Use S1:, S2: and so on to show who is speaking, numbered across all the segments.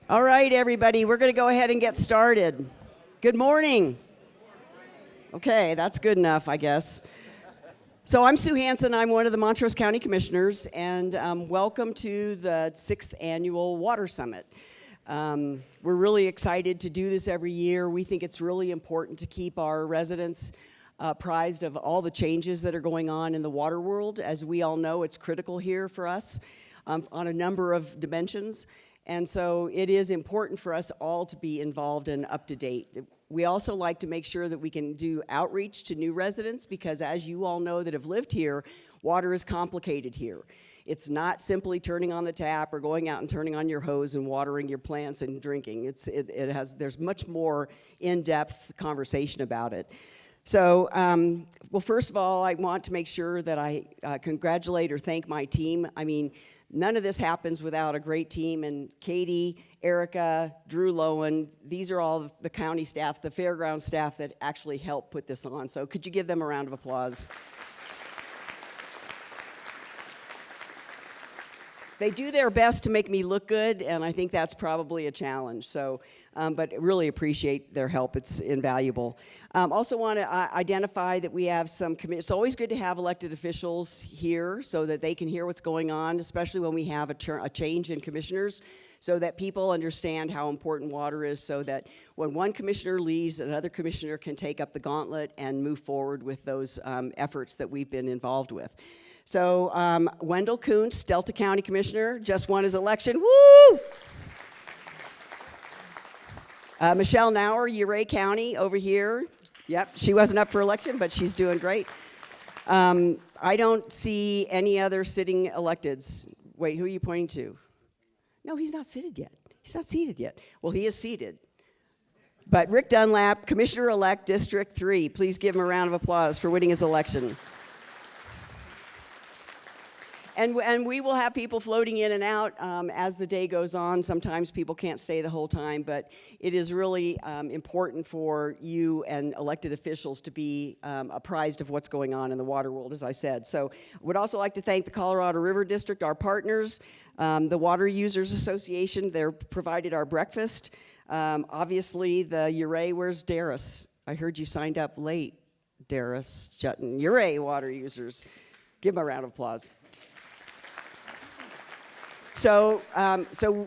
S1: All right, everybody, we're going to go ahead and get started. Good morning. Okay, that's good enough, I guess. So I'm Sue Hansen. I'm one of the Montrose County Commissioners, and welcome to the 6th Annual Water Summit. We're really excited to do this every year. We think it's really important to keep our residents apprised of all the changes that are going on in the water world. As we all know, it's critical here for us on a number of dimensions. And so it is important for us all to be involved and up to date. We also like to make sure that we can do outreach to new residents because, as you all know that have lived here, water is complicated here. It's not simply turning on the tap or going out and turning on your hose and watering your plants and drinking. There's much more in-depth conversation about it. So, well, first of all, I want to make sure that I congratulate or thank my team. I mean, none of this happens without a great team, and Katie, Erica, Drew Lowen, these are all the county staff, the fairground staff that actually helped put this on. So could you give them a round of applause? They do their best to make me look good, and I think that's probably a challenge. So, but really appreciate their help. It's invaluable. Also want to identify that we have some it's always good to have elected officials here so that they can hear what's going on, especially when we have a change in commissioners, so that people understand how important water is, so that when one commissioner leaves, another commissioner can take up the gauntlet and move forward with those efforts that we've been involved with. So Wendell Kuntz, Delta County Commissioner, just won his election. Woo! Michelle Nauer, Ouray County, over here. Yep, she wasn't up for election, but she's doing great. I don't see any other sitting electeds. Wait, who are you pointing to? No, he's not seated yet. He's not seated yet. Well, he is seated. But Rick Dunlap, Commissioner-elect, District 3, please give him a round of applause for winning his election. And we will have people floating in and out as the day goes on. Sometimes people can't stay the whole time, but it is really important for you and elected officials to be apprised of what's going on in the water world, as I said. So I would also like to thank the Colorado River District, our partners, the Water Users Association. They're provided our breakfast. Obviously, the Ouray, where's Darius? I heard you signed up late, Darius Jutton. Ouray Water Users. Give them a round of applause. So,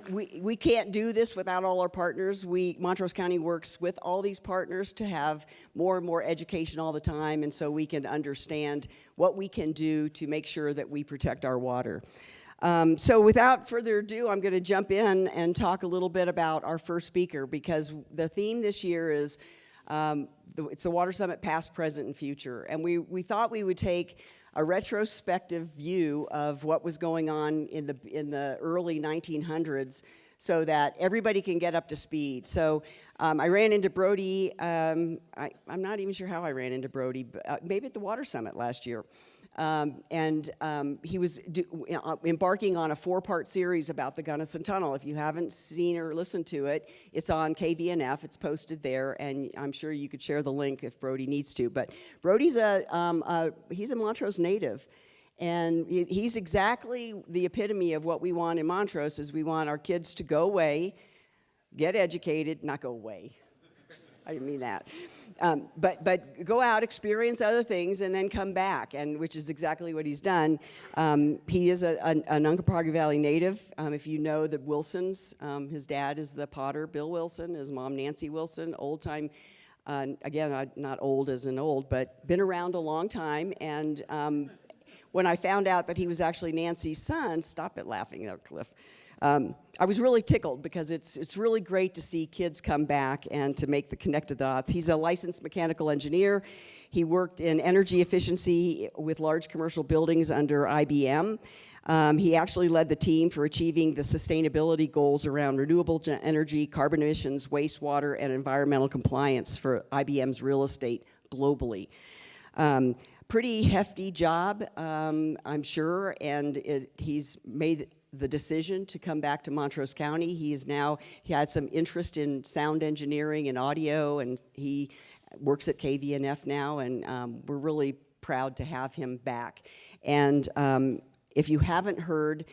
S1: we can't do this without all our partners. Montrose County works with all these partners to have more and more education all the time, and so we can understand what we can do to make sure that we protect our water. So without further ado, I'm going to jump in and talk a little bit about our first speaker, because the theme this year is it's the Water Summit Past, Present, and Future. And we thought we would take a retrospective view of what was going on in the early 1900s so that everybody can get up to speed. So I ran into Brody, I'm not even sure how I ran into Brody, but, maybe at the Water Summit last year. He was embarking on a 4-part series about the Gunnison Tunnel. If you haven't seen or listened to it, it's on KVNF. It's posted there, and I'm sure you could share the link if Brody needs to. But Brody's he's a Montrose native, and he's exactly the epitome of what we want in Montrose. Is we want our kids to go away, get educated, not go away. I didn't mean that. But go out, experience other things, and then come back, and which is exactly what he's done. He is an Uncompahgre Valley native. If you know the Wilsons, his dad is the potter, Bill Wilson, his mom, Nancy Wilson, old-time, again, not old as in old, but been around a long time. And when I found out that he was actually Nancy's son, stop it laughing there, Cliff. I was really tickled because it's really great to see kids come back and to make the connected dots. He's a licensed mechanical engineer. He worked in energy efficiency with large commercial buildings under IBM. He actually led the team for achieving the sustainability goals around renewable energy, carbon emissions, wastewater, and environmental compliance for IBM's real estate globally. Pretty hefty job, I'm sure, and he's made the decision to come back to Montrose County. He has some interest in sound engineering and audio, and he works at KVNF now, and we're really proud to have him back. And if you haven't heard,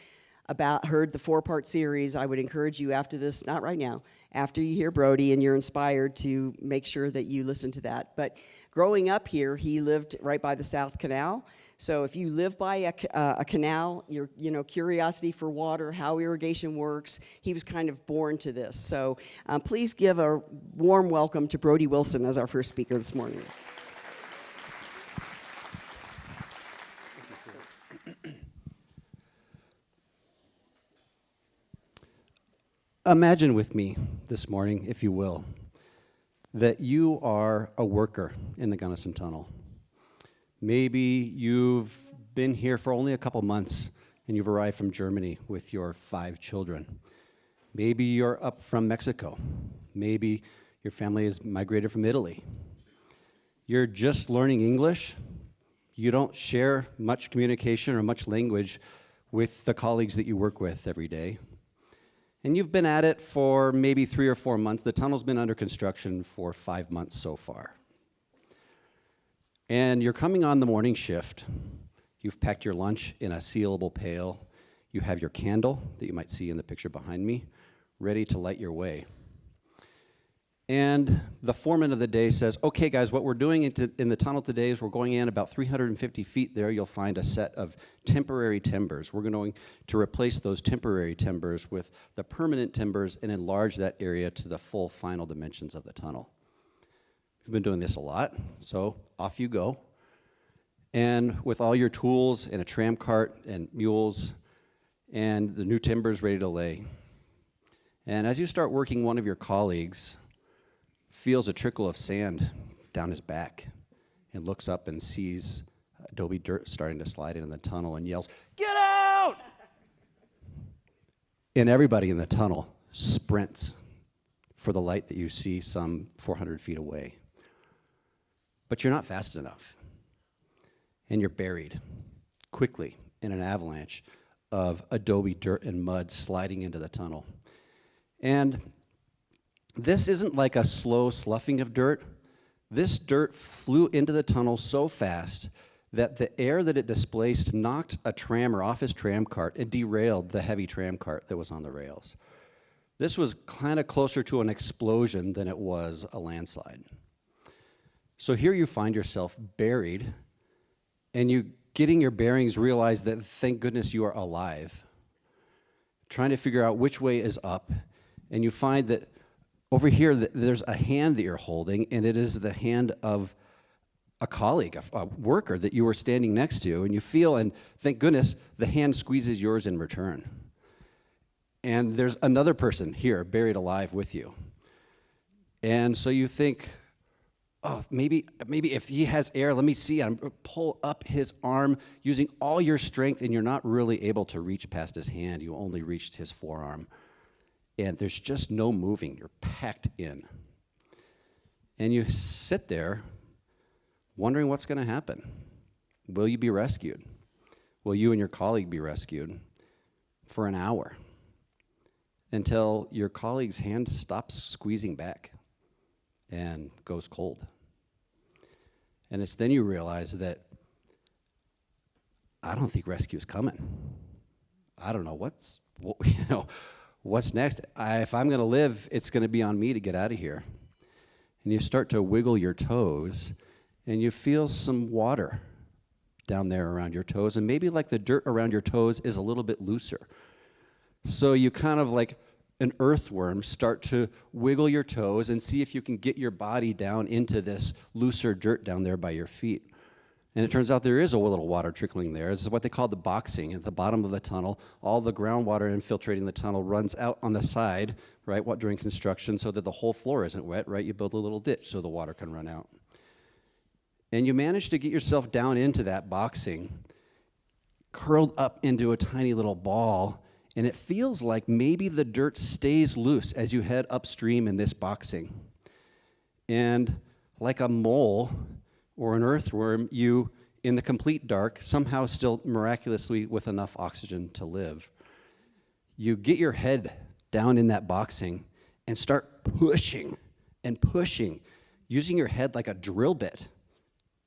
S1: heard the 4-part series, I would encourage you after this, not right now, after you hear Brody and you're inspired, to make sure that you listen to that. But growing up here, he lived right by the South Canal. So if you live by a canal, your curiosity for water, how irrigation works, he was kind of born to this. So please give a warm welcome to Brody Wilson as our first speaker this morning.
S2: Imagine with me this morning, if you will, that you are a worker in the Gunnison Tunnel. Maybe you've been here for only a couple months and you've arrived from Germany with your 5 children. Maybe you're up from Mexico. Maybe your family has migrated from Italy. You're just learning English. You don't share much communication or much language with the colleagues that you work with every day. And you've been at it for maybe 3 or 4 months. The tunnel's been under construction for 5 months so far. And you're coming on the morning shift. You've packed your lunch in a sealable pail. You have your candle that you might see in the picture behind me, ready to light your way. And the foreman of the day says, okay guys, what we're doing in the tunnel today is we're going in about 350 feet there. You'll find a set of temporary timbers. We're going to replace those temporary timbers with the permanent timbers and enlarge that area to the full final dimensions of the tunnel. We've been doing this a lot, so off you go. And with all your tools and a tram cart and mules and the new timbers ready to lay. And as you start working, one of your colleagues feels a trickle of sand down his back and looks up and sees adobe dirt starting to slide into the tunnel and yells, "Get out!" And everybody in the tunnel sprints for the light that you see some 400 feet away. But you're not fast enough. And you're buried quickly in an avalanche of adobe dirt and mud sliding into the tunnel. And this isn't like a slow sloughing of dirt. This dirt flew into the tunnel so fast that the air that it displaced knocked a trammer off his tram cart and derailed the heavy tram cart that was on the rails. This was kind of closer to an explosion than it was a landslide. So here you find yourself buried, and you, getting your bearings, realize that thank goodness you are alive, trying to figure out which way is up, and you find that over here, there's a hand that you're holding, and it is the hand of a colleague, a worker that you were standing next to, and you feel, and thank goodness, the hand squeezes yours in return. And there's another person here buried alive with you. And so you think, oh, maybe if he has air, let me see. I'm pull up his arm using all your strength, and you're not really able to reach past his hand. You only reached his forearm. And there's just no moving. You're packed in. And you sit there wondering what's going to happen. Will you be rescued? Will you and your colleague be rescued? For an hour. Until your colleague's hand stops squeezing back and goes cold. And it's then you realize that I don't think rescue is coming. I don't know what's next? If I'm going to live, it's going to be on me to get out of here. And you start to wiggle your toes, and you feel some water down there around your toes, and maybe like the dirt around your toes is a little bit looser. So you kind of like an earthworm start to wiggle your toes and see if you can get your body down into this looser dirt down there by your feet. And it turns out there is a little water trickling there. This is what they call the boxing. At the bottom of the tunnel, all the groundwater infiltrating the tunnel runs out on the side, right, during construction, so that the whole floor isn't wet, right? You build a little ditch so the water can run out. And you manage to get yourself down into that boxing, curled up into a tiny little ball, and it feels like maybe the dirt stays loose as you head upstream in this boxing. And like a mole or an earthworm, you, in the complete dark, somehow still miraculously with enough oxygen to live, you get your head down in that boxing and start pushing and pushing, using your head like a drill bit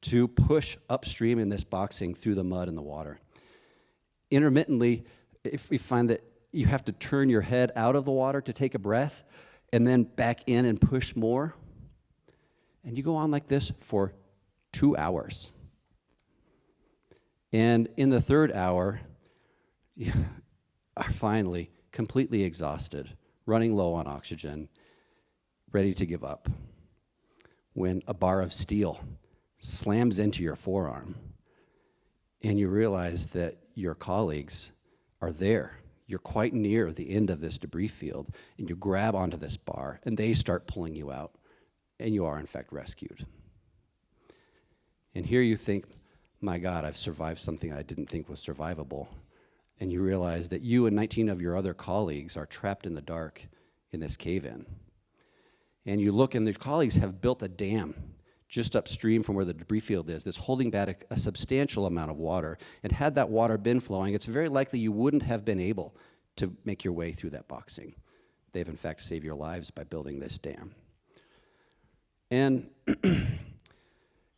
S2: to push upstream in this boxing through the mud and the water. Intermittently, if we find that you have to turn your head out of the water to take a breath and then back in and push more. And you go on like this for 2 hours. And in the third hour, you are finally completely exhausted, running low on oxygen, ready to give up, when a bar of steel slams into your forearm and you realize that your colleagues are there. You're quite near the end of this debris field, and you grab onto this bar, and they start pulling you out, and you are, in fact, rescued. And here you think, my God, I've survived something I didn't think was survivable. And you realize that you and 19 of your other colleagues are trapped in the dark in this cave-in. And you look, and the colleagues have built a dam just upstream from where the debris field is that's holding back a substantial amount of water. And had that water been flowing, it's very likely you wouldn't have been able to make your way through that boxing. They've, in fact, saved your lives by building this dam. And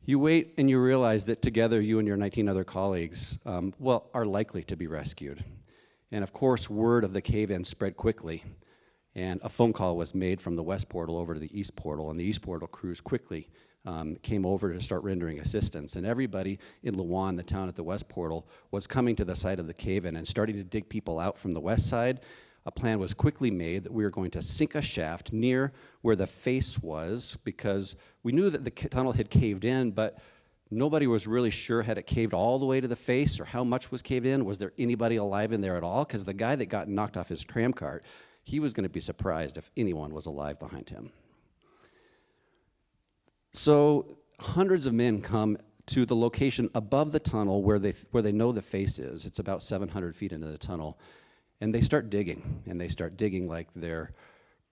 S2: you wait and you realize that together you and your 19 other colleagues, are likely to be rescued. And of course, word of the cave-in spread quickly. And a phone call was made from the west portal over to the east portal, and the east portal crews quickly came over to start rendering assistance. And everybody in Luan, the town at the west portal, was coming to the site of the cave-in and starting to dig people out from the west side. A plan was quickly made that we were going to sink a shaft near where the face was, because we knew that the tunnel had caved in, but nobody was really sure had it caved all the way to the face or how much was caved in. Was there anybody alive in there at all? Because the guy that got knocked off his tram cart, he was going to be surprised if anyone was alive behind him. So hundreds of men come to the location above the tunnel where they know the face is. It's about 700 feet into the tunnel. And they start digging like their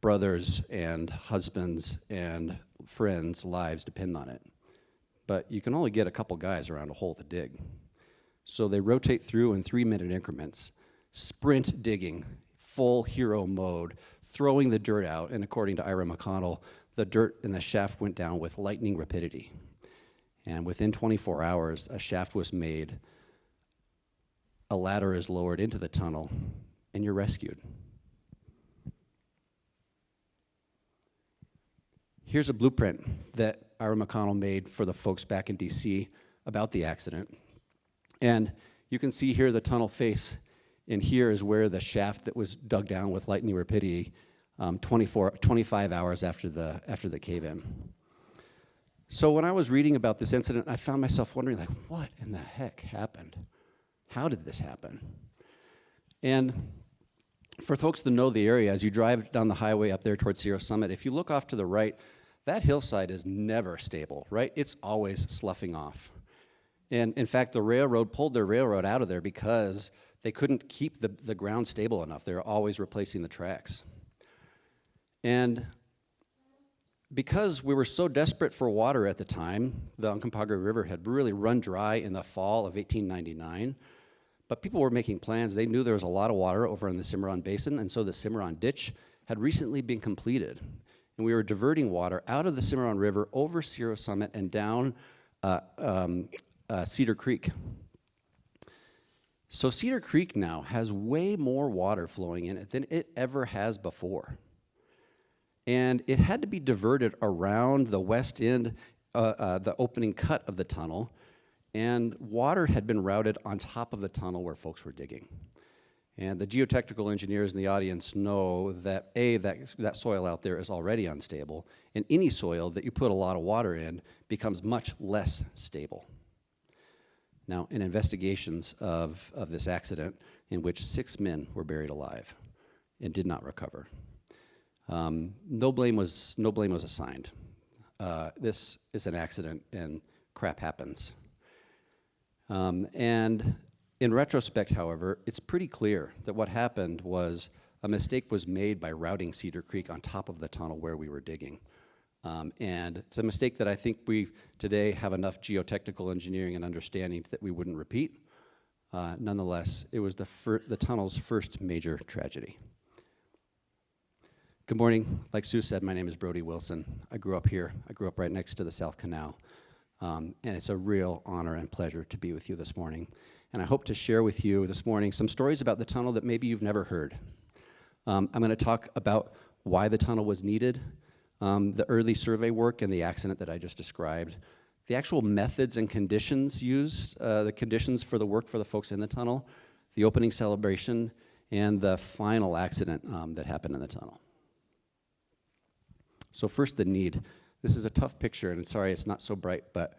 S2: brothers and husbands and friends' lives depend on it. But you can only get a couple guys around a hole to dig. So they rotate through in 3-minute increments, sprint digging, full hero mode, throwing the dirt out, and according to Ira McConnell, the dirt in the shaft went down with lightning rapidity. And within 24 hours, a shaft was made, a ladder is lowered into the tunnel, and you're rescued. Here's a blueprint that Ira McConnell made for the folks back in DC about the accident. And you can see here the tunnel face, and here is where the shaft that was dug down with lightning rapidity 25 hours after the cave-in. So when I was reading about this incident, I found myself wondering, like, what in the heck happened? How did this happen? And for folks to know the area, as you drive down the highway up there towards Sierra Summit, if you look off to the right, that hillside is never stable, right? It's always sloughing off. And in fact, the railroad pulled their railroad out of there because they couldn't keep the ground stable enough. They were always replacing the tracks. And because we were so desperate for water at the time, the Uncompahgre River had really run dry in the fall of 1899, but people were making plans. They knew there was a lot of water over in the Cimarron Basin, and so the Cimarron Ditch had recently been completed. And we were diverting water out of the Cimarron River over Sierra Summit and down Cedar Creek. So Cedar Creek now has way more water flowing in it than it ever has before. And it had to be diverted around the west end, the opening cut of the tunnel, and water had been routed on top of the tunnel where folks were digging. And the geotechnical engineers in the audience know that that soil out there is already unstable, and any soil that you put a lot of water in becomes much less stable. Now, in investigations of this accident, in which 6 men were buried alive and did not recover, no blame was assigned. This is an accident, and crap happens. And in retrospect, however, it's pretty clear that what happened was a mistake was made by routing Cedar Creek on top of the tunnel where we were digging. And it's a mistake that I think we today have enough geotechnical engineering and understanding that we wouldn't repeat. Nonetheless, it was the tunnel's first major tragedy. Good morning. Like Sue said, my name is Brody Wilson. I grew up here. I grew up right next to the South Canal. And it's a real honor and pleasure to be with you this morning. and I hope to share with you this morning some stories about the tunnel that maybe you've never heard. I'm going to talk about why the tunnel was needed, the early survey work and the accident that I just described, the actual methods and conditions used, the conditions for the work for the folks in the tunnel, the opening celebration, and the final accident that happened in the tunnel. So first, the need. This is a tough picture, and sorry it's not so bright, but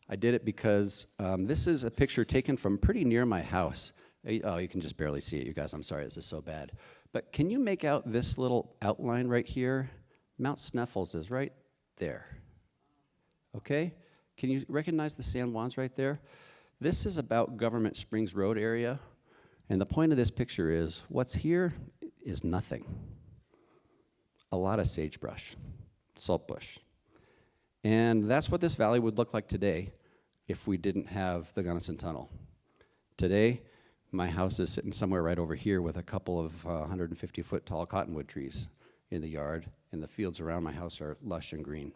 S2: I did it because this is a picture taken from pretty near my house. Oh, you can just barely see it, you guys. I'm sorry, this is so bad. But can you make out this little outline right here? Mount Sneffels is right there. Okay? Can you recognize the San Juans right there? This is about Government Springs Road area, and the point of this picture is what's here is nothing. A lot of sagebrush, saltbush. And that's what this valley would look like today if we didn't have the Gunnison Tunnel. Today, my house is sitting somewhere right over here with a couple of 150-foot tall cottonwood trees in the yard, and the fields around my house are lush and green.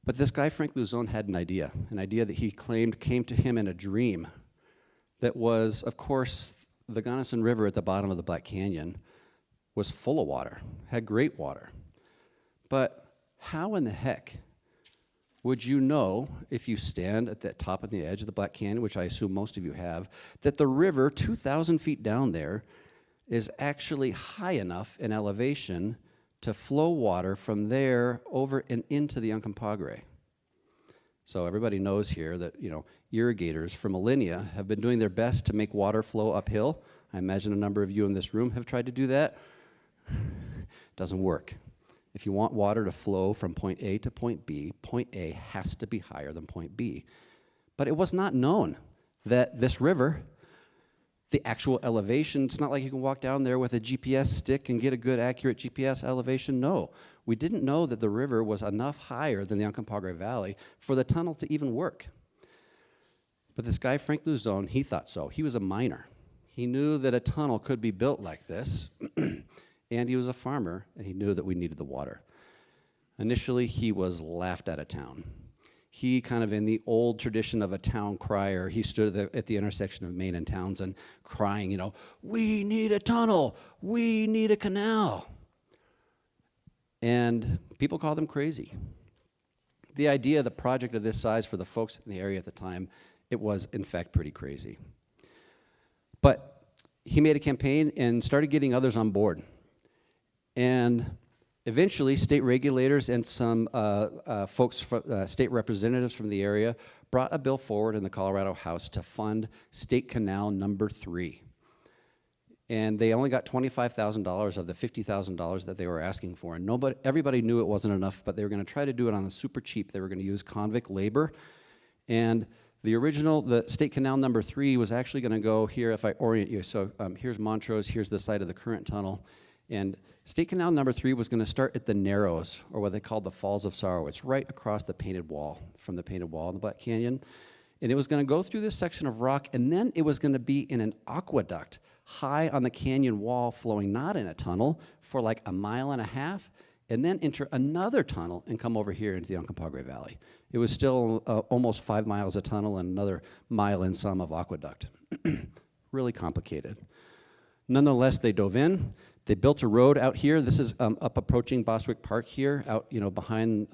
S2: But this guy, Frank Luzon, had an idea that he claimed came to him in a dream that was, of course, the Gunnison River at the bottom of the Black Canyon was full of water, had great water. But how in the heck would you know, if you stand at the top of the edge of the Black Canyon, which I assume most of you have, that the river 2,000 feet down there is actually high enough in elevation to flow water from there over and into the Uncompahgre? So everybody knows here that, irrigators for millennia have been doing their best to make water flow uphill. I imagine a number of you in this room have tried to do that. Doesn't work. If you want water to flow from point A to point B, point A has to be higher than point B. But it was not known that this river, the actual elevation, it's not like you can walk down there with a GPS stick and get a good, accurate GPS elevation. No, we didn't know that the river was enough higher than the Uncompahgre Valley for the tunnel to even work. But this guy, Frank Luzon, he thought so. He was a miner. He knew that a tunnel could be built like this. And he was a farmer, and he knew that we needed the water. Initially, he was laughed out of town. He, kind of in the old tradition of a town crier, he stood at the intersection of Main and Townsend crying, we need a tunnel, we need a canal. And people called him crazy. The idea, the project of this size for the folks in the area at the time, it was, in fact, pretty crazy. But he made a campaign and started getting others on board. And eventually, state regulators and some folks, state representatives from the area, brought a bill forward in the Colorado House to fund State Canal number 3. And they only got $25,000 of the $50,000 that they were asking for. And everybody knew it wasn't enough, but they were going to try to do it on the super cheap. They were going to use convict labor. And the State Canal number 3 was actually going to go here, if I orient you. So here's Montrose, here's the site of the current tunnel. And State Canal number 3 was going to start at the Narrows, or what they called the Falls of Sorrow. It's right across the painted wall, from the painted wall in the Black Canyon. And it was going to go through this section of rock, and then it was going to be in an aqueduct high on the canyon wall, flowing not in a tunnel for like a mile and a half, and then enter another tunnel and come over here into the Uncompahgre Valley. It was still almost 5 miles of tunnel and another mile and some of aqueduct. Really complicated. Nonetheless, they dove in. They built a road out here. This is up approaching Boswick Park here, out behind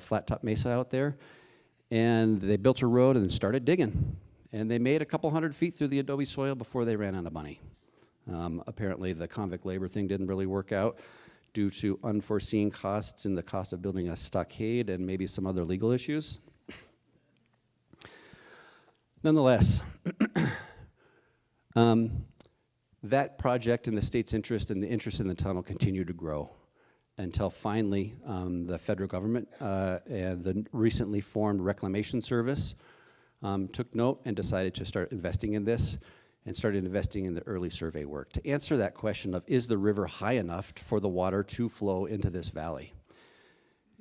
S2: Flat Top Mesa out there. And they built a road and started digging. And they made a couple 100 feet through the adobe soil before they ran out of money. Apparently the convict labor thing didn't really work out due to unforeseen costs in the cost of building a stockade and maybe some other legal issues. Nonetheless, that project and the state's interest and the interest in the tunnel continued to grow until finally the federal government and the recently formed Reclamation Service took note and decided to start investing in this and started investing in the early survey work to answer that question of, is the river high enough for the water to flow into this valley?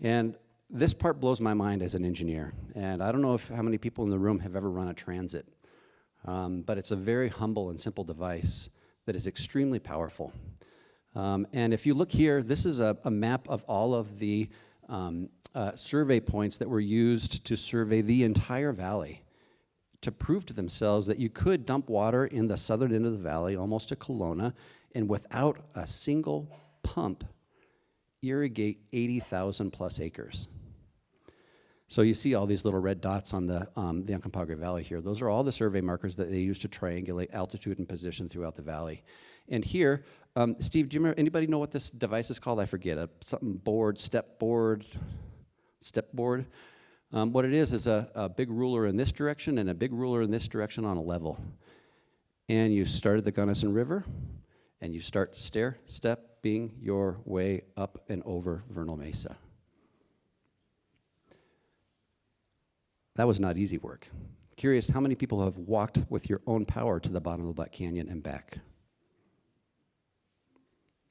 S2: And this part blows my mind as an engineer. And I don't know how many people in the room have ever run a transit, but it's a very humble and simple device that is extremely powerful. And if you look here, this is a map of all of the survey points that were used to survey the entire valley. to prove to themselves that you could dump water in the southern end of the valley, almost to Kelowna, and without a single pump, irrigate 80,000 plus acres. So you see all these little red dots on the Uncompahgre Valley here. Those are all the survey markers that they use to triangulate altitude and position throughout the valley. And here, Steve, do you remember, anybody know what this device is called? I forget, something board, step board. What it is a big ruler in this direction and a big ruler in this direction on a level. And you start at the Gunnison River, and you start stair-stepping your way up and over Vernal Mesa. That was not easy work. Curious, how many people have walked with your own power to the bottom of the Black Canyon and back?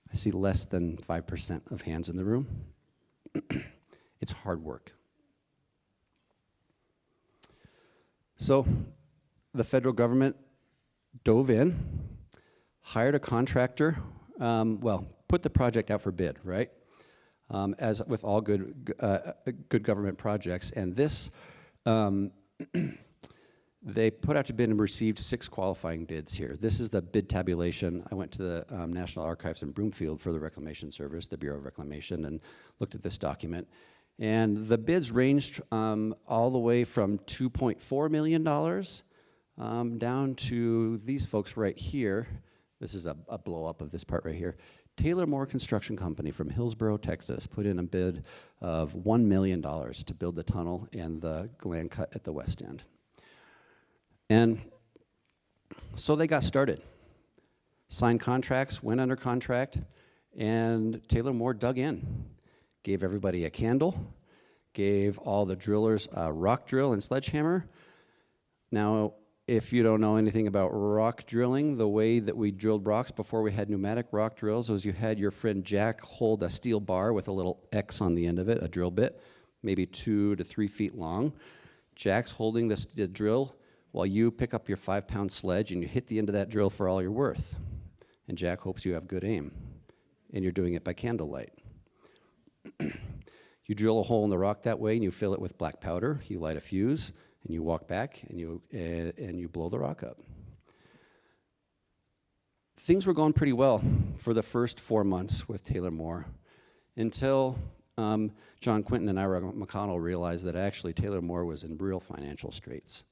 S2: I see less than 5% of hands in the room. It's hard work. So the federal government dove in, hired a contractor, put the project out for bid, right? As with all good government projects. And this, they put out to bid and received 6 qualifying bids here. This is the bid tabulation. I went to the National Archives in Broomfield for the Reclamation Service, the Bureau of Reclamation, and looked at this document. And the bids ranged all the way from $2.4 million down to these folks right here. This is a blow-up of this part right here. Taylor Moore Construction Company from Hillsboro, Texas, put in a bid of $1 million to build the tunnel and the land cut at the west end. And so they got started. Signed contracts, went under contract, and Taylor Moore dug in. Gave everybody a candle, gave all the drillers a rock drill and sledgehammer. Now, if you don't know anything about rock drilling, the way that we drilled rocks before we had pneumatic rock drills was you had your friend Jack hold a steel bar with a little X on the end of it, a drill bit, maybe 2 to 3 feet long. Jack's holding the drill while you pick up your 5-pound sledge and you hit the end of that drill for all you're worth. And Jack hopes you have good aim, and you're doing it by candlelight. You drill a hole in the rock that way and you fill it with black powder, you light a fuse, and you walk back and you blow the rock up. Things were going pretty well for the first 4 months with Taylor Moore until John Quinton and Ira McConnell realized that actually Taylor Moore was in real financial straits.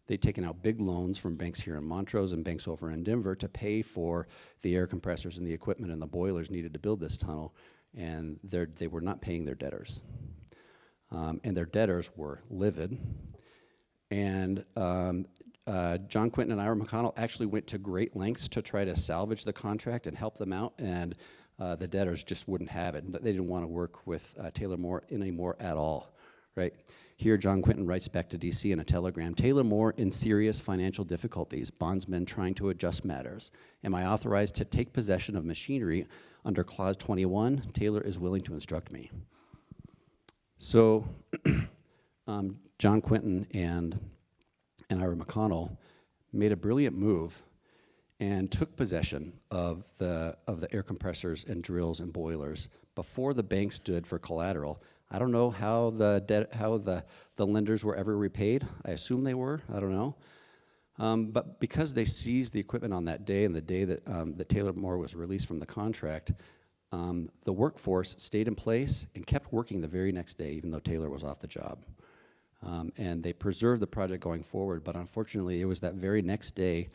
S2: They'd taken out big loans from banks here in Montrose and banks over in Denver to pay for the air compressors and the equipment and the boilers needed to build this tunnel, and they were not paying their debtors. And their debtors were livid. And John Quinton and Ira McConnell actually went to great lengths to try to salvage the contract and help them out, and the debtors just wouldn't have it. They didn't want to work with Taylor Moore anymore at all, right? Here, John Quinton writes back to DC in a telegram, Taylor Moore in serious financial difficulties, bondsmen trying to adjust matters. Am I authorized to take possession of machinery under Clause 21? Taylor is willing to instruct me. So John Quinton and Ira McConnell made a brilliant move and took possession of the air compressors and drills and boilers before the banks stood for collateral. I don't know how the lenders were ever repaid. I assume they were. I don't know. But because they seized the equipment on that day and the day that, that Taylor Moore was released from the contract, the workforce stayed in place and kept working the very next day, even though Taylor was off the job. And they preserved the project going forward, but unfortunately it was that very next day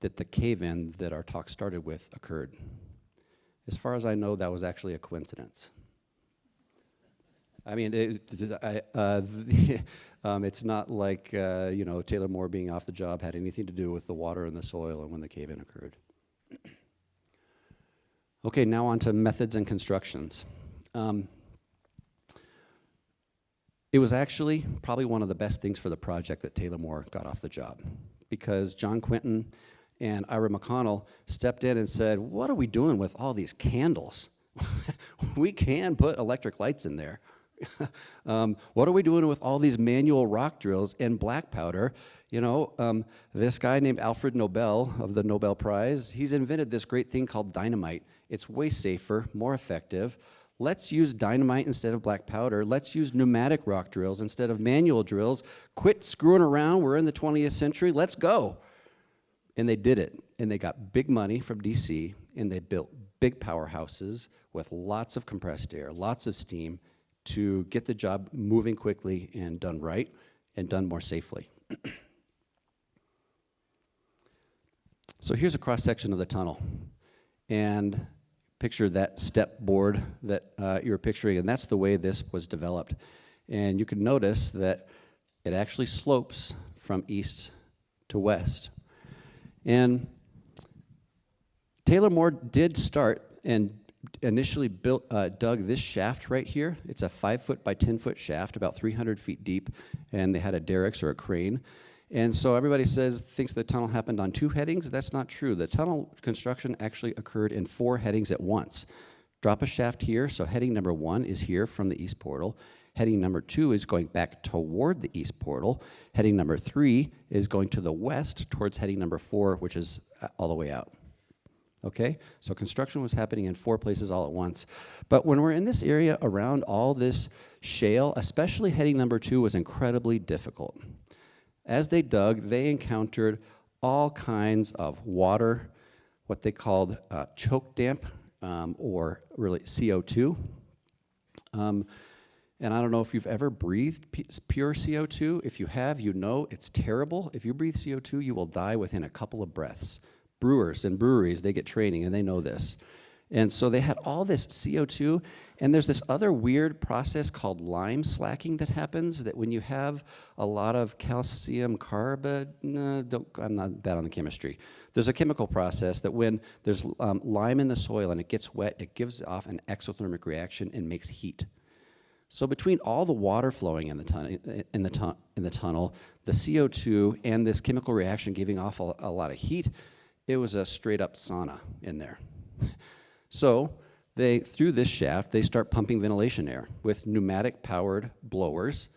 S2: that the cave-in that our talk started with occurred. As far as I know, that was actually a coincidence. I mean, it's not like you know, Taylor Moore being off the job had anything to do with the water and the soil and when the cave-in occurred. Okay, now on to methods and constructions. It was actually probably one of the best things for the project that Taylor Moore got off the job, because John Quinton and Ira McConnell stepped in and said, what are we doing with all these candles? We can put electric lights in there. What are we doing with all these manual rock drills and black powder? You know, this guy named Alfred Nobel of the Nobel Prize, he's invented this great thing called dynamite. It's way safer, more effective, Let's use dynamite instead of black powder. Let's use pneumatic rock drills instead of manual drills. Quit screwing around. We're in the 20th century. Let's go. And they did it. And they got big money from DC, and they built big powerhouses with lots of compressed air, lots of steam to get the job moving quickly and done right and done more safely. So here's a cross-section of the tunnel. And picture that step board that you're picturing, and that's the way this was developed. And you can notice that it actually slopes from east to west. And Taylor Moore did start and initially dug this shaft right here. It's a 5-foot by 10-foot shaft, about 300 feet deep, and they had a derricks or a crane. And so everybody thinks the tunnel happened on 2 headings. That's not true. The tunnel construction actually occurred in 4 headings at once. Drop a shaft here, so heading number 1 is here from the east portal. Heading number 2 is going back toward the east portal. Heading number 3 is going to the west towards heading number 4, which is all the way out. Okay, so construction was happening in 4 places all at once. But when we're in this area around all this shale, especially heading number 2 was incredibly difficult. As they dug, they encountered all kinds of water, what they called choke damp, or really CO2. And I don't know if you've ever breathed pure CO2. If you have, you know it's terrible. If you breathe CO2, you will die within a couple of breaths. Brewers and breweries, they get training, and they know this. And so they had all this CO2, and there's this other weird process called lime slacking that happens, that when you have a lot of calcium carbide, I'm not bad on the chemistry. There's a chemical process that when there's lime in the soil and it gets wet, it gives off an exothermic reaction and makes heat. So between all the water flowing in the tunnel, the CO2, and this chemical reaction giving off a lot of heat, it was a straight-up sauna in there. So through this shaft, they start pumping ventilation air with pneumatic-powered blowers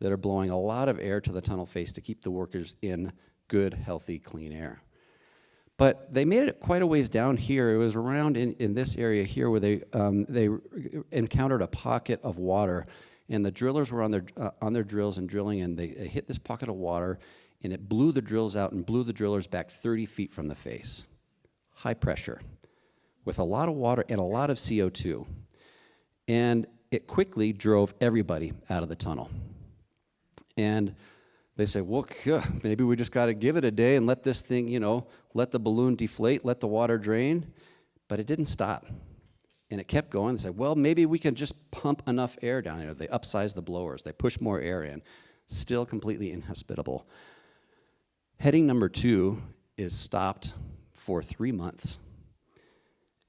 S2: that are blowing a lot of air to the tunnel face to keep the workers in good, healthy, clean air. But they made it quite a ways down here. It was around in this area here where they encountered a pocket of water, and the drillers were on their drills and drilling, and they hit this pocket of water, and it blew the drills out and blew the drillers back 30 feet from the face. High pressure, with a lot of water and a lot of CO2. And it quickly drove everybody out of the tunnel. And they say, well, maybe we just got to give it a day and let this thing, let the balloon deflate, let the water drain. But it didn't stop. And it kept going. They said, well, maybe we can just pump enough air down here. They upsized the blowers. They pushed more air in. Still completely inhospitable. Heading number 2 is stopped for 3 months.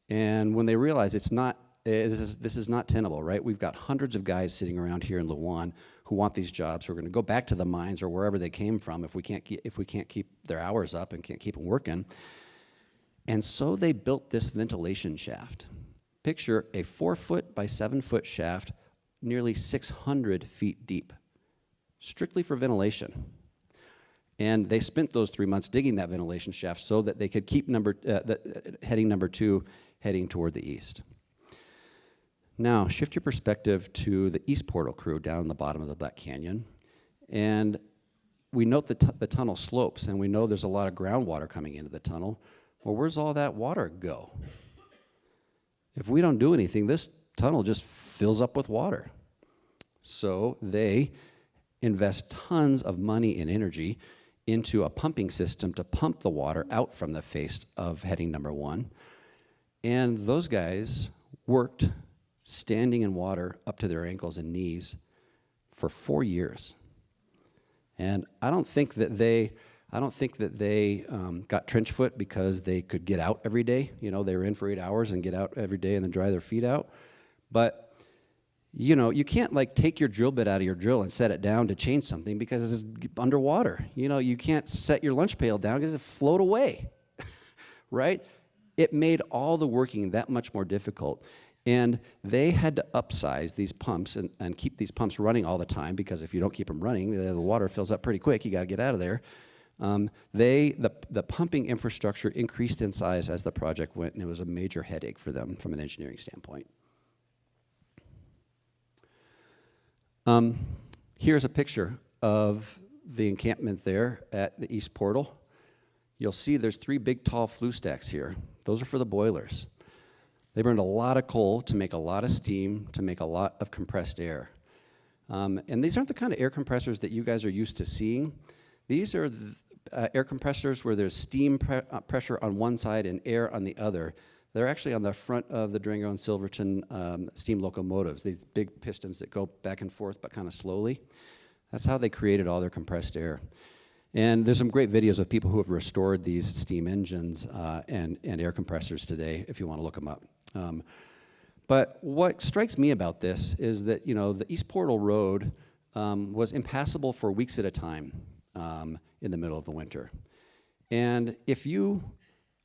S2: And when they realize this is not tenable, right? We've got hundreds of guys sitting around here in Lawan who want these jobs, who are going to go back to the mines or wherever they came from if we can't keep their hours up and can't keep them working. And so they built this ventilation shaft. Picture a 4-foot by 7-foot shaft, nearly 600 feet deep, strictly for ventilation. And they spent those 3 months digging that ventilation shaft so that they could keep heading number 2 heading toward the east. Now, shift your perspective to the east portal crew down the bottom of the Black Canyon. And we note the tunnel slopes, and we know there's a lot of groundwater coming into the tunnel. Well, where's all that water go? If we don't do anything, this tunnel just fills up with water. So they invest tons of money and energy into a pumping system to pump the water out from the face of heading number 1. And those guys worked standing in water up to their ankles and knees for 4 years. And I don't think that they got trench foot because they could get out every day. They were in for 8 hours and get out every day and then dry their feet out. But you can't take your drill bit out of your drill and set it down to change something because it's underwater. You can't set your lunch pail down because it float away, right? It made all the working that much more difficult. And they had to upsize these pumps and keep these pumps running all the time, because if you don't keep them running, the water fills up pretty quick. You got to get out of there. The pumping infrastructure increased in size as the project went, and it was a major headache for them from an engineering standpoint. Here's a picture of the encampment there at the east portal. You'll see there's 3 big tall flue stacks here. Those are for the boilers. They burned a lot of coal to make a lot of steam, to make a lot of compressed air. And these aren't the kind of air compressors that you guys are used to seeing. These are air compressors where there's steam pressure on one side and air on the other. They're actually on the front of the Durango and Silverton steam locomotives, these big pistons that go back and forth but kind of slowly. That's how they created all their compressed air. And there's some great videos of people who have restored these steam engines and air compressors today, if you want to look them up. But what strikes me about this is that, you know, the East Portal Road was impassable for weeks at a time in the middle of the winter. And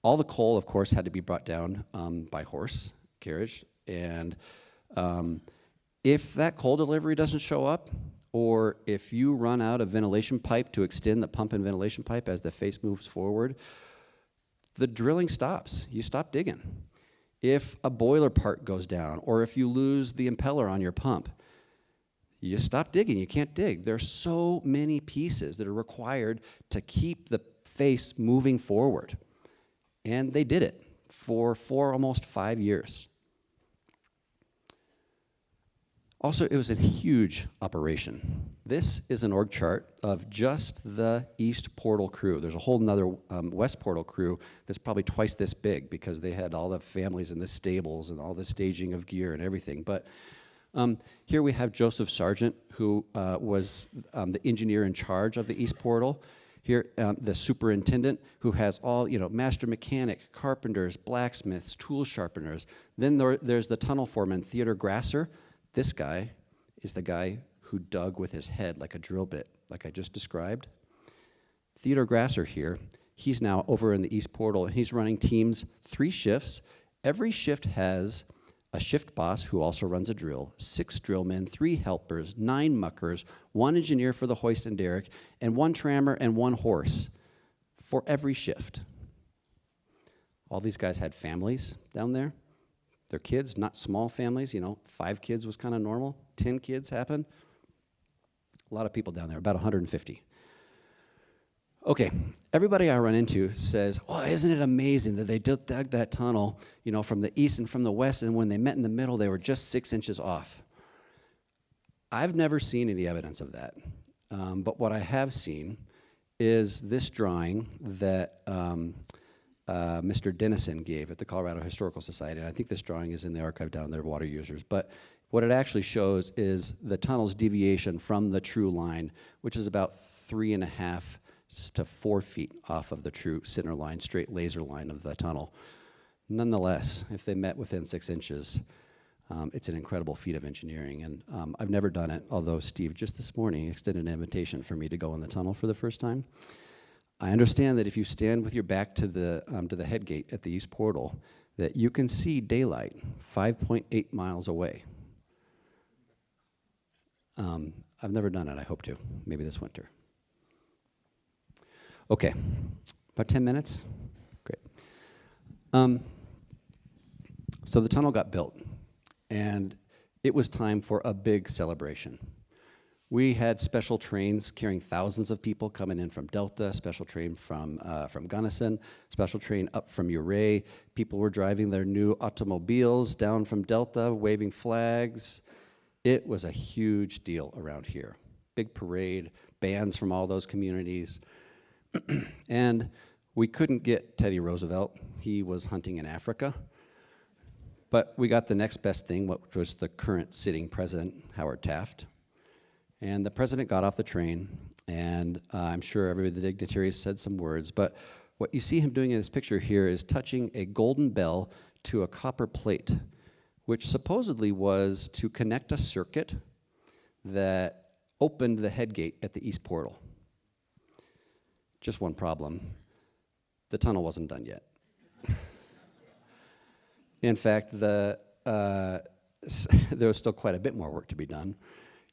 S2: all the coal, of course, had to be brought down by horse carriage. And if that coal delivery doesn't show up, or if you run out of ventilation pipe to extend the pump and ventilation pipe as the face moves forward, the drilling stops. You stop digging. If a boiler part goes down, or if you lose the impeller on your pump, you stop digging. You can't dig. There's so many pieces that are required to keep the face moving forward. And they did it for almost 5 years. Also, it was a huge operation. This is an org chart of just the East Portal crew. There's a whole nother West Portal crew that's probably twice this big because they had all the families in the stables and all the staging of gear and everything. But here we have Joseph Sargent, who was the engineer in charge of the East Portal. Here, the superintendent, who has all, master mechanic, carpenters, blacksmiths, tool sharpeners. Then there's the tunnel foreman, Theodore Grasser. This guy is the guy who dug with his head like a drill bit, like I just described. Theodore Grasser here, he's now over in the East Portal, and he's running teams, 3 shifts. Every shift has a shift boss who also runs a drill, 6 drillmen, 3 helpers, 9 muckers, 1 engineer for the hoist and derrick, and 1 trammer and 1 horse for every shift. All these guys had families down there. Their kids, not small families, 5 kids was kind of normal. 10 kids happened. A lot of people down there, about 150. Okay, everybody I run into says, oh, isn't it amazing that they dug that tunnel, from the east and from the west, and when they met in the middle, they were just 6 inches off. I've never seen any evidence of that. But what I have seen is this drawing that Mr. Gunnison gave at the Colorado Historical Society, and I think this drawing is in the archive down there, water users, but what it actually shows is the tunnel's deviation from the true line, which is about 3.5 to 4 feet off of the true center line, straight laser line of the tunnel. Nonetheless, if they met within 6 inches, it's an incredible feat of engineering, and I've never done it, although Steve just this morning extended an invitation for me to go in the tunnel for the first time. I understand that if you stand with your back to the head gate at the East Portal, that you can see daylight 5.8 miles away. I've never done it. I hope to. Maybe this winter. Okay, about 10 minutes. Great. So the tunnel got built, and it was time for a big celebration. We had special trains carrying thousands of people coming in from Delta, special train from Gunnison, special train up from Ouray. People were driving their new automobiles down from Delta, waving flags. It was a huge deal around here. Big parade, bands from all those communities. And we couldn't get Teddy Roosevelt. He was hunting in Africa. But we got the next best thing, which was the current sitting president, Howard Taft. And the president got off the train, and I'm sure every of the dignitaries said some words, but what you see him doing in this picture here is touching a golden bell to a copper plate, which supposedly was to connect a circuit that opened the head gate at the East Portal. Just one problem. The tunnel wasn't done yet. In fact, there was still quite a bit more work to be done.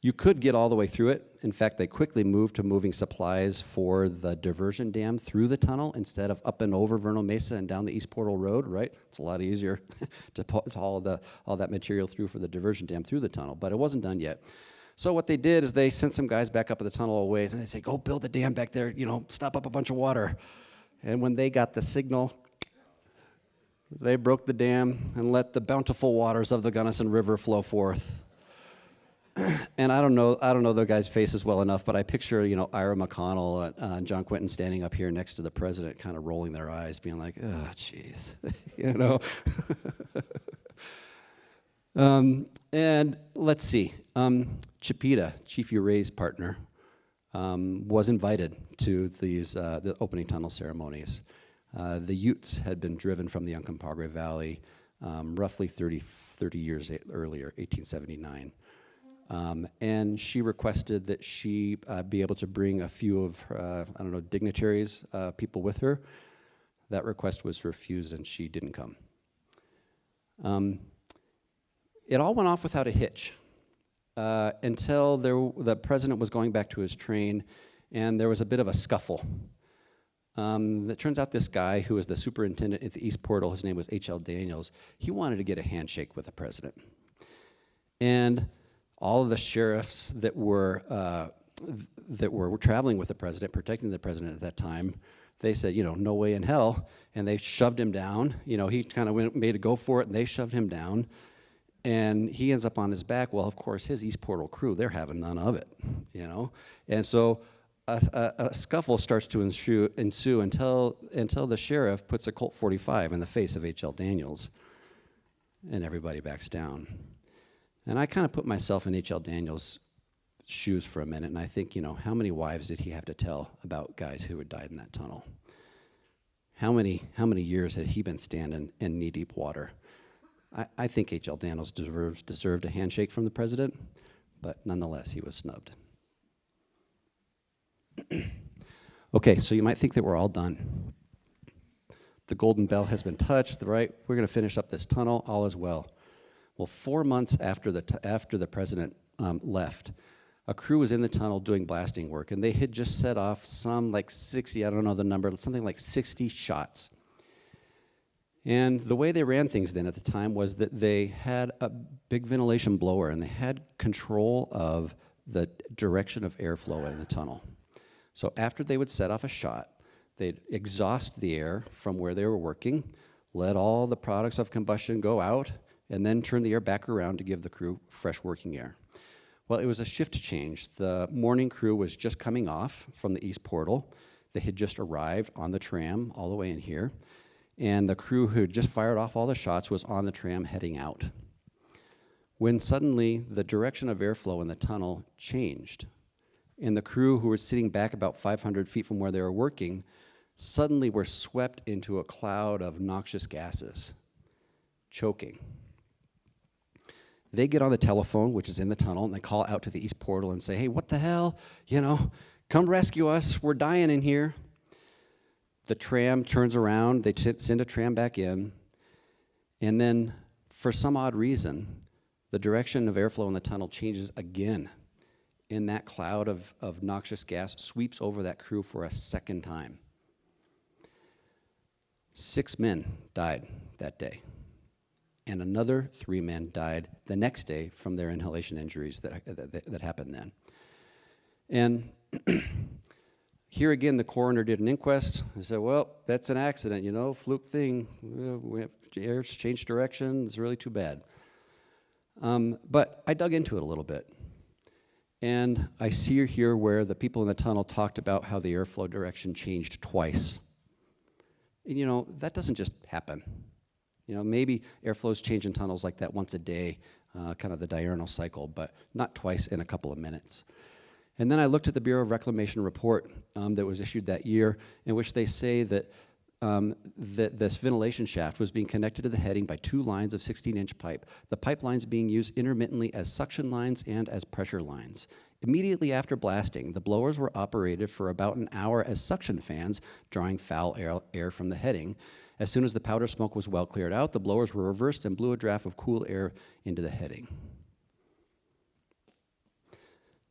S2: You could get all the way through it. In fact, they quickly moved to moving supplies for the diversion dam through the tunnel instead of up and over Vernal Mesa and down the East Portal Road, right? It's a lot easier to put all that material through for the diversion dam through the tunnel, but it wasn't done yet. So what they did is they sent some guys back up at the tunnel a ways, and they say, go build a dam back there, stop up a bunch of water. And when they got the signal, they broke the dam and let the bountiful waters of the Gunnison River flow forth. And I don't know the guy's faces well enough, but I picture, Ira McConnell and John Quinton standing up here next to the president, kind of rolling their eyes, being like, oh, jeez, And let's see, Chipeta, Chief Uray's partner, was invited to the opening tunnel ceremonies. The Utes had been driven from the Uncompahgre Valley roughly 30 years earlier, 1879. And she requested that she be able to bring a few of her, dignitaries, people with her. That request was refused, and she didn't come. It all went off without a hitch until the president was going back to his train, and there was a bit of a scuffle. It turns out this guy, who was the superintendent at the East Portal, his name was H.L. Daniels, he wanted to get a handshake with the president. And all of the sheriffs that were traveling with the president, protecting the president at that time, they said, no way in hell, and they shoved him down. He kind of made a go for it, and they shoved him down, and he ends up on his back. Well, of course, his East Portal crew, they're having none of it, and so a scuffle starts to ensue until the sheriff puts a Colt 45 in the face of H.L. Daniels, and everybody backs down. And I kind of put myself in H.L. Daniels' shoes for a minute, and I think, how many wives did he have to tell about guys who had died in that tunnel? How many years had he been standing in knee-deep water? I think H.L. Daniels deserved a handshake from the president, but nonetheless, he was snubbed. Okay, so you might think that we're all done. The golden bell has been touched, right? We're going to finish up this tunnel, all is well. Well, 4 months after the president left, a crew was in the tunnel doing blasting work, and they had just set off some 60, I don't know the number, something like 60 shots. And the way they ran things then at the time was that they had a big ventilation blower, and they had control of the direction of airflow in the tunnel. So after they would set off a shot, they'd exhaust the air from where they were working, let all the products of combustion go out, and then turn the air back around to give the crew fresh working air. Well, it was a shift change. The morning crew was just coming off from the East Portal. They had just arrived on the tram all the way in here, and the crew who had just fired off all the shots was on the tram heading out. When suddenly the direction of airflow in the tunnel changed, and the crew who were sitting back about 500 feet from where they were working suddenly were swept into a cloud of noxious gases, choking. They get on the telephone, which is in the tunnel, and they call out to the East Portal and say, hey, what the hell? Come rescue us. We're dying in here. The tram turns around. They send a tram back in. And then, for some odd reason, the direction of airflow in the tunnel changes again. And that cloud of noxious gas sweeps over that crew for a second time. 6 men died that day. And another 3 men died the next day from their inhalation injuries that happened then. And here again, the coroner did an inquest and said, well, that's an accident, fluke thing. We have air's changed direction. It's really too bad. But I dug into it a little bit. And I see here where the people in the tunnel talked about how the airflow direction changed twice. And that doesn't just happen. Maybe airflows change in tunnels like that once a day, kind of the diurnal cycle, but not twice in a couple of minutes. And then I looked at the Bureau of Reclamation report that was issued that year, in which they say that this ventilation shaft was being connected to the heading by 2 lines of 16-inch pipe, the pipelines being used intermittently as suction lines and as pressure lines. Immediately after blasting, the blowers were operated for about an hour as suction fans, drawing foul air from the heading. As soon as the powder smoke was well cleared out, the blowers were reversed and blew a draft of cool air into the heading.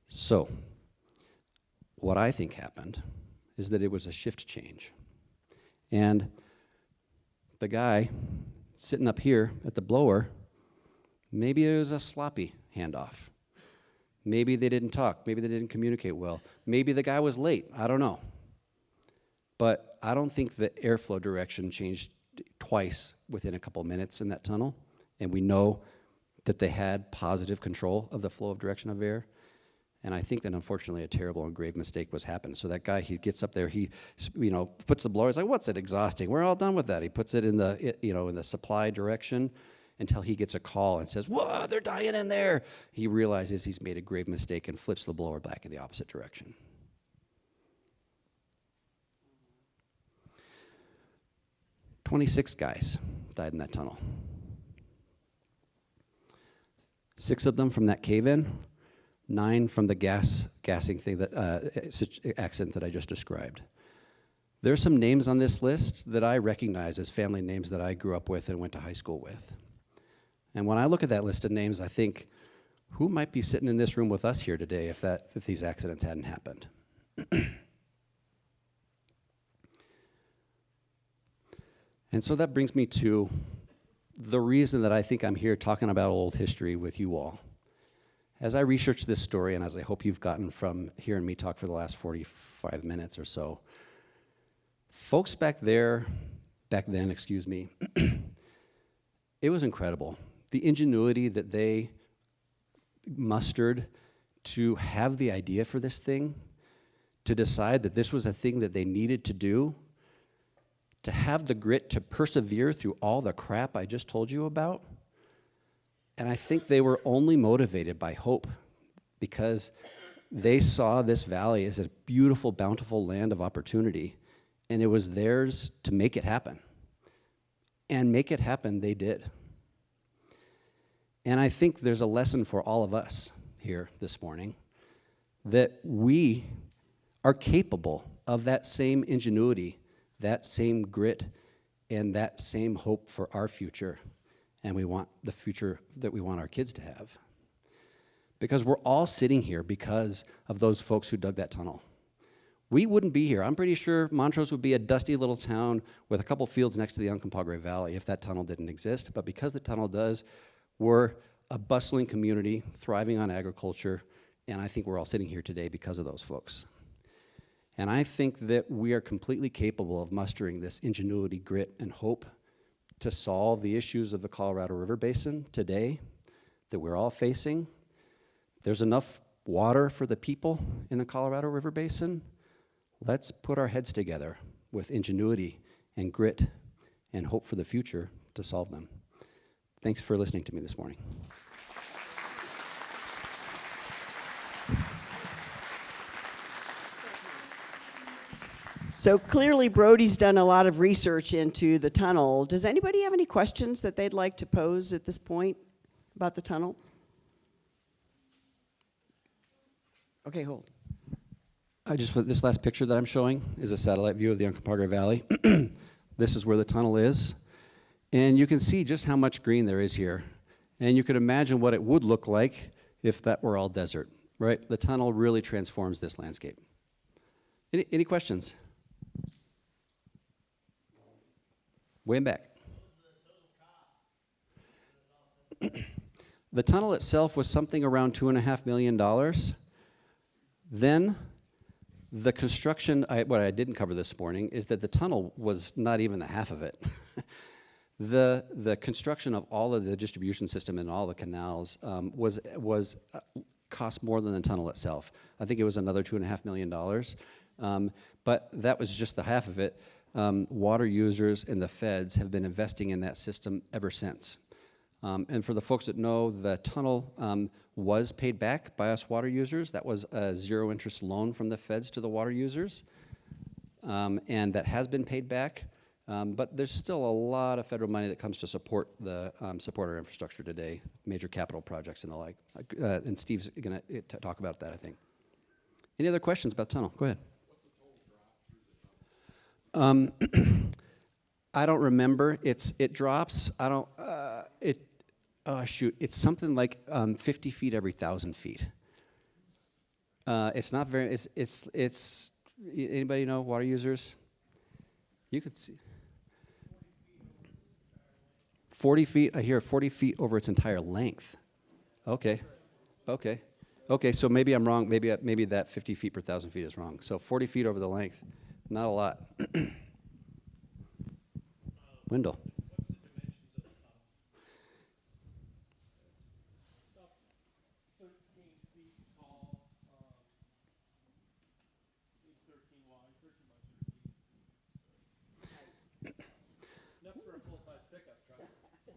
S2: So, what I think happened is that it was a shift change. And the guy sitting up here at the blower, maybe it was a sloppy handoff. Maybe they didn't talk. Maybe they didn't communicate well. Maybe the guy was late. I don't know. But I don't think the airflow direction changed twice within a couple minutes in that tunnel. And we know that they had positive control of the flow of direction of air. And I think that unfortunately a terrible and grave mistake was happened. So that guy, he gets up there, he, puts the blower, he's like, what's it, exhausting? We're all done with that. He puts it in the, in the supply direction until he gets a call and says, whoa, they're dying in there. He realizes he's made a grave mistake and flips the blower back in the opposite direction. "26 guys died in that tunnel. 6 of them from that cave-in, 9 from the gassing thing accident that I just described. There are some names on this list that I recognize as family names that I grew up with and went to high school with. And when I look at that list of names, I think, who might be sitting in this room with us here today if these accidents hadn't happened? And so that brings me to the reason that I think I'm here talking about old history with you all. As I researched this story, and as I hope you've gotten from hearing me talk for the last 45 minutes or so, folks back then, it was incredible. The ingenuity that they mustered to have the idea for this thing, to decide that this was a thing that they needed to do, to have the grit to persevere through all the crap I just told you about. And I think they were only motivated by hope because they saw this valley as a beautiful, bountiful land of opportunity, and it was theirs to make it happen. And make it happen, they did. And I think there's a lesson for all of us here this morning that we are capable of that same ingenuity, that same grit, and that same hope for our future. And we want the future that we want our kids to have. Because we're all sitting here because of those folks who dug that tunnel. We wouldn't be here. I'm pretty sure Montrose would be a dusty little town with a couple fields next to the Uncompahgre Valley if that tunnel didn't exist. But because the tunnel does, we're a bustling community thriving on agriculture, and I think we're all sitting here today because of those folks. And I think that we are completely capable of mustering this ingenuity, grit, and hope to solve the issues of the Colorado River Basin today that we're all facing. There's enough water for the people in the Colorado River Basin. Let's put our heads together with ingenuity and grit and hope for the future to solve them. Thanks for listening to me this morning.
S1: So clearly Brody's done a lot of research into the tunnel. Does anybody have any questions that they'd like to pose at this point about the tunnel? Okay, hold.
S2: This last picture that I'm showing is a satellite view of the Uncompahgre Valley. This is where the tunnel is. And you can see just how much green there is here. And you can imagine what it would look like if that were all desert, right? The tunnel really transforms this landscape. Any questions? Way in back. The tunnel itself was something around $2.5 million. Then the construction, what I didn't cover this morning, is that the tunnel was not even the half of it. The construction of all of the distribution system and all the canals cost more than the tunnel itself. I think it was another $2.5 million. But that was just the half of it. Water users and the feds have been investing in that system ever since. And for the folks that know, the tunnel was paid back by us water users. That was a zero-interest loan from the feds to the water users. And that has been paid back. But there's still a lot of federal money that comes to support our infrastructure today, major capital projects and the like. And Steve's going to talk about that, I think. Any other questions about the tunnel? Go ahead. I don't remember. It drops. I don't. It's something like 50 feet every 1,000 feet. It's not very. It's. Anybody know water users? You could see. 40 feet. I hear 40 feet over its entire length. Okay. Okay, so maybe I'm wrong. Maybe that 50 feet per 1,000 feet is wrong. So 40 feet over the length, not a lot. Wendell.
S3: What's the dimensions of the tunnel? About 13 feet tall, 13 wide, 13 by 13. Enough for a full-size pickup truck.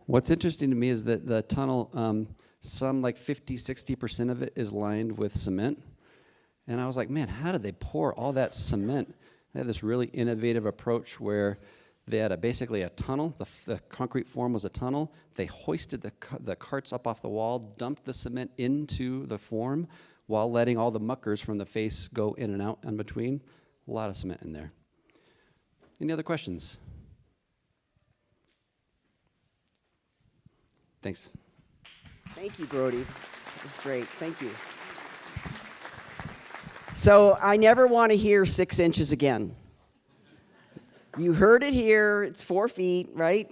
S2: What's interesting to me is that the tunnel, some like 50–60% of it is lined with cement. And I was like, man, how did they pour all that cement? They had this really innovative approach where they had basically a tunnel. The concrete form was a tunnel. They hoisted the carts up off the wall, dumped the cement into the form while letting all the muckers from the face go in and out in between. A lot of cement in there. Any other questions? Thanks.
S1: Thank you, Brody. That's great. Thank you. So I never want to hear 6 inches again. You heard it here. It's 4 feet, right?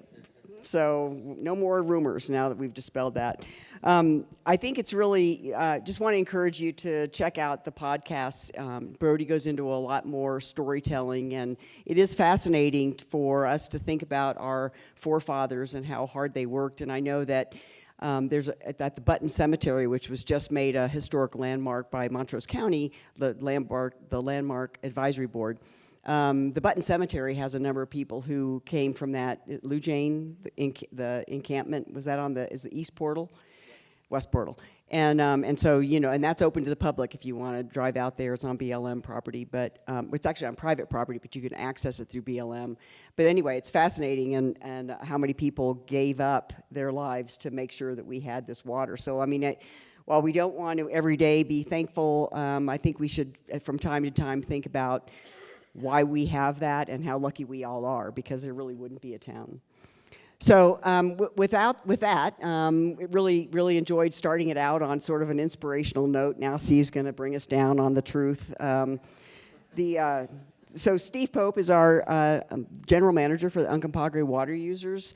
S1: So no more rumors now that we've dispelled that. I think it's really, just want to encourage you to check out the podcast. Brody goes into a lot more storytelling, and it is fascinating for us to think about our forefathers and how hard they worked. And I know that there's at the Button Cemetery, which was just made a historic landmark by Montrose County, the Landmark Advisory Board. The Button Cemetery has a number of people who came from that. Lou Jane, the encampment, was that on is the East Portal? West Portal. And so, you know, and that's open to the public if you want to drive out there. It's on BLM property, but it's actually on private property, but you can access it through BLM. But anyway, it's fascinating and how many people gave up their lives to make sure that we had this water. So, I mean, while we don't want to every day be thankful, I think we should, from time to time, think about why we have that and how lucky we all are, because there really wouldn't be a town. So with that, really enjoyed starting it out on sort of an inspirational note. Now Steve's going to bring us down on the truth. So Steve Pope is our general manager for the Uncompahgre water users.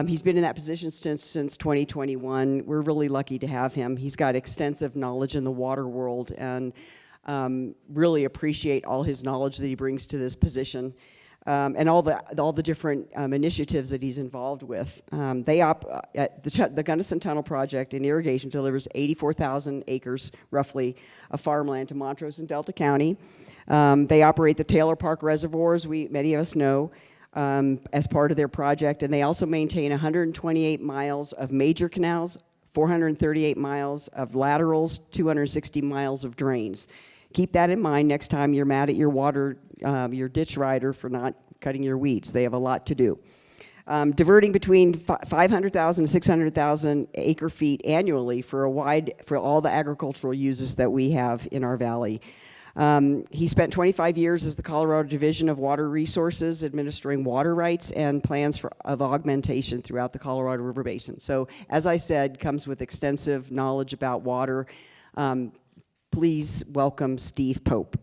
S1: He's been in that position since 2021. We're really lucky to have him. He's got extensive knowledge in the water world, and really appreciate all his knowledge that he brings to this position. And all the different initiatives that he's involved with. The Gunnison Tunnel Project in irrigation delivers 84,000 acres, roughly, of farmland to Montrose and Delta County. They operate the Taylor Park reservoirs, many of us know, as part of their project, and they also maintain 128 miles of major canals, 438 miles of laterals, 260 miles of drains. Keep that in mind next time you're mad at your ditch rider for not cutting your weeds. They have a lot to do. Diverting between 500,000 to 600,000 acre feet annually for all the agricultural uses that we have in our valley. He spent 25 years as the Colorado Division of Water Resources, administering water rights and plans of augmentation throughout the Colorado River Basin. So, as I said, comes with extensive knowledge about water. Please welcome Steve Pope.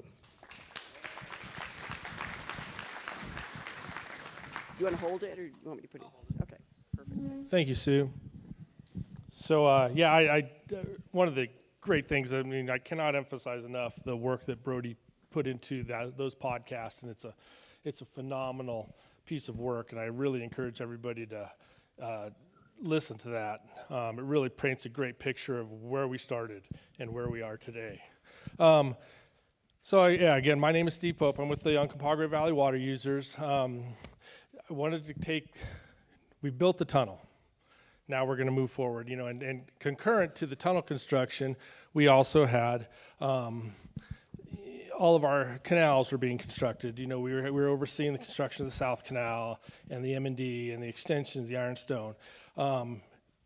S1: Do you want to hold it, or do you want me to put it? Okay, perfect.
S3: Thank you, Sue. So, one of the great things, I mean, I cannot emphasize enough the work that Brody put into those podcasts, and it's a phenomenal piece of work, and I really encourage everybody to listen to that. It really paints a great picture of where we started and where we are today. Again, my name is Steve Pope. I'm with the Uncompahgre Valley Water Users. I wanted to we've built the tunnel. Now we're going to move forward, you know, and concurrent to the tunnel construction, we also had all of our canals were being constructed. You know, we were overseeing the construction of the South Canal and the M&D and the extensions, the Ironstone.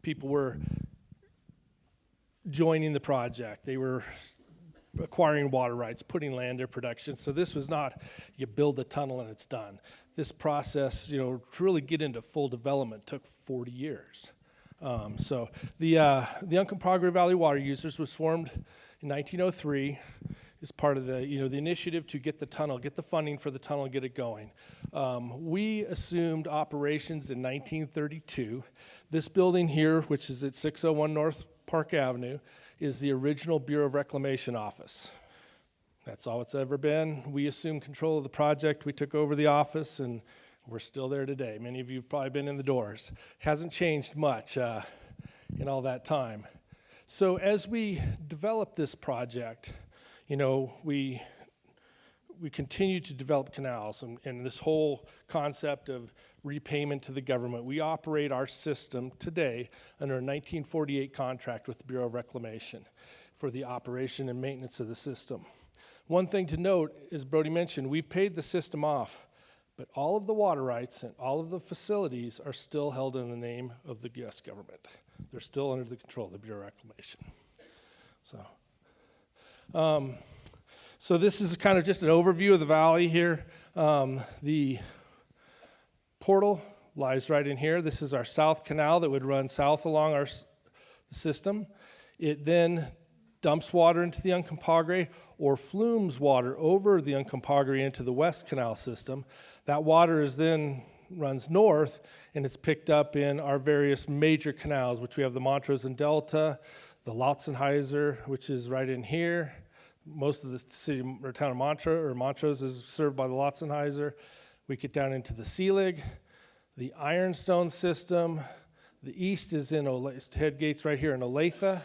S3: People were joining the project. They were acquiring water rights, putting land in production. So this was not, you build the tunnel and it's done. This process, you know, to really get into full development took 40 years. So the Uncompahgre Valley Water Users was formed in 1903 as part of the initiative to get the tunnel, get the funding for the tunnel and get it going. We assumed operations in 1932. This building here, which is at 601 North Park Avenue, is the original Bureau of Reclamation office. That's all it's ever been. We assumed control of the project. We took over the office, and we're still there today. Many of you have probably been in the doors. Hasn't changed much in all that time. So as we developed this project, we continue to develop canals, and this whole concept of repayment to the government. We operate our system today under a 1948 contract with the Bureau of Reclamation for the operation and maintenance of the system. One thing to note, as Brody mentioned, we've paid the system off, but all of the water rights and all of the facilities are still held in the name of the U.S. government. They're still under the control of the Bureau of Reclamation. So this is kind of just an overview of the valley here. The portal lies right in here. This is our south canal that would run south along our system. It then dumps water into the Uncompahgre or flumes water over the Uncompahgre into the west canal system. That water is then runs north, and it's picked up in our various major canals, which we have the Montrose and Delta, the Lotzenheiser, which is right in here. Most of the city or town of Montrose is served by the Lotzenheiser. We get down into the Selig, the Ironstone system. The east is in head gates right here in Olathe,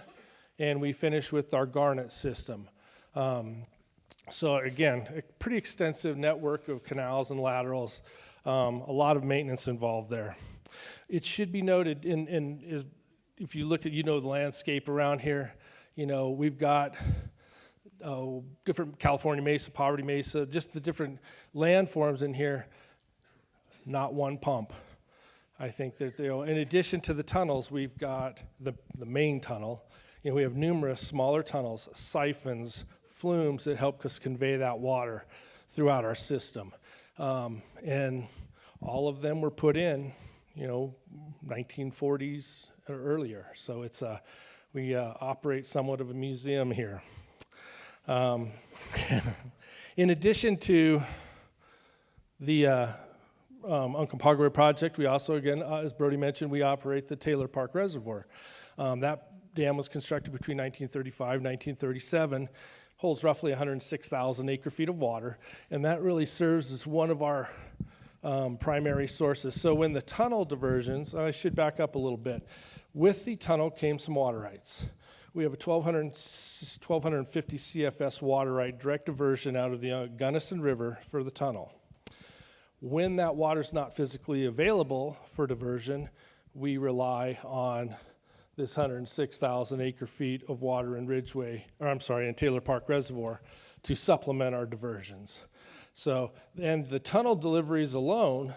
S3: and we finish with our Garnet system. So again, a pretty extensive network of canals and laterals. A lot of maintenance involved there. It should be noted, if you look at the landscape around here, we've got different California Mesa, Poverty Mesa, just the different landforms in here. Not one pump. I think that in addition to the tunnels, we've got the main tunnel. We have numerous smaller tunnels, siphons, flumes that help us convey that water throughout our system. And all of them were put in, 1940s or earlier. So we operate somewhat of a museum here. In addition to the Uncompahgre project, we also, again, as Brody mentioned, we operate the Taylor Park Reservoir. That dam was constructed between 1935 and 1937, holds roughly 106,000 acre-feet of water, and that really serves as one of our primary sources. So when the tunnel diversions, I should back up a little bit, with the tunnel came some water rights. We have a 1,250 CFS water right direct diversion out of the Gunnison River for the tunnel. When that water is not physically available for diversion, we rely on this 106,000 acre-feet of water in in Taylor Park Reservoir to supplement our diversions. So, and the tunnel deliveries alone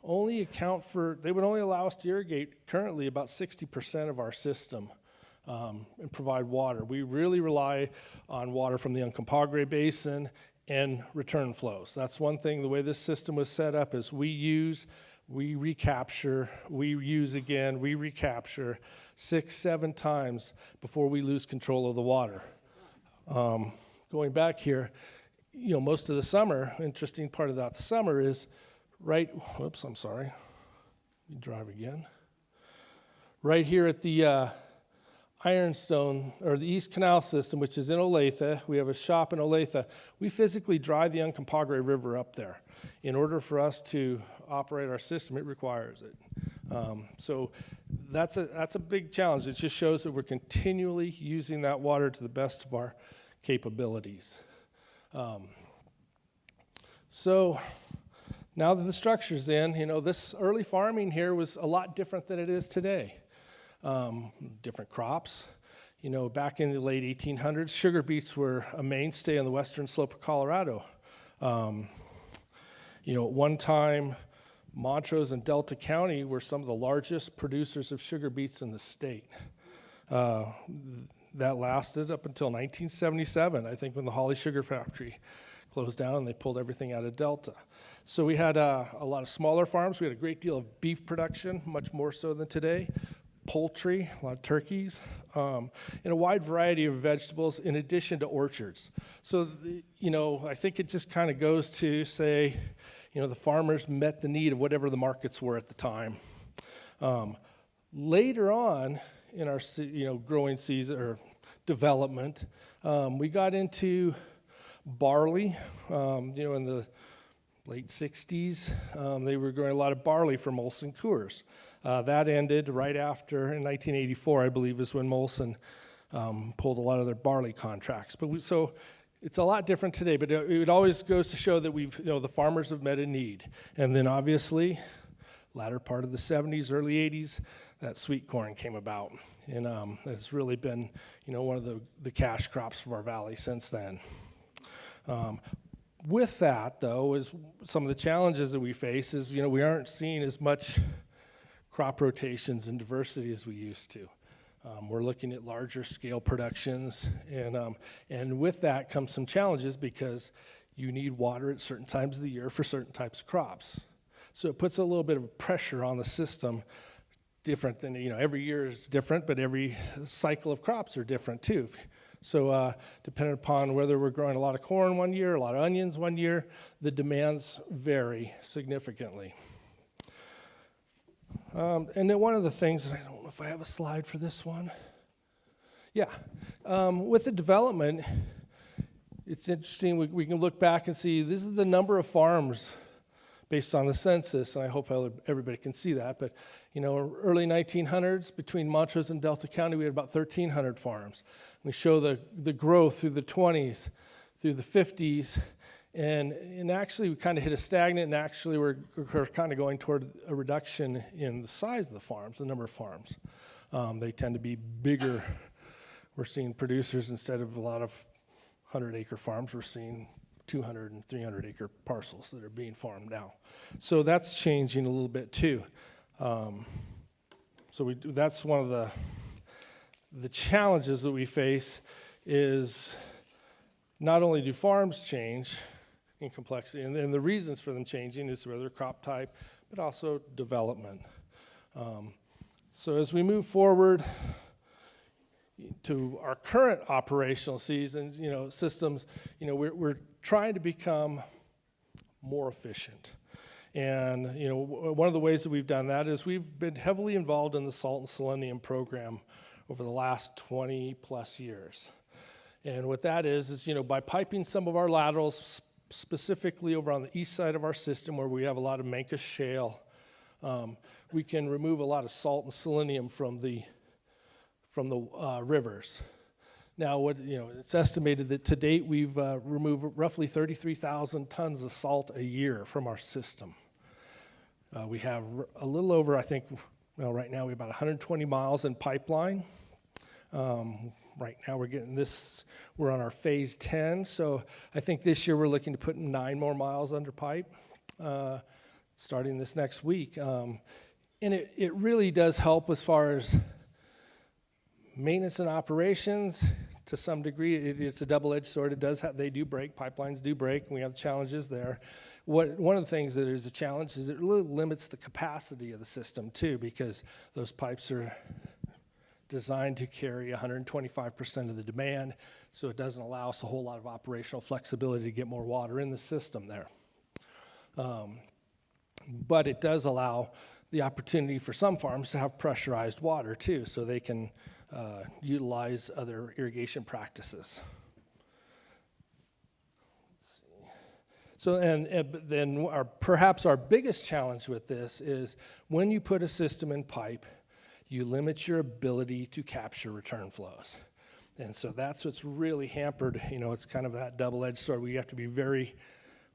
S3: only account for, they would only allow us to irrigate currently about 60% of our system and provide water. We really rely on water from the Uncompahgre Basin and return flows. That's one thing, the way this system was set up is we use, we recapture, we use again, we recapture 6-7 times before we lose control of the water. Going back here, most of the summer, interesting part of that summer is right here at the Ironstone, or the East Canal system, which is in Olathe. We have a shop in Olathe. We physically drive the Uncompahgre River up there. In order for us to operate our system, it requires it. So that's a big challenge. It just shows that we're continually using that water to the best of our capabilities. So now that the structure's in, this early farming here was a lot different than it is today. Different crops. Back in the late 1800s, sugar beets were a mainstay on the western slope of Colorado. At one time, Montrose and Delta County were some of the largest producers of sugar beets in the state. That lasted up until 1977, I think, when the Holly Sugar Factory closed down and they pulled everything out of Delta. So we had a lot of smaller farms. We had a great deal of beef production, much more so than today. Poultry, a lot of turkeys, and a wide variety of vegetables in addition to orchards. So, I think it just kind of goes to say, the farmers met the need of whatever the markets were at the time. Later on, in our growing season or development. We got into barley, in the late 60s. They were growing a lot of barley for Molson Coors. That ended right after, in 1984, I believe, is when Molson pulled a lot of their barley contracts. So it's a lot different today, but it always goes to show that the farmers have met a need. And then obviously, latter part of the 70s, early 80s, that sweet corn came about. And it's really been, one of the cash crops of our valley since then. With that, though, is some of the challenges that we face is, we aren't seeing as much crop rotations and diversity as we used to. We're looking at larger scale productions, and with that comes some challenges because you need water at certain times of the year for certain types of crops. So it puts a little bit of pressure on the system, different than, every year is different, but every cycle of crops are different too. So depending upon whether we're growing a lot of corn one year, a lot of onions one year, the demands vary significantly. And then one of the things, I don't know if I have a slide for this one. Yeah, with the development, it's interesting, we can look back and see this is the number of farms based on the census, and I hope everybody can see that, but early 1900s, between Montrose and Delta County, we had about 1,300 farms. We show the growth through the 20s, through the 50s, and actually we kind of hit a stagnant, and actually we're kind of going toward a reduction in the size of the farms, the number of farms. They tend to be bigger. We're seeing producers, instead of a lot of 100-acre farms, we're seeing 200 and 300 acre parcels that are being farmed now. So that's changing a little bit too. That's one of the challenges that we face is not only do farms change in complexity, and the reasons for them changing is whether crop type, but also development. So as we move forward to our current operational seasons, systems, we're trying to become more efficient. And, one of the ways that we've done that is we've been heavily involved in the salt and selenium program over the last 20 plus years. And what that is by piping some of our laterals, specifically over on the east side of our system where we have a lot of Mancos shale, we can remove a lot of salt and selenium from the rivers. Now, it's estimated that to date we've removed roughly 33,000 tons of salt a year from our system. We have a little over, right now we have about 120 miles in pipeline. Right now we're on our phase 10, so I think this year we're looking to put 9 more miles under pipe starting this next week. And it really does help as far as maintenance and operations. To some degree, it's a double-edged sword. They do break, pipelines do break, and we have challenges there. One of the things that is a challenge is it really limits the capacity of the system too, because those pipes are designed to carry 125% of the demand, so it doesn't allow us a whole lot of operational flexibility to get more water in the system there. But it does allow the opportunity for some farms to have pressurized water too, so they can utilize other irrigation practices. Let's see. So, then perhaps our biggest challenge with this is when you put a system in pipe, you limit your ability to capture return flows. And so that's what's really hampered, it's kind of that double-edged sword. We have to be very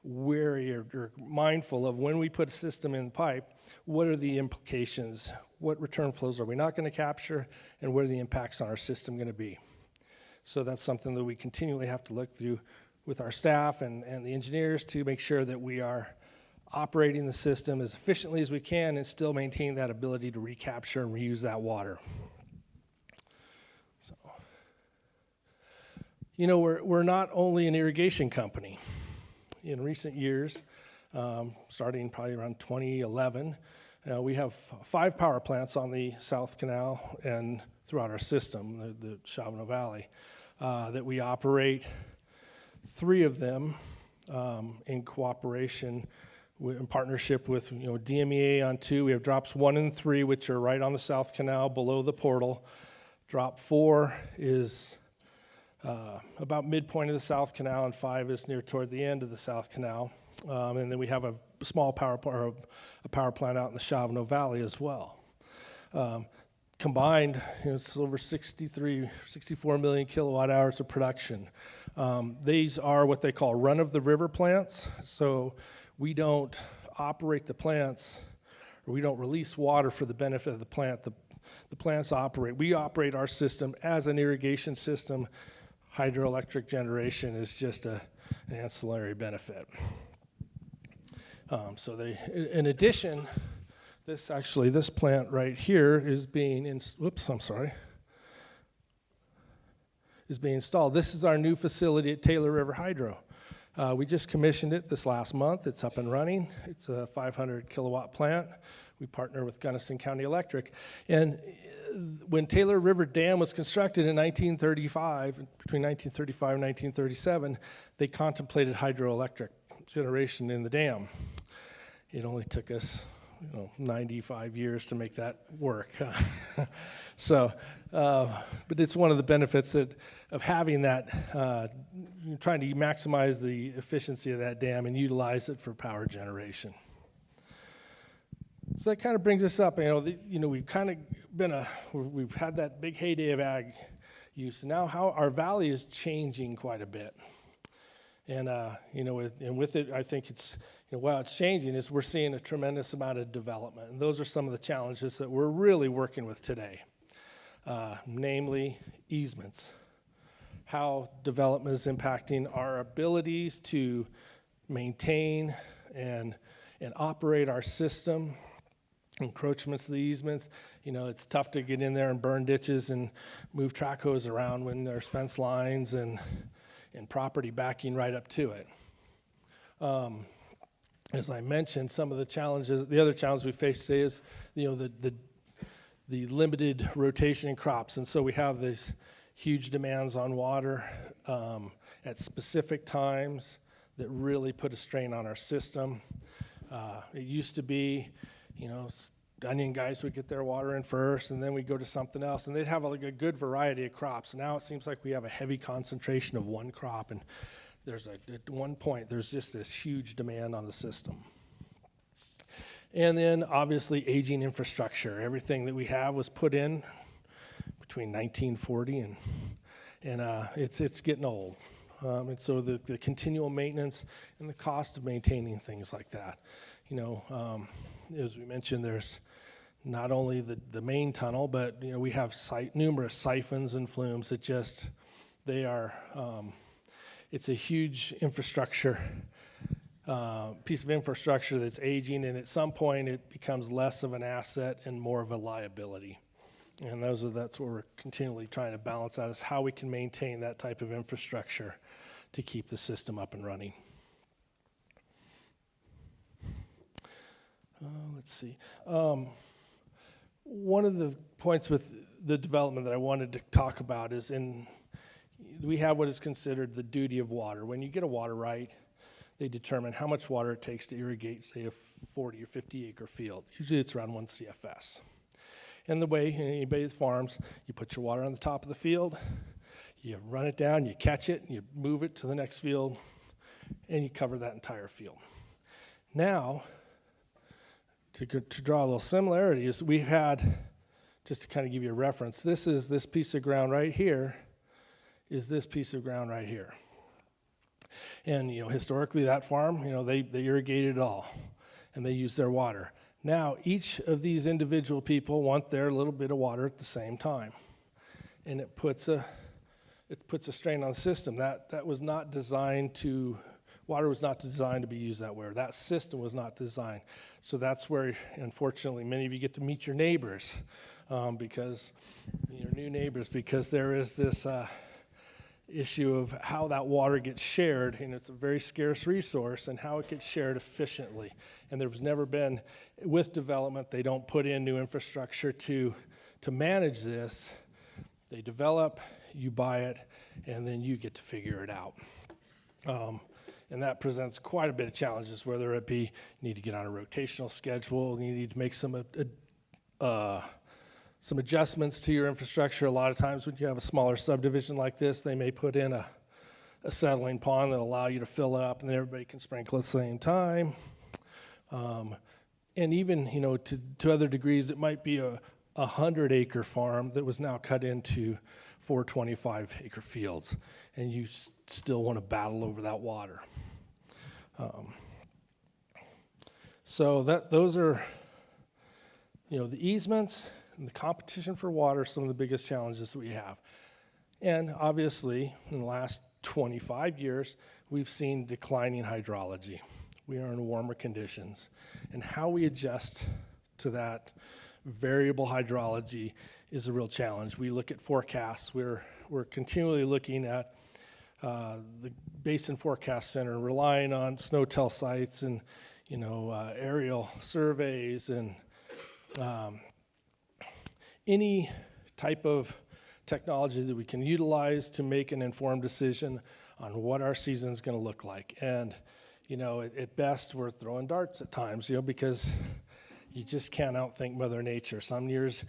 S3: wary or mindful of when we put a system in pipe, what are the implications? What return flows are we not going to capture, and what are the impacts on our system going to be? So that's something that we continually have to look through with our staff and the engineers to make sure that we are operating the system as efficiently as we can and still maintain that ability to recapture and reuse that water. So, we're not only an irrigation company. In recent years, starting probably around 2011, we have 5 power plants on the South Canal and throughout our system, the Chavano Valley, that we operate. 3 of them in cooperation, in partnership with DMEA on 2. We have drops 1 and 3, which are right on the South Canal below the portal. Drop 4 is about midpoint of the South Canal, and 5 is near toward the end of the South Canal. And then we have a small power plant out in the Chavano Valley as well. Combined, it's over 64 million kilowatt hours of production. These are what they call run-of-the-river plants. So we don't operate the plants, or we don't release water for the benefit of the plant. The plants operate. We operate our system as an irrigation system. Hydroelectric generation is just an ancillary benefit. In addition, this plant right here is being installed. This is our new facility at Taylor River Hydro. We just commissioned it this last month. It's up and running. It's a 500 kilowatt plant. We partner with Gunnison County Electric. And when Taylor River Dam was constructed in 1935, between 1935 and 1937, they contemplated hydroelectric generation in the dam. It only took us 95 years to make that work. But it's one of the benefits of having that, trying to maximize the efficiency of that dam and utilize it for power generation. So that kind of brings us up. We've kind of we've had that big heyday of ag use. Now, how our valley is changing quite a bit, and with it, I think it's while it's changing, is we're seeing a tremendous amount of development, and those are some of the challenges that we're really working with today, namely easements. How development is impacting our abilities to maintain and operate our system. Encroachments to the easements, it's tough to get in there and burn ditches and move track hose around when there's fence lines and property backing right up to it. As I mentioned, some of the challenges, the other challenge we face today is, the limited rotation in crops, and so we have these huge demands on water at specific times that really put a strain on our system. It used to be, onion guys would get their water in first, and then we'd go to something else, and they'd have a good variety of crops. Now it seems like we have a heavy concentration of one crop, and at one point, there's just this huge demand on the system. And then, obviously, aging infrastructure. Everything that we have was put in between 1940 and it's getting old. And so the continual maintenance and the cost of maintaining things like that. As we mentioned, there's not only the main tunnel, but we have numerous siphons and flumes that it's a huge infrastructure, piece of infrastructure that's aging, and at some point it becomes less of an asset and more of a liability. And that's what we're continually trying to balance out, is how we can maintain that type of infrastructure to keep the system up and running. Let's see. One of the points with the development that I wanted to talk about is we have what is considered the duty of water. When you get a water right, they determine how much water it takes to irrigate, say, a 40 or 50 acre field. Usually it's around 1 CFS. And the way anybody that farms, you put your water on the top of the field, you run it down, you catch it, you move it to the next field, and you cover that entire field. Now, to draw a little similarities, we've had, just to kind of give you a reference, this piece of ground right here is this piece of ground right here. And, historically that farm, they irrigated it all, and they used their water. Now, each of these individual people want their little bit of water at the same time. And it puts a strain on the system. That was not designed to, water was not designed to be used that way, or that system was not designed. So that's where, unfortunately, many of you get to meet your neighbors, because your new neighbors, because there is this issue of how that water gets shared, and it's a very scarce resource, and how it gets shared efficiently. And there's never been, with development, they don't put in new infrastructure to manage this. They develop, you buy it, and then you get to figure it out. And that presents quite a bit of challenges, whether it be you need to get on a rotational schedule, you need to make some some adjustments to your infrastructure. A lot of times when you have a smaller subdivision like this, they may put in a settling pond that allow you to fill it up and then everybody can sprinkle at the same time. And even, to other degrees, it might be a 100-acre farm that was now cut into 4 25-acre fields, and you still want to battle over that water. So those are, the easements and the competition for water are some of the biggest challenges that we have. And obviously, in the last 25 years, we've seen declining hydrology. We are in warmer conditions. And how we adjust to that variable hydrology is a real challenge. We look at forecasts. We're continually looking at the Basin Forecast Center, relying on SNOTEL sites and aerial surveys and any type of technology that we can utilize to make an informed decision on what our season is going to look like. And at best, we're throwing darts at times, because you just can't outthink Mother Nature. Some years,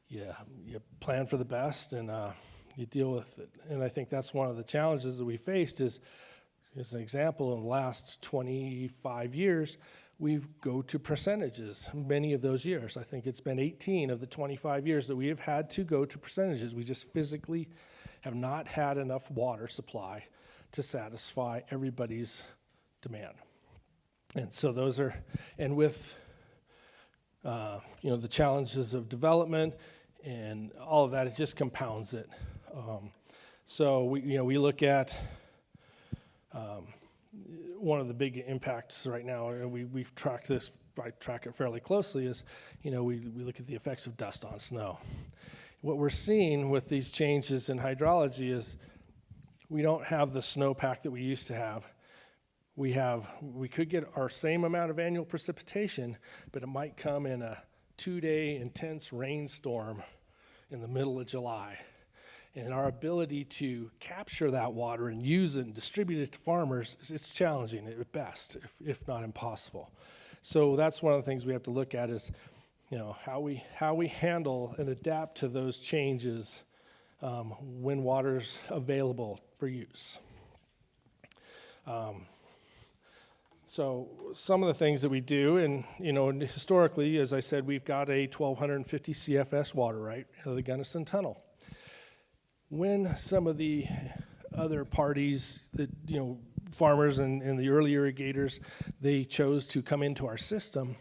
S3: you plan for the best and you deal with it. And I think that's one of the challenges that we faced is, as an example, in the last 25 years, we go to percentages many of those years. I think it's been 18 of the 25 years that we have had to go to percentages. We just physically have not had enough water supply to satisfy everybody's demand. And so those are, and with the challenges of development and all of that, it just compounds it. So we look at one of the big impacts right now, and we've tracked this. I track it fairly closely. Is we look at the effects of dust on snow. What we're seeing with these changes in hydrology is we don't have the snowpack that we used to have. We could get our same amount of annual precipitation, but it might come in a 2-day intense rainstorm in the middle of July. And our ability to capture that water and use it and distribute it to farmers, it's challenging at best, if not impossible. So that's one of the things we have to look at is, how we handle and adapt to those changes when water's available for use. So some of the things that we do, and historically, as I said, we've got a 1,250 CFS water right of the Gunnison Tunnel. When some of the other parties that, farmers and the early irrigators, they chose to come into our system,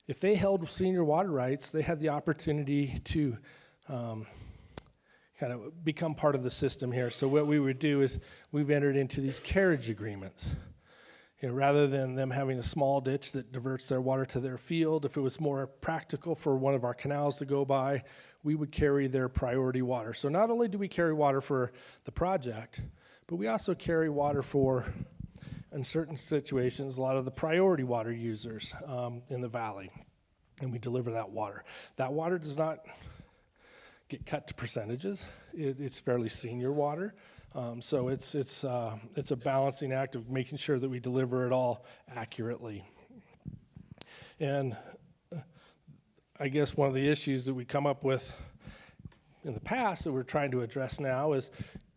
S3: if they held senior water rights, they had the opportunity to kind of become part of the system here. So what we would do is we've entered into these carriage agreements. Rather than them having a small ditch that diverts their water to their field, if it was more practical for one of our canals to go by, we would carry their priority water. So not only do we carry water for the project, but we also carry water for, in certain situations, a lot of the priority water users in the valley, and we deliver that water. That water does not get cut to percentages. It's fairly senior water. So it's a balancing act of making sure that we deliver it all accurately. And I guess one of the issues that we come up with in the past that we're trying to address now is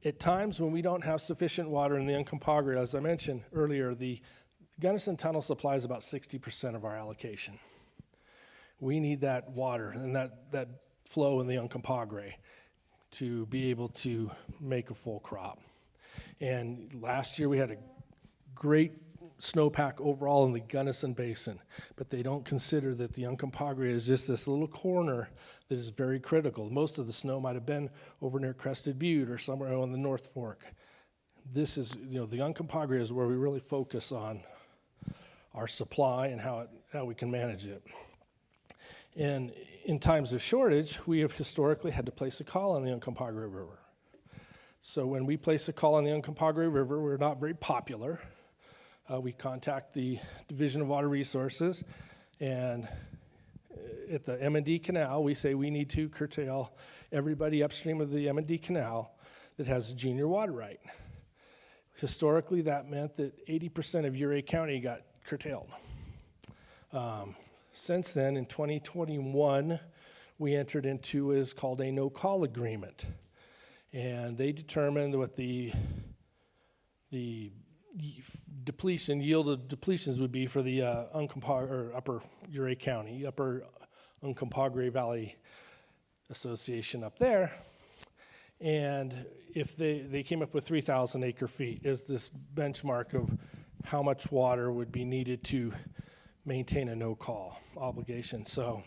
S3: at times when we don't have sufficient water in the Uncompahgre, as I mentioned earlier, the Gunnison Tunnel supplies about 60% of our allocation. We need that water and that flow in the Uncompahgre to be able to make a full crop. And last year we had a great snowpack overall in the Gunnison Basin, but they don't consider that the Uncompahgre is just this little corner that is very critical. Most of the snow might have been over near Crested Butte or somewhere on the North Fork. This is, the Uncompahgre is where we really focus on our supply and how we can manage it. And in times of shortage, we have historically had to place a call on the Uncompahgre River. So when we place a call on the Uncompahgre River, we're not very popular. We contact the Division of Water Resources, and at the M&D Canal, we say we need to curtail everybody upstream of the M&D Canal that has a junior water right. Historically, that meant that 80% of Ouray County got curtailed. Since then, in 2021, we entered into is called a no-call agreement. And they determined what the yield of depletions would be for the Upper Uray County, Upper Uncompahgre Valley Association up there. And if they came up with 3,000 acre feet as this benchmark of how much water would be needed to maintain a no-call obligation. So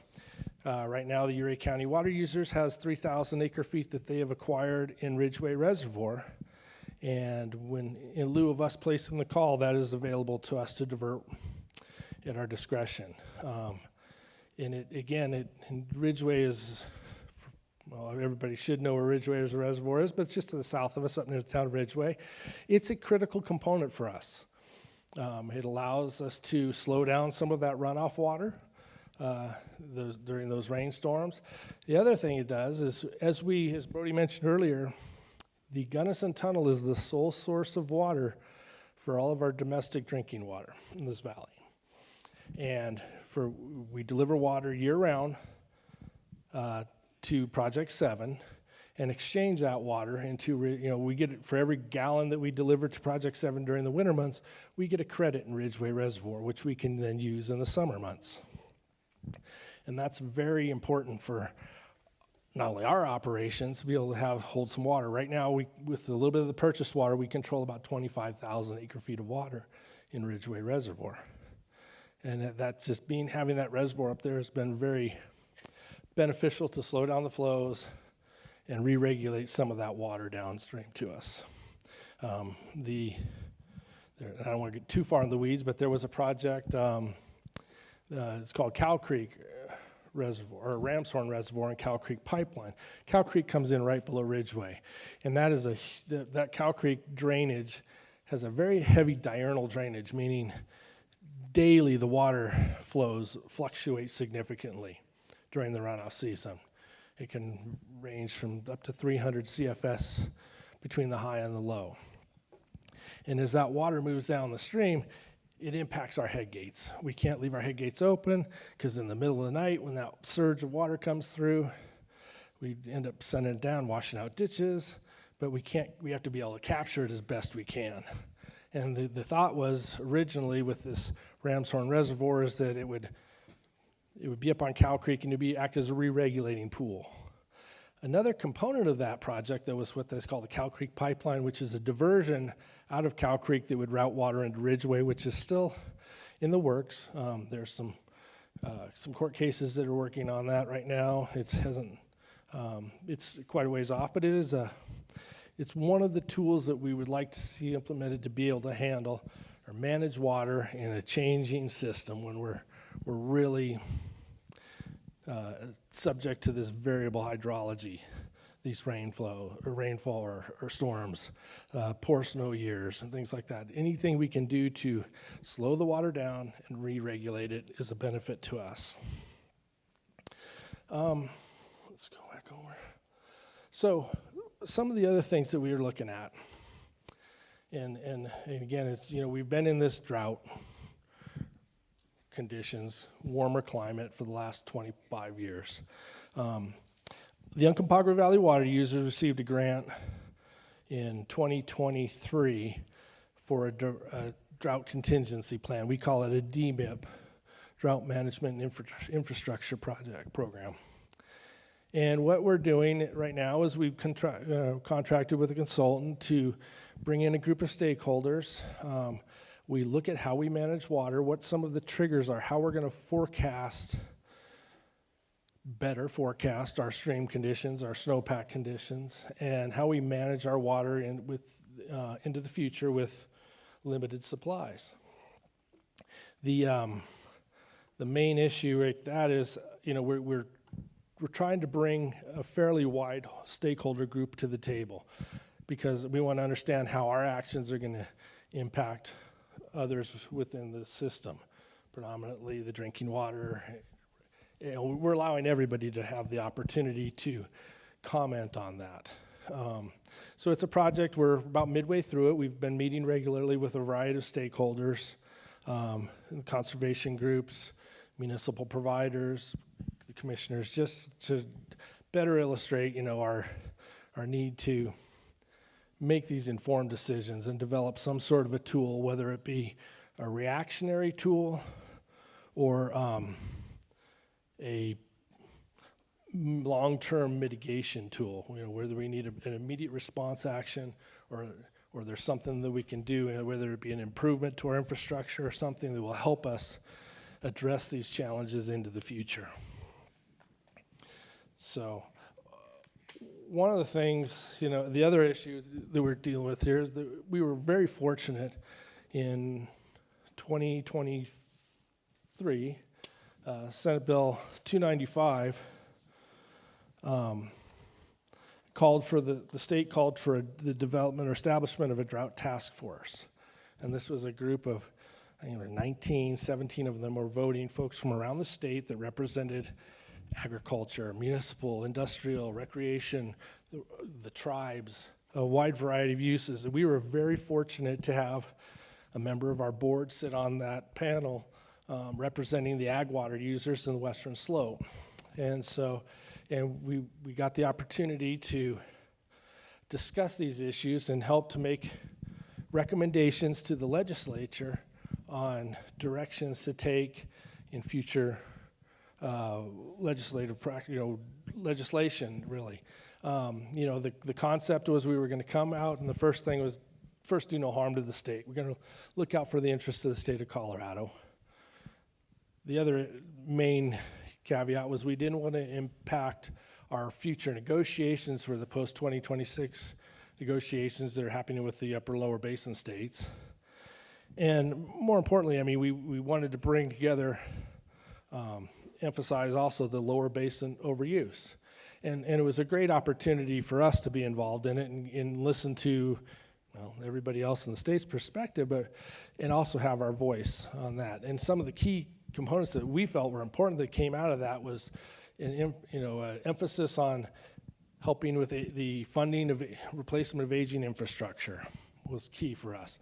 S3: right now the Uray County Water Users has 3,000 acre feet that they have acquired in Ridgeway Reservoir. And when, in lieu of us placing the call, that is available to us to divert at our discretion. And Ridgeway is, well, everybody should know where Ridgeway Reservoir is, but it's just to the south of us, up near the town of Ridgeway. It's a critical component for us. It allows us to slow down some of that runoff water during those rainstorms. The other thing it does is, as Brody mentioned earlier, the Gunnison Tunnel is the sole source of water for all of our domestic drinking water in this valley. And we deliver water year-round to Project 7 and exchange that water into, we get it for every gallon that we deliver to Project 7 during the winter months, we get a credit in Ridgeway Reservoir, which we can then use in the summer months. And that's very important for not only our operations, to be able to hold some water. Right now, with a little bit of the purchased water, we control about 25,000 acre feet of water in Ridgeway Reservoir. And that's just having that reservoir up there has been very beneficial to slow down the flows and re-regulate some of that water downstream to us. I don't want to get too far in the weeds, but there was a project, it's called Cow Creek Reservoir, or Ramshorn Reservoir and Cow Creek Pipeline. Cow Creek comes in right below Ridgeway, and that Cow Creek drainage has a very heavy diurnal drainage, meaning daily the water flows fluctuate significantly during the runoff season. It can range from up to 300 CFS between the high and the low. And as that water moves down the stream, it impacts our head gates. We can't leave our head gates open because in the middle of the night when that surge of water comes through, we end up sending it down, washing out ditches, but we have to be able to capture it as best we can. And the thought was originally with this Ramshorn Reservoir is that it would be up on Cow Creek and act as a re-regulating pool. Another component of that project that was what they call the Cow Creek Pipeline, which is a diversion out of Cow Creek that would route water into Ridgeway, which is still in the works. There's some court cases that are working on that right now. It's quite a ways off, but it's one of the tools that we would like to see implemented to be able to handle or manage water in a changing system when we're really subject to this variable hydrology, these rainfall or storms, poor snow years and things like that. Anything we can do to slow the water down and re-regulate it is a benefit to us. Let's go back over. So some of the other things that we were looking at, and again, it's, we've been in this drought conditions, warmer climate for the last 25 years. The Uncompahgre Valley Water Users received a grant in 2023 for a drought contingency plan. We call it a DMIP, Drought Management and Infrastructure Program. And what we're doing right now is we've contracted with a consultant to bring in a group of stakeholders. We look at how we manage water, what some of the triggers are, how we're going to better forecast our stream conditions, our snowpack conditions, and how we manage our water into the future with limited supplies. The main issue right that is, we're trying to bring a fairly wide stakeholder group to the table because we want to understand how our actions are going to impact others within the system, predominantly the drinking water. We're allowing everybody to have the opportunity to comment on that. So it's a project, we're about midway through it. We've been meeting regularly with a variety of stakeholders, conservation groups, municipal providers, the commissioners, just to better illustrate, our need to make these informed decisions and develop some sort of a tool, whether it be a reactionary tool or a long-term mitigation tool, whether we need an immediate response action or there's something that we can do, whether it be an improvement to our infrastructure or something that will help us address these challenges into the future. So one of the things, the other issue that we're dealing with here is that we were very fortunate in 2023, Senate Bill 295 called for the state called for the development or establishment of a drought task force. And this was a group of, 17 of them were voting folks from around the state that represented agriculture, municipal, industrial, recreation, the tribes, a wide variety of uses. And we were very fortunate to have a member of our board sit on that panel representing the ag water users in the Western Slope. And so, we got the opportunity to discuss these issues and help to make recommendations to the legislature on directions to take in future legislation, really. The concept was we were going to come out, and the first thing was, first, do no harm to the state. We're going to look out for the interests of the state of Colorado. The other main caveat was we didn't want to impact our future negotiations for the post-2026 negotiations that are happening with the upper lower basin states. And more importantly, we wanted to bring together, emphasize also the lower basin overuse. And it was a great opportunity for us to be involved in it and listen to everybody else in the state's perspective, and also have our voice on that. And some of the key components that we felt were important that came out of that was an emphasis on helping with the funding of replacement of aging infrastructure was key for us.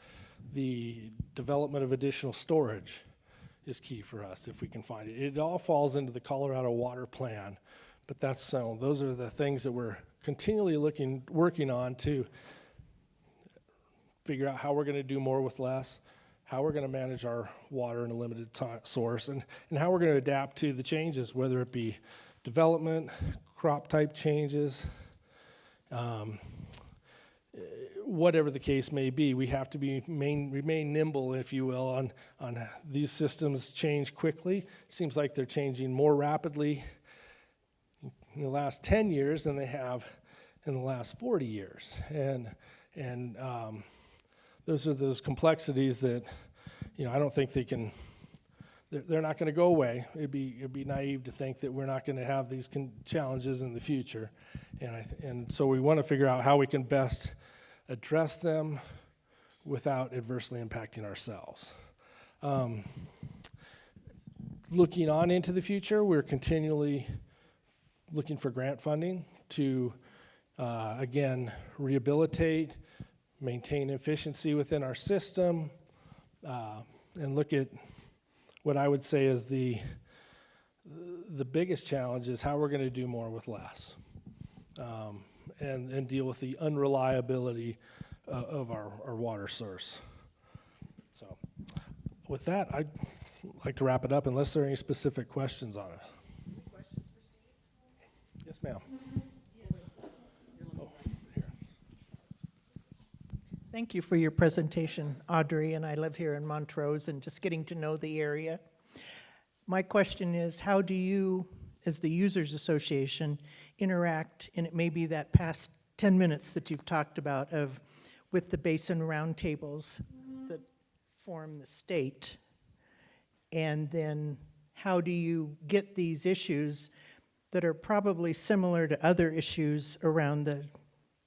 S3: The development of additional storage is key for us if we can find it. It all falls into the Colorado Water Plan, but those are the things that we're continually working on to figure out how we're going to do more with less, how we're going to manage our water in a limited source, and how we're going to adapt to the changes, whether it be development, crop type changes, whatever the case may be. We have to remain nimble, if you will, on these systems change quickly. It seems like they're changing more rapidly in the last 10 years than they have in the last 40 years. And those are those complexities that, I don't think they're not going to go away. It'd be naive to think that we're not going to have these challenges in the future. And so we want to figure out how we can best address them without adversely impacting ourselves. Looking on into the future, we're continually looking for grant funding to, again, rehabilitate, maintain efficiency within our system, and look at what I would say is the biggest challenge is how we're going to do more with less, and deal with the unreliability of our water source. So with that, I'd like to wrap it up unless there are any specific questions on it.
S1: Any questions for Steve?
S3: Yes, ma'am.
S4: Thank you for your presentation, Audrey, and I live here in Montrose and just getting to know the area. My question is, how do you, as the Users Association, interact, and it may be that past 10 minutes that you've talked about with the Basin roundtables that form the state, and then how do you get these issues that are probably similar to other issues around the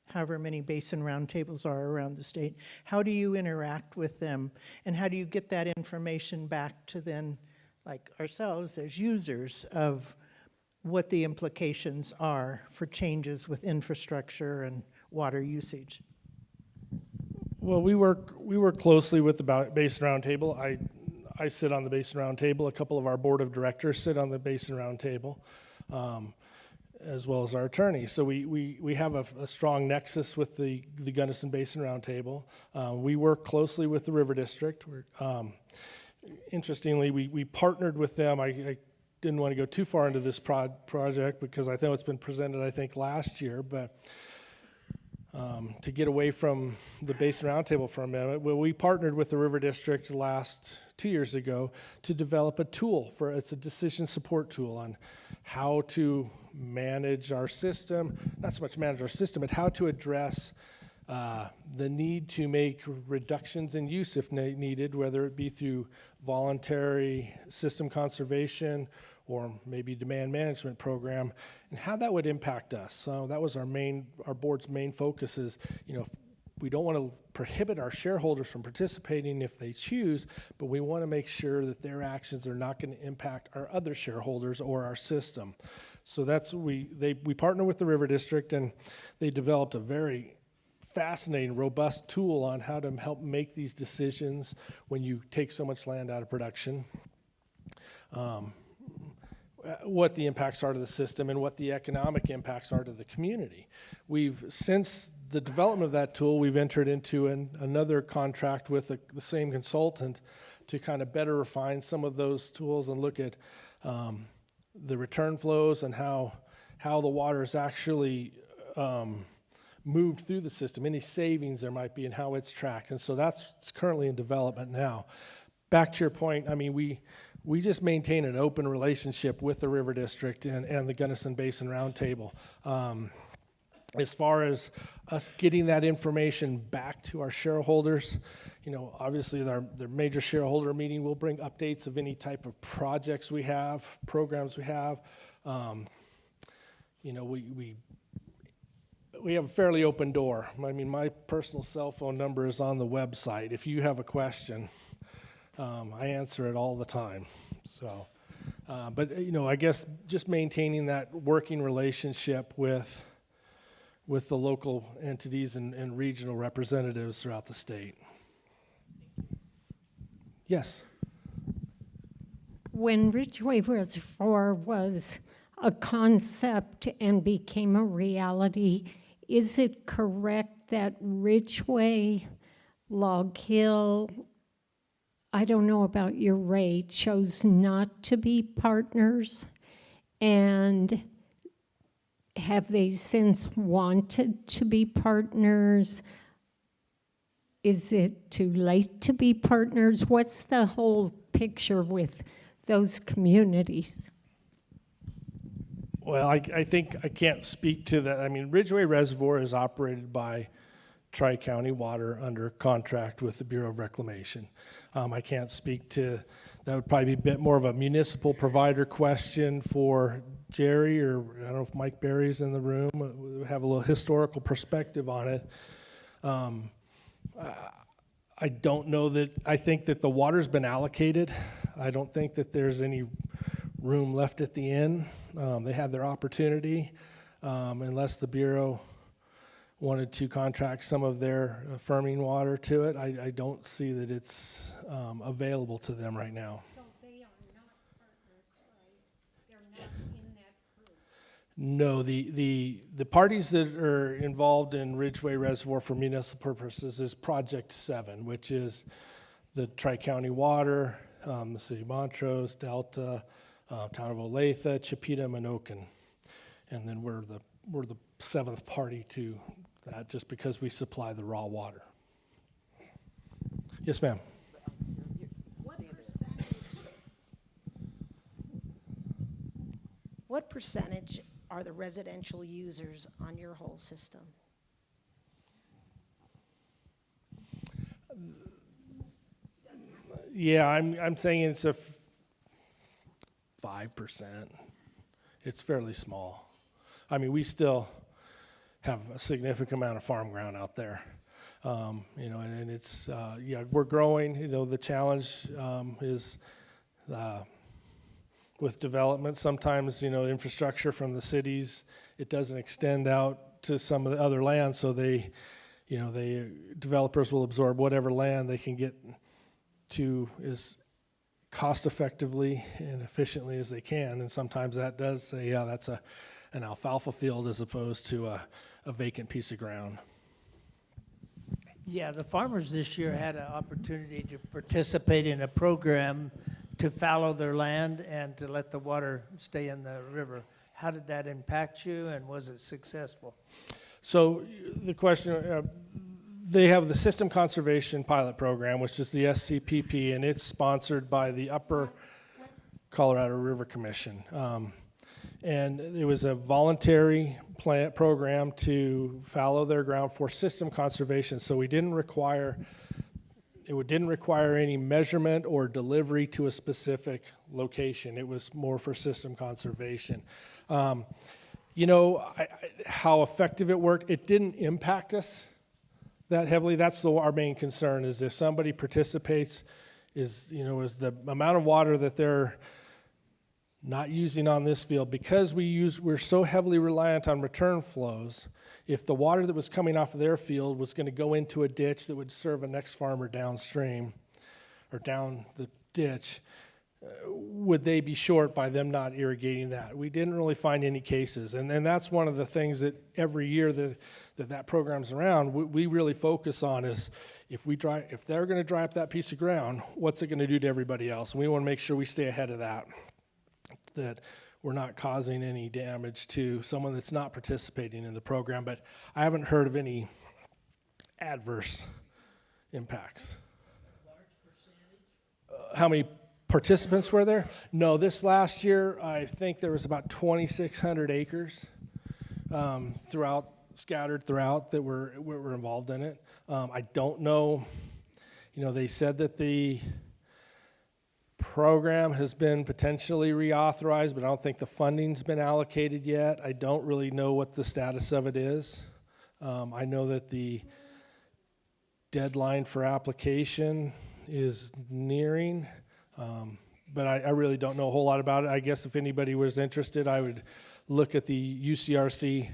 S4: however many Basin roundtables are around the state, how do you interact with them, and how do you get that information back to then, like ourselves as users, of what the implications are for changes with infrastructure and water usage?
S3: Well, we work closely with the Basin Roundtable. I sit on the Basin Roundtable. A couple of our board of directors sit on the Basin Roundtable. as well as our attorney. So we have a strong nexus with the Gunnison Basin Roundtable. We work closely with the River District. Interestingly, we partnered with them. I didn't want to go too far into this project because I know it's been presented, I think, last year, but to get away from the Basin Roundtable for a minute, well, we partnered with the River District 2 years ago to develop a tool it's a decision support tool on how to manage our system, not so much manage our system, but how to address the need to make reductions in use if needed, whether it be through voluntary system conservation or maybe demand management program, and how that would impact us. So that was our board's main focus is, we don't want to prohibit our shareholders from participating if they choose, but we want to make sure that their actions are not going to impact our other shareholders or our system. So we partner with the River District, and they developed a very fascinating, robust tool on how to help make these decisions when you take so much land out of production. What the impacts are to the system and what the economic impacts are to the community. Since the development of that tool, we've entered into another contract with the same consultant to kind of better refine some of those tools and look at the return flows and how the water is actually moved through the system, any savings there might be and how it's tracked. And so it's currently in development now. Back to your point, I mean, we just maintain an open relationship with the River District and the Gunnison Basin Roundtable. As far as us getting that information back to our shareholders, obviously their major shareholder meeting will bring updates of any type of projects we have, programs we have. We have a fairly open door. I mean, my personal cell phone number is on the website. If you have a question, I answer it all the time. So, but I guess just maintaining that working relationship with the local entities and regional representatives throughout the state. Yes.
S5: When Ridgeway Reservoir was a concept and became a reality, is it correct that Ridgeway, Log Hill, I don't know about your rate, chose not to be partners? And have they since wanted to be partners? Is it too late to be partners? What's the whole picture with those communities?
S3: Well, I think I can't speak to that. I mean, Ridgeway Reservoir is operated by Tri-County Water under contract with the Bureau of Reclamation. I can't speak to, that would probably be a bit more of a municipal provider question for Jerry, or I don't know if Mike Berry's in the room. We have a little historical perspective on it. I don't know that, I think that the water's been allocated. I don't think that there's any room left at the end. They had their opportunity, unless the Bureau wanted to contract some of their firming water to it. I don't see that it's available to them right now.
S5: So they are not partners, right? They're not in that group.
S3: No, the parties that are involved in Ridgeway Reservoir for municipal purposes is Project 7, which is the Tri-County Water, the City of Montrose, Delta, Town of Olathe, Chipeta, Minokan. And then we're the seventh party to that, just because we supply the raw water. Yes, ma'am.
S6: What percentage are the residential users on your whole system?
S3: Yeah, I'm saying it's a 5%. It's fairly small. I mean, we still have a significant amount of farm ground out there, and it's we're growing. The challenge is with development. Sometimes infrastructure from the cities, it doesn't extend out to some of the other land, so developers will absorb whatever land they can get to as cost effectively and efficiently as they can. And sometimes that does say, yeah, that's an alfalfa field as opposed to a vacant piece of ground.
S7: Yeah, the farmers this year had an opportunity to participate in a program to fallow their land and to let the water stay in the river. How did that impact you, and was it successful?
S3: So the question, they have the System Conservation Pilot Program, which is the SCPP, and it's sponsored by the Upper Colorado River Commission. And it was a voluntary program to fallow their ground for system conservation. So it didn't require any measurement or delivery to a specific location. It was more for system conservation. You know, how effective it worked, it didn't impact us that heavily. That's our main concern, is if somebody participates, is the amount of water that they're not using on this field, because we're so heavily reliant on return flows. If the water that was coming off of their field was going to go into a ditch that would serve a next farmer downstream or down the ditch, would they be short by them not irrigating that? We didn't really find any cases, and that's one of the things that every year that program's around, we really focus on is if they're going to dry up that piece of ground, what's it going to do to everybody else? And we want to make sure we stay ahead of that we're not causing any damage to someone that's not participating in the program. But I haven't heard of any adverse impacts. How many participants were there? No, this last year, I think there was about 2,600 acres scattered throughout that were involved in it. I don't know, they said that the program has been potentially reauthorized, but I don't think the funding's been allocated yet. I don't really know what the status of it is. I know that the deadline for application is nearing, but I really don't know a whole lot about it. I guess if anybody was interested, I would look at the UCRC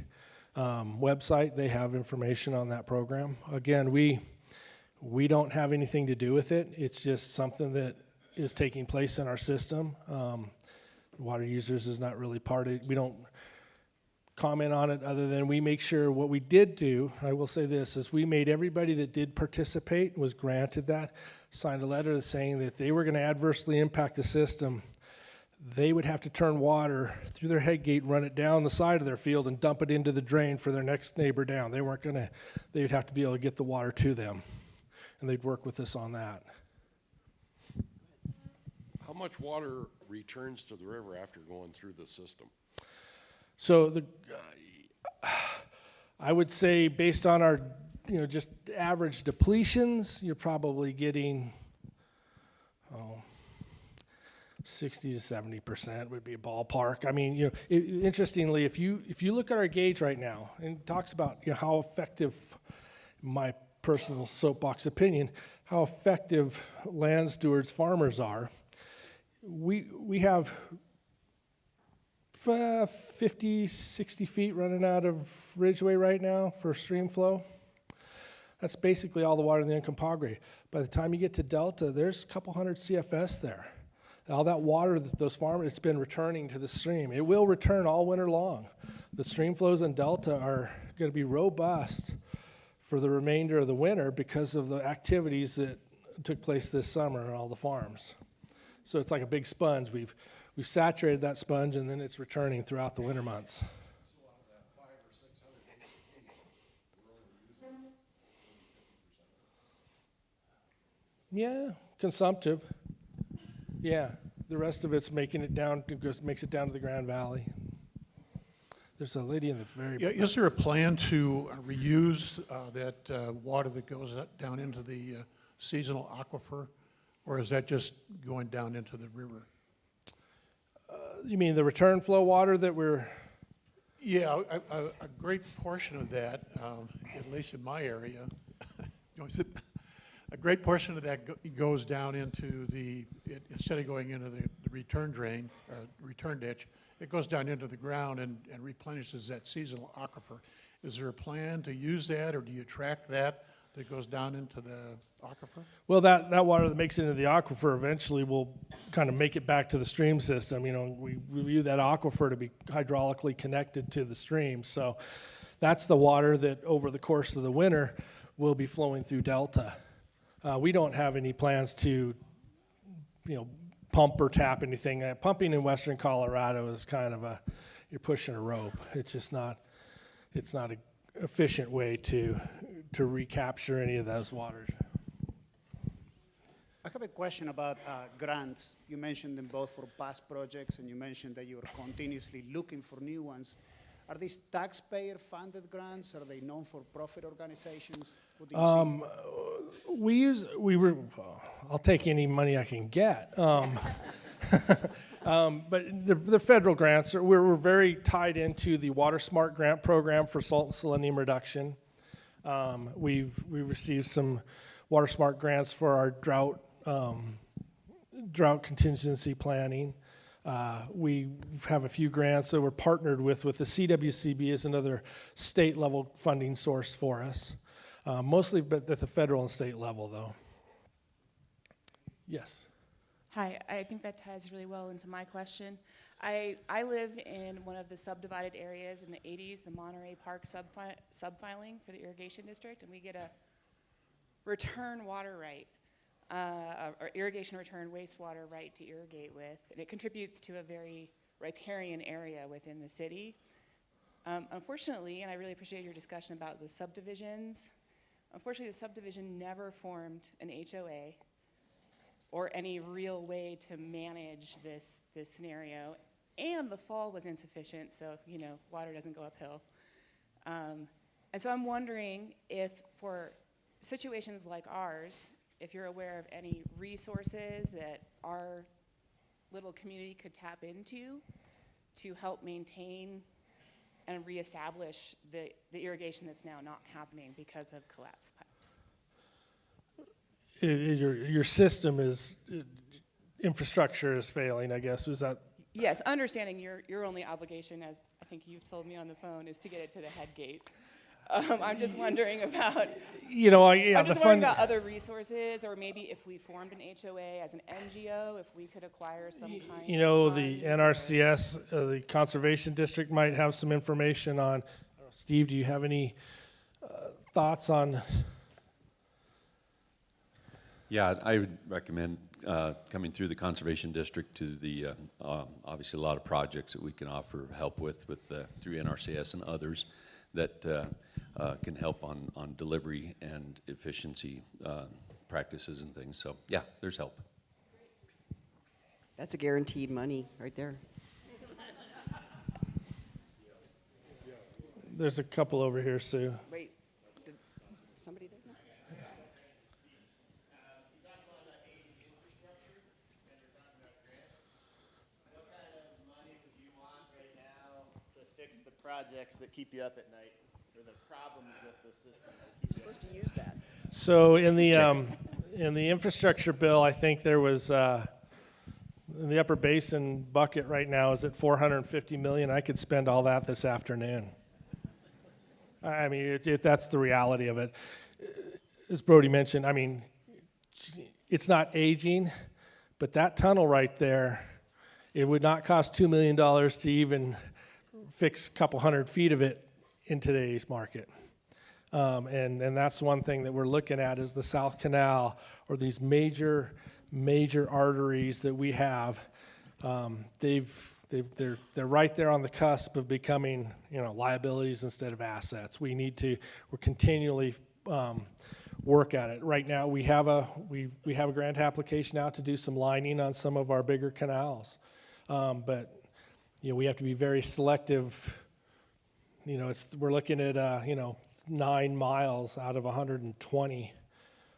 S3: website. They have information on that program. Again, we don't have anything to do with it. It's just something that is taking place in our system. Water users is not really part of it. We don't comment on it other than we make sure what we did do, I will say this, is we made everybody that did participate, was granted that, signed a letter saying that if they were going to adversely impact the system, they would have to turn water through their head gate, run it down the side of their field, and dump it into the drain for their next neighbor down. They would have to be able to get the water to them, and they'd work with us on that.
S8: How much water returns to the river after going through the system?
S3: So I would say based on our, just average depletions, you're probably getting 60 to 70% would be a ballpark. I mean, interestingly, if you look at our gauge right now, and it talks about how effective, my personal soapbox opinion, how effective land stewards, farmers are. We have 50, 60 feet running out of Ridgeway right now for stream flow. That's basically all the water in the Uncompahgre. By the time you get to Delta, there's a couple hundred CFS there. All that water that those farmers, it's been returning to the stream. It will return all winter long. The stream flows in Delta are going to be robust for the remainder of the winter because of the activities that took place this summer on all the farms. So it's like a big sponge. We've saturated that sponge, and then it's returning throughout the winter months. Yeah, consumptive. Yeah, the rest of it's making it down, makes it down to the Grand Valley. There's a lady in the very...
S9: Yeah, is there a plan to reuse that water that goes down into the seasonal aquifer, or is that just going down into the river?
S3: You mean the return flow water that we're...
S9: Yeah, a great portion of that, at least in my area, a great portion of that goes down into instead of going into the return drain, return ditch, it goes down into the ground and replenishes that seasonal aquifer. Is there a plan to use that, or do you track that that goes down into the aquifer?
S3: Well, that water that makes it into the aquifer eventually will kind of make it back to the stream system. You know, we view that aquifer to be hydraulically connected to the stream. So that's the water that over the course of the winter will be flowing through Delta. We don't have any plans to, pump or tap anything. Pumping in western Colorado is kind of you're pushing a rope. It's just not, it's not an efficient way to recapture any of those waters.
S10: I have a question about grants. You mentioned them both for past projects, and you mentioned that you're continuously looking for new ones. Are these taxpayer-funded grants? Are they non-for-profit organizations? What do you see?
S3: I'll take any money I can get. But the federal grants, we're very tied into the Water Smart grant program for salt and selenium reduction. We've received some Water Smart grants for our drought contingency planning. We have a few grants that we're partnered with the CWCB is another state level funding source for us. Mostly but at the federal and state level though. Yes.
S11: Hi, I think that ties really well into my question. I live in one of the subdivided areas in the 80s, the Monterey Park subfiling for the irrigation district, and we get a return water right, or irrigation return wastewater right to irrigate with, and it contributes to a very riparian area within the city. Unfortunately, and I really appreciate your discussion about the subdivisions, unfortunately the subdivision never formed an HOA or any real way to manage this scenario. And the fall was insufficient, so water doesn't go uphill. And so I'm wondering if for situations like ours, if you're aware of any resources that our little community could tap into to help maintain and reestablish the irrigation that's now not happening because of collapsed pipes.
S3: Your system is, infrastructure is failing, I guess. Was that?
S11: Yes, understanding your only obligation, as I think you've told me on the phone, is to get it to the head gate. I'm just wondering about, I'm just wondering about other resources, or maybe if we formed an HOA as an NGO, if we could acquire some kind of
S3: the NRCS, the Conservation District might have some information on. Steve, do you have any thoughts on?
S12: Yeah, I would recommend coming through the Conservation District to the, obviously a lot of projects that we can offer help with through NRCS and others that can help on delivery and efficiency practices and things. So yeah, there's help.
S1: That's a guaranteed money right there.
S3: There's a couple over here, Sue.
S1: Wait, did somebody there?
S13: Projects that keep you up at night, or the problems with the system.
S1: You're supposed to use that.
S3: So in the infrastructure bill, I think there was in the Upper Basin bucket right now is at $450 million. I could spend all that this afternoon. I mean, that's the reality of it. As Brody mentioned, I mean, it's not aging, but that tunnel right there, it would not cost $2 million to even fix a couple hundred feet of it in today's market. And that's one thing that we're looking at is the South Canal, or these major arteries that we have. They're right there on the cusp of becoming liabilities instead of assets. We're continually work at it. Right now we have a grant application out to do some lining on some of our bigger canals, but we have to be very selective. We're looking at 9 miles out of 120,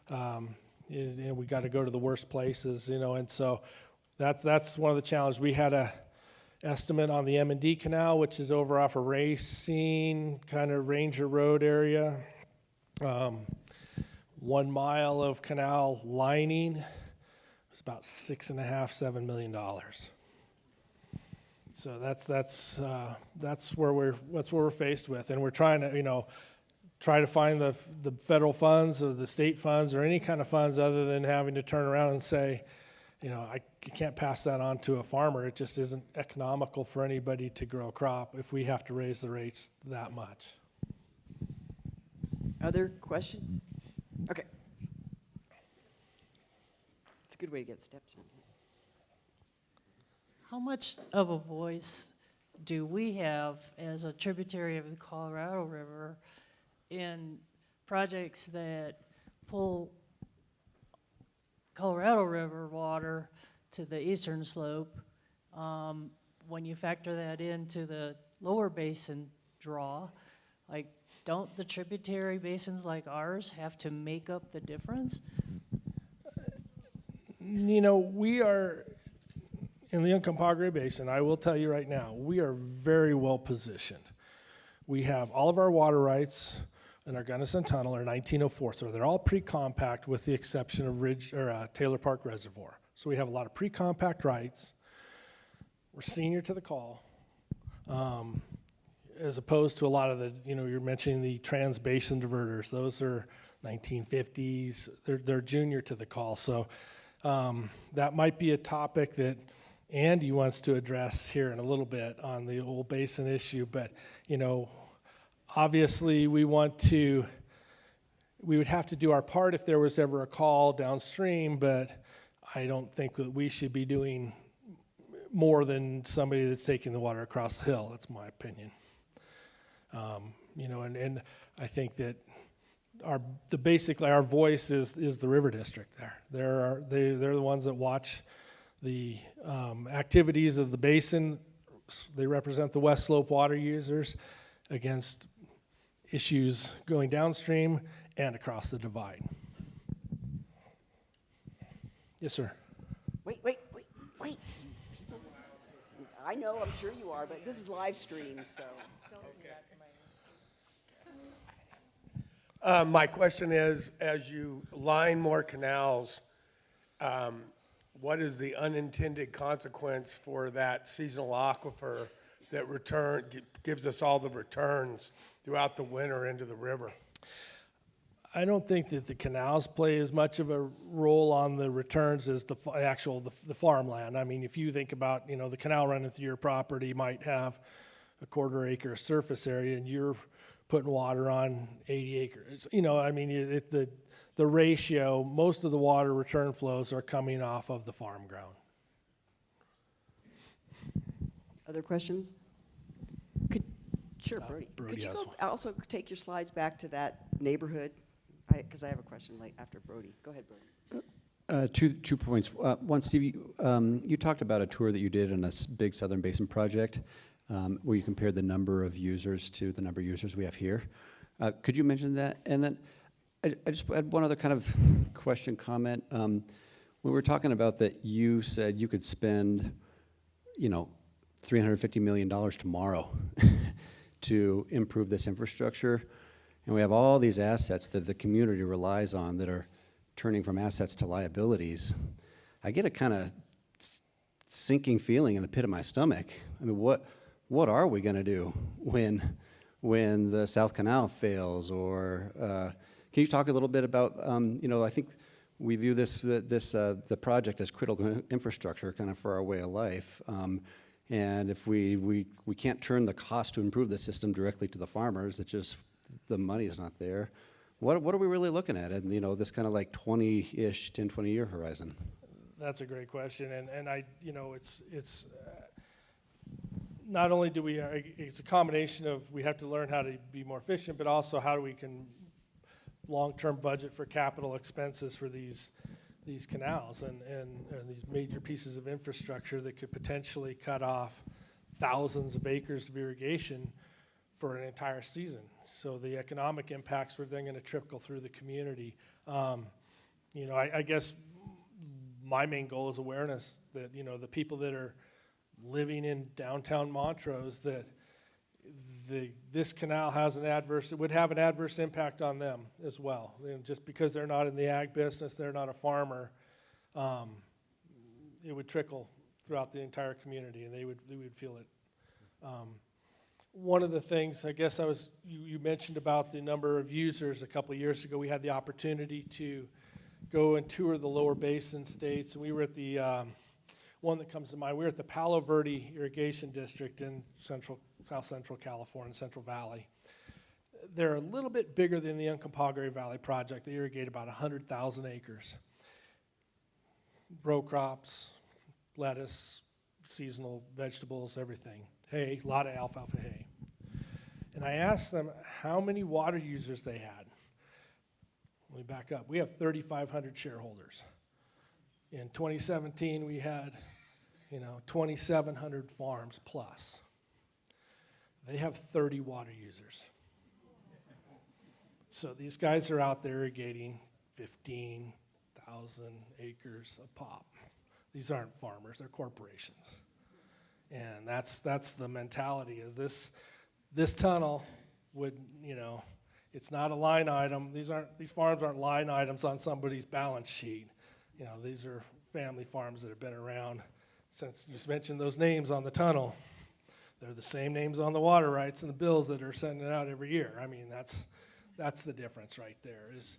S3: and we got to go to the worst places, and so that's one of the challenges. We had a estimate on the M&D Canal, which is over off of Racine, kind of Ranger Road area. 1 mile of canal lining was about $6.5–7 million. So that's where we're faced with, and we're trying to try to find the federal funds or the state funds or any kind of funds other than having to turn around and say, you know, I can't pass that on to a farmer. It just isn't economical for anybody to grow a crop if we have to raise the rates that much.
S1: Other questions? Okay. It's a good way to get steps in.
S14: How much of a voice do we have as a tributary of the Colorado River in projects that pull Colorado River water to the eastern slope? When you factor that into the lower basin draw, like, don't the tributary basins like ours have to make up the difference?
S3: You know, we are in the Uncompahgre Basin. I will tell you right now, we are very well positioned. We have all of our water rights in our Gunnison Tunnel are 1904, so they're all pre-compact with the exception of Taylor Park Reservoir. So we have a lot of pre-compact rights. We're senior to the call, as opposed to a lot of the, you know, you're mentioning the trans-basin diverters. Those are 1950s. They're junior to the call. So that might be a topic that Andy wants to address here in a little bit on the old basin issue. But, you know, obviously we would have to do our part if there was ever a call downstream, but I don't think that we should be doing more than somebody that's taking the water across the hill. That's my opinion. You know, and I think that basically our voice is the river district there. They're the ones that watch the activities of the basin. They represent the West Slope water users against issues going downstream and across the divide. Yes, sir.
S1: Wait. I know, I'm sure you are, but this is live stream, so. Don't do that to my
S15: My question is, as you line more canals, what is the unintended consequence for that seasonal aquifer that gives us all the returns throughout the winter into the river?
S3: I don't think that the canals play as much of a role on the returns as the farmland. I mean, if you think about, you know, the canal running through your property might have a 1/4 acre surface area and you're putting water on 80 acres. You know, I mean, the ratio, most of the water return flows are coming off of the farm ground.
S1: Other questions? Sure, Brody. Could you also take your slides back to that neighborhood? Because I have a question after Brody. Go ahead, Brody.
S2: Two points. One, Steve, you talked about a tour that you did on a big Southern Basin project where you compared the number of users to the number of users we have here. Could you mention that? And then I just had one other kind of question, comment. When we were talking about that, you said you could spend, you know, $350 million tomorrow to improve this infrastructure. And we have all these assets that the community relies on that are turning from assets to liabilities. I get a kind of sinking feeling in the pit of my stomach. I mean, what are we going to do when the South Canal fails? Or can you talk a little bit about, you know, I think we view the project as critical infrastructure kind of for our way of life. And if we can't turn the cost to improve the system directly to the farmers, it just, the money is not there. What are we really looking at? And, you know, this kind of like 20-ish, 10, 20-year horizon.
S3: That's a great question. And I, you know, it's not only do we, it's a combination of we have to learn how to be more efficient, but also how we can long-term budget for capital expenses for these canals and these major pieces of infrastructure that could potentially cut off thousands of acres of irrigation for an entire season. So the economic impacts were then going to trickle through the community. You know, I guess my main goal is awareness that, you know, the people that are living in downtown Montrose, that this canal has it would have an adverse impact on them as well. You know, just because they're not in the ag business, they're not a farmer, it would trickle throughout the entire community and they would feel it. one of the things, I guess you mentioned about the number of users a couple of years ago. We had the opportunity to go and tour the lower basin states. And we were at the, one that comes to mind, we were at the Palo Verde Irrigation District in South Central California, Central Valley. They're a little bit bigger than the Uncompahgre Valley project. They irrigate about 100,000 acres. Row crops, lettuce, seasonal vegetables, everything. Hay, a lot of alfalfa hay. And I asked them how many water users they had. Let me back up. We have 3,500 shareholders. In 2017, we had, 2,700 farms plus. They have 30 water users. So these guys are out there irrigating 15,000 acres a pop. These aren't farmers, they're corporations. And that's the mentality, is this tunnel would, it's not a line item. These farms aren't line items on somebody's balance sheet. These are family farms that have been around since you mentioned those names on the tunnel. They're the same names on the water rights and the bills that are sending it out every year. I mean, that's the difference right there, is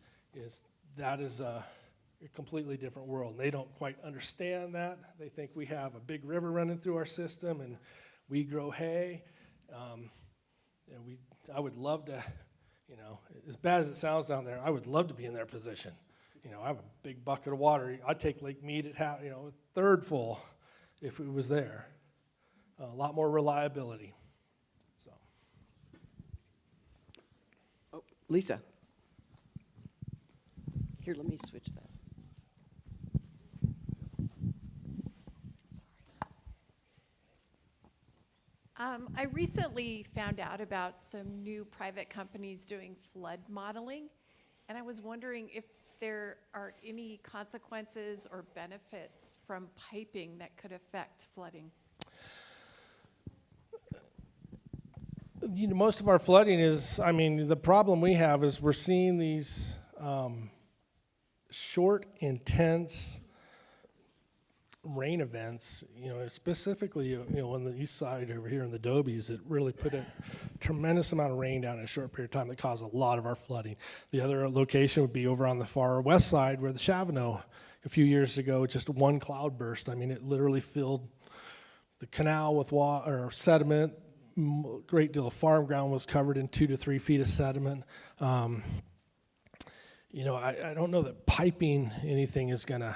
S3: that is a completely different world. And they don't quite understand that. They think we have a big river running through our system and we grow hay. I would love to, as bad as it sounds down there, I would love to be in their position. I have a big bucket of water. I'd take Lake Mead at half, a third full if it was there. A lot more reliability. So.
S1: Oh, Lisa. Here, let me switch that.
S16: I recently found out about some new private companies doing flood modeling, and I was wondering if there are any consequences or benefits from piping that could affect flooding.
S3: Most of our flooding is, the problem we have is we're seeing these short, intense rain events, specifically, on the east side over here in the Dobies, that really put a tremendous amount of rain down in a short period of time that caused a lot of our flooding. The other location would be over on the far west side where the Chavano, a few years ago, just one cloud burst. It literally filled the canal with water or sediment. A great deal of farm ground was covered in 2 to 3 feet of sediment. I don't know that piping anything is going to,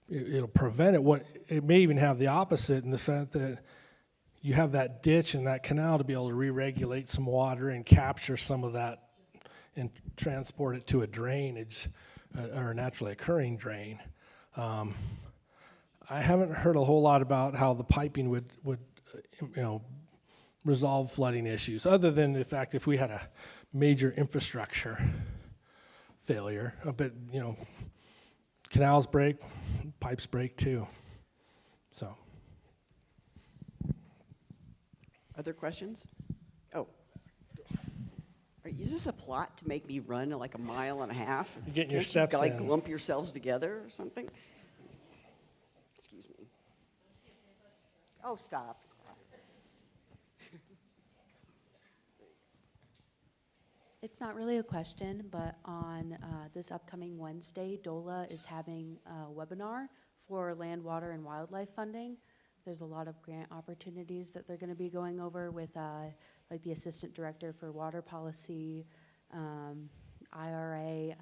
S3: it'll prevent it. It may even have the opposite, in the fact that you have that ditch and that canal to be able to re-regulate some water and capture some of that and transport it to a drainage or a naturally occurring drain. I haven't heard a whole lot about how the piping would resolve flooding issues, other than the fact if we had a major infrastructure failure, canals break, pipes break too. So.
S1: Other questions? Oh. Is this a plot to make me run like a mile and a half?
S3: You're getting your
S1: Can't
S3: steps
S1: you,
S3: in.
S1: lump yourselves together or something? Excuse me. Oh, stop.
S17: It's not really a question, but on this upcoming Wednesday, DOLA is having a webinar for land, water, and wildlife funding. There's a lot of grant opportunities that they're going to be going over with like the Assistant Director for Water Policy, IRA,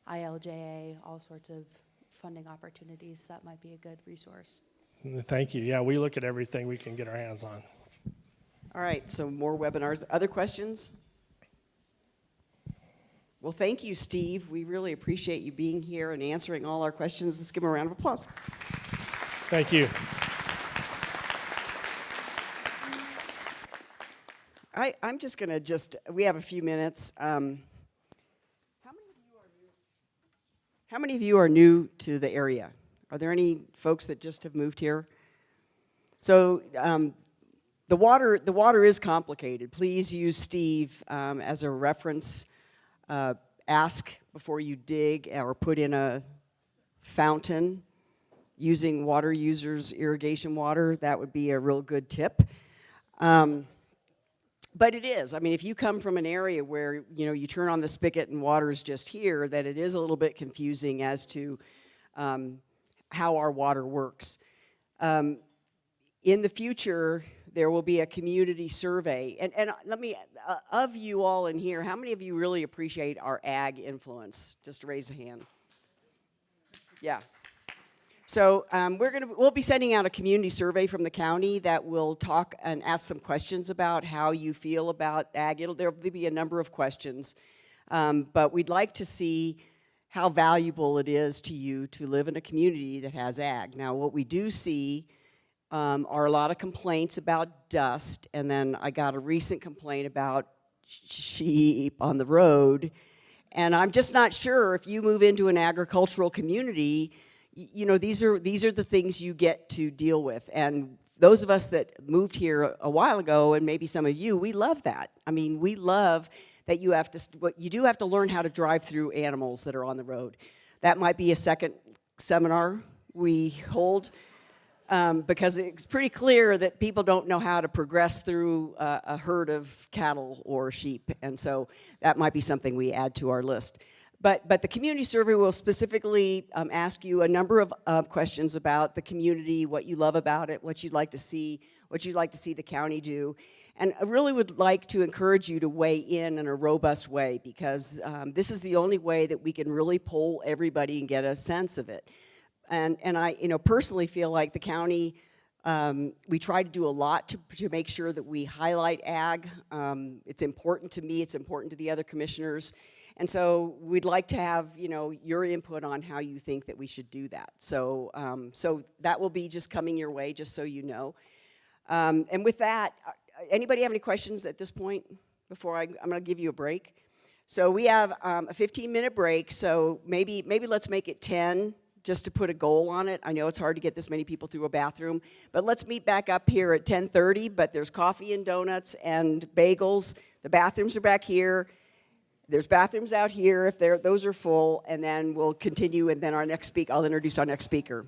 S17: ILJA, all sorts of funding opportunities. That might be a good resource.
S3: Thank you. Yeah, we look at everything we can get our hands on.
S1: All right, so more webinars. Other questions? Well, thank you, Steve. We really appreciate you being here and answering all our questions. Let's give him a round of applause.
S3: Thank you.
S1: I'm just going to we have a few minutes. How many of you are new to the area? Are there any folks that just have moved here? So the water is complicated. Please use Steve as a reference. Ask before you dig or put in a fountain using water users' irrigation water. That would be a real good tip. But it is. I mean, if you come from an area where, you turn on the spigot and water is just here, that it is a little bit confusing as to how our water works. In the future, there will be a community survey. And let me, of you all in here, how many of you really appreciate our ag influence? Just raise a hand. Yeah. So we'll be sending out a community survey from the county that will talk and ask some questions about how you feel about ag. There'll be a number of questions, but we'd like to see how valuable it is to you to live in a community that has ag. Now, what we do see are a lot of complaints about dust, and then I got a recent complaint about sheep on the road, and I'm just not sure if you move into an agricultural community, these are the things you get to deal with. And those of us that moved here a while ago, and maybe some of you, we love that. I mean, we love that you do have to learn how to drive through animals that are on the road. That might be a second seminar we hold, because it's pretty clear that people don't know how to progress through a herd of cattle or sheep, and so that might be something we add to our list. But the community survey will specifically ask you a number of questions about the community, what you love about it, what you'd like to see the county do. And I really would like to encourage you to weigh in a robust way, because this is the only way that we can really poll everybody and get a sense of it. And I personally feel like the county, we try to do a lot to make sure that we highlight ag. It's important to me, it's important to the other commissioners. And so we'd like to have, your input on how you think that we should do that. So, so that will be just coming your way, just so you know. And with that, anybody have any questions at this point before I'm going to give you a break? So we have a 15-minute break, so maybe let's make it 10, just to put a goal on it. I know it's hard to get this many people through a bathroom, but let's meet back up here at 10:30, but there's coffee and donuts and bagels. The bathrooms are back here. There's bathrooms out here if those are full, and then we'll continue, and then I'll introduce our next speaker.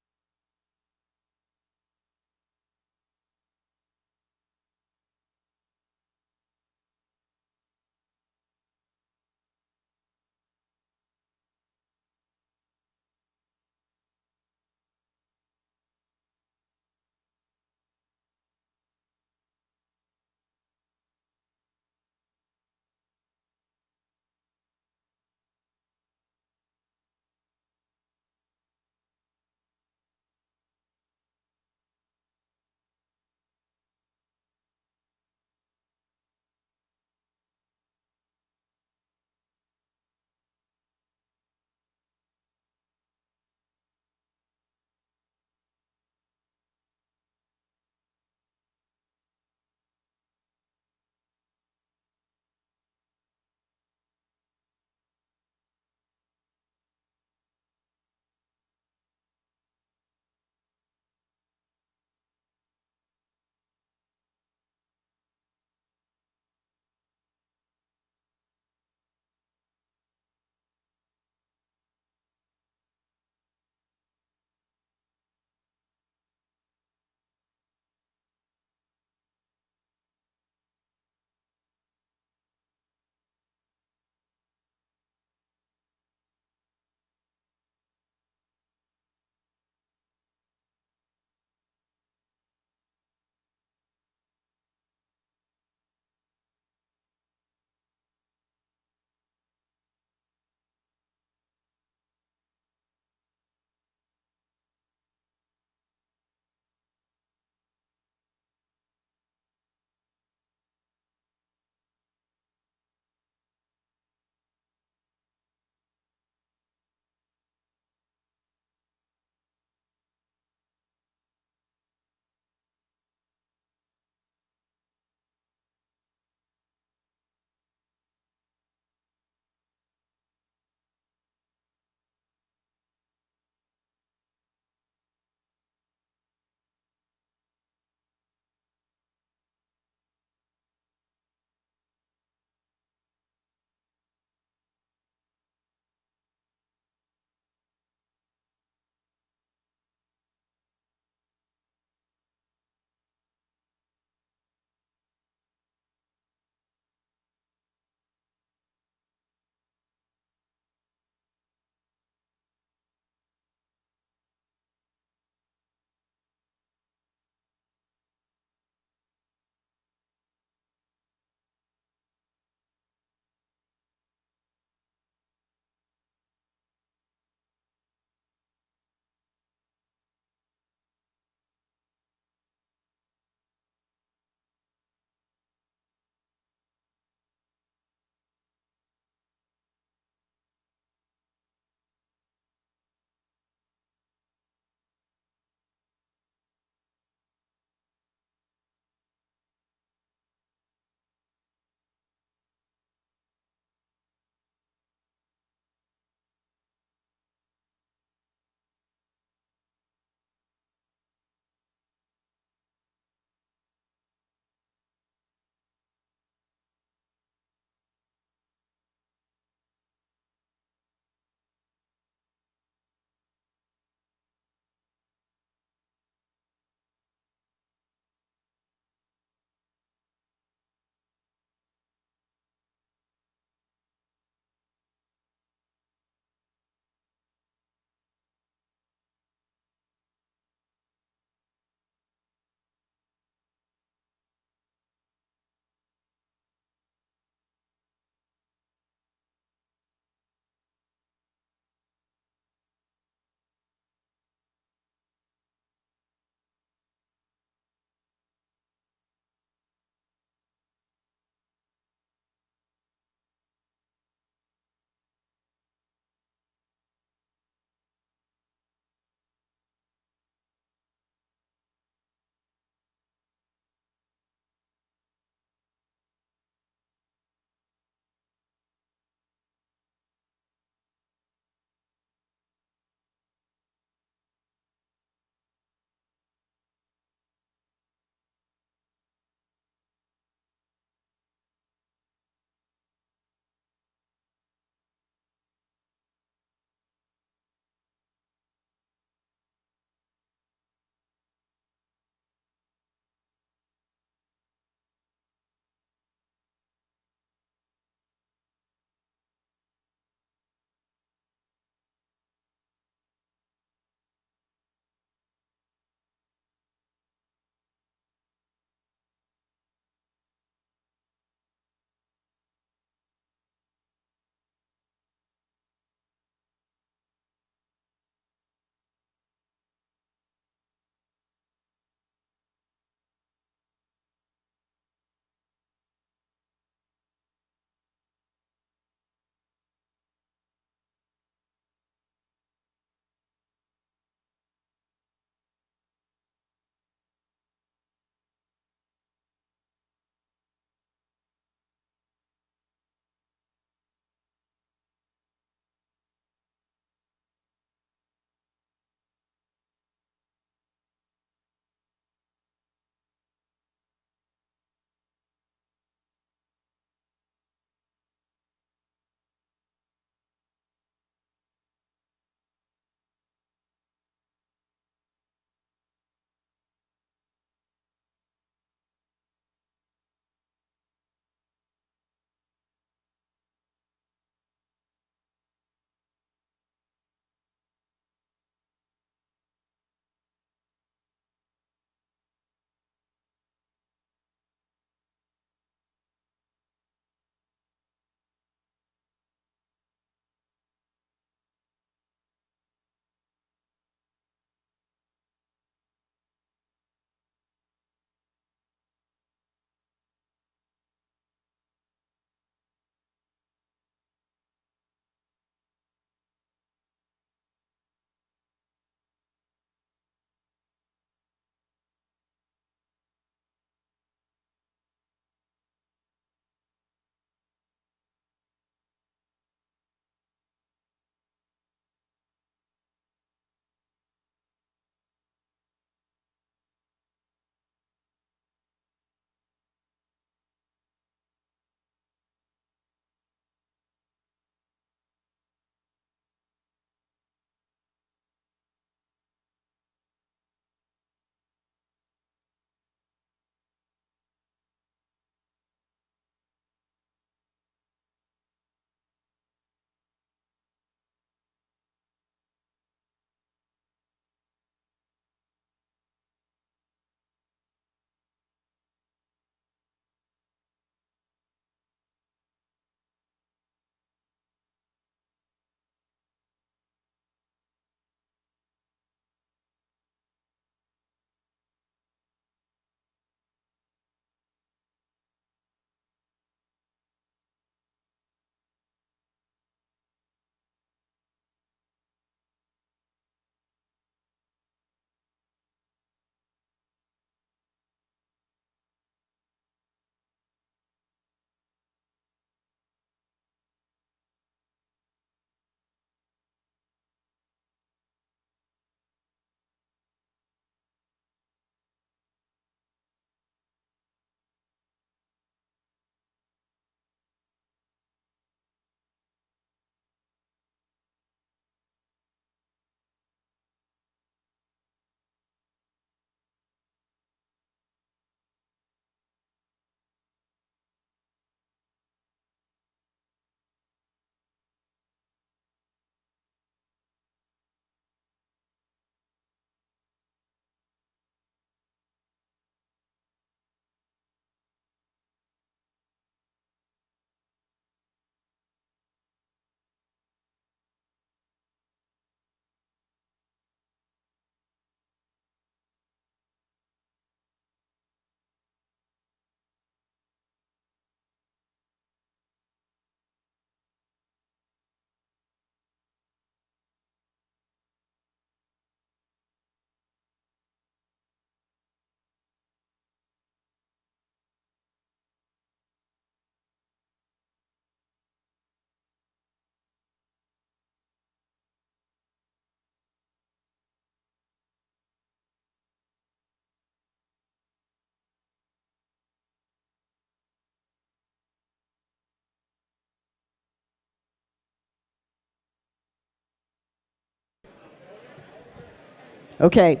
S1: Okay.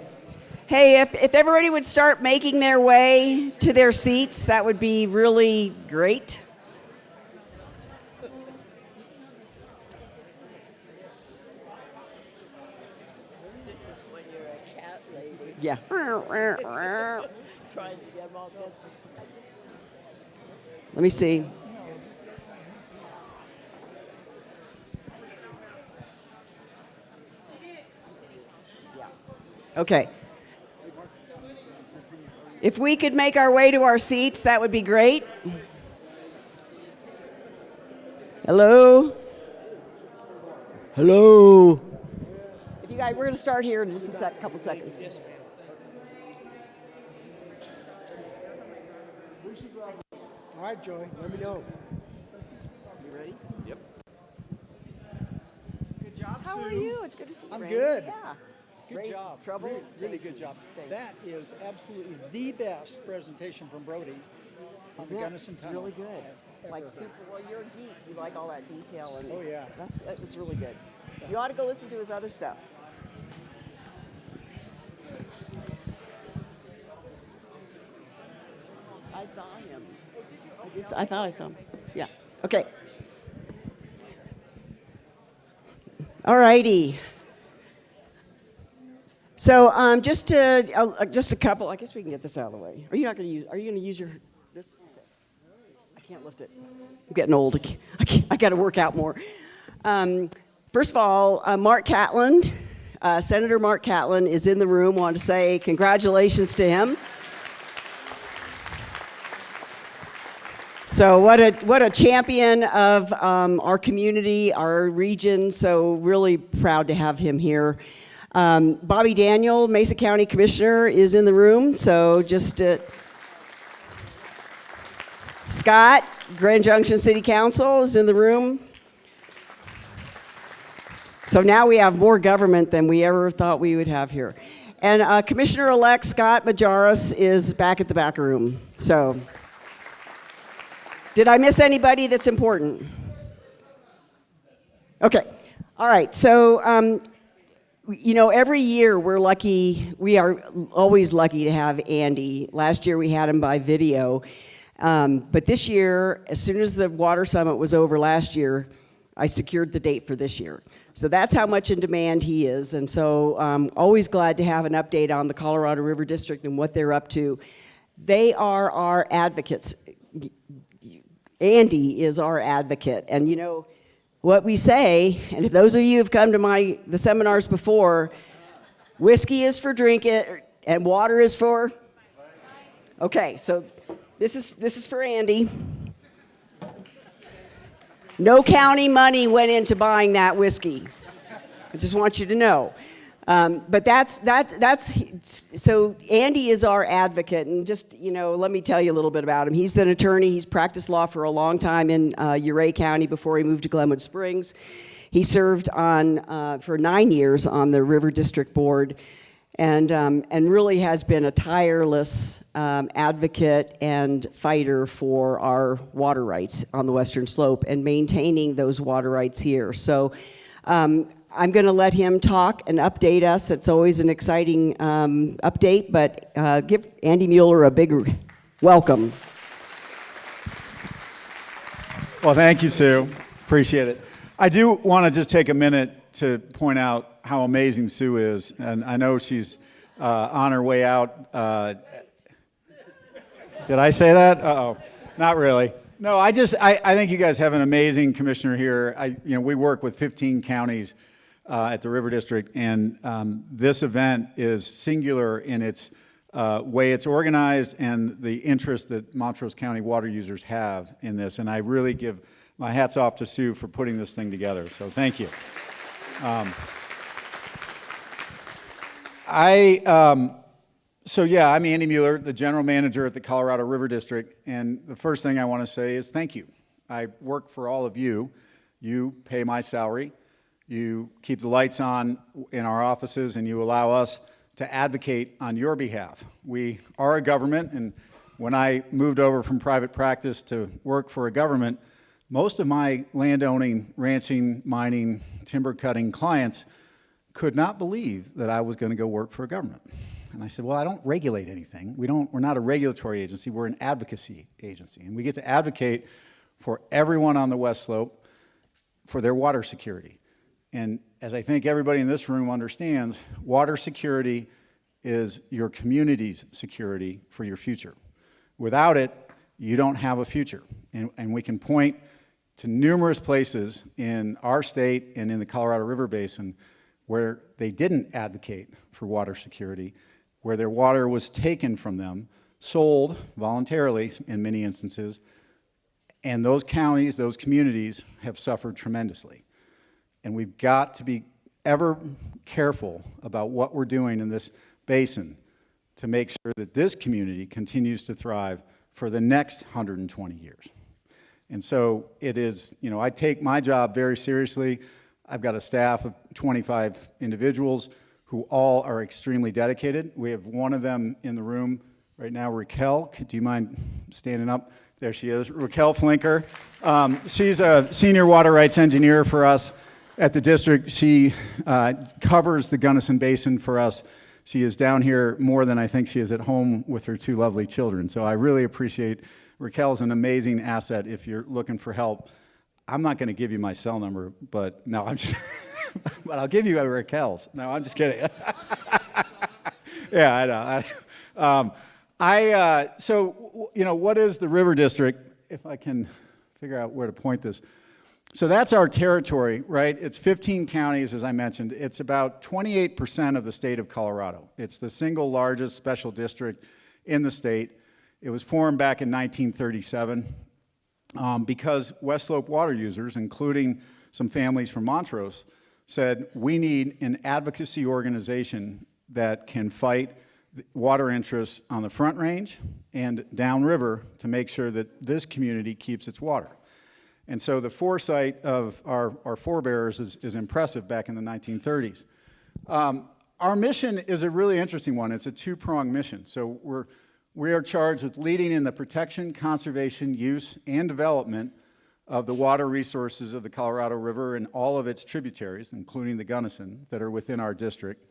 S1: Hey, if everybody would start making their way to their seats, that would be really great.
S18: This is when you're a cat lady.
S1: Yeah.
S18: Trying to get them all done.
S1: Let me see. Okay. If we could make our way to our seats, that would be great. Hello? Hello? If you guys, we're going to start here in just a couple seconds.
S19: All right, Joey, let me know.
S1: You ready?
S19: Yep.
S10: Good job,
S6: How are you? It's good to see you.
S19: I'm
S6: Randy.
S19: good.
S6: Yeah.
S19: Good
S1: Great.
S19: job.
S1: Trouble?
S19: Really
S1: Thank
S19: good
S1: you.
S19: job.
S1: Thank
S19: That is absolutely the best presentation from Brody on the
S1: Isn't it?
S19: Gunnison
S1: It's
S19: Tunnel.
S1: really good.
S19: I've
S1: Like
S19: ever
S1: super. Well, you're a geek. You like all that detail, and
S19: Oh, yeah.
S1: it was really good. You ought to go listen to his other stuff. I saw him. I thought I saw him. Yeah. Okay. All righty. So just a couple. I guess we can get this out of the way. Are you not going to use? Are you going to use your this? I can't lift it. I'm getting old. I got to work out more. First of all, Mark Catlin, Senator Mark Catlin is in the room. Want to say congratulations to him. So what a champion of our community, our region. So really proud to have him here. Bobby Daniel, Mesa County Commissioner, is in the room. So just Scott, Grand Junction City Council, is in the room. So now we have more government than we ever thought we would have here. And Commissioner-elect Scott Majaris is back at the back room. So did I miss anybody that's important? Okay. All right. So, you know, every year we are always lucky to have Andy. Last year we had him by video. But this year, as soon as the Water Summit was over last year, I secured the date for this year. So that's how much in demand he is. And so always glad to have an update on the Colorado River District and what they're up to. They are our advocates. Andy is our advocate. And you know what we say, and if those of you who've come to the seminars before, whiskey is for drinking and water is for? Okay, so this is for Andy. No county money went into buying that whiskey. I just want you to know. But so Andy is our advocate, and just, you know, let me tell you a little bit about him. He's an attorney. He's practiced law for a long time in Ouray County before he moved to Glenwood Springs. He served for 9 years on the River District Board, and really has been a tireless advocate and fighter for our water rights on the Western Slope and maintaining those water rights here. So I'm going to let him talk and update us. It's always an exciting update, but give Andy Mueller a big welcome.
S20: Well, thank you, Sue. Appreciate it. I do want to just take a minute to point out how amazing Sue is, and I know she's on her way out. Did I say that? Uh-oh. Not really. No, I think you guys have an amazing commissioner here. We work with 15 counties at the River District, and this event is singular in its way it's organized and the interest that Montrose County water users have in this. And I really give my hats off to Sue for putting this thing together. So thank you. So yeah, I'm Andy Mueller, the general manager at the Colorado River District, and the first thing I want to say is thank you. I work for all of you. You pay my salary. You keep the lights on in our offices, and you allow us to advocate on your behalf. We are a government, and when I moved over from private practice to work for a government, most of my landowning, ranching, mining, timber cutting clients could not believe that I was going to go work for a government. And I said, well, I don't regulate anything. We're not a regulatory agency, we're an advocacy agency. And we get to advocate for everyone on the West Slope for their water security. And as I think everybody in this room understands, water security is your community's security for your future. Without it, you don't have a future. And we can point to numerous places in our state and in the Colorado River Basin where they didn't advocate for water security, where their water was taken from them, sold voluntarily in many instances, and those counties, those communities have suffered tremendously. And we've got to be ever careful about what we're doing in this basin to make sure that this community continues to thrive for the next 120 years. And so it is, you know, I take my job very seriously. I've got a staff of 25 individuals who all are extremely dedicated. We have one of them in the room right now, Raquel. Do you mind standing up? There she is, Raquel Flinker. She's a senior water rights engineer for us at the district. She covers the Gunnison Basin for us. She is down here more than I think she is at home with her two lovely children. So I really appreciate, Raquel's an amazing asset if you're looking for help. I'm not going to give you my cell number, but no, I'm just, but I'll give you Raquel's. No, I'm just kidding. Yeah, I know. So, you know, what is the River District? If I can figure out where to point this. So that's our territory, right? It's 15 counties, as I mentioned. It's about 28% of the state of Colorado. It's the single largest special district in the state. It was formed back in 1937 because West Slope water users, including some families from Montrose, said, we need an advocacy organization that can fight water interests on the Front Range and downriver to make sure that this community keeps its water. And so the foresight of our forebears is impressive back in the 1930s. Our mission is a really interesting one. It's a two-pronged mission. So we are charged with leading in the protection, conservation, use, and development of the water resources of the Colorado River and all of its tributaries, including the Gunnison, that are within our district.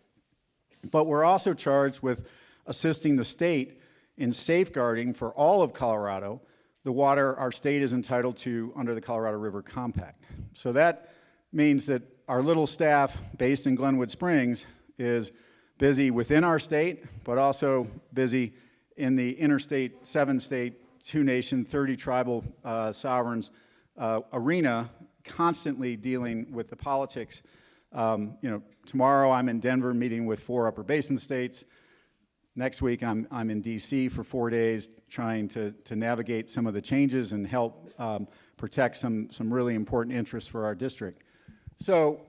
S20: But we're also charged with assisting the state in safeguarding for all of Colorado the water our state is entitled to under the Colorado River Compact. So that means that our little staff based in Glenwood Springs is busy within our state, but also busy in the interstate, 7-state, 2-nation, 30 tribal sovereigns arena, constantly dealing with the politics. You know, tomorrow I'm in Denver meeting with 4 Upper Basin states. Next week I'm in DC for 4 days trying to navigate some of the changes and help protect some really important interests for our district. So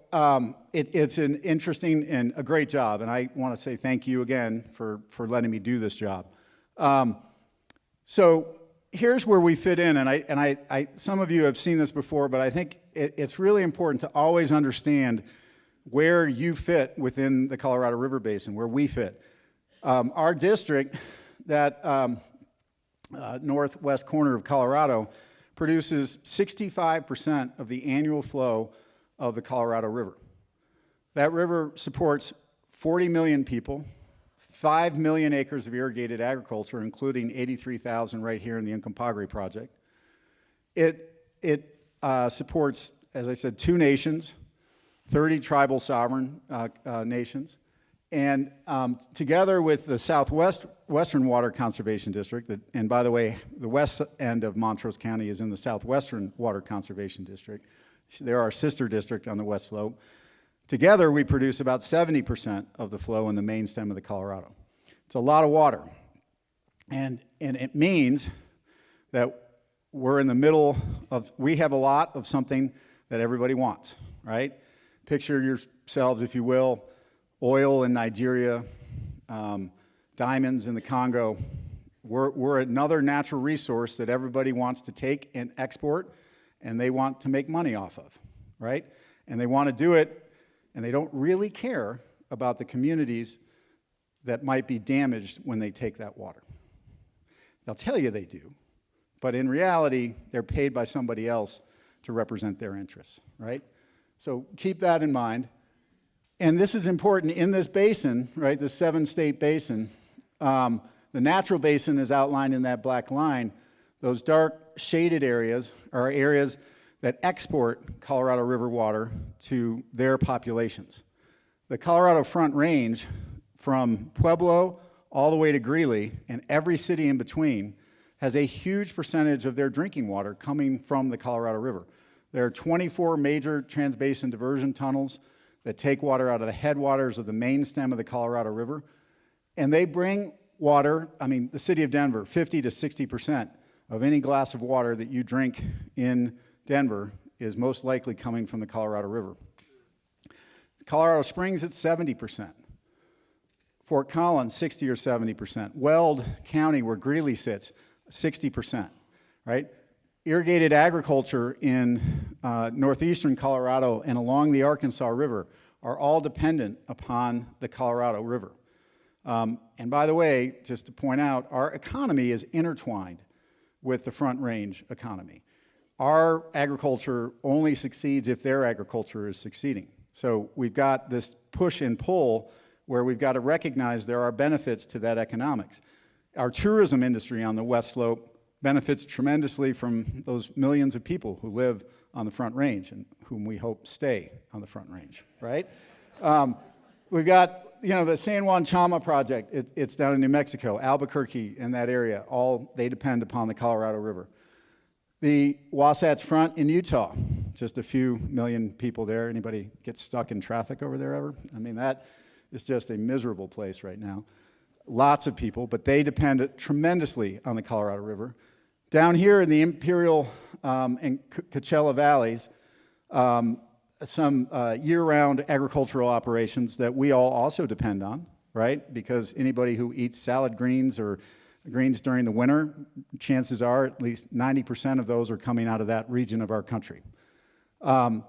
S20: it's an interesting and a great job, and I want to say thank you again for letting me do this job. So here's where we fit in, and I some of you have seen this before, but I think it's really important to always understand where you fit within the Colorado River Basin, where we fit. Our district, that northwest corner of Colorado, produces 65% of the annual flow of the Colorado River. That river supports 40 million people, 5 million acres of irrigated agriculture, including 83,000 right here in the Uncompahgre project. It supports, as I said, 2 nations, 30 tribal sovereign nations, and together with the Western Water Conservation District, and by the way, the west end of Montrose County is in the Southwestern Water Conservation District. They're our sister district on the West Slope. Together, we produce about 70% of the flow in the main stem of the Colorado. It's a lot of water. And it means that we're in the middle of, we have a lot of something that everybody wants, right? Picture yourselves, if you will, oil in Nigeria, diamonds in the Congo. We're another natural resource that everybody wants to take and export, and they want to make money off of, right? And they want to do it, and they don't really care about the communities that might be damaged when they take that water. They'll tell you they do, but in reality, they're paid by somebody else to represent their interests, right? So keep that in mind. And this is important in this basin, right, the 7-state basin. The natural basin is outlined in that black line. Those dark shaded areas are areas that export Colorado River water to their populations. The Colorado Front Range, from Pueblo all the way to Greeley and every city in between, has a huge percentage of their drinking water coming from the Colorado River. There are 24 major transbasin diversion tunnels that take water out of the headwaters of the main stem of the Colorado River, and they bring water, I mean, the city of Denver, 50 to 60% of any glass of water that you drink in Denver is most likely coming from the Colorado River. Colorado Springs, it's 70%. Fort Collins, 60 or 70%. Weld County, where Greeley sits, 60%, right? Irrigated agriculture in northeastern Colorado and along the Arkansas River are all dependent upon the Colorado River. And by the way, just to point out, our economy is intertwined with the Front Range economy. Our agriculture only succeeds if their agriculture is succeeding. So we've got this push and pull where we've got to recognize there are benefits to that economics. Our tourism industry on the West Slope benefits tremendously from those millions of people who live on the Front Range and whom we hope stay on the Front Range, right? We've got, you know, the San Juan Chama project, it's down in New Mexico, Albuquerque in that area, all they depend upon the Colorado River. The Wasatch Front in Utah, just a few million people there. Anybody get stuck in traffic over there ever? I mean, that is just a miserable place right now. Lots of people, but they depend tremendously on the Colorado River. Down here in the Imperial and Coachella Valleys, some year-round agricultural operations that we all also depend on, right? Because anybody who eats salad greens or greens during the winter, chances are at least 90% of those are coming out of that region of our country. And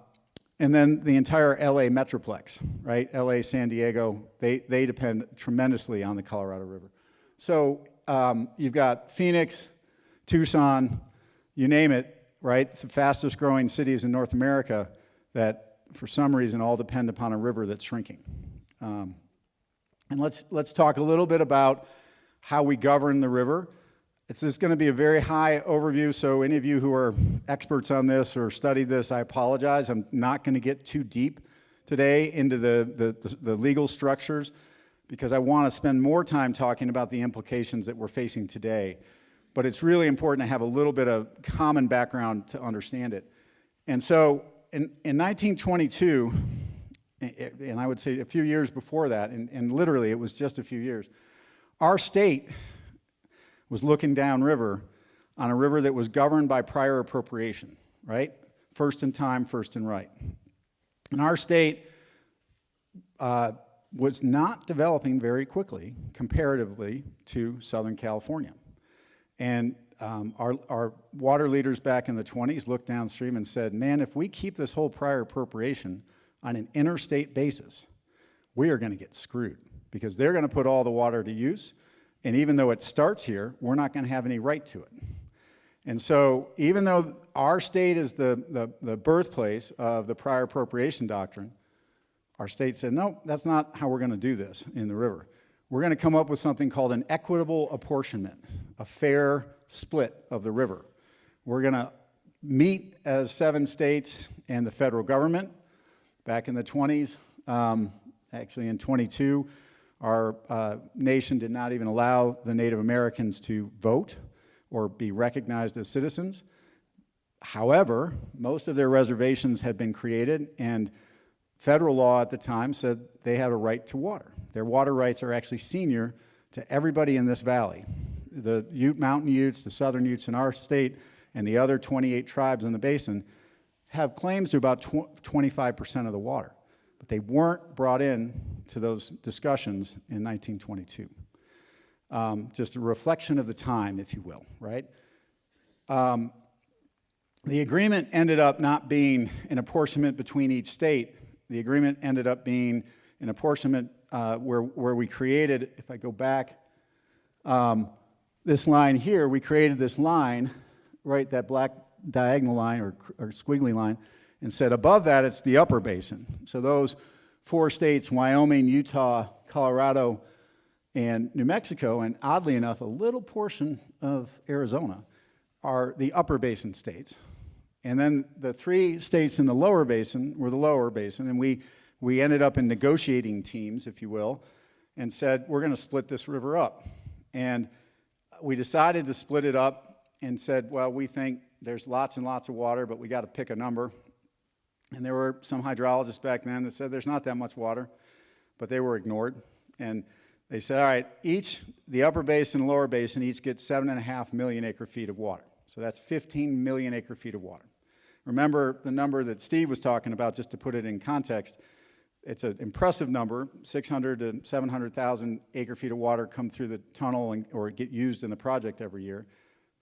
S20: then the entire LA Metroplex, right? LA, San Diego, they depend tremendously on the Colorado River. So you've got Phoenix, Tucson, you name it, right? It's the fastest growing cities in North America that for some reason all depend upon a river that's shrinking. And let's talk a little bit about how we govern the river. It's just going to be a very high overview, so any of you who are experts on this or studied this, I apologize. I'm not going to get too deep today into the legal structures because I want to spend more time talking about the implications that we're facing today. But it's really important to have a little bit of common background to understand it. And so in 1922, and I would say a few years before that, and literally it was just a few years, our state was looking downriver on a river that was governed by prior appropriation, right? First in time, first in right. And our state was not developing very quickly comparatively to Southern California. And our water leaders back in the 20s looked downstream and said, man, if we keep this whole prior appropriation on an interstate basis, we are going to get screwed because they're going to put all the water to use. And even though it starts here, we're not going to have any right to it. And so even though our state is the birthplace of the prior appropriation doctrine, our state said, no, that's not how we're going to do this in the river. We're going to come up with something called an equitable apportionment, a fair split of the river. We're going to meet as 7 states and the federal government. Back in the 20s, actually in 22, our nation did not even allow the Native Americans to vote or be recognized as citizens. However, most of their reservations had been created, and federal law at the time said they had a right to water. Their water rights are actually senior to everybody in this valley. The Ute Mountain Utes, the Southern Utes in our state, and the other 28 tribes in the basin have claims to about 25% of the water. But they weren't brought in to those discussions in 1922. Just a reflection of the time, if you will, right? The agreement ended up not being an apportionment between each state. The agreement ended up being an apportionment where we created, if I go back, this line here, we created this line, right, that black diagonal line or squiggly line, and said above that it's the upper basin. So those 4 states, Wyoming, Utah, Colorado, and New Mexico, and oddly enough, a little portion of Arizona, are the upper basin states. And then the 3 states in the lower basin were the lower basin, and we ended up in negotiating teams, if you will, and said, we're going to split this river up. And we decided to split it up and said, well, we think there's lots and lots of water, but we got to pick a number. And there were some hydrologists back then that said there's not that much water, but they were ignored. And they said, all right, the upper basin and lower basin each get 7.5 million acre feet of water. So that's 15 million acre feet of water. Remember the number that Steve was talking about, just to put it in context. It's an impressive number. 600 to 700,000 acre feet of water come through the tunnel or get used in the project every year.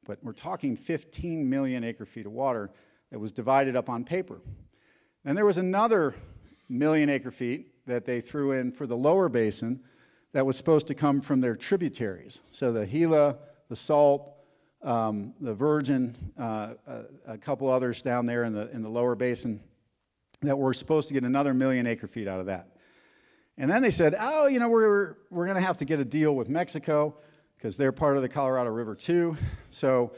S20: But we're talking 15 million acre feet of water that was divided up on paper. Then there was another million acre feet that they threw in for the lower basin that was supposed to come from their tributaries. So the Gila, the Salt, the Virgin, a couple others down there in the lower basin that were supposed to get another million acre feet out of that. And then they said, oh, you know, we're going to have to get a deal with Mexico because they're part of the Colorado River too. So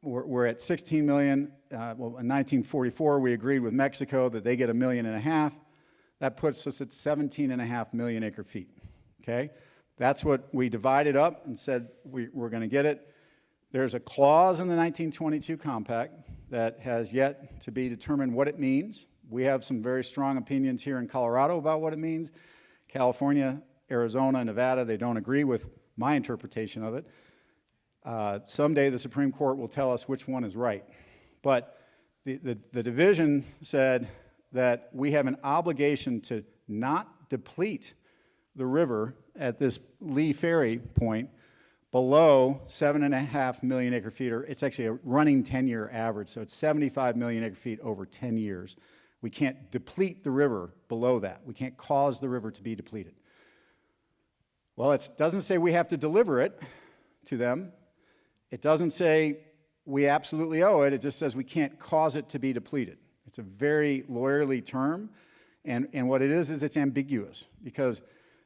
S20: we're at 16 million. Well, in 1944, we agreed with Mexico that they get 1.5 million. That puts us at 17.5 million acre feet, okay? That's what we divided up and said we're going to get it. There's a clause in the 1922 compact that has yet to be determined what it means. We have some very strong opinions here in Colorado about what it means. California, Arizona, Nevada, they don't agree with my interpretation of it. Someday the Supreme Court will tell us which one is right. But the division said that we have an obligation to not deplete the river at this Lee Ferry point below 7.5 million acre feet, or it's actually a running 10-year average, so it's 75 million acre feet over 10 years. We can't deplete the river below that. We can't cause the river to be depleted. Well, it doesn't say we have to deliver it to them. It doesn't say we absolutely owe it. It just says we can't cause it to be depleted. It's a very lawyerly term, and what it is it's ambiguous, because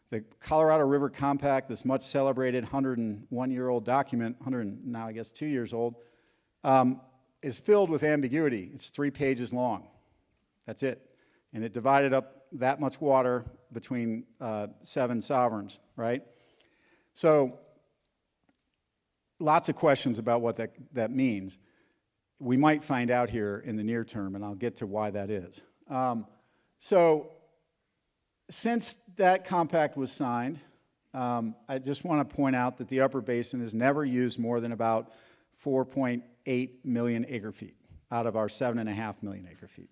S20: the Colorado River Compact, this much celebrated 101-year-old document, now I guess 2 years old, is filled with ambiguity. It's 3 pages long. That's it. And it divided up that much water between 7 sovereigns, right? So lots of questions about what that means. We might find out here in the near term, and I'll get to why that is. So since that compact was signed, I just want to point out that the upper basin has never used more than about 4.8 million acre feet out of our 7.5 million acre feet.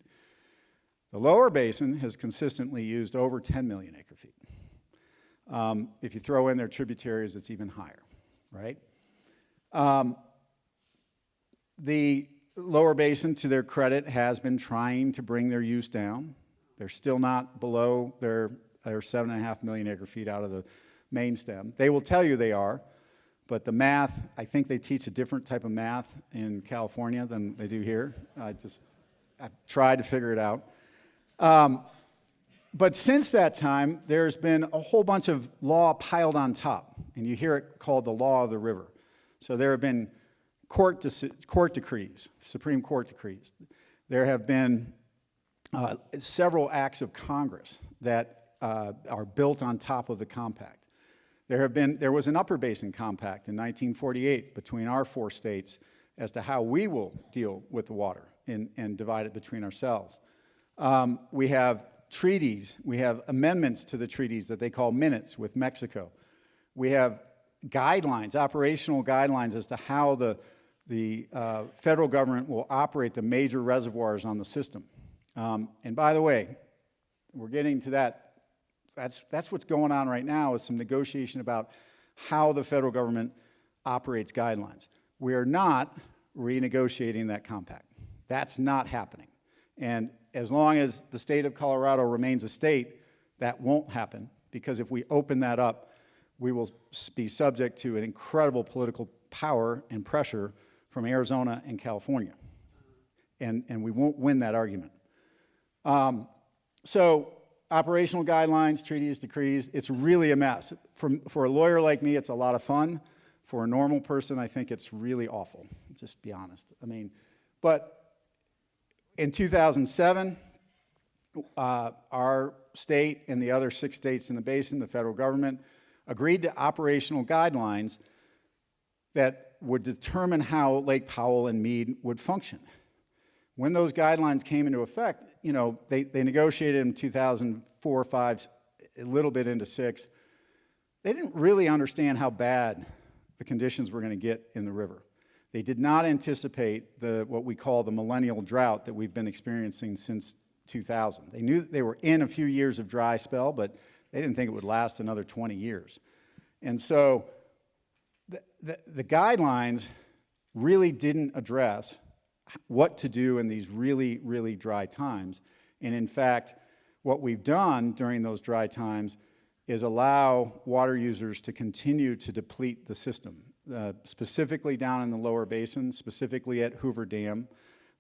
S20: The lower basin has consistently used over 10 million acre feet. If you throw in their tributaries, it's even higher, right? The lower basin, to their credit, has been trying to bring their use down. They're still not below their 7.5 million acre feet out of the main stem. They will tell you they are, but the math, I think they teach a different type of math in California than they do here. I've tried to figure it out. But since that time, there's been a whole bunch of law piled on top, and you hear it called the law of the river. So there have been court decrees, Supreme Court decrees. There have been several acts of Congress that are built on top of the compact. There was an upper basin compact in 1948 between our 4 states as to how we will deal with the water and divide it between ourselves. We have treaties. We have amendments to the treaties that they call minutes with Mexico. We have guidelines, operational guidelines as to how the federal government will operate the major reservoirs on the system. And by the way, we're getting to that. That's what's going on right now, is some negotiation about how the federal government operates guidelines. We are not renegotiating that compact. That's not happening. And as long as the state of Colorado remains a state, that won't happen, because if we open that up, we will be subject to an incredible political power and pressure from Arizona and California. And we won't win that argument. So operational guidelines, treaties, decrees, it's really a mess. For a lawyer like me, it's a lot of fun. For a normal person, I think it's really awful, just be honest. I mean, but in 2007, our state and the other 6 states in the basin, the federal government, agreed to operational guidelines that would determine how Lake Powell and Meade would function. When those guidelines came into effect, you know, they negotiated in 2004, 5, a little bit into 6. They didn't really understand how bad the conditions were going to get in the river. They did not anticipate what we call the millennial drought that we've been experiencing since 2000. They knew they were in a few years of dry spell, but they didn't think it would last another 20 years. And so the guidelines really didn't address what to do in these really, really dry times. And in fact, what we've done during those dry times is allow water users to continue to deplete the system, specifically down in the lower basin, specifically at Hoover Dam.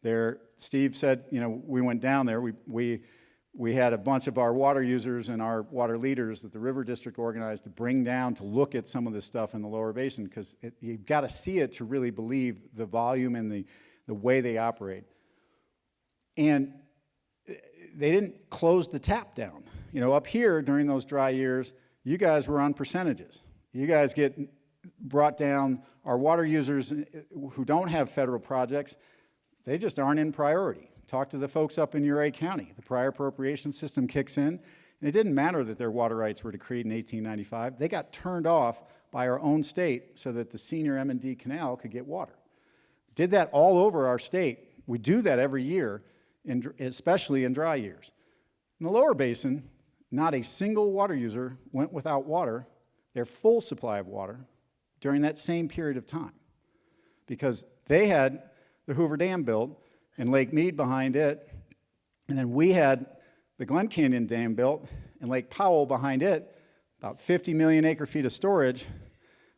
S20: There, Steve said, you know, we went down there, we had a bunch of our water users and our water leaders that the River District organized to bring down to look at some of this stuff in the lower basin, because you've got to see it to really believe the volume and the way they operate. And they didn't close the tap down. You know, up here during those dry years, you guys were on percentages. You guys get brought down. Our water users who don't have federal projects, they just aren't in priority. Talk to the folks up in Uray County. The prior appropriation system kicks in, and it didn't matter that their water rights were decreed in 1895. They got turned off by our own state so that the senior M&D Canal could get water. Did that all over our state. We do that every year, especially in dry years. In the lower basin, not a single water user went without water, their full supply of water, during that same period of time, because they had the Hoover Dam built and Lake Meade behind it, and then we had the Glen Canyon Dam built and Lake Powell behind it, about 50 million acre-feet of storage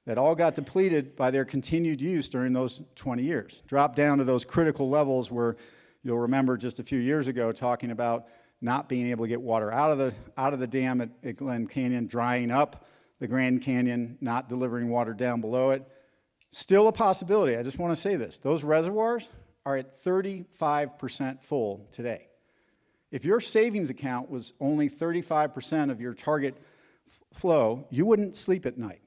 S20: that all got depleted by their continued use during those 20 years. Dropped down to those critical levels where you'll remember just a few years ago talking about not being able to get water out of the dam at Glen Canyon, drying up the Grand Canyon, not delivering water down below it. Still a possibility. I just want to say this. Those reservoirs are at 35% full today. If your savings account was only 35% of your target flow, you wouldn't sleep at night,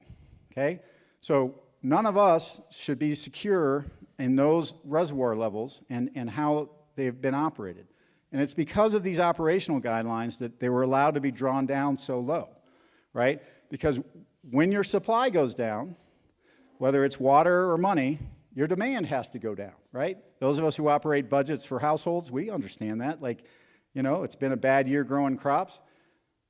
S20: okay? So none of us should be secure in those reservoir levels and how they've been operated. And it's because of these operational guidelines that they were allowed to be drawn down so low, right? Because when your supply goes down, whether it's water or money, your demand has to go down, right? Those of us who operate budgets for households, we understand that. Like, you know, it's been a bad year growing crops.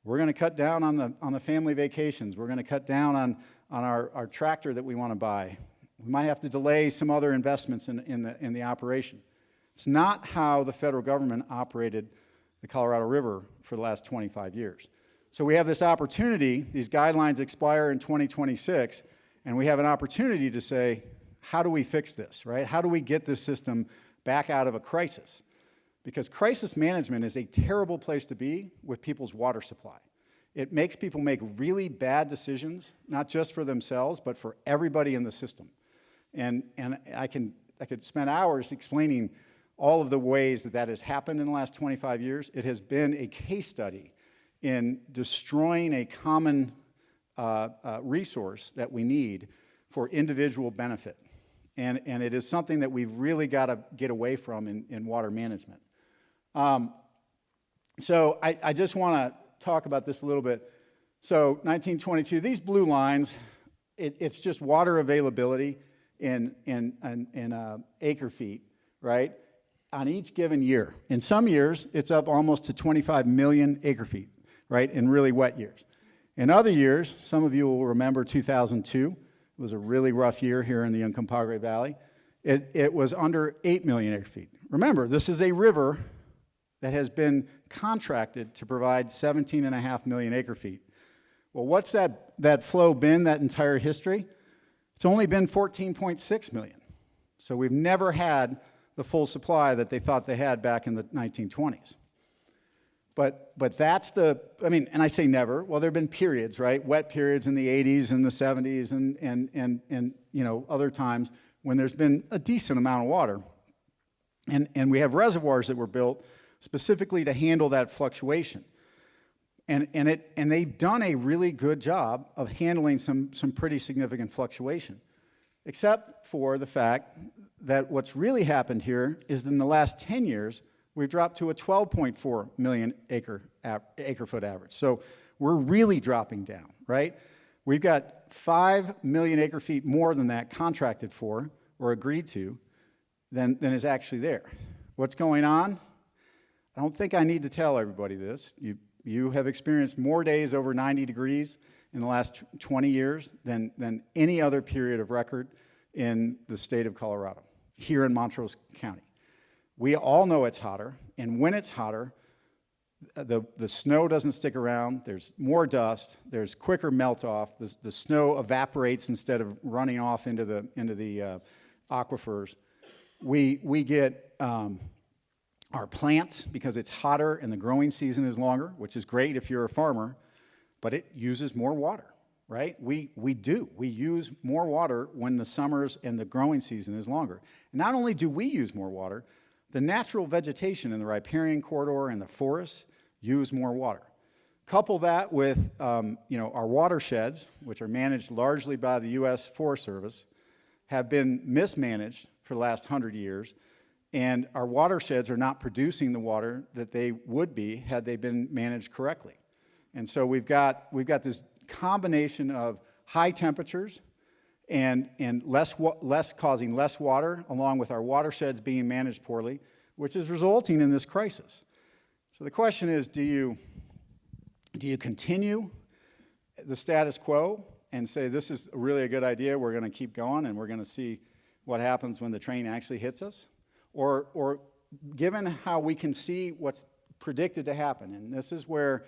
S20: We're going to cut down on the family vacations. We're going to cut down on our tractor that we want to buy. We might have to delay some other investments in the operation. It's not how the federal government operated the Colorado River for the last 25 years. So we have this opportunity. These guidelines expire in 2026, and we have an opportunity to say, how do we fix this, right? How do we get this system back out of a crisis? Because crisis management is a terrible place to be with people's water supply. It makes people make really bad decisions, not just for themselves, but for everybody in the system. And I could spend hours explaining all of the ways that has happened in the last 25 years. It has been a case study in destroying a common resource that we need for individual benefit. And it is something that we've really got to get away from in water management. So I just want to talk about this a little bit. So 1922, these blue lines, it's just water availability in acre feet, right, on each given year. In some years, it's up almost to 25 million acre feet, right, in really wet years. In other years, some of you will remember 2002. It was a really rough year here in the Uncompahgre Valley. It was under 8 million acre feet. Remember, this is a river that has been contracted to provide 17.5 million acre feet. Well, what's that flow been that entire history? It's only been 14.6 million. So we've never had the full supply that they thought they had back in the 1920s. But that's the, I mean, and I say never. Well, there have been periods, right? Wet periods in the 80s and the 70s and you know, other times when there's been a decent amount of water. And we have reservoirs that were built specifically to handle that fluctuation. And they've done a really good job of handling some pretty significant fluctuation, except for the fact that what's really happened here is in the last 10 years, we've dropped to a 12.4 million acre foot average. So we're really dropping down, right? We've got 5 million acre feet more than that contracted for or agreed to than is actually there. What's going on? I don't think I need to tell everybody this. You have experienced more days over 90 degrees in the last 20 years than any other period of record in the state of Colorado, here in Montrose County. We all know it's hotter, and when it's hotter, the snow doesn't stick around, there's more dust, there's quicker melt off, the snow evaporates instead of running off into the aquifers. We get our plants, because it's hotter and the growing season is longer, which is great if you're a farmer, but it uses more water, right? We use more water when the summers and the growing season is longer. And not only do we use more water, the natural vegetation in the riparian corridor and the forests use more water. Couple that with you know, our watersheds, which are managed largely by the U.S. Forest Service, have been mismanaged for the last 100 years, and our watersheds are not producing the water that they would be had they been managed correctly. And so we've got this combination of high temperatures and less causing less water, along with our watersheds being managed poorly, which is resulting in this crisis. So the question is, do you continue the status quo and say this is really a good idea, we're going to keep going and we're going to see what happens when the train actually hits us? Or given how we can see what's predicted to happen, and this is where,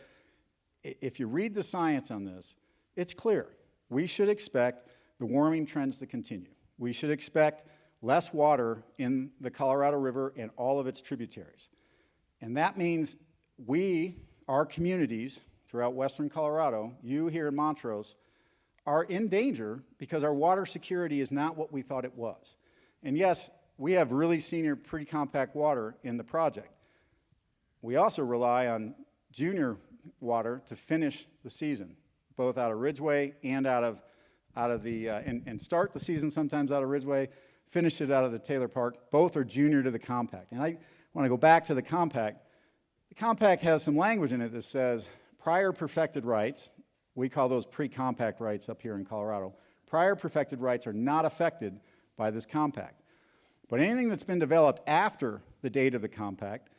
S20: if you read the science on this, it's clear. We should expect the warming trends to continue. We should expect less water in the Colorado River and all of its tributaries. And that means our communities throughout western Colorado, you here in Montrose, are in danger because our water security is not what we thought it was. And yes, we have really senior pre-compact water in the project. We also rely on junior water to finish the season, both out of Ridgeway and out of the, and start the season sometimes out of Ridgeway, finish it out of the Taylor Park. Both are junior to the compact. And I want to go back to the compact. The compact has some language in it that says prior perfected rights, we call those pre-compact rights up here in Colorado, prior perfected rights are not affected by this compact. But anything that's been developed after the date of the compact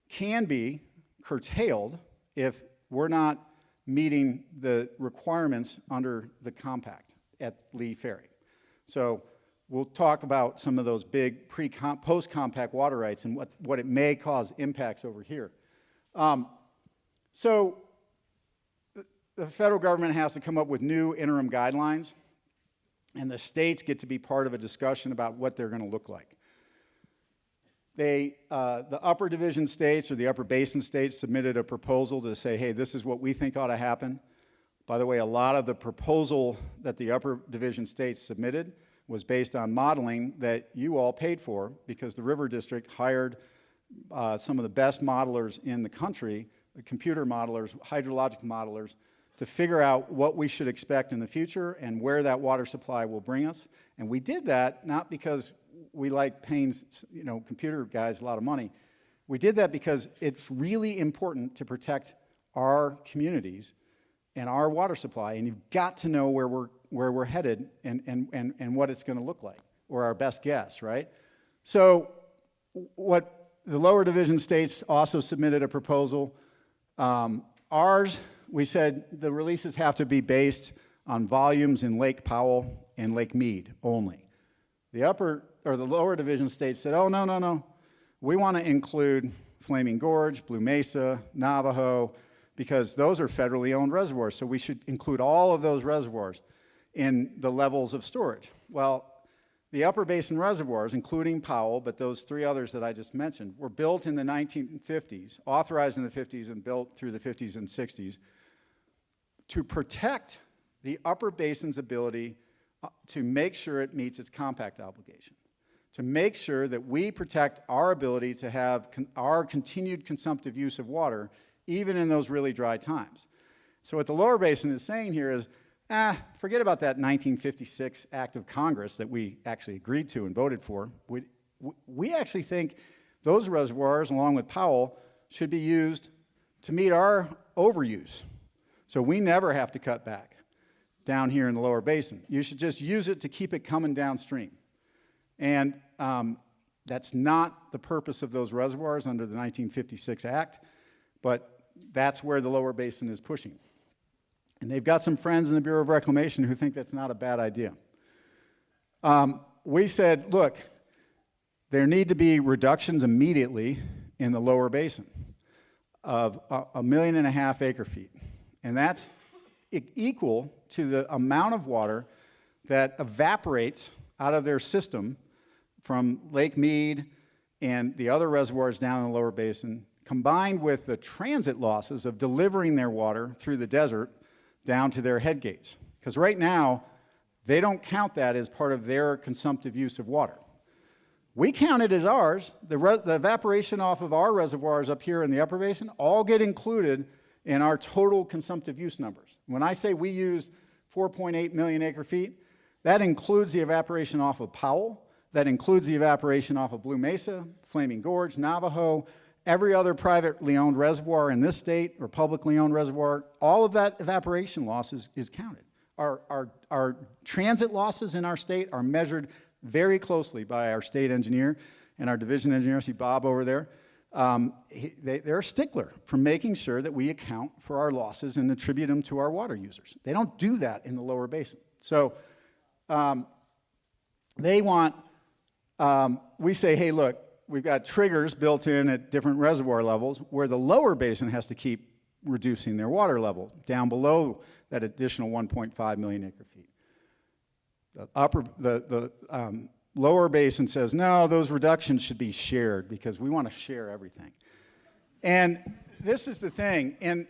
S20: can be curtailed if we're not meeting the requirements under the compact at Lee Ferry. So we'll talk about some of those big post-compact water rights and what it may cause impacts over here. So the federal government has to come up with new interim guidelines, and the states get to be part of a discussion about what they're going to look like. The upper division states or the upper basin states submitted a proposal to say, hey, this is what we think ought to happen. By the way, a lot of the proposal that the upper division states submitted was based on modeling that you all paid for, because the River District hired some of the best modelers in the country, the computer modelers, hydrologic modelers, to figure out what we should expect in the future and where that water supply will bring us. And we did that not because we like paying, you know, computer guys a lot of money. We did that because it's really important to protect our communities and our water supply, and you've got to know where we're headed and what it's going to look like, or our best guess, right? So what the lower division states also submitted a proposal. Ours, we said the releases have to be based on volumes in Lake Powell and Lake Mead only. The lower division states said, oh, no. We want to include Flaming Gorge, Blue Mesa, Navajo, because those are federally owned reservoirs. So we should include all of those reservoirs in the levels of storage. Well, The upper basin reservoirs, including Powell, but those three others that I just mentioned, were built in the 1950s, authorized in the 50s and built through the 50s and 60s to protect the upper basin's ability to make sure it meets its compact obligation, to make sure that we protect our ability to have our continued consumptive use of water, even in those really dry times. So what the lower basin is saying here is, forget about that 1956 act of Congress that we actually agreed to and voted for. We actually think those reservoirs, along with Powell, should be used to meet our overuse. So we never have to cut back down here in the lower basin. You should just use it to keep it coming downstream. And that's not the purpose of those reservoirs under the 1956 Act, but that's where the lower basin is pushing. And they've got some friends in the Bureau of Reclamation who think that's not a bad idea. We said, look, there need to be reductions immediately in the lower basin of 1.5 million acre feet. And that's equal to the amount of water that evaporates out of their system from Lake Mead and the other reservoirs down in the lower basin, combined with the transit losses of delivering their water through the desert down to their head gates. Because right now, they don't count that as part of their consumptive use of water. We count it as ours. The evaporation off of our reservoirs up here in the upper basin all get included in our total consumptive use numbers. When I say we used 4.8 million acre feet, that includes the evaporation off of Powell, that includes the evaporation off of Blue Mesa, Flaming Gorge, Navajo, every other privately owned reservoir in this state or publicly owned reservoir. All of that evaporation loss is counted. Our transit losses in our state are measured very closely by our state engineer and our division engineer. See Bob over there. They're a stickler for making sure that we account for our losses and attribute them to our water users. They don't do that in the lower basin. So they want, we say, hey, look, we've got triggers built in at different reservoir levels where the lower basin has to keep reducing their water level down below that additional 1.5 million acre feet. The lower basin says, no, those reductions should be shared because we want to share everything. And this is the thing, in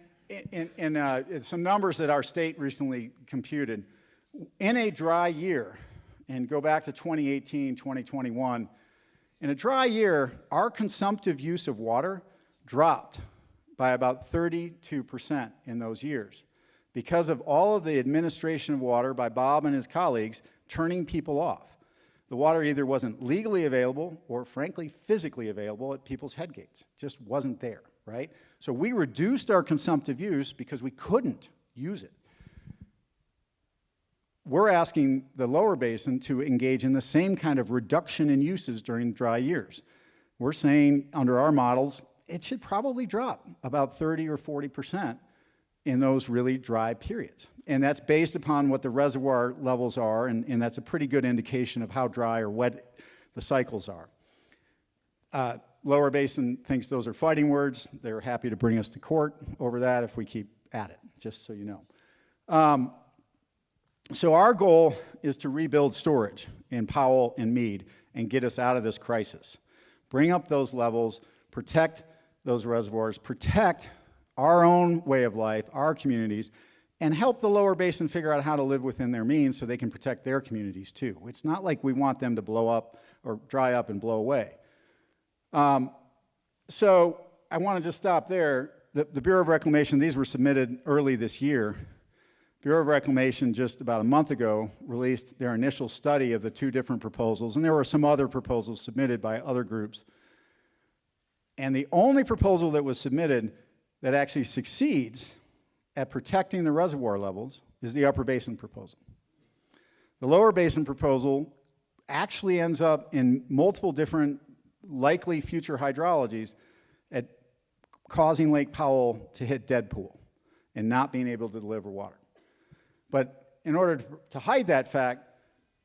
S20: some numbers that our state recently computed, in a dry year, and go back to 2018, 2021, in a dry year, our consumptive use of water dropped by about 32% in those years because of all of the administration of water by Bob and his colleagues turning people off. The water either wasn't legally available or, frankly, physically available at people's head gates. It just wasn't there, right? So we reduced our consumptive use because we couldn't use it. We're asking the lower basin to engage in the same kind of reduction in uses during dry years. We're saying, under our models, it should probably drop about 30 or 40% in those really dry periods. And that's based upon what the reservoir levels are, and that's a pretty good indication of how dry or wet the cycles are. Lower basin thinks those are fighting words. They're happy to bring us to court over that if we keep at it, just so you know. So our goal is to rebuild storage in Powell and Mead and get us out of this crisis. Bring up those levels, protect those reservoirs, protect our own way of life, our communities, and help the lower basin figure out how to live within their means so they can protect their communities too. It's not like we want them to blow up or dry up and blow away. So I want to just stop there. The Bureau of Reclamation, these were submitted early this year. Bureau of Reclamation just about a month ago released their initial study of the two different proposals, and there were some other proposals submitted by other groups. And the only proposal that was submitted that actually succeeds at protecting the reservoir levels is the upper basin proposal. The lower basin proposal actually ends up in multiple different likely future hydrologies at causing Lake Powell to hit dead pool and not being able to deliver water. But in order to hide that fact,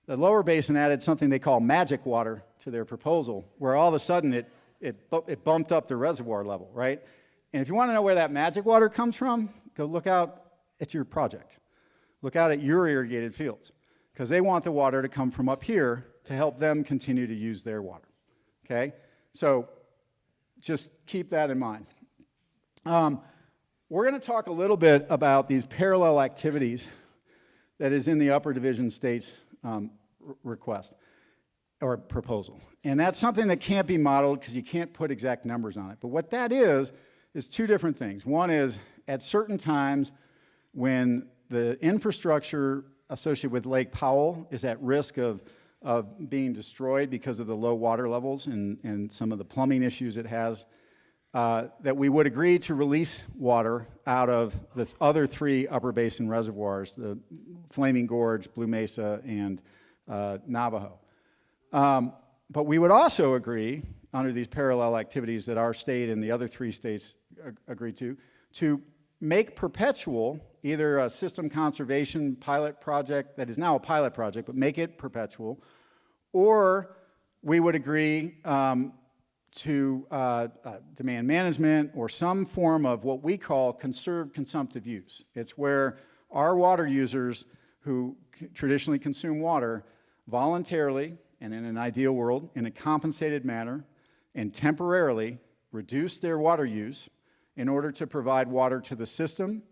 S20: the lower basin added something they call magic water to their proposal, where all of a sudden it bumped up the reservoir level, right? And if you want to know where that magic water comes from, go look out at your project. Look out at your irrigated fields, because they want the water to come from up here to help them continue to use their water. Okay? So just keep that in mind. We're going to talk a little bit about these parallel activities that is in the upper division state's request or proposal. And that's something that can't be modeled because you can't put exact numbers on it. But what that is two different things. One is at certain times when the infrastructure associated with Lake Powell is at risk of being destroyed because of the low water levels and some of the plumbing issues it has, that we would agree to release water out of the other 3 upper basin reservoirs, the Flaming Gorge, Blue Mesa, and Navajo. But we would also agree, under these parallel activities that our state and the other 3 states agreed to make perpetual either a system conservation pilot project that is now a pilot project, but make it perpetual, or we would agree to demand management or some form of what we call conserved consumptive use. It's where our water users who traditionally consume water voluntarily and in an ideal world in a compensated manner and temporarily reduce their water use in order to provide water to the system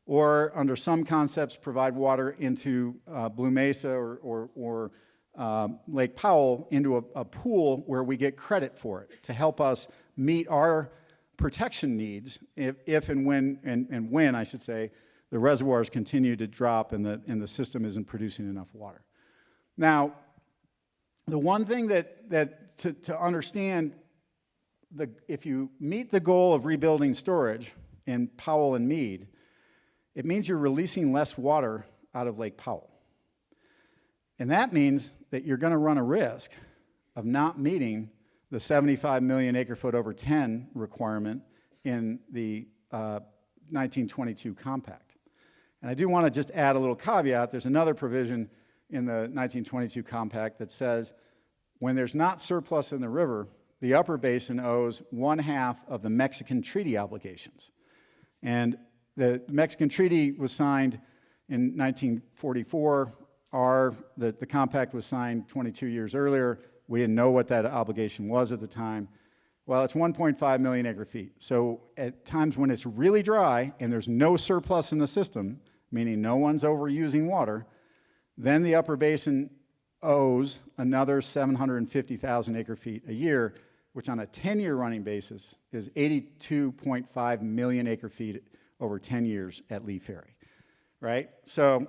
S20: or under some concepts provide water into Blue Mesa or Lake Powell into a pool where we get credit for it to help us meet our protection needs if and when I should say, the reservoirs continue to drop and the system isn't producing enough water. Now, the one thing that to understand, if you meet the goal of rebuilding storage in Powell and Meade, it means you're releasing less water out of Lake Powell. And that means that you're going to run a risk of not meeting the 75 million acre-foot over 10 requirement in the 1922 compact. And I do want to just add a little caveat. There's another provision in the 1922 compact that says when there's not surplus in the river, the upper basin owes 1/2 of the Mexican treaty obligations. And the Mexican treaty was signed in 1944. The compact was signed 22 years earlier. We didn't know what that obligation was at the time. Well, it's 1.5 million acre feet. So at times when it's really dry and there's no surplus in the system, meaning no one's overusing water, then the upper basin owes another 750,000 acre feet a year, which on a 10-year running basis is 82.5 million acre feet over 10 years at Lee Ferry, right? So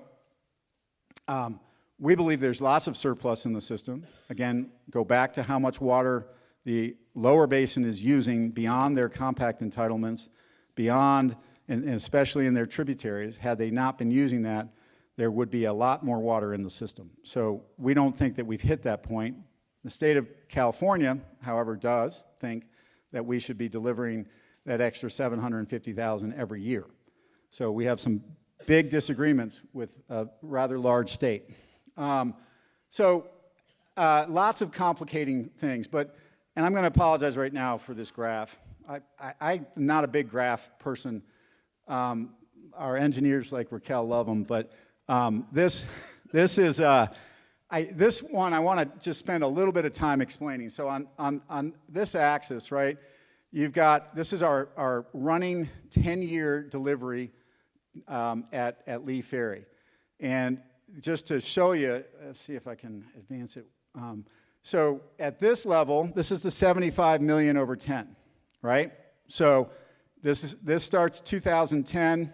S20: we believe there's lots of surplus in the system. Again, go back to how much water the lower basin is using beyond their compact entitlements, beyond, and especially in their tributaries. Had they not been using that, there would be a lot more water in the system. So we don't think that we've hit that point. The state of California, however, does think that we should be delivering that extra 750,000 every year. So we have some big disagreements with a rather large state. Lots of complicating things, and I'm going to apologize right now for this graph. I'm not a big graph person. Our engineers like Raquel love them, but this one I want to just spend a little bit of time explaining. So on this axis, right, you've got, this is our running 10-year delivery at Lee Ferry. And just to show you, let's see if I can advance it. So at this level, this is the 75 million over 10, right? So this starts 2010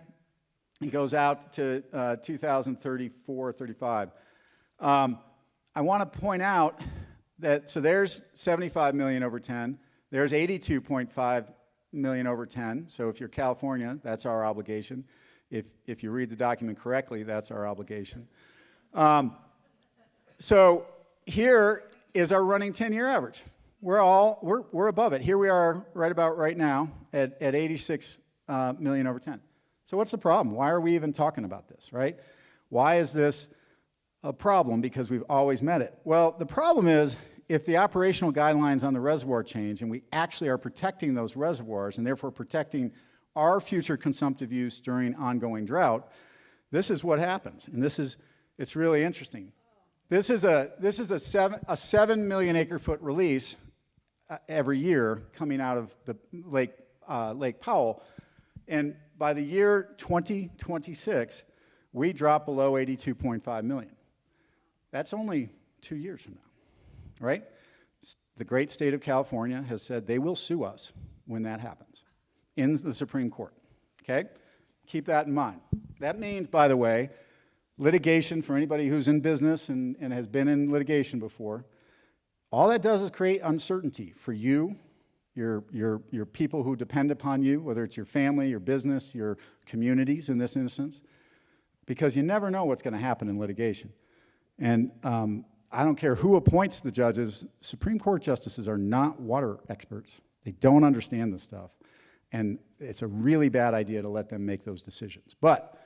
S20: and goes out to 2034, 35. I want to point out that, so there's 75 million over 10. There's 82.5 million over 10. So if you're California, that's our obligation. If you read the document correctly, that's our obligation. So here is our running 10-year average. We're above it. Here we are right now at 86 million over 10. So what's the problem? Why are we even talking about this, right? Why is this a problem? Because we've always met it. Well, the problem is if the operational guidelines on the reservoir change and we actually are protecting those reservoirs and therefore protecting our future consumptive use during ongoing drought, this is what happens. And it's really interesting. This is a 7 million acre foot release every year coming out of the Lake Powell. And by the year 2026, we drop below 82.5 million. That's only 2 years from now, right? The great state of California has said they will sue us when that happens in the Supreme Court, okay? Keep that in mind. That means, by the way, litigation, for anybody who's in business and has been in litigation before, all that does is create uncertainty for you, your people who depend upon you, whether it's your family, your business, your communities in this instance, because you never know what's going to happen in litigation. And I don't care who appoints the judges, Supreme Court justices are not water experts. They don't understand this stuff. And it's a really bad idea to let them make those decisions. But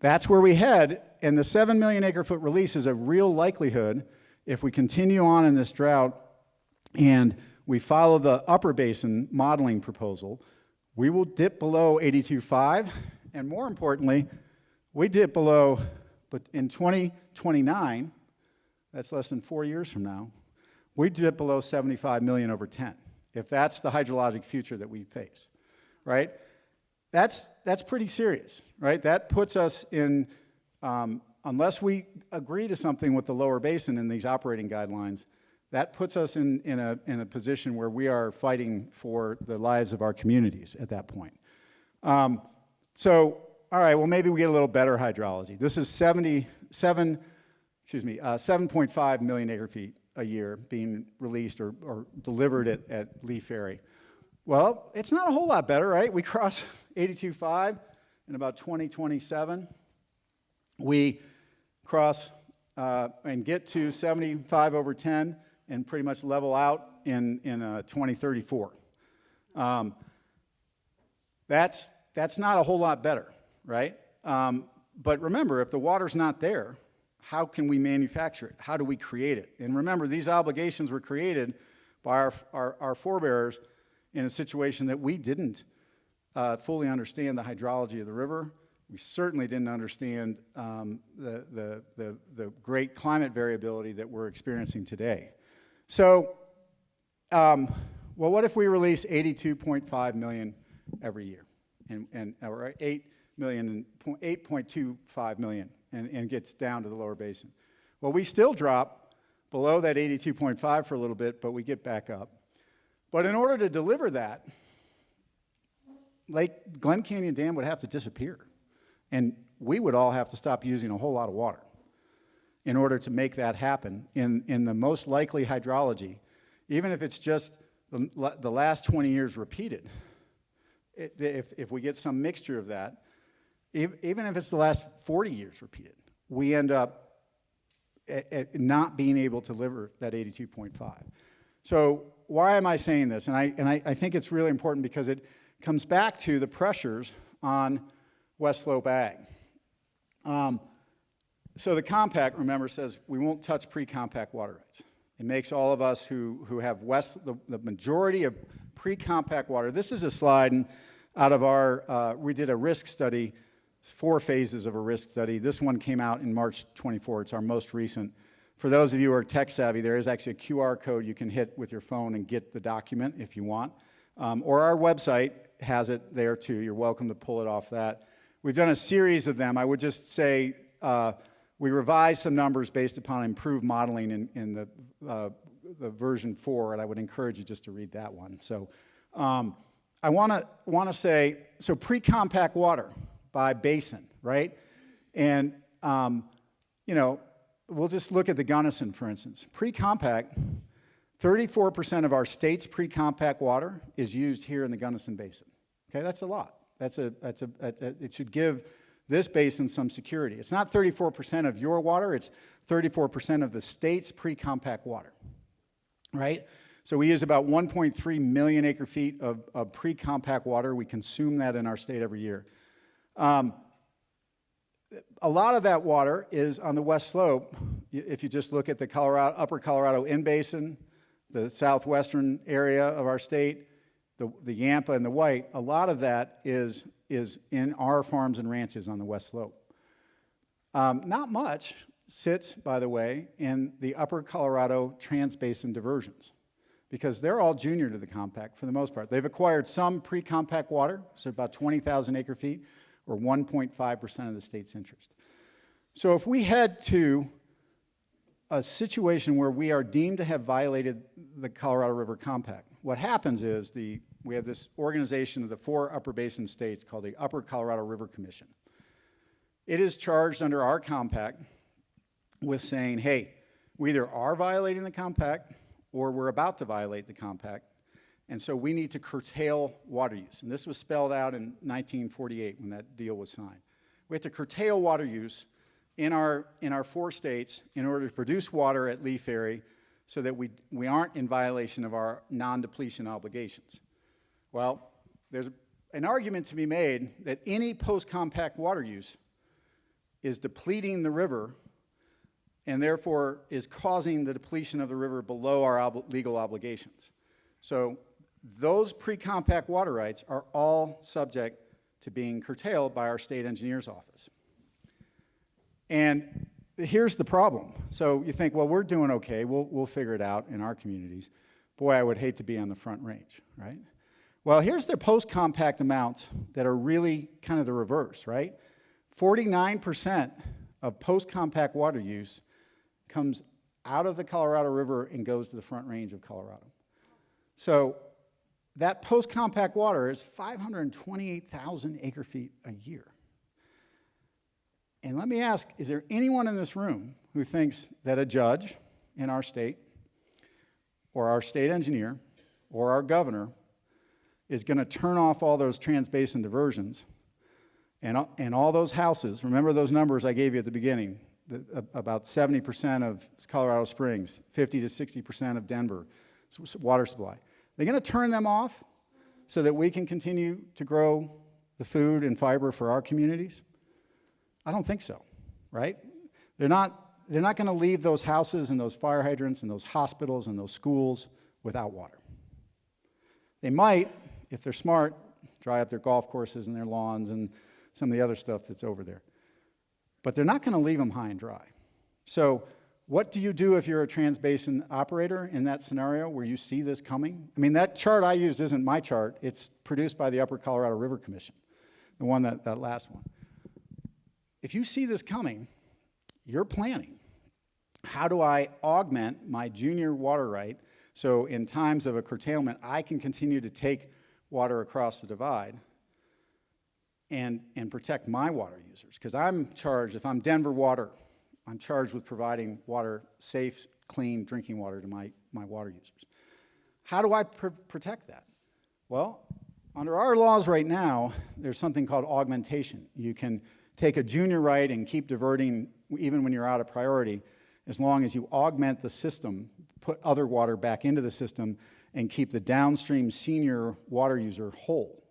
S20: that's where we head, and the 7 million acre foot release is a real likelihood if we continue on in this drought and we follow the upper basin modeling proposal, we will dip below 82.5, and more importantly, we dip below, but in 2029, that's less than 4 years from now, we dip below 75 million over 10, if that's the hydrologic future that we face, right? That's pretty serious, right? That puts us in, unless we agree to something with the lower basin in these operating guidelines, that puts us in a position where we are fighting for the lives of our communities at that point. So, all right, well, maybe we get a little better hydrology. This is 7.5 million acre feet a year being released or delivered at Lee Ferry. Well, it's not a whole lot better, right? We cross 82.5 in about 2027. We cross and get to 75 over 10 and pretty much level out in 2034. That's not a whole lot better, right? But remember, if the water's not there, how can we manufacture it? How do we create it? And remember, these obligations were created by our forebears in a situation that we didn't fully understand the hydrology of the river. We certainly didn't understand the great climate variability that we're experiencing today. So, well, what if we release 82.5 million every year, or 8.25 million, and gets down to the lower basin? Well, we still drop below that 82.5 for a little bit, but we get back up. But in order to deliver that, Glen Canyon Dam would have to disappear. And we would all have to stop using a whole lot of water in order to make that happen in the most likely hydrology, even if it's just the last 20 years repeated. If we get some mixture of that, even if it's the last 40 years repeated, we end up not being able to deliver that 82.5. So why am I saying this? And I think it's really important because it comes back to the pressures on West Slope Ag. So the compact, remember, says we won't touch pre-compact water rights. It makes all of us who have the majority of pre-compact water. This is a slide out of our, we did a risk study, 4 phases of a risk study. This one came out in March 24. It's our most recent. For those of you who are tech savvy, there is actually a QR code you can hit with your phone and get the document if you want. Or our website has it there too. You're welcome to pull it off that. We've done a series of them. I would just say we revised some numbers based upon improved modeling in the version 4, and I would encourage you just to read that one. So I want to say, so pre-compact water by Basin, right? And, you know, we'll just look at the Gunnison, for instance. Pre-compact, 34% of our state's pre-compact water is used here in the Gunnison Basin. Okay, that's a lot. It should give this basin some security. It's not 34% of your water, it's 34% of the state's pre-compact water, right? So we use about 1.3 million acre feet of pre-compact water. We consume that in our state every year. A lot of that water is on the west slope. If you just look at the upper Colorado in-basin, the southwestern area of our state, the Yampa and the White, a lot of that is in our farms and ranches on the west slope. Not much, sits, by the way, in the Upper Colorado Trans-Basin diversions, because they're all junior to the compact for the most part. They've acquired some pre-compact water, so about 20,000 acre-feet, or 1.5% of the state's interest. So if we head to a situation where we are deemed to have violated the Colorado River Compact, what happens is we have this organization of the 4 Upper Basin states called the Upper Colorado River Commission. It is charged under our compact with saying, hey, we either are violating the compact or we're about to violate the compact, and so we need to curtail water use. And this was spelled out in 1948 when that deal was signed. We have to curtail water use in our 4 states in order to produce water at Lee Ferry so that we aren't in violation of our non-depletion obligations. Well, there's an argument to be made that any post-compact water use is depleting the river and therefore is causing the depletion of the river below our legal obligations. So those pre-compact water rights are all subject to being curtailed by our state engineer's office. And here's the problem. So you think, well, we're doing okay. We'll figure it out in our communities. Boy, I would hate to be on the Front Range, right? Well, here's the post-compact amounts that are really kind of the reverse, right? 49% of post-compact water use comes out of the Colorado River and goes to the Front Range of Colorado. So that post-compact water is 528,000 acre-feet a year. And let me ask, is there anyone in this room who thinks that a judge in our state, or our state engineer, or our governor is going to turn off all those trans-basin diversions and all those houses? Remember those numbers I gave you at the beginning, about 70% of Colorado Springs, 50 to 60% of Denver water supply. They're going to turn them off so that we can continue to grow the food and fiber for our communities? I don't think so, right? They're not going to leave those houses and those fire hydrants and those hospitals and those schools without water. They might, if they're smart, dry up their golf courses and their lawns and some of the other stuff that's over there. But they're not going to leave them high and dry. So what do you do if you're a trans-basin operator in that scenario where you see this coming? I mean, that chart I used isn't my chart. It's produced by the Upper Colorado River Commission, the one that last one. If you see this coming, you're planning. How do I augment my junior water right so in times of a curtailment, I can continue to take water across the divide and protect my water users? Because I'm charged, if I'm Denver Water, I'm charged with providing water, safe, clean drinking water to my water users. How do I protect that? Well, under our laws right now, there's something called augmentation. You can take a junior right and keep diverting even when you're out of priority, as long as you augment the system, put other water back into the system, and keep the downstream senior water user whole,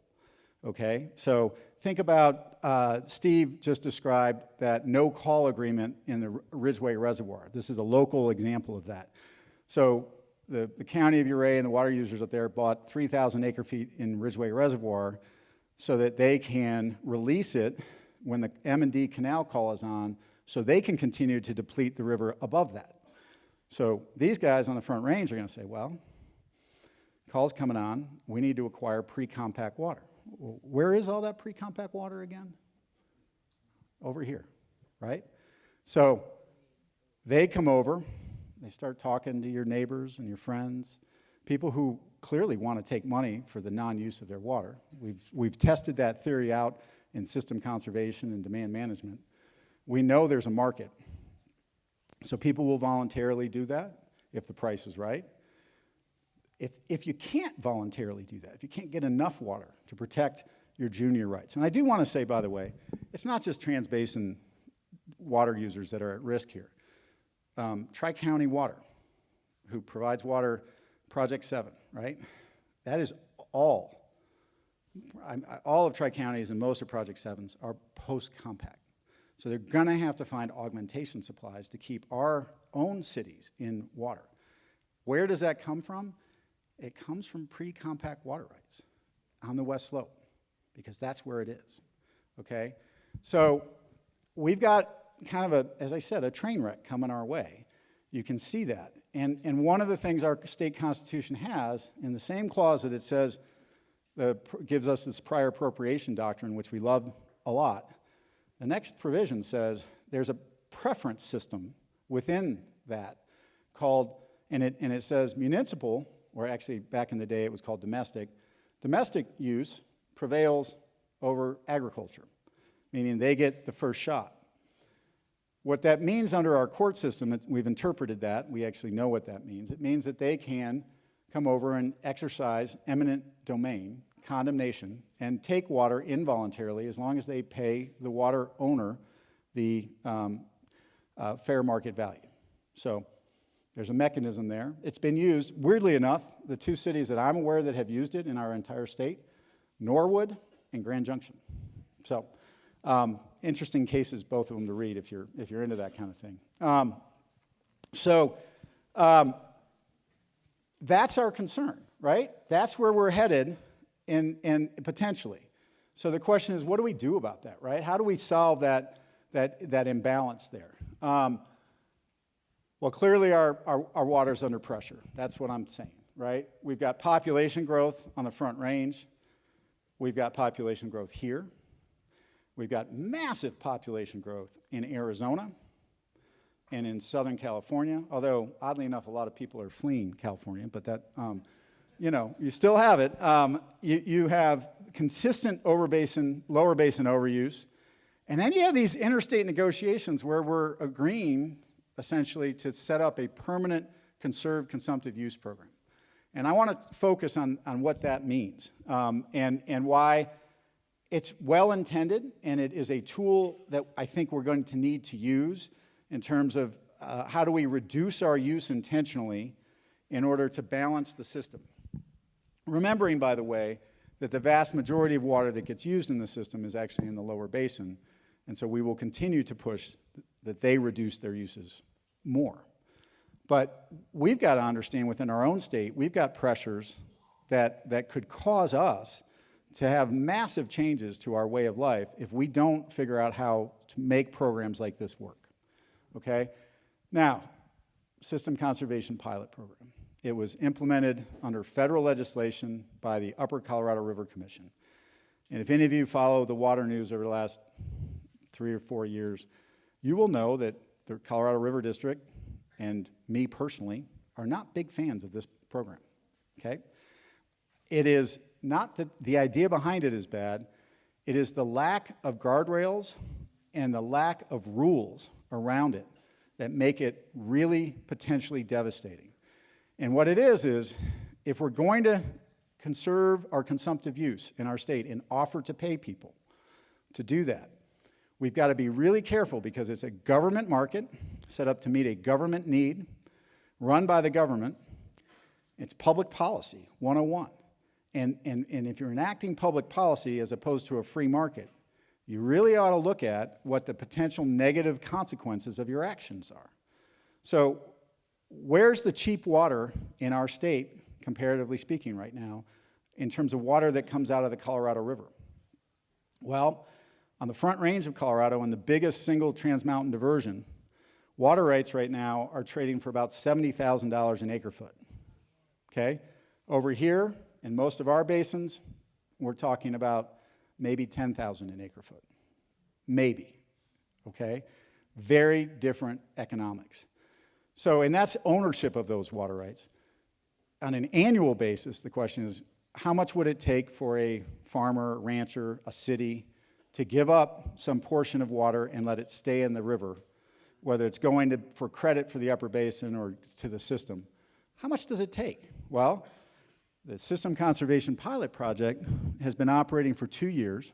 S20: okay? So think about, Steve just described that no-call agreement in the Ridgeway Reservoir. This is a local example of that. So the county of Uray and the water users up there bought 3,000 acre-feet in Ridgeway Reservoir so that they can release it when the M&D canal call is on, so they can continue to deplete the river above that. So these guys on the Front Range are going to say, well, call's coming on, we need to acquire pre-compact water. Well, where is all that pre-compact water again? Over here, right? So they come over, they start talking to your neighbors and your friends, people who clearly want to take money for the non-use of their water. We've tested that theory out in system conservation and demand management. We know there's a market. So people will voluntarily do that if the price is right. If you can't voluntarily do that, if you can't get enough water to protect your junior rights, and I do want to say, by the way, it's not just trans-basin water users that are at risk here. Tri-County Water, who provides water, Project 7, right? That is all of Tri-Counties and most of Project 7s are post-compact. So they're going to have to find augmentation supplies to keep our own cities in water. Where does that come from? It comes from pre-compact water rights on the West Slope, because that's where it is, okay? So we've got kind of as I said, a train wreck coming our way. You can see that. And one of the things our state constitution has, in the same clause that it says, gives us this prior appropriation doctrine, which we love a lot, the next provision says there's a preference system within that called, and it says municipal, or actually back in the day it was called domestic use prevails over agriculture, meaning they get the first shot. What that means under our court system, we've interpreted that, we actually know what that means. It means that they can come over and exercise eminent domain, condemnation, and take water involuntarily as long as they pay the water owner the fair market value. So there's a mechanism there. It's been used, weirdly enough, the two cities that I'm aware that have used it in our entire state, Norwood and Grand Junction. So interesting cases, both of them to read if you're into that kind of thing. That's our concern, right? That's where we're headed and potentially. So the question is, what do we do about that, right? How do we solve that imbalance there? Well, clearly our water's under pressure. That's what I'm saying, right? We've got population growth on the Front Range. We've got population growth here. We've got massive population growth in Arizona and in Southern California, although oddly enough, a lot of people are fleeing California, but that, you still have it. You have consistent lower basin overuse, and then you have these interstate negotiations where we're agreeing essentially to set up a permanent conserved consumptive use program. And I want to focus on what that means and why it's well-intended, and it is a tool that I think we're going to need to use in terms of how do we reduce our use intentionally in order to balance the system. Remembering, by the way, that the vast majority of water that gets used in the system is actually in the lower basin, and so we will continue to push that they reduce their uses more. But we've got to understand within our own state, we've got pressures that could cause us to have massive changes to our way of life if we don't figure out how to make programs like this work, okay? Now, System Conservation Pilot Program. It was implemented under federal legislation by the Upper Colorado River Commission. And if any of you follow the water news over the last 3 or 4 years, you will know that the Colorado River District and me personally are not big fans of this program, okay? It is not that the idea behind it is bad, it is the lack of guardrails and the lack of rules around it that make it really potentially devastating. And what it is if we're going to conserve our consumptive use in our state and offer to pay people to do that, we've got to be really careful because it's a government market set up to meet a government need, run by the government. It's public policy 101. And if you're enacting public policy as opposed to a free market, you really ought to look at what the potential negative consequences of your actions are. So where's the cheap water in our state, comparatively speaking right now, in terms of water that comes out of the Colorado River? Well, on the Front Range of Colorado, and the biggest single trans-mountain diversion, water rights right now are trading for about $70,000 an acre foot, okay? Over here, in most of our basins, we're talking about maybe 10,000 an acre foot, maybe, okay? Very different economics. So, and that's ownership of those water rights. On an annual basis, the question is, how much would it take for a farmer, rancher, a city to give up some portion of water and let it stay in the river, whether it's going for credit for the upper basin or to the system? How much does it take? Well, the System Conservation Pilot Project has been operating for 2 years,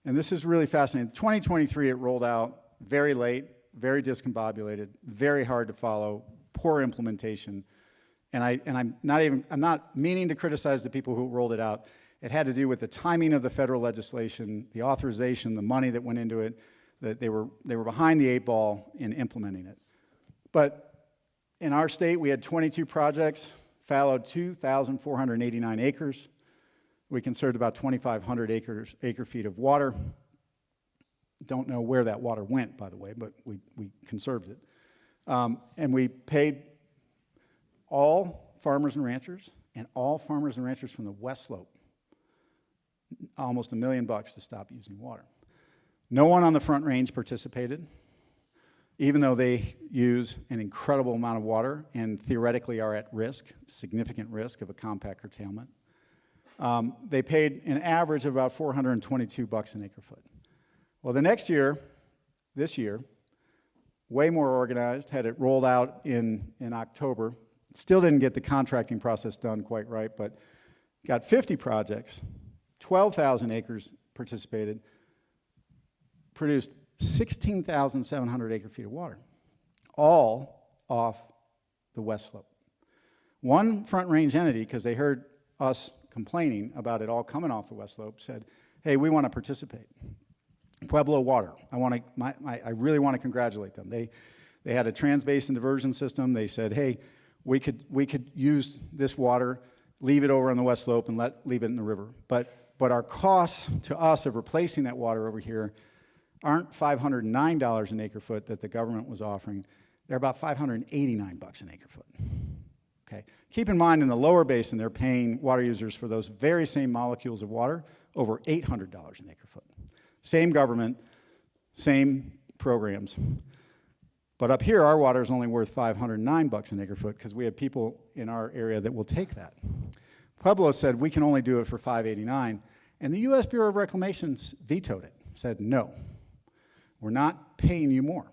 S20: and this is really fascinating. 2023, it rolled out very late, very discombobulated, very hard to follow, poor implementation, and I'm not meaning to criticize the people who rolled it out. It had to do with the timing of the federal legislation, the authorization, the money that went into it, that they were behind the 8 ball in implementing it. But in our state, we had 22 projects, fallowed 2,489 acres. We conserved about 2,500 acre feet of water. Don't know where that water went, by the way, but we conserved it. And we paid all farmers and ranchers from the West Slope almost $1 million to stop using water. No one on the Front Range participated, even though they use an incredible amount of water and theoretically are at risk, significant risk of a compact curtailment. They paid an average of about $422 an acre foot. Well, the next year, this year, way more organized, had it rolled out in October. Still didn't get the contracting process done quite right, but got 50 projects, 12,000 acres participated, produced 16,700 acre feet of water, all off the West Slope. One Front Range entity, because they heard us complaining about it all coming off the West Slope, said, hey, we want to participate. Pueblo Water, I really want to congratulate them. They had a trans-basin diversion system. They said, hey, we could use this water, leave it over on the West Slope and leave it in the river. But our costs to us of replacing that water over here aren't $509 an acre foot that the government was offering. They're about $589 an acre foot. Okay. Keep in mind, in the lower basin, they're paying water users for those very same molecules of water over $800 an acre foot. Same government, same programs. But up here, our water is only worth $509 an acre foot because we have people in our area that will take that. Pueblo said we can only do it for $589, and the U.S. Bureau of Reclamation vetoed it, said no, we're not paying you more.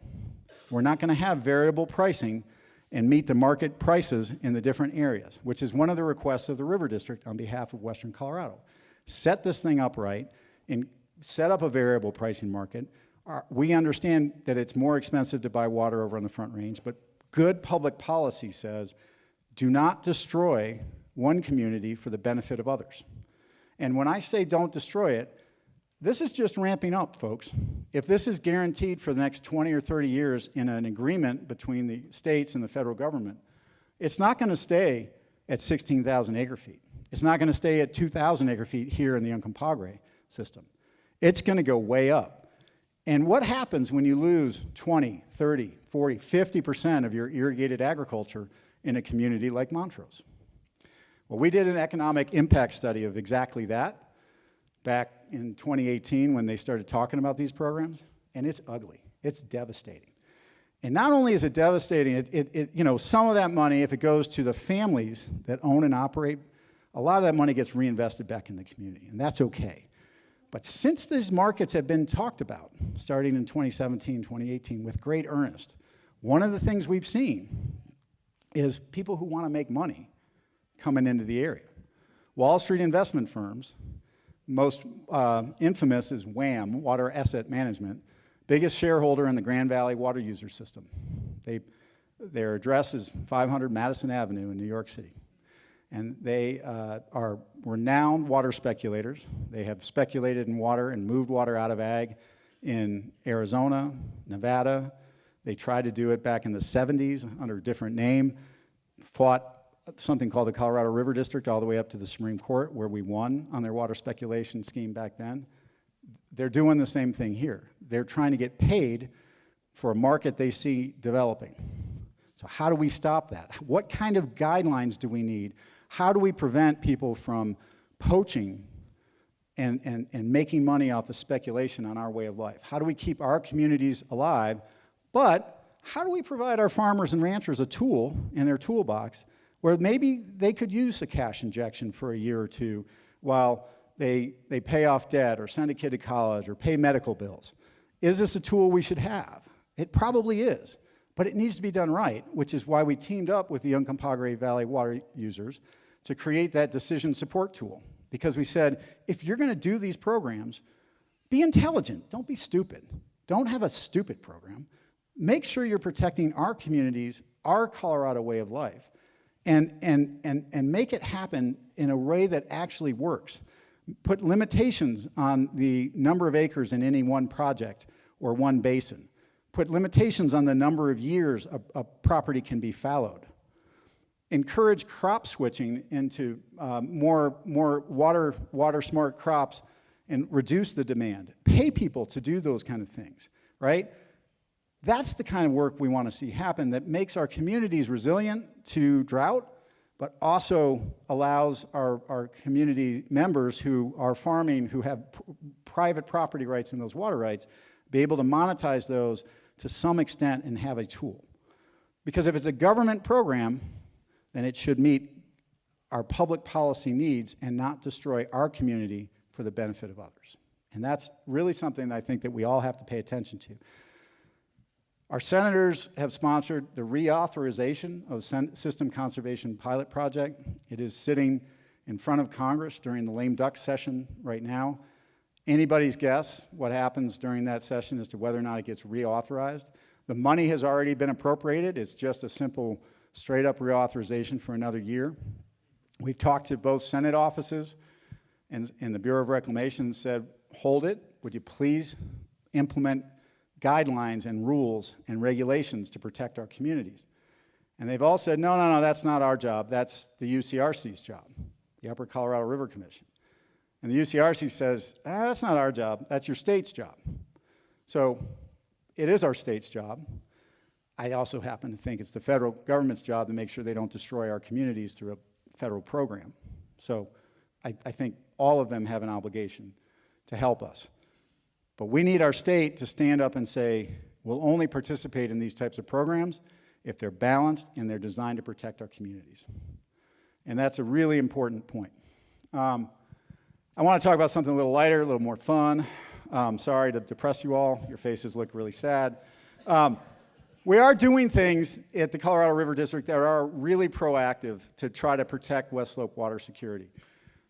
S20: We're not going to have variable pricing and meet the market prices in the different areas, which is one of the requests of the River District on behalf of Western Colorado. Set this thing up right and set up a variable pricing market. We understand that it's more expensive to buy water over on the Front Range, but good public policy says do not destroy one community for the benefit of others. And when I say don't destroy it, this is just ramping up, folks. If this is guaranteed for the next 20 or 30 years in an agreement between the states and the federal government, it's not going to stay at 16,000 acre feet. It's not going to stay at 2,000 acre feet here in the Uncompahgre system. It's going to go way up. And what happens when you lose 20, 30, 40, 50% of your irrigated agriculture in a community like Montrose? Well, we did an economic impact study of exactly that back in 2018 when they started talking about these programs, and it's ugly. It's devastating. And not only is it devastating, you know, some of that money, if it goes to the families that own and operate, a lot of that money gets reinvested back in the community, and that's okay. But since these markets have been talked about, starting in 2017, 2018, with great earnest, one of the things we've seen is people who want to make money coming into the area. Wall Street investment firms, most infamous is WAM, Water Asset Management, biggest shareholder in the Grand Valley water user system. Their address is 500 Madison Avenue in New York City. And they are renowned water speculators. They have speculated in water and moved water out of ag in Arizona, Nevada. They tried to do it back in the 70s under a different name, fought something called the Colorado River District all the way up to the Supreme Court, where we won on their water speculation scheme back then. They're doing the same thing here. They're trying to get paid for a market they see developing. So how do we stop that? What kind of guidelines do we need? How do we prevent people from poaching and making money off the speculation on our way of life? How do we keep our communities alive? But how do we provide our farmers and ranchers a tool in their toolbox where maybe they could use a cash injection for a year or two while they pay off debt or send a kid to college or pay medical bills? Is this a tool we should have? It probably is, but it needs to be done right, which is why we teamed up with the Uncompahgre Valley water users to create that decision support tool. Because we said, if you're going to do these programs, be intelligent. Don't be stupid. Don't have a stupid program. Make sure you're protecting our communities, our Colorado way of life, and make it happen in a way that actually works. Put limitations on the number of acres in any one project or one basin. Put limitations on the number of years a property can be fallowed. Encourage crop switching into more water smart crops and reduce the demand. Pay people to do those kind of things, right? That's the kind of work we want to see happen that makes our communities resilient to drought, but also allows our community members who are farming, who have private property rights and those water rights, be able to monetize those to some extent and have a tool. Because if it's a government program, then it should meet our public policy needs and not destroy our community for the benefit of others. And that's really something that I think that we all have to pay attention to. Our senators have sponsored the reauthorization of System Conservation Pilot Project. It is sitting in front of Congress during the lame duck session right now. Anybody's guess what happens during that session as to whether or not it gets reauthorized. The money has already been appropriated. It's just a simple, straight-up reauthorization for another year. We've talked to both Senate offices and the Bureau of Reclamation and said, hold it. Would you please implement guidelines and rules and regulations to protect our communities? And they've all said, no, no, no, that's not our job. That's the UCRC's job, the Upper Colorado River Commission. And the UCRC says, that's not our job. That's your state's job. So it is our state's job. I also happen to think it's the federal government's job to make sure they don't destroy our communities through a federal program. So I think all of them have an obligation to help us. But we need our state to stand up and say, we'll only participate in these types of programs if they're balanced and they're designed to protect our communities. And that's a really important point. I want to talk about something a little lighter, a little more fun. Sorry to depress you all. Your faces look really sad. We are doing things at the Colorado River District that are really proactive to try to protect West Slope water security.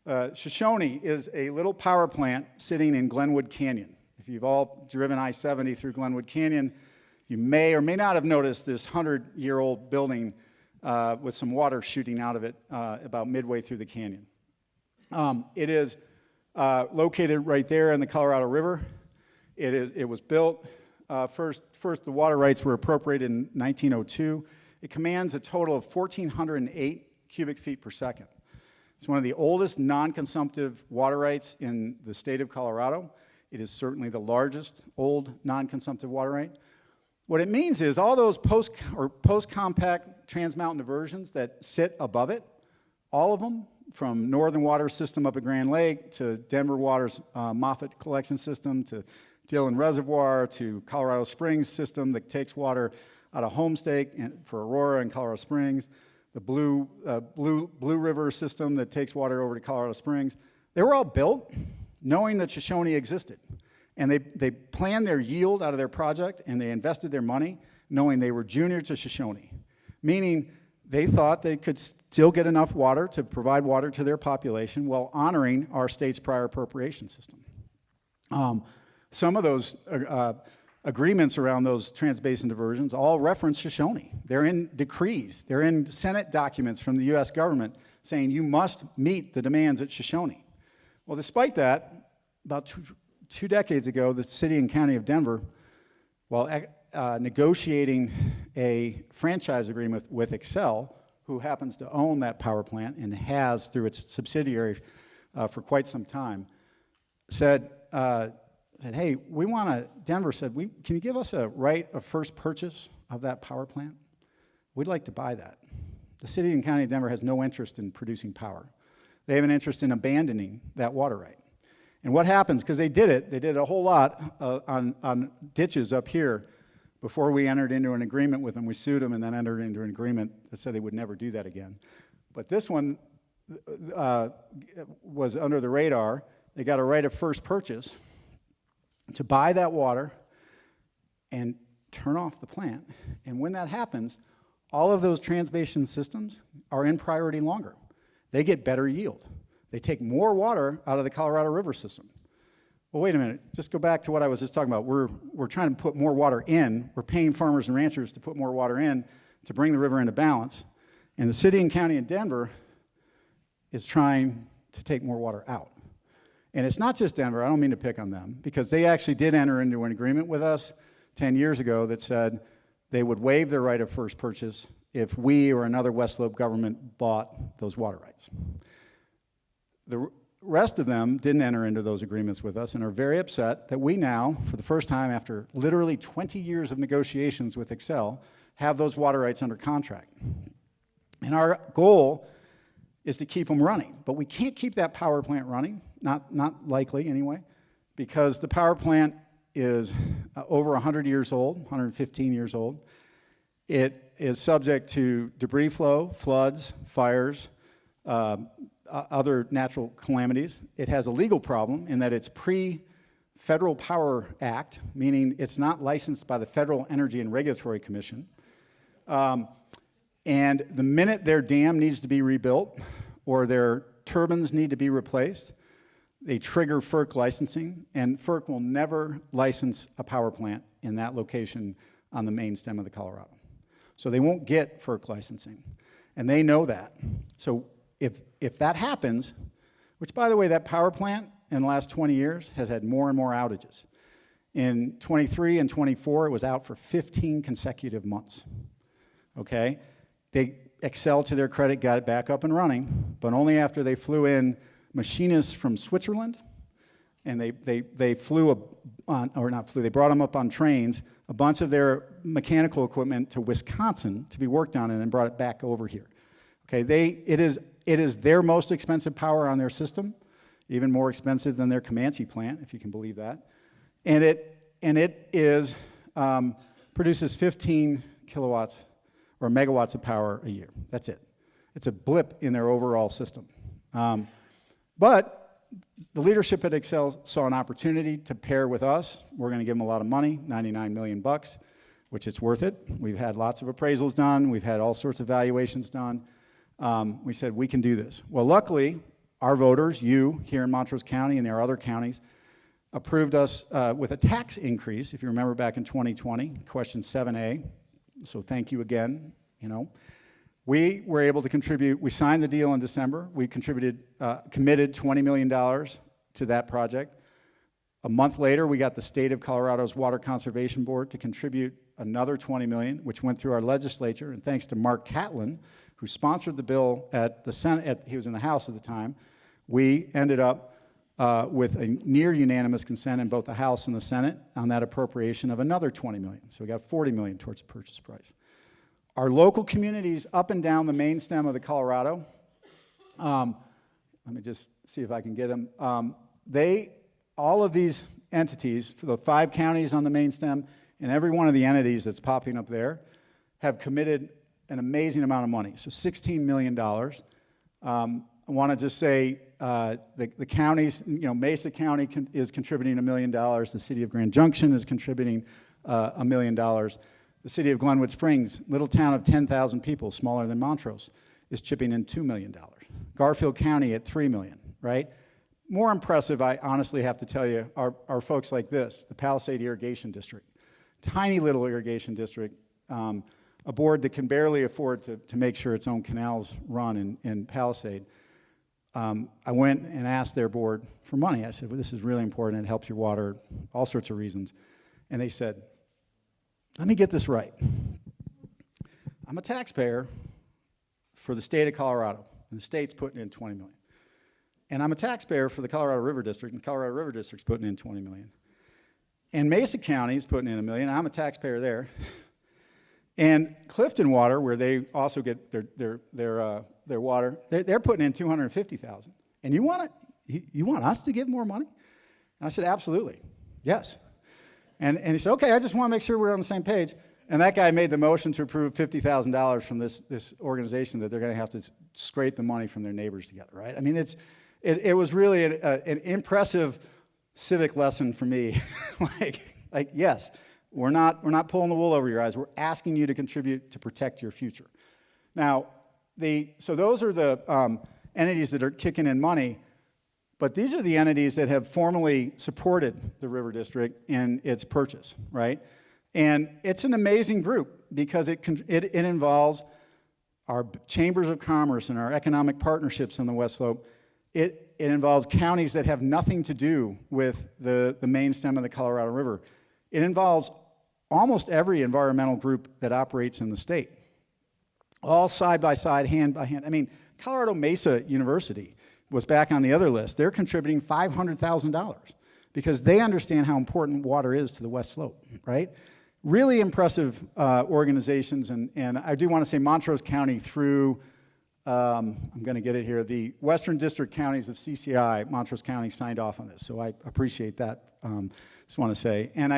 S20: Shoshone is a little power plant sitting in Glenwood Canyon. If you've all driven I-70 through Glenwood Canyon, you may or may not have noticed this 100-year-old building with some water shooting out of it about midway through the canyon. It is located right there in the Colorado River. It was built, first the water rights were appropriated in 1902. It commands a total of 1,408 cubic feet per second. It's one of the oldest non-consumptive water rights in the state of Colorado. It is certainly the largest old non-consumptive water right. What it means is all those post-compact trans-mountain diversions that sit above it, all of them, from Northern Water System up at Grand Lake to Denver Water's Moffett Collection System to Dillon Reservoir to Colorado Springs System that takes water out of Homestake and for Aurora and Colorado Springs, the Blue River System that takes water over to Colorado Springs. They were all built knowing that Shoshone existed. And they planned their yield out of their project and they invested their money knowing they were junior to Shoshone, meaning they thought they could still get enough water to provide water to their population while honoring our state's prior appropriation system. Some of those agreements around those trans-basin diversions all reference Shoshone. They're in decrees. They're in Senate documents from the U.S. government saying you must meet the demands at Shoshone. Well, despite that, about two decades ago, the city and county of Denver, while negotiating a franchise agreement with Xcel, who happens to own that power plant and has through its subsidiary for quite some time, said, hey, Denver said, can you give us a right of first purchase of that power plant? We'd like to buy that. The city and county of Denver has no interest in producing power. They have an interest in abandoning that water right. And what happens, because they did a whole lot on ditches up here before we entered into an agreement with them. We sued them and then entered into an agreement that said they would never do that again. But this one was under the radar. They got a right of first purchase to buy that water and turn off the plant. And when that happens, all of those trans-basin systems are in priority longer. They get better yield. They take more water out of the Colorado River system. Well, wait a minute. Just go back to what I was just talking about. We're trying to put more water in. We're paying farmers and ranchers to put more water in to bring the river into balance. And the city and county of Denver is trying to take more water out. And it's not just Denver. I don't mean to pick on them, because they actually did enter into an agreement with us 10 years ago that said they would waive their right of first purchase if we or another West Slope government bought those water rights. The rest of them didn't enter into those agreements with us and are very upset that we now, for the first time after literally 20 years of negotiations with Xcel, have those water rights under contract. And our goal is to keep them running. But we can't keep that power plant running, not likely anyway, because the power plant is over 100 years old, 115 years old. It is subject to debris flow, floods, fires, other natural calamities. It has a legal problem in that it's pre-Federal Power Act, meaning it's not licensed by the Federal Energy and Regulatory Commission. And the minute their dam needs to be rebuilt or their turbines need to be replaced, they trigger FERC licensing, and FERC will never license a power plant in that location on the main stem of the Colorado. So they won't get FERC licensing, and they know that. So if that happens, which by the way, that power plant in the last 20 years has had more and more outages. In 23 and 24, it was out for 15 consecutive months, okay? Xcel, to their credit, got it back up and running, but only after they flew in machinists from Switzerland, and they flew they brought them up on trains, a bunch of their mechanical equipment to Wisconsin to be worked on, and then brought it back over here. Okay, it is their most expensive power on their system, even more expensive than their Comanche plant, if you can believe that, and it produces 15 kilowatts or megawatts of power a year. That's it. It's a blip in their overall system. But the leadership at Xcel saw an opportunity to pair with us. We're going to give them a lot of money, $99 million, which it's worth it. We've had lots of appraisals done. We've had all sorts of valuations done. We said, we can do this. Well, luckily, our voters, you here in Montrose County and there are other counties, approved us with a tax increase, if you remember back in 2020, question 7A. So thank you again, you know. We were able to contribute, we signed the deal in December. We committed $20 million to that project. A month later, we got the State of Colorado's Water Conservation Board to contribute another $20 million, which went through our legislature. And thanks to Mark Catlin, who sponsored the bill at the Senate, he was in the House at the time, we ended up with a near unanimous consent in both the House and the Senate on that appropriation of another $20 million. So we got $40 million towards the purchase price. Our local communities up and down the main stem of the Colorado, let me just see if I can get them. All of these entities, for the 5 counties on the main stem, and every one of the entities that's popping up there, have committed an amazing amount of money. So $16 million. I want to just say the counties, you know, Mesa County is contributing $1 million. The city of Grand Junction is contributing $1 million. The city of Glenwood Springs, little town of 10,000 people, smaller than Montrose, is chipping in $2 million. Garfield County at $3 million, right? More impressive, I honestly have to tell you, are folks like this, the Palisade Irrigation District. Tiny little irrigation district, a board that can barely afford to make sure its own canals run in Palisade. I went and asked their board for money. I said, well, this is really important, it helps your water, all sorts of reasons. And they said, let me get this right. I'm a taxpayer for the state of Colorado, and the state's putting in $20 million. And I'm a taxpayer for the Colorado River District, and the Colorado River District's putting in $20 million. And Mesa County's putting in $1 million, and I'm a taxpayer there. And Clifton Water, where they also get their water, they're putting in $250,000. And you want us to give more money? And I said, absolutely, yes. And he said, okay, I just want to make sure we're on the same page. And that guy made the motion to approve $50,000 from this organization that they're going to have to scrape the money from their neighbors together, right? I mean, it was really an impressive civic lesson for me. like yes, we're not pulling the wool over your eyes. We're asking you to contribute to protect your future. Now, so those are the entities that are kicking in money. But these are the entities that have formally supported the River District in its purchase, right? And it's an amazing group because it involves our chambers of commerce and our economic partnerships on the West Slope. It involves counties that have nothing to do with the main stem of the Colorado River. It involves almost every environmental group that operates in the state, all side by side, hand by hand. I mean, Colorado Mesa University was back on the other list. They're contributing $500,000 because they understand how important water is to the West Slope, right? Really impressive organizations, and I do want to say Montrose County through, I'm going to get it here, the Western District Counties of CCI, Montrose County signed off on this, so I appreciate that, just want to say. And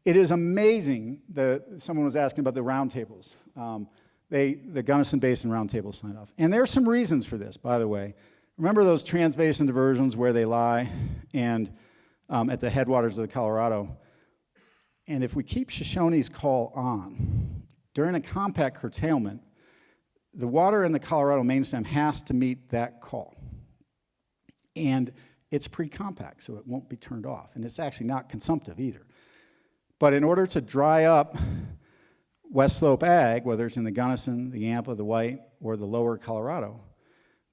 S20: it is amazing that someone was asking about the roundtables. The Gunnison Basin roundtable signed off. And there's some reasons for this, by the way. Remember those trans-basin diversions where they lie and at the headwaters of the Colorado? And if we keep Shoshone's call on, during a compact curtailment, the water in the Colorado main stem has to meet that call. And it's pre-compact, so it won't be turned off. And it's actually not consumptive either. But in order to dry up West Slope Ag, whether it's in the Gunnison, the Yampa, the White, or the lower Colorado,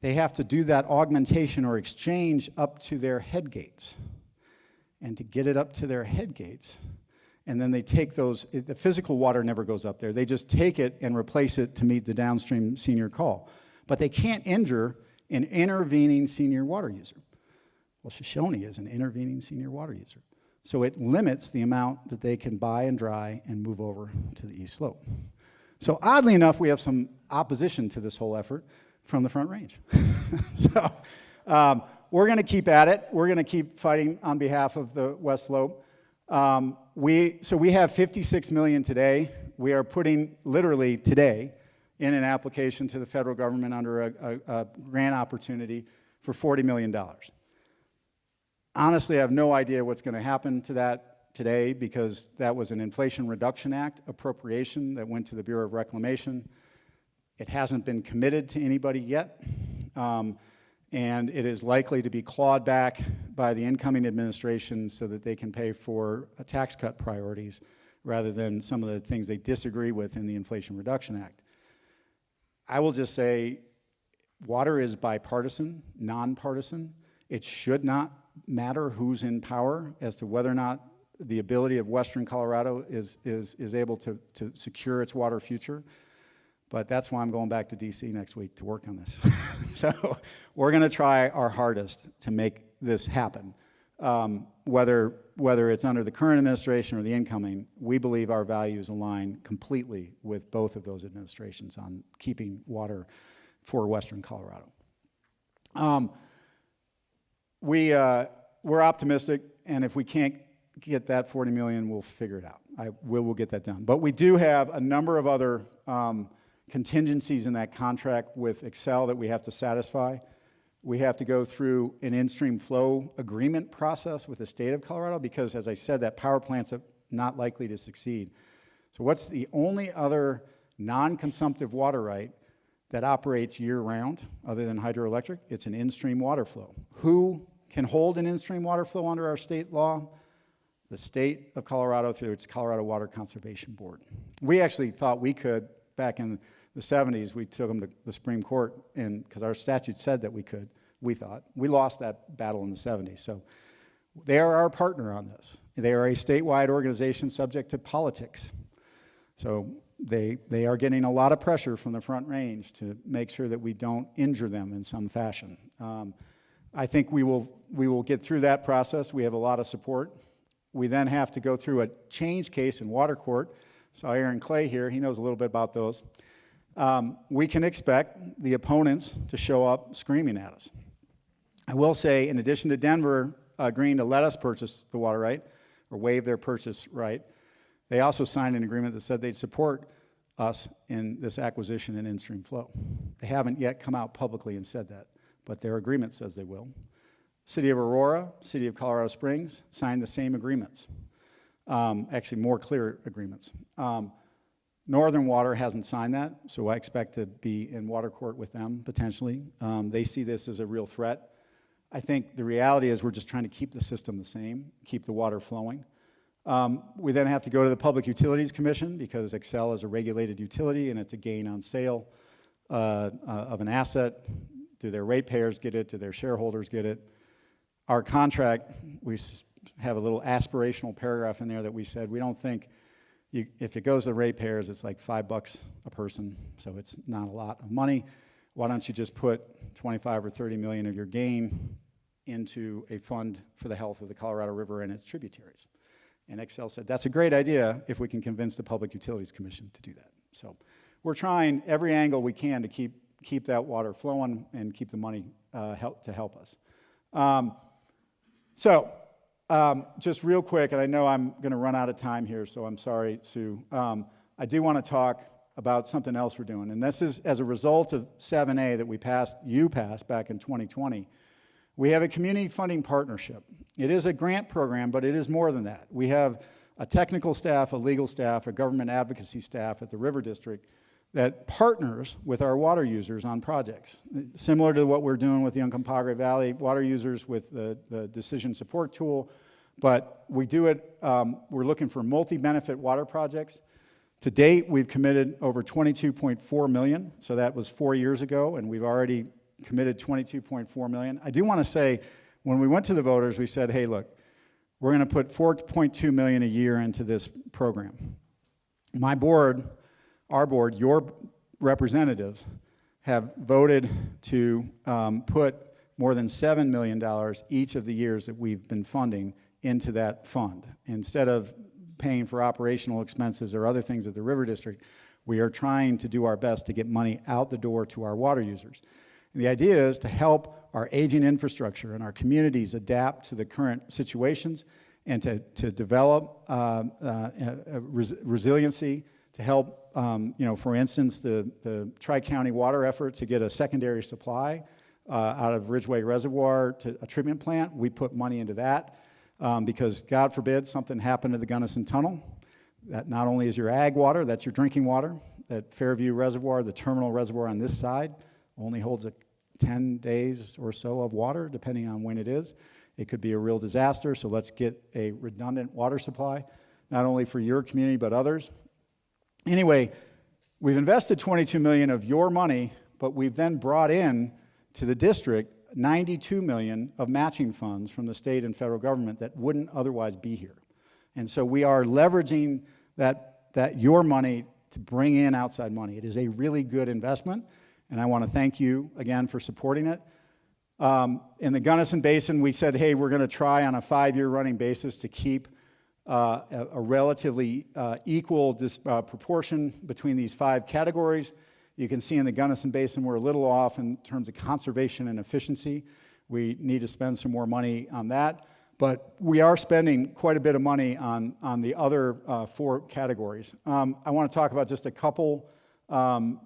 S20: they have to do that augmentation or exchange up to their head gates. And to get it up to their head gates, and then they take those, the physical water never goes up there. They just take it and replace it to meet the downstream senior call. But they can't injure an intervening senior water user. Well, Shoshone is an intervening senior water user. So it limits the amount that they can buy and dry and move over to the east slope. So oddly enough, we have some opposition to this whole effort from the Front Range. So we're going to keep at it. We're going to keep fighting on behalf of the West Slope. So we have 56 million today. We are putting literally today in an application to the federal government under a grant opportunity for $40 million. Honestly, I have no idea what's going to happen to that today because that was an Inflation Reduction Act appropriation that went to the Bureau of Reclamation. It hasn't been committed to anybody yet, and it is likely to be clawed back by the incoming administration so that they can pay for tax cut priorities rather than some of the things they disagree with in the Inflation Reduction Act. I will just say water is bipartisan, nonpartisan. It should not matter who's in power as to whether or not the ability of Western Colorado is able to secure its water future. But that's why I'm going back to DC next week to work on this. So we're going to try our hardest to make this happen. Whether it's under the current administration or the incoming, we believe our values align completely with both of those administrations on keeping water for Western Colorado. We're optimistic, and if we can't get that 40 million, we'll figure it out. We'll get that done. But we do have a number of other contingencies in that contract with Excel that we have to satisfy. We have to go through an in-stream flow agreement process with the state of Colorado because, as I said, that power plant's not likely to succeed. So what's the only other non-consumptive water right that operates year-round other than hydroelectric? It's an in-stream water flow. Who can hold an in-stream water flow under our state law? The state of Colorado through its Colorado Water Conservation Board. We actually thought we could, back in the 70s, we took them to the Supreme Court because our statute said that we could, we thought. We lost that battle in the 70s. So they are our partner on this. They are a statewide organization subject to politics. So they are getting a lot of pressure from the Front Range to make sure that we don't injure them in some fashion. I think we will get through that process. We have a lot of support. We then have to go through a change case in water court. So Aaron Clay here, he knows a little bit about those. We can expect the opponents to show up screaming at us. I will say, in addition to Denver agreeing to let us purchase the water right, or waive their purchase right, they also signed an agreement that said they'd support us in this acquisition and in-stream flow. They haven't yet come out publicly and said that, but their agreement says they will. City of Aurora, City of Colorado Springs signed the same agreements, actually more clear agreements. Northern Water hasn't signed that, so I expect to be in water court with them potentially. They see this as a real threat. I think the reality is we're just trying to keep the system the same, keep the water flowing. We then have to go to the Public Utilities Commission because Excel is a regulated utility and it's a gain on sale of an asset. Do their ratepayers get it? Do their shareholders get it? Our contract, we have a little aspirational paragraph in there that we said we don't think, if it goes to ratepayers, it's like $5 a person, so it's not a lot of money. why don't you just put 25 or 30 million of your gain into a fund for the health of the Colorado River and its tributaries? And Excel said, that's a great idea if we can convince the Public Utilities Commission to do that. So we're trying every angle we can to keep that water flowing and keep the money to help us. Just real quick, and I know I'm going to run out of time here, so I'm sorry, Sue. I do want to talk about something else we're doing, and this is as a result of 7A that you passed back in 2020. We have a community funding partnership. It is a grant program, but it is more than that. We have a technical staff, a legal staff, a government advocacy staff at the River District that partners with our water users on projects, similar to what we're doing with the Uncompahgre Valley water users with the decision support tool. But we do it, we're looking for multi-benefit water projects. To date, we've committed over $22.4 million, so that was 4 years ago, and we've already committed $22.4 million. I do want to say, when we went to the voters, we said, hey, look, we're going to put $4.2 million a year into this program. My board, our board, your representatives, have voted to put more than $7 million each of the years that we've been funding into that fund. Instead of paying for operational expenses or other things at the River District, we are trying to do our best to get money out the door to our water users. And the idea is to help our aging infrastructure and our communities adapt to the current situations and to develop resiliency, to help, for instance, the Tri-County water effort to get a secondary supply out of Ridgeway Reservoir to a treatment plant. We put money into that because, God forbid, something happened to the Gunnison Tunnel. That not only is your ag water, that's your drinking water. That Fairview Reservoir, the terminal reservoir on this side, only holds 10 days or so of water, depending on when it is. It could be a real disaster, so let's get a redundant water supply, not only for your community, but others. Anyway, we've invested $22 million of your money, but we've then brought in to the district $92 million of matching funds from the state and federal government that wouldn't otherwise be here. And so we are leveraging that your money to bring in outside money. It is a really good investment, and I want to thank you again for supporting it. In the Gunnison Basin, we said, hey, we're going to try on a 5-year running basis to keep a relatively equal proportion between these 5 categories. You can see in the Gunnison Basin we're a little off in terms of conservation and efficiency. We need to spend some more money on that. But we are spending quite a bit of money on the other 4 categories. I want to talk about just a couple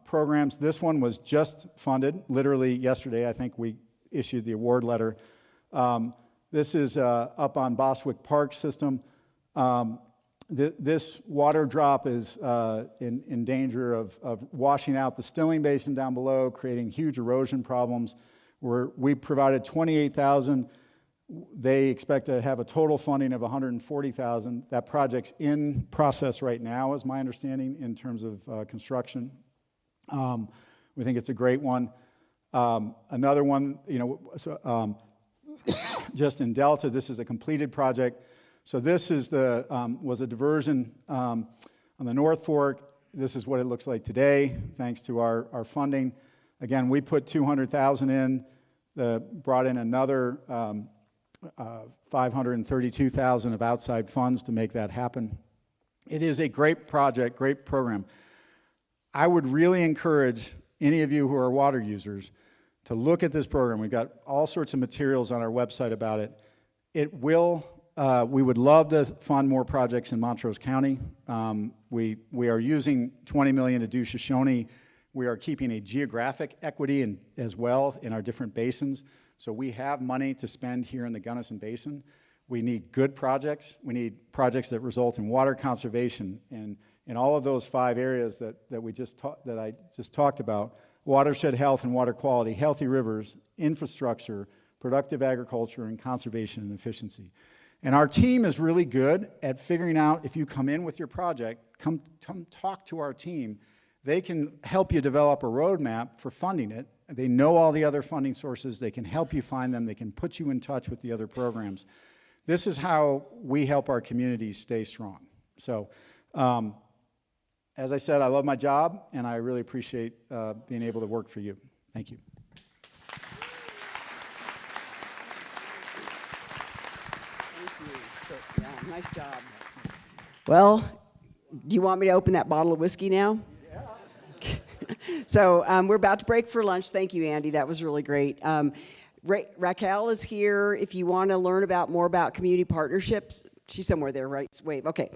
S20: programs. This one was just funded, literally yesterday. I think we issued the award letter. This is up on Boswick Park system. This water drop is in danger of washing out the Stilling Basin down below, creating huge erosion problems. We provided $28,000. They expect to have a total funding of $140,000. That project's in process right now, is my understanding, in terms of construction. We think it's a great one. Another one, just in Delta, this is a completed project. So this is was a diversion on the North Fork. This is what it looks like today, thanks to our funding. Again, we put $200,000 in, brought in another $532,000 of outside funds to make that happen. It is a great project, great program. I would really encourage any of you who are water users to look at this program. We've got all sorts of materials on our website about it. We would love to fund more projects in Montrose County. We are using $20 million to do Shoshone. We are keeping a geographic equity as well in our different basins. So we have money to spend here in the Gunnison Basin. We need good projects. We need projects that result in water conservation. And in all of those 5 areas that I just talked about, watershed health and water quality, healthy rivers, infrastructure, productive agriculture, and conservation and efficiency. And our team is really good at figuring out, if you come in with your project, come talk to our team. They can help you develop a roadmap for funding it. They know all the other funding sources. They can help you find them. They can put you in touch with the other programs. This is how we help our communities stay strong. So, as I said, I love my job, and I really appreciate being able to work for you. Thank you.
S1: Yeah, nice job. Well, do you want me to open that bottle of whiskey now? Yeah. So we're about to break for lunch. Thank you, Andy. That was really great. Raquel is here. If you want to learn more about community partnerships, she's somewhere there, right? Wave. Okay.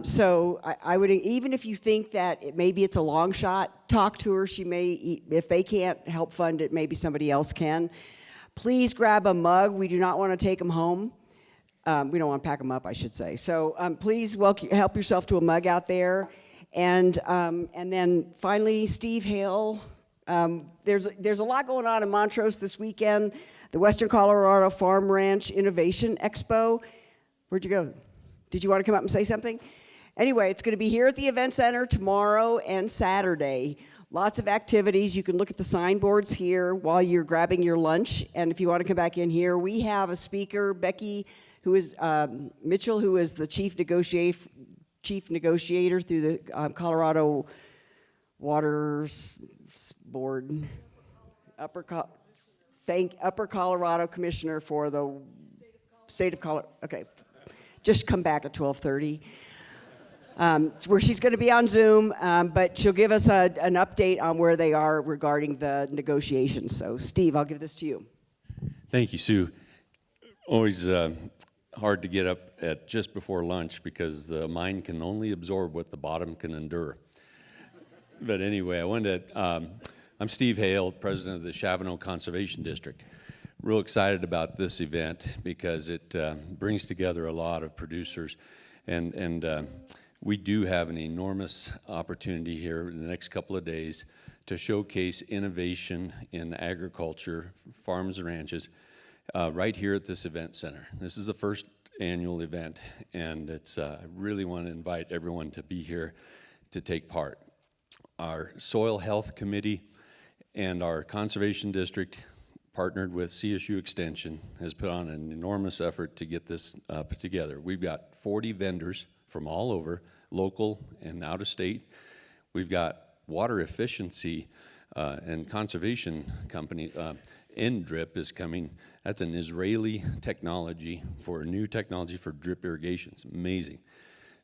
S1: So I would, even if you think that maybe it's a long shot, talk to her. She may, if they can't help fund it, maybe somebody else can. Please grab a mug. We do not want to take them home. We don't want to pack them up, I should say. So please help yourself to a mug out there. And then finally, Steve Hale. There's a lot going on in Montrose this weekend. The Western Colorado Farm Ranch Innovation Expo. Where'd you go? Did you want to come up and say something? Anyway, it's going to be here at the Event Center tomorrow and Saturday. Lots of activities. You can look at the signboards here while you're grabbing your lunch. And if you want to come back in here, we have a speaker, Becky, who is Mitchell, who is the chief negotiator through the Colorado Waters Board, Upper Colorado Commissioner for the state of Colorado. Okay, just come back at 12:30. Where she's going to be on Zoom, but she'll give us an update on where they are regarding the negotiations. So, Steve, I'll give this to you.
S12: Thank you, Sue. Always hard to get up at just before lunch because the mind can only absorb what the bottom can endure. But anyway, I'm Steve Hale, president of the Chavano Conservation District. Real excited about this event because it brings together a lot of producers, and we do have an enormous opportunity here in the next couple of days to showcase innovation in agriculture, farms and ranches, right here at this event center. This is the first annual event, and I really want to invite everyone to be here to take part. Our Soil Health Committee and our Conservation District, partnered with CSU Extension, has put on an enormous effort to get this put together. We've got 40 vendors from all over, local and out of state. We've got water efficiency and conservation company. N-Drip is coming. That's an Israeli technology for new technology for drip irrigation. It's amazing.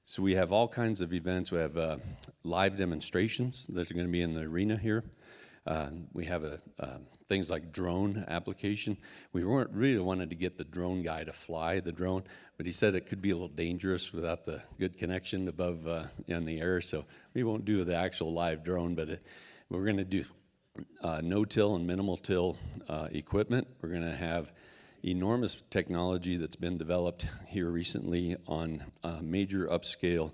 S12: So we have all kinds of events. We have live demonstrations that are going to be in the arena here. We have things like drone application. We weren't really wanted to get the drone guy to fly the drone, but he said it could be a little dangerous without the good connection above in the air. So we won't do the actual live drone, but we're going to do no-till and minimal-till equipment. We're going to have enormous technology that's been developed here recently on major upscale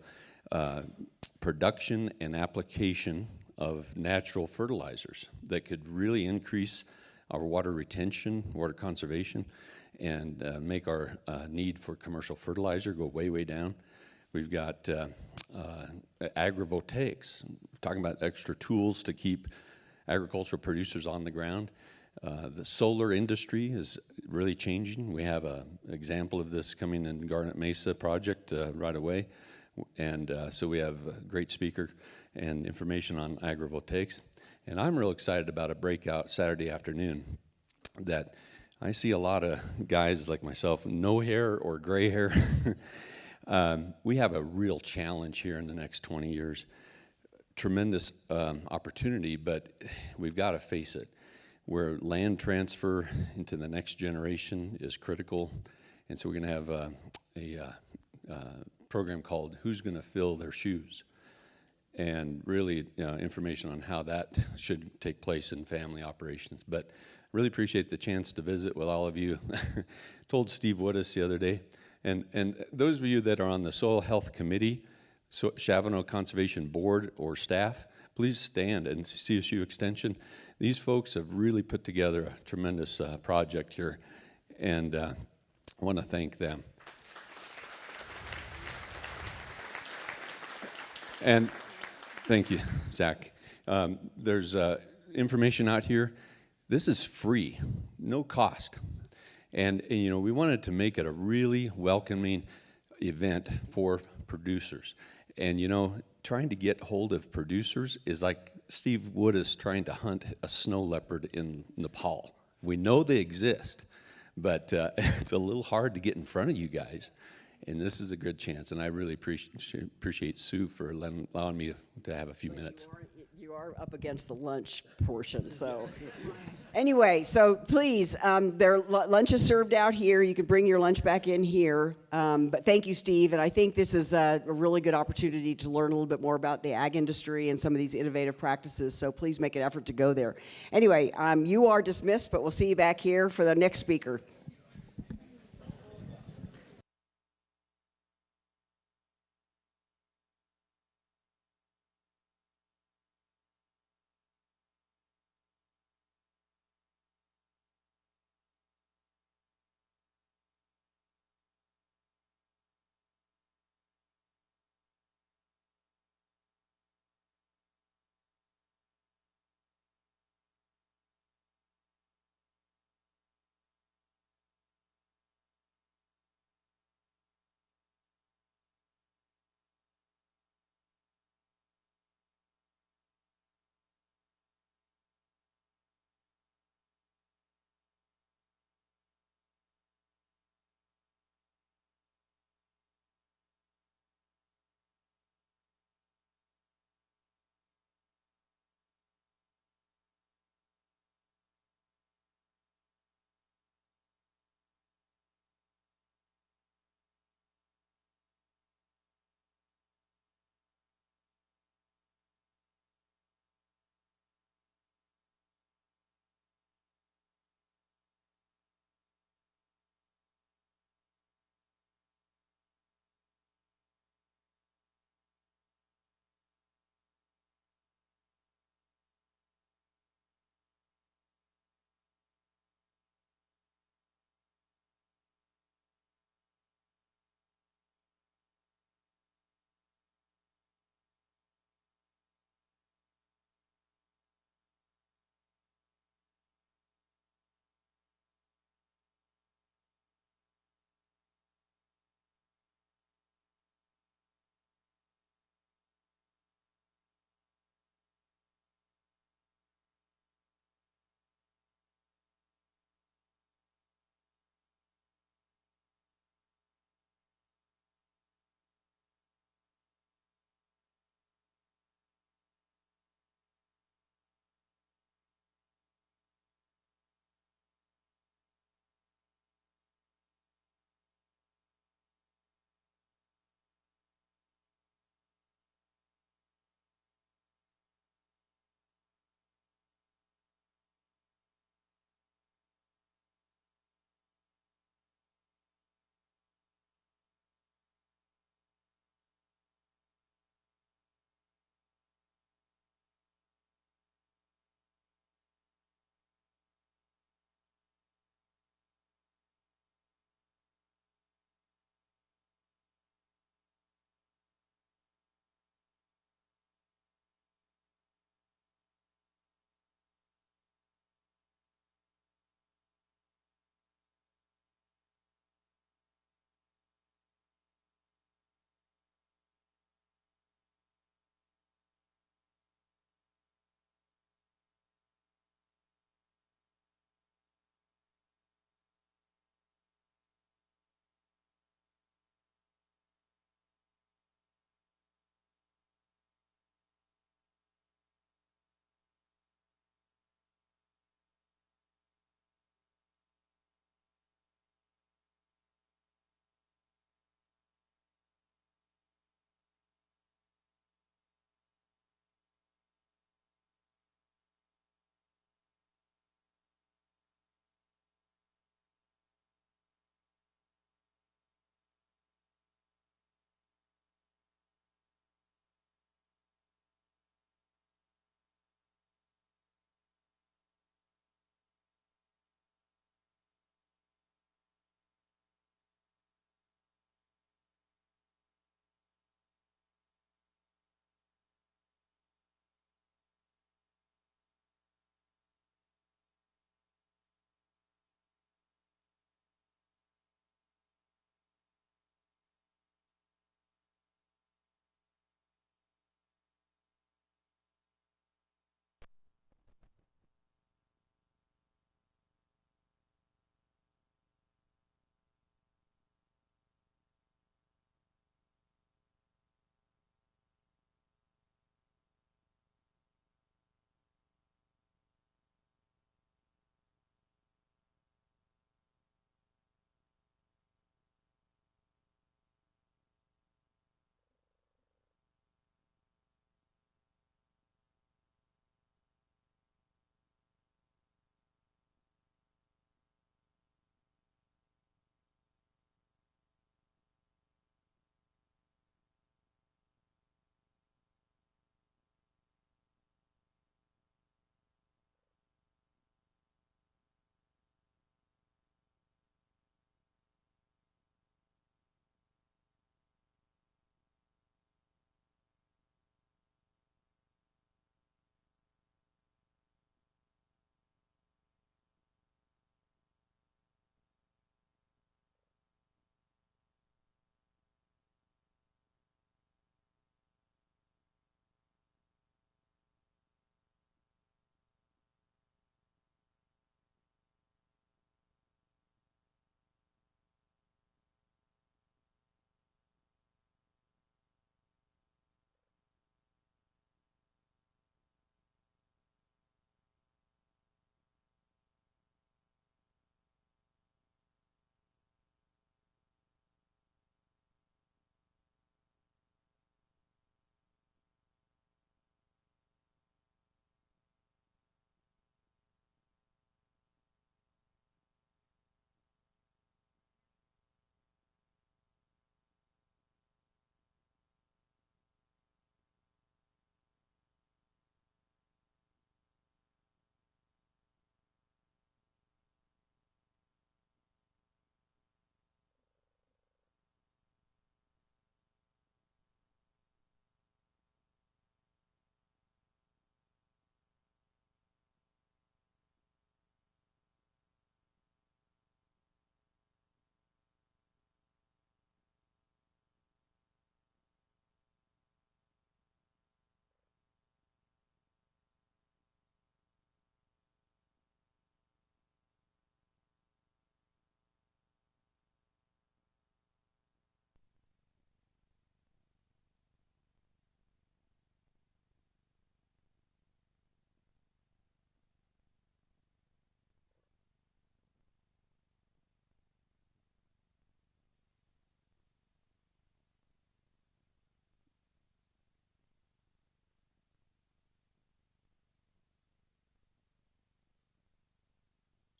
S12: production and application of natural fertilizers that could really increase our water retention, water conservation, and make our need for commercial fertilizer go way, way down. We've got agrivoltaics, talking about extra tools to keep agricultural producers on the ground. The solar industry is really changing. We have an example of this coming in Garnet Mesa project right away. And so we have a great speaker and information on agrivoltaics. And I'm real excited about a breakout Saturday afternoon that I see a lot of guys like myself, no hair or gray hair. We have a real challenge here in the next 20 years. Tremendous opportunity, but we've got to face it. Where land transfer into the next generation is critical. And so we're going to have a program called Who's Going to Fill Their Shoes? And really information on how that should take place in family operations. But really appreciate the chance to visit with all of you. Told Steve Woodis the other day. And those of you that are on the Soil Health Committee, Chavano Conservation Board or staff, please stand, and CSU Extension. These folks have really put together a tremendous project here, and I want to thank them. And thank you, Zach. There's information out here. This is free, no cost. And you know, we wanted to make it a really welcoming event for producers. And you know, trying to get hold of producers is like Steve Wood is trying to hunt a snow leopard in Nepal. We know they exist, but it's a little hard to get in front of you guys. And this is a good chance, and I really appreciate Sue for allowing me to have a few minutes.
S1: You are up against the lunch portion, so. Anyway, so please, lunch is served out here. You can bring your lunch back in here. But thank you, Steve, and I think this is a really good opportunity to learn a little bit more about the ag industry and some of these innovative practices, so please make an effort to go there. Anyway, you are dismissed, but we'll see you back here for the next speaker.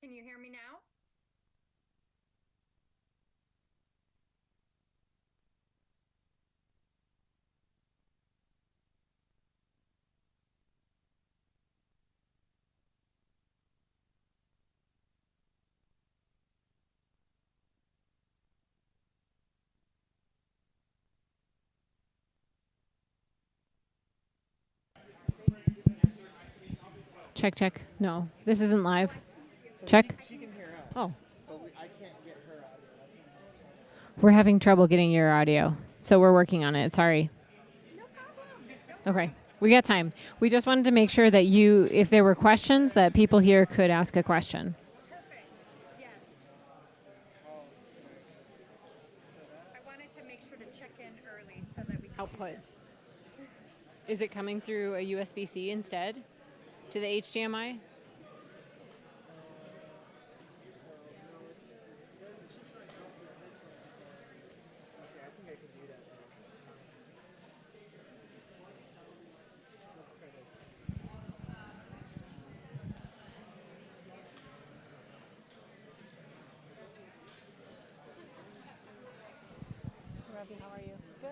S21: Can you hear me now?
S22: Check, check. No, this isn't live. Check.
S19: She can hear us.
S22: Oh.
S19: But I can't get her audio.
S22: We're having trouble getting your audio, so we're working on it. Sorry. Okay, we got time. We just wanted to make sure that you, if there were questions, that people here could ask a question.
S21: Perfect. Yes. I wanted to make sure to check in early so that we could
S22: Output. Is it coming through a USB-C instead to the HDMI? Robbie, how are you? Good.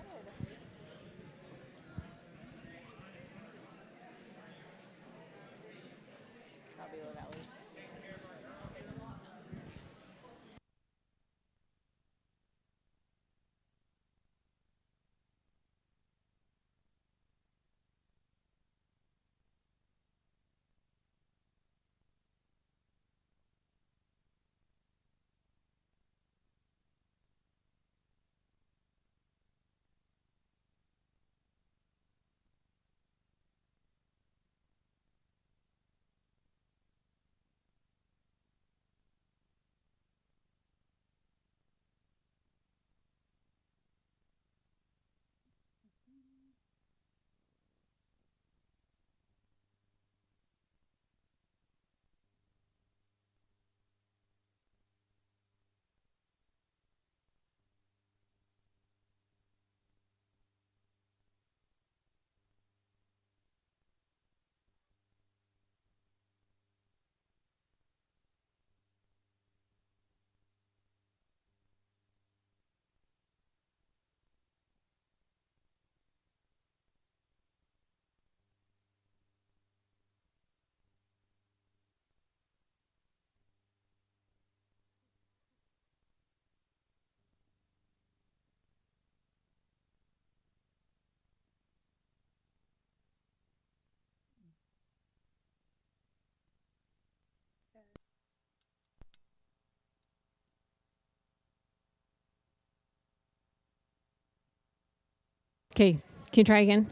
S22: Robbie Lavallee. Okay, can you try again?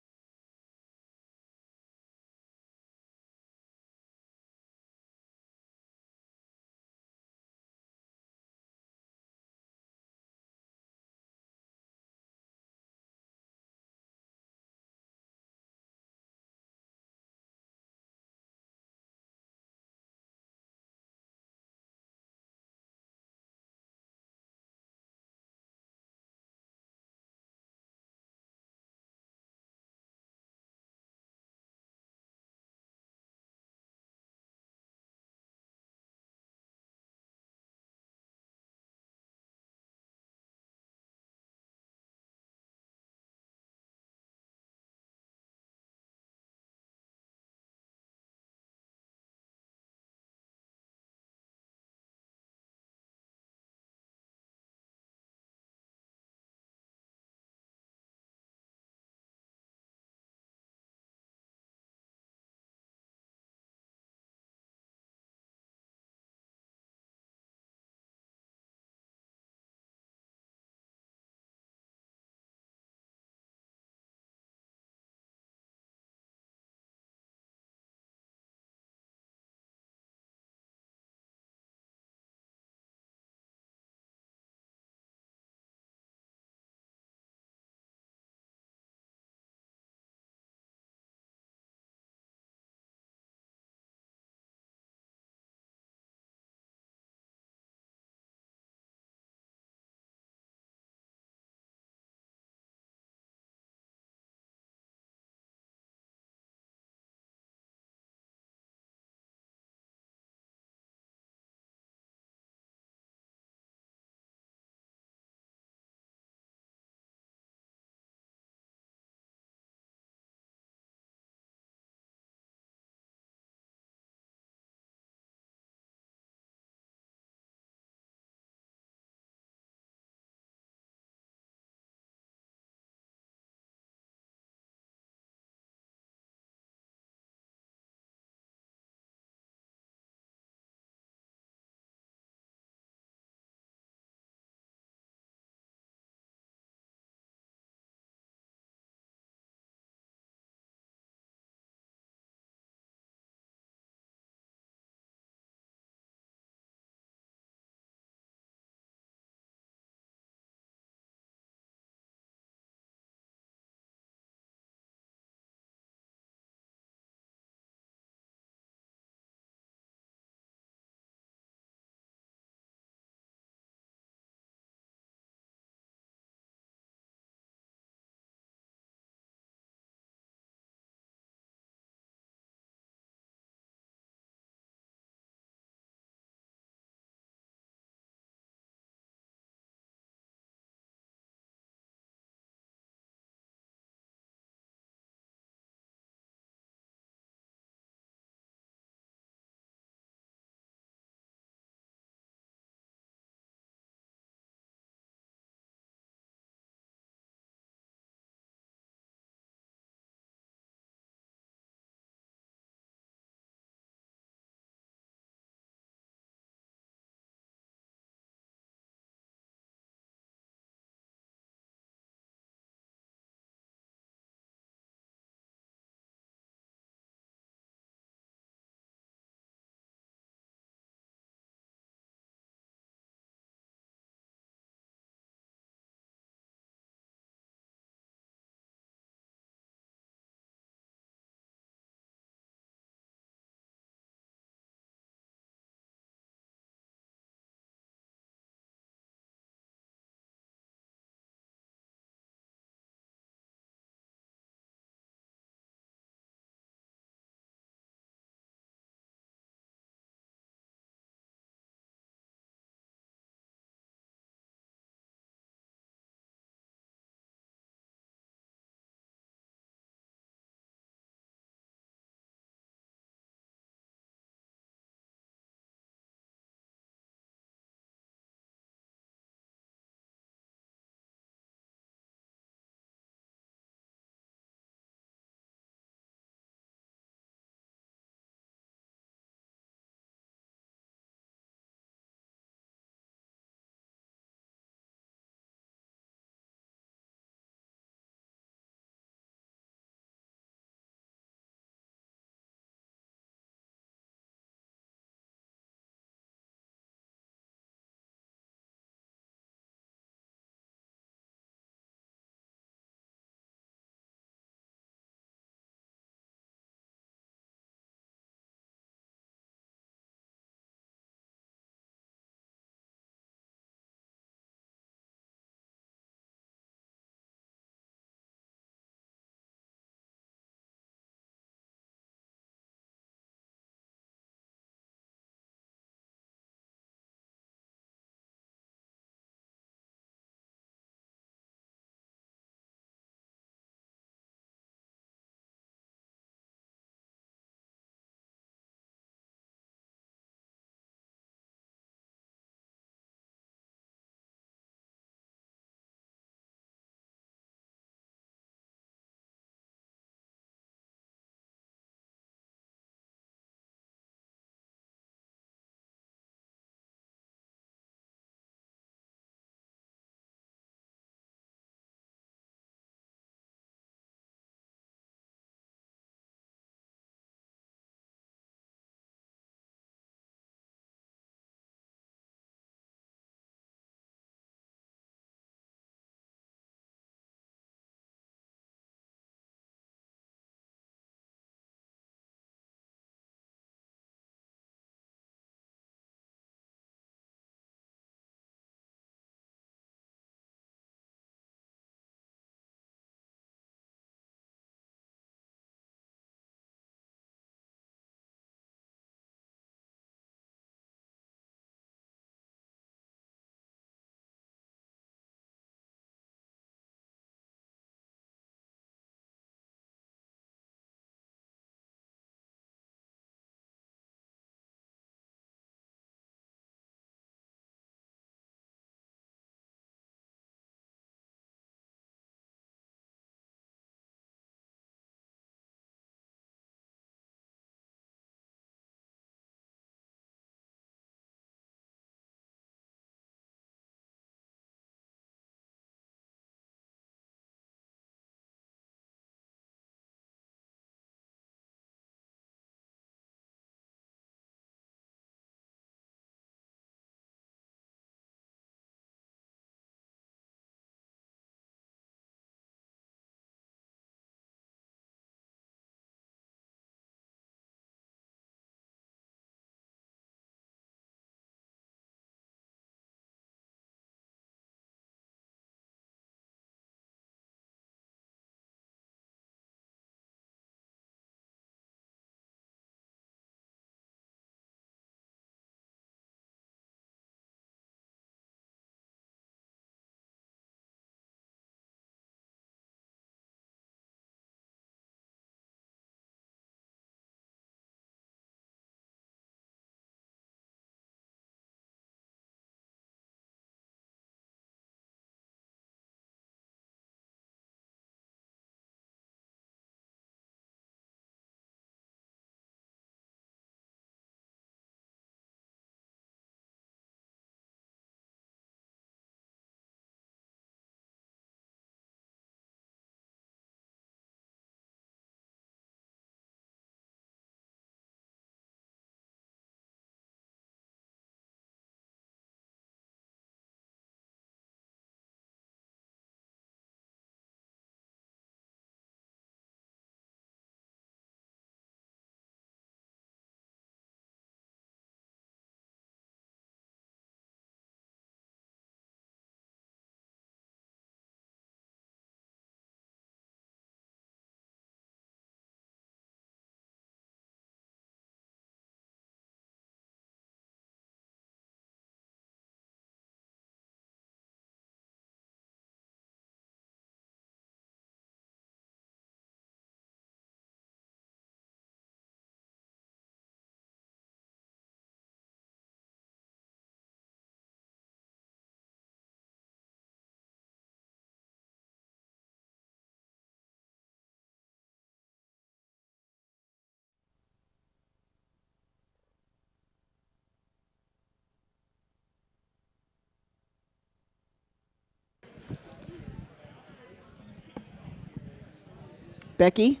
S1: Becky?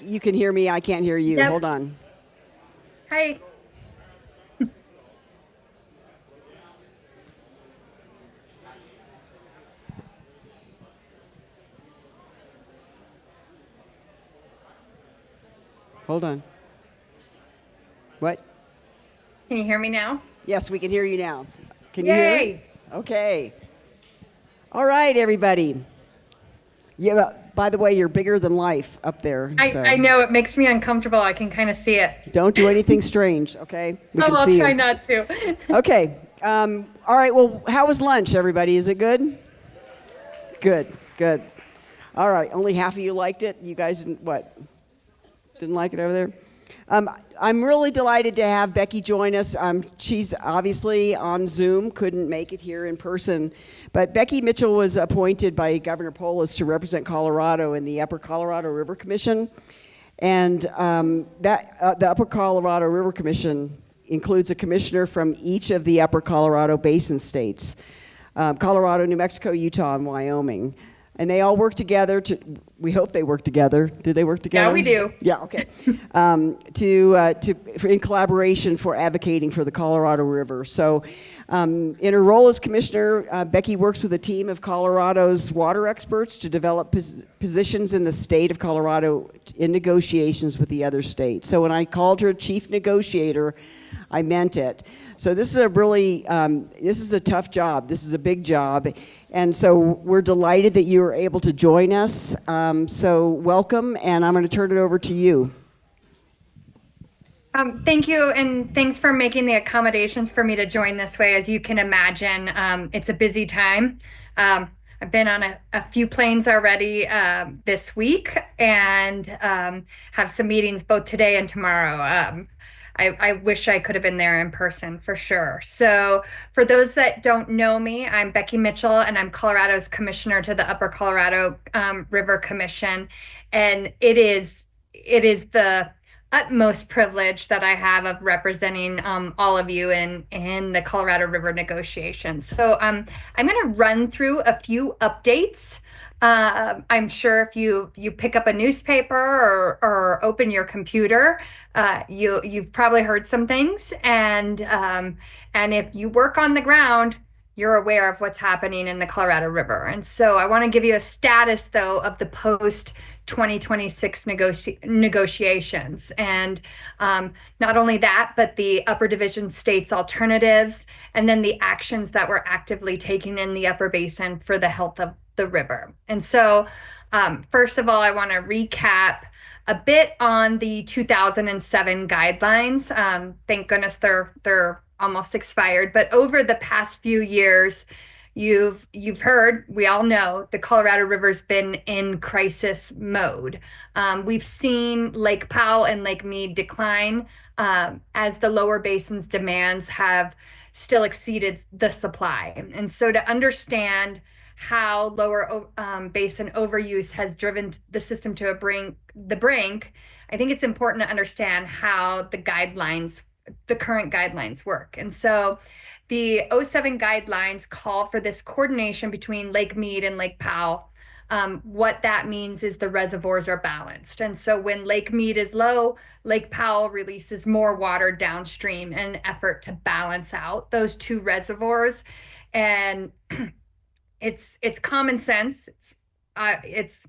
S1: You can hear me, I can't hear you.
S21: Yep.
S1: Hold on.
S21: Hi.
S1: Hold on. What?
S21: Can you hear me now?
S1: Yes, we can hear you now. Can you hear?
S21: Yay.
S1: Okay. All right, everybody. Yeah, by the way, you're bigger than life up there. So
S21: I know, it makes me uncomfortable. I can kind of see it.
S1: don't do anything strange, okay? We
S21: Oh,
S1: can
S21: I'll
S1: see
S21: try
S1: you.
S21: not to.
S1: Okay. All right. Well, how was lunch, everybody? Is it good? Good. Good. All right. Only half of you liked it. You guys, didn't like it over there? I'm really delighted to have Becky join us. She's obviously on Zoom, couldn't make it here in person. But Becky Mitchell was appointed by Governor Polis to represent Colorado in the Upper Colorado River Commission. And the Upper Colorado River Commission includes a commissioner from each of the Upper Colorado Basin states, Colorado, New Mexico, Utah, and Wyoming. And they all work together we hope they work together. Do they work together?
S21: Yeah, we do.
S1: Yeah, okay. In collaboration for advocating for the Colorado River. So in her role as commissioner, Becky works with a team of Colorado's water experts to develop positions in the state of Colorado in negotiations with the other states. So when I called her chief negotiator, I meant it. So this is this is a tough job. This is a big job. And so we're delighted that you were able to join us. So welcome, and I'm going to turn it over to you.
S21: Thank you, and thanks for making the accommodations for me to join this way. As you can imagine, it's a busy time. I've been on a few planes already this week, and have some meetings both today and tomorrow. I wish I could have been there in person for sure. So for those that don't know me, I'm Becky Mitchell, and I'm Colorado's commissioner to the Upper Colorado River Commission. And it is the utmost privilege that I have of representing all of you in the Colorado River negotiations. So I'm going to run through a few updates. I'm sure if you pick up a newspaper or open your computer, you've probably heard some things, and if you work on the ground, you're aware of what's happening in the Colorado River. And so I want to give you a status, though, of the post 2026 negotiations, and not only that, but the Upper Division states alternatives, and then the actions that we're actively taking in the Upper Basin for the health of the river. And so first of all, I want to recap a bit on the 2007 guidelines. Thank goodness they're almost expired, but over the past few years, you've heard, we all know, the Colorado River's been in crisis mode. We've seen Lake Powell and Lake Mead decline as the lower basin's demands have still exceeded the supply. And so to understand how lower basin overuse has driven the system to the brink, I think it's important to understand how the current guidelines work. And so the 07 guidelines call for this coordination between Lake Mead and Lake Powell. What that means is the reservoirs are balanced. And so when Lake Mead is low, Lake Powell releases more water downstream in an effort to balance out those two reservoirs. And it's common sense. It's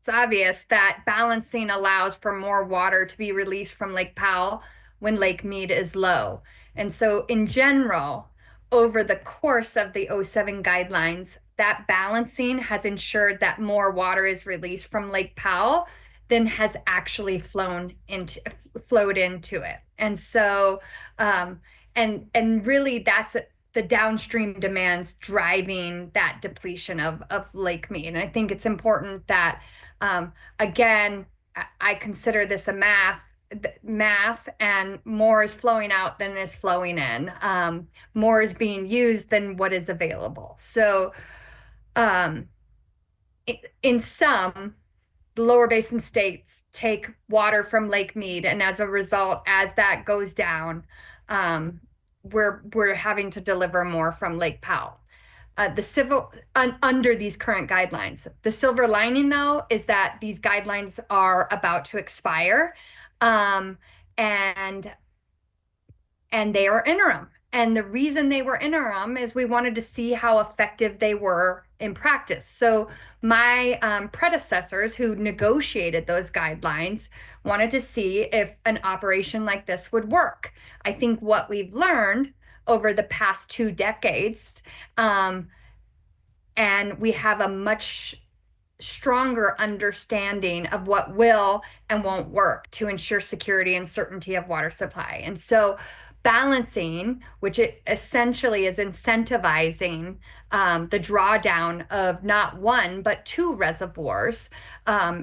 S21: obvious that balancing allows for more water to be released from Lake Powell when Lake Mead is low. And so in general, over the course of the 07 guidelines, that balancing has ensured that more water is released from Lake Powell than has actually flowed into it. And so, and really that's the downstream demands driving that depletion of Lake Mead. And I think it's important that, again, I consider this a math, and more is flowing out than is flowing in. More is being used than what is available. So in sum, the lower basin states take water from Lake Mead, and as a result, as that goes down, we're having to deliver more from Lake Powell. under these current guidelines. The silver lining, though, is that these guidelines are about to expire, and they are interim. And the reason they were interim is we wanted to see how effective they were in practice. So my predecessors who negotiated those guidelines wanted to see if an operation like this would work. I think what we've learned over the past 2 decades, and we have a much stronger understanding of what will and won't work to ensure security and certainty of water supply. And so balancing, which it essentially is incentivizing the drawdown of not 1, but 2 reservoirs,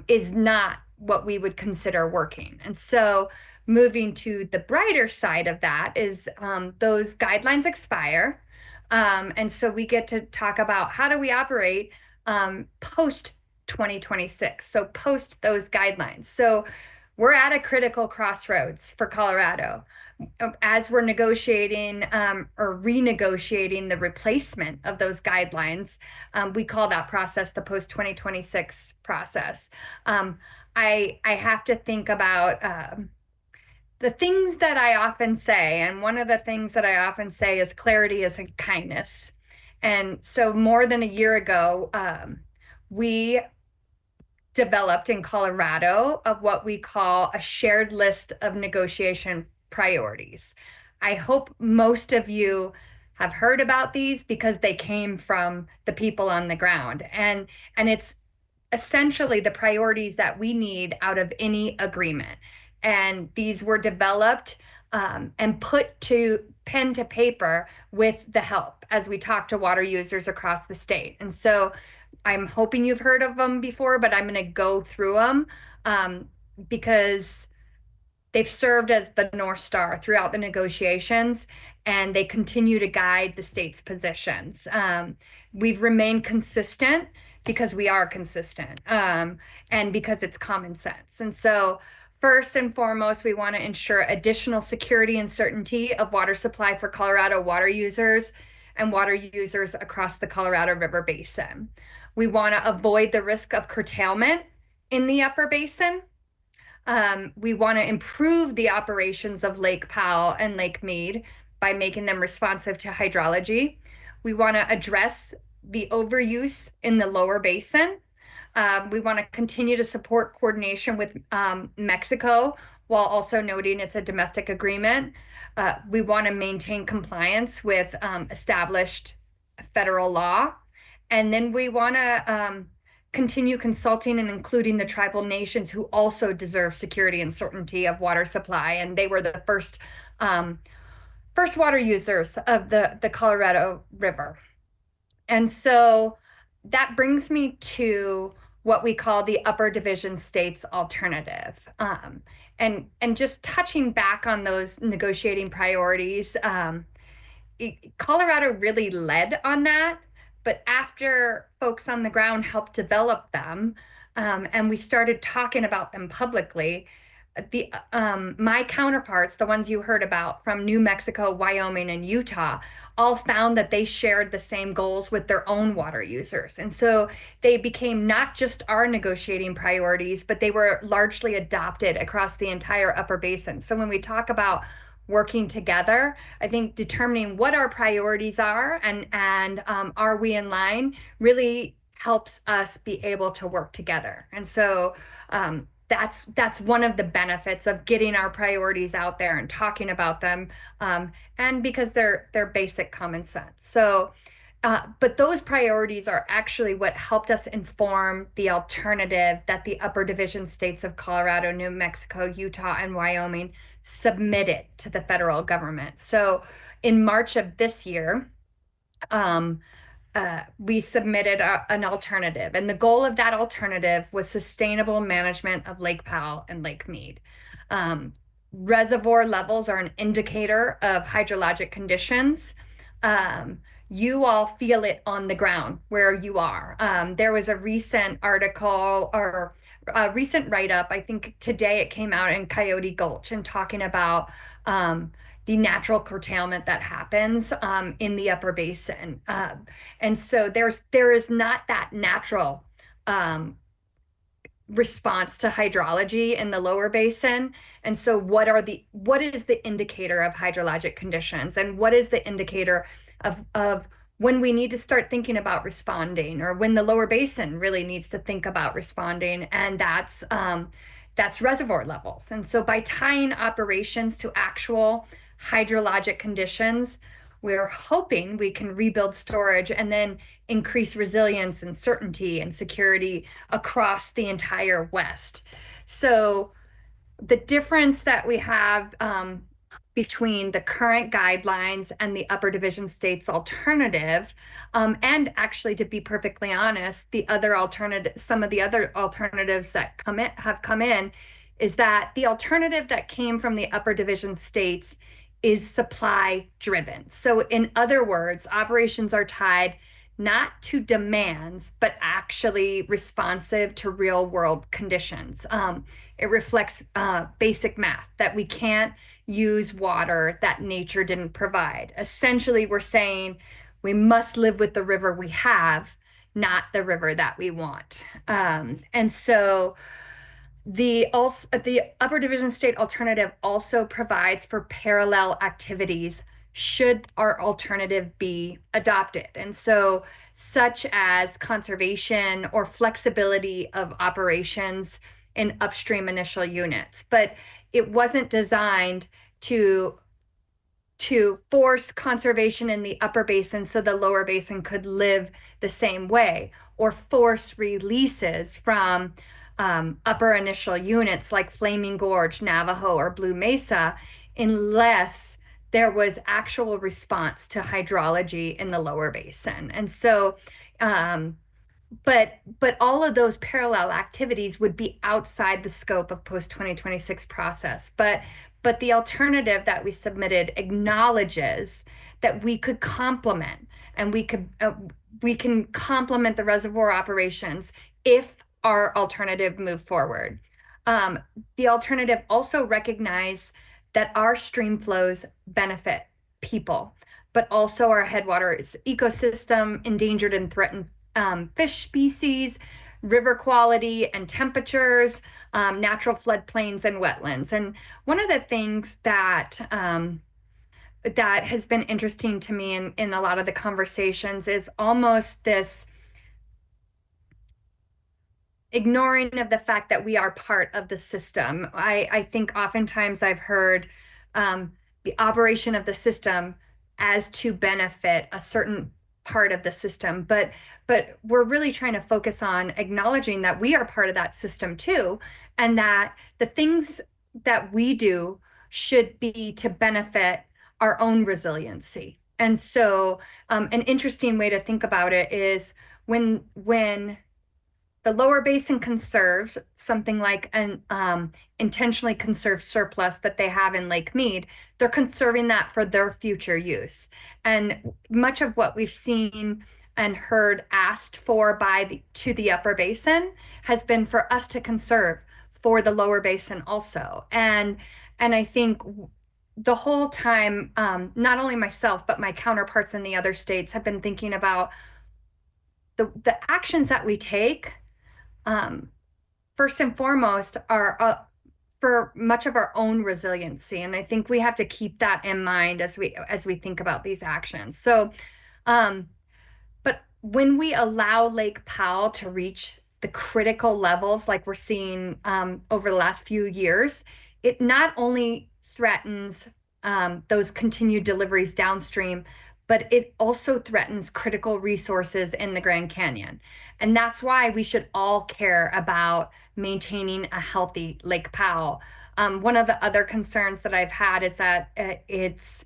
S21: is not what we would consider working. And so moving to the brighter side of that is those guidelines expire. And so we get to talk about how do we operate post 2026, so post those guidelines. So we're at a critical crossroads for Colorado. As we're negotiating or renegotiating the replacement of those guidelines, we call that process the post 2026 process. I have to think about the things that I often say, and one of the things that I often say is clarity is a kindness. And so more than a year ago, we developed in Colorado of what we call a shared list of negotiation priorities. I hope most of you have heard about these because they came from the people on the ground. And it's essentially the priorities that we need out of any agreement. And these were developed and put to pen to paper with the help as we talk to water users across the state. And so I'm hoping you've heard of them before, but I'm going to go through them because they've served as the North Star throughout the negotiations, and they continue to guide the state's positions. We've remained consistent because we are consistent, and because it's common sense. And so first and foremost, we want to ensure additional security and certainty of water supply for Colorado water users and water users across the Colorado River Basin. We want to avoid the risk of curtailment in the upper basin. We want to improve the operations of Lake Powell and Lake Mead by making them responsive to hydrology. We want to address the overuse in the lower basin. We want to continue to support coordination with Mexico while also noting it's a domestic agreement. We want to maintain compliance with established federal law. And then we want to continue consulting and including the tribal nations who also deserve security and certainty of water supply. And they were the first water users of the Colorado River. And so that brings me to what we call the upper division states alternative. And just touching back on those negotiating priorities, Colorado really led on that. But after folks on the ground helped develop them, and we started talking about them publicly, my counterparts, the ones you heard about from New Mexico, Wyoming, and Utah, all found that they shared the same goals with their own water users. And so they became not just our negotiating priorities, but they were largely adopted across the entire upper basin. So when we talk about working together, I think determining what our priorities are and are we in line really helps us be able to work together. And so that's one of the benefits of getting our priorities out there and talking about them, and because they're basic common sense. So but those priorities are actually what helped us inform the alternative that the upper division states of Colorado, New Mexico, Utah, and Wyoming submitted to the federal government. So in March of this year, we submitted an alternative, and the goal of that alternative was sustainable management of Lake Powell and Lake Mead. Reservoir levels are an indicator of hydrologic conditions. You all feel it on the ground where you are. There was a recent article or recent write-up, I think today it came out in Coyote Gulch and talking about the natural curtailment that happens in the upper basin. And so there is not that natural response to hydrology in the lower basin. And so what is the indicator of hydrologic conditions, and what is the indicator of when we need to start thinking about responding, or when the lower basin really needs to think about responding? And that's reservoir levels. And so by tying operations to actual hydrologic conditions, we're hoping we can rebuild storage and then increase resilience and certainty and security across the entire West. So the difference that we have between the current guidelines and the upper division states alternative, and actually, to be perfectly honest, some of the other alternatives that have come in, is that the alternative that came from the upper division states is supply driven. So in other words, operations are tied not to demands, but actually responsive to real world conditions. It reflects basic math, that we can't use water that nature didn't provide. Essentially, we're saying we must live with the river we have, not the river that we want. And so the upper division state alternative also provides for parallel activities should our alternative be adopted. And so, such as conservation or flexibility of operations in upstream initial units. But it wasn't designed to force conservation in the upper basin so the lower basin could live the same way, or force releases from upper initial units like Flaming Gorge, Navajo, or Blue Mesa, unless there was actual response to hydrology in the lower basin. And so, but all of those parallel activities would be outside the scope of post-2026 process. But the alternative that we submitted acknowledges that we could complement, and we can complement the reservoir operations if our alternative move forward. The alternative also recognizes that our stream flows benefit people, but also our headwaters ecosystem, endangered and threatened fish species, river quality and temperatures, natural floodplains and wetlands. And one of the things that has been interesting to me in a lot of the conversations is almost this ignoring of the fact that we are part of the system. I think oftentimes I've heard the operation of the system as to benefit a certain part of the system, but we're really trying to focus on acknowledging that we are part of that system too, and that the things that we do should be to benefit our own resiliency. And so an interesting way to think about it is when the lower basin conserves something like an intentionally conserved surplus that they have in Lake Mead, they're conserving that for their future use. And much of what we've seen and heard asked for to the upper basin has been for us to conserve for the lower basin also. And I think the whole time, not only myself, but my counterparts in the other states have been thinking about the actions that we take. First and foremost, are for much of our own resiliency, and I think we have to keep that in mind as we think about these actions. So, but when we allow Lake Powell to reach the critical levels like we're seeing over the last few years, it not only threatens those continued deliveries downstream, but it also threatens critical resources in the Grand Canyon. And that's why we should all care about maintaining a healthy Lake Powell. One of the other concerns that I've had is that it's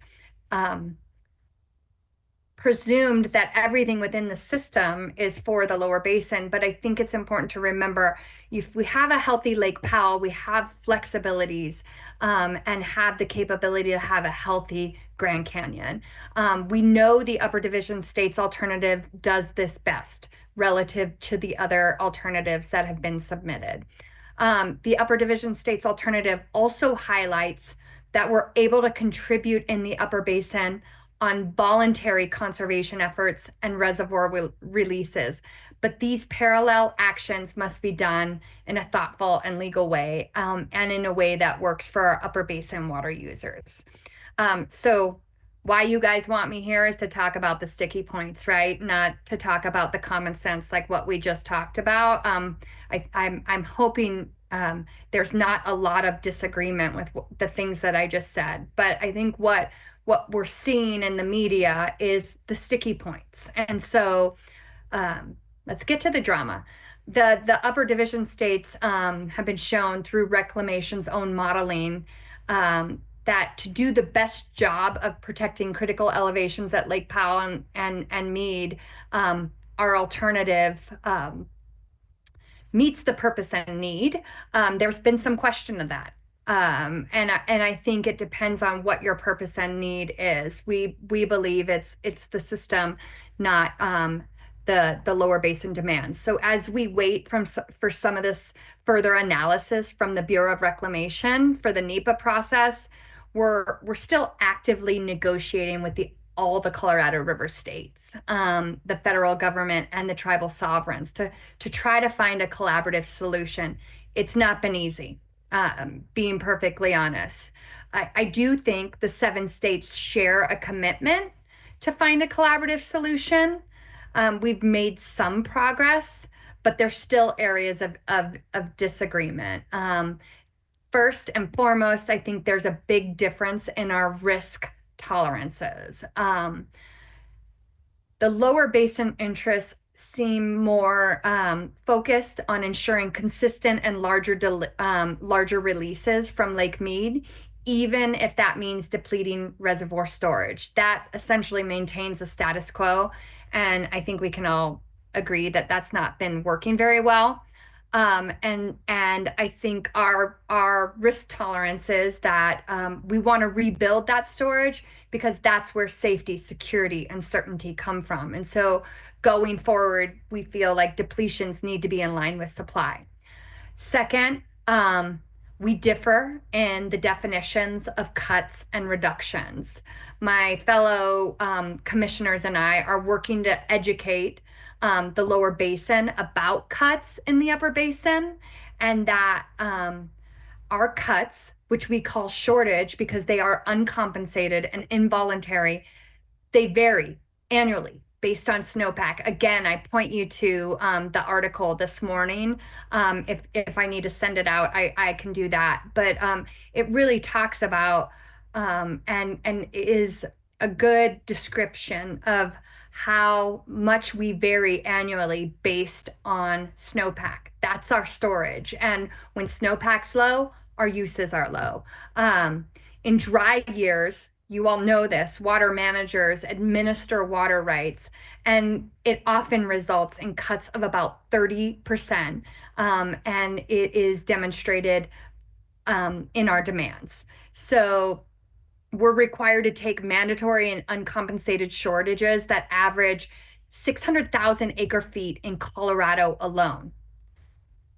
S21: presumed that everything within the system is for the lower basin, but I think it's important to remember if we have a healthy Lake Powell, we have flexibilities and have the capability to have a healthy Grand Canyon. We know the Upper Division States alternative does this best relative to the other alternatives that have been submitted. The Upper Division States alternative also highlights that we're able to contribute in the Upper Basin on voluntary conservation efforts and reservoir releases. But these parallel actions must be done in a thoughtful and legal way, and in a way that works for our Upper Basin water users. So why you guys want me here is to talk about the sticky points, right? Not to talk about the common sense like what we just talked about. I'm hoping there's not a lot of disagreement with the things that I just said, but I think what we're seeing in the media is the sticky points. And so let's get to the drama. The Upper Division States have been shown through Reclamation's own modeling that to do the best job of protecting critical elevations at Lake Powell and Meade, our alternative meets the purpose and need. There's been some question of that. And I think it depends on what your purpose and need is. We believe it's the system, not the lower basin demands. So as we wait for some of this further analysis from the Bureau of Reclamation for the NEPA process, we're still actively negotiating with all the Colorado River states, the federal government and the tribal sovereigns to try to find a collaborative solution. It's not been easy, being perfectly honest. I do think the 7 states share a commitment to find a collaborative solution. We've made some progress, but there's still areas of disagreement. First and foremost, I think there's a big difference in our risk tolerances. The lower basin interests seem more focused on ensuring consistent and larger releases from Lake Meade, even if that means depleting reservoir storage. That essentially maintains the status quo, and I think we can all agree that that's not been working very well. And I think our risk tolerance is that we want to rebuild that storage because that's where safety, security, and certainty come from. And so going forward, we feel like depletions need to be in line with supply. Second, we differ in the definitions of cuts and reductions. My fellow commissioners and I are working to educate the lower basin about cuts in the upper basin, and that our cuts, which we call shortage because they are uncompensated and involuntary, they vary annually based on snowpack. Again, I point you to the article this morning. If I need to send it out, I can do that. But it really talks about and is a good description of how much we vary annually based on snowpack. That's our storage. And when snowpack's low, our uses are low. In dry years, you all know this, water managers administer water rights, and it often results in cuts of about 30%. And it is demonstrated in our demands. So we're required to take mandatory and uncompensated shortages that average 600,000 acre feet in Colorado alone.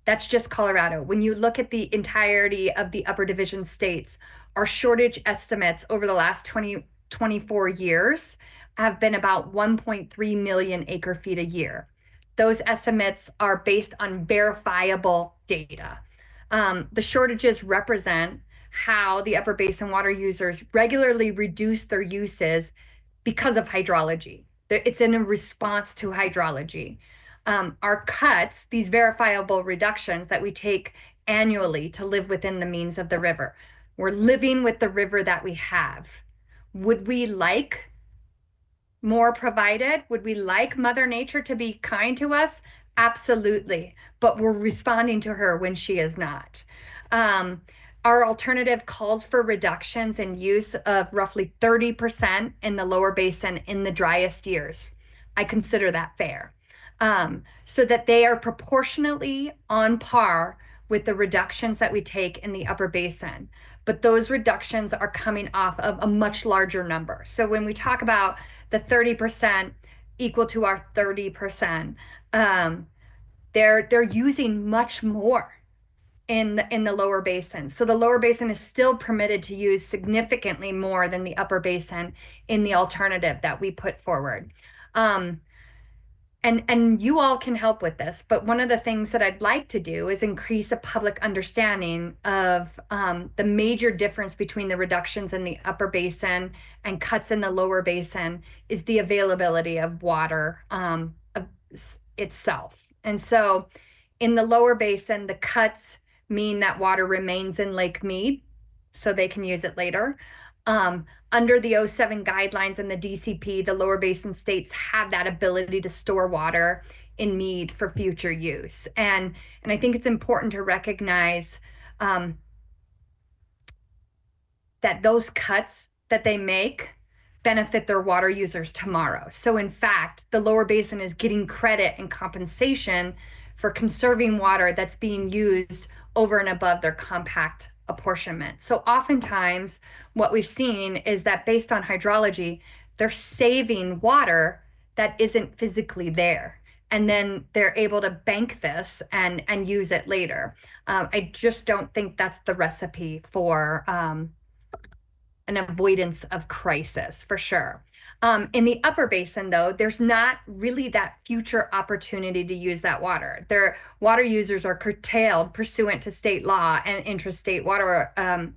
S21: That's just Colorado. When you look at the entirety of the Upper Division states, our shortage estimates over the last 24 years have been about 1.3 million acre feet a year. Those estimates are based on verifiable data. The shortages represent how the Upper Basin water users regularly reduce their uses because of hydrology. It's in a response to hydrology. Our cuts, these verifiable reductions that we take annually to live within the means of the river. We're living with the river that we have. Would we like more provided? Would we like Mother Nature to be kind to us? Absolutely. But we're responding to her when she is not. Our alternative calls for reductions in use of roughly 30% in the lower basin in the driest years. I consider that fair. So that they are proportionately on par with the reductions that we take in the upper basin. But those reductions are coming off of a much larger number. So when we talk about the 30% equal to our 30%, they're using much more in the lower basin. So the lower basin is still permitted to use significantly more than the upper basin in the alternative that we put forward. And you all can help with this, but one of the things that I'd like to do is increase a public understanding of the major difference between the reductions in the upper basin and cuts in the lower basin is the availability of water itself. And so in the lower basin, the cuts mean that water remains in Lake Mead so they can use it later. Under the 07 guidelines and the DCP, the lower basin states have that ability to store water in Mead for future use. And I think it's important to recognize that those cuts that they make benefit their water users tomorrow. So in fact, the lower basin is getting credit and compensation for conserving water that's being used over and above their compact apportionment. So oftentimes what we've seen is that based on hydrology, they're saving water that isn't physically there. And then they're able to bank this and use it later. I just don't think that's the recipe for an avoidance of crisis, for sure. In the upper basin, though, there's not really that future opportunity to use that water. Their water users are curtailed pursuant to state law and intrastate water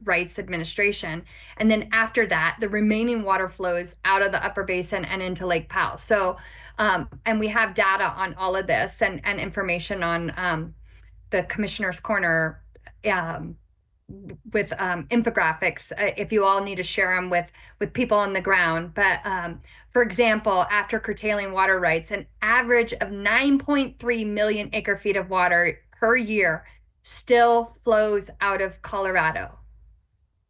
S21: rights administration. And then after that, the remaining water flows out of the upper basin and into Lake Powell. So, and we have data on all of this and information on the Commissioner's Corner with infographics, if you all need to share them with people on the ground. But for example, after curtailing water rights, an average of 9.3 million acre feet of water per year still flows out of Colorado.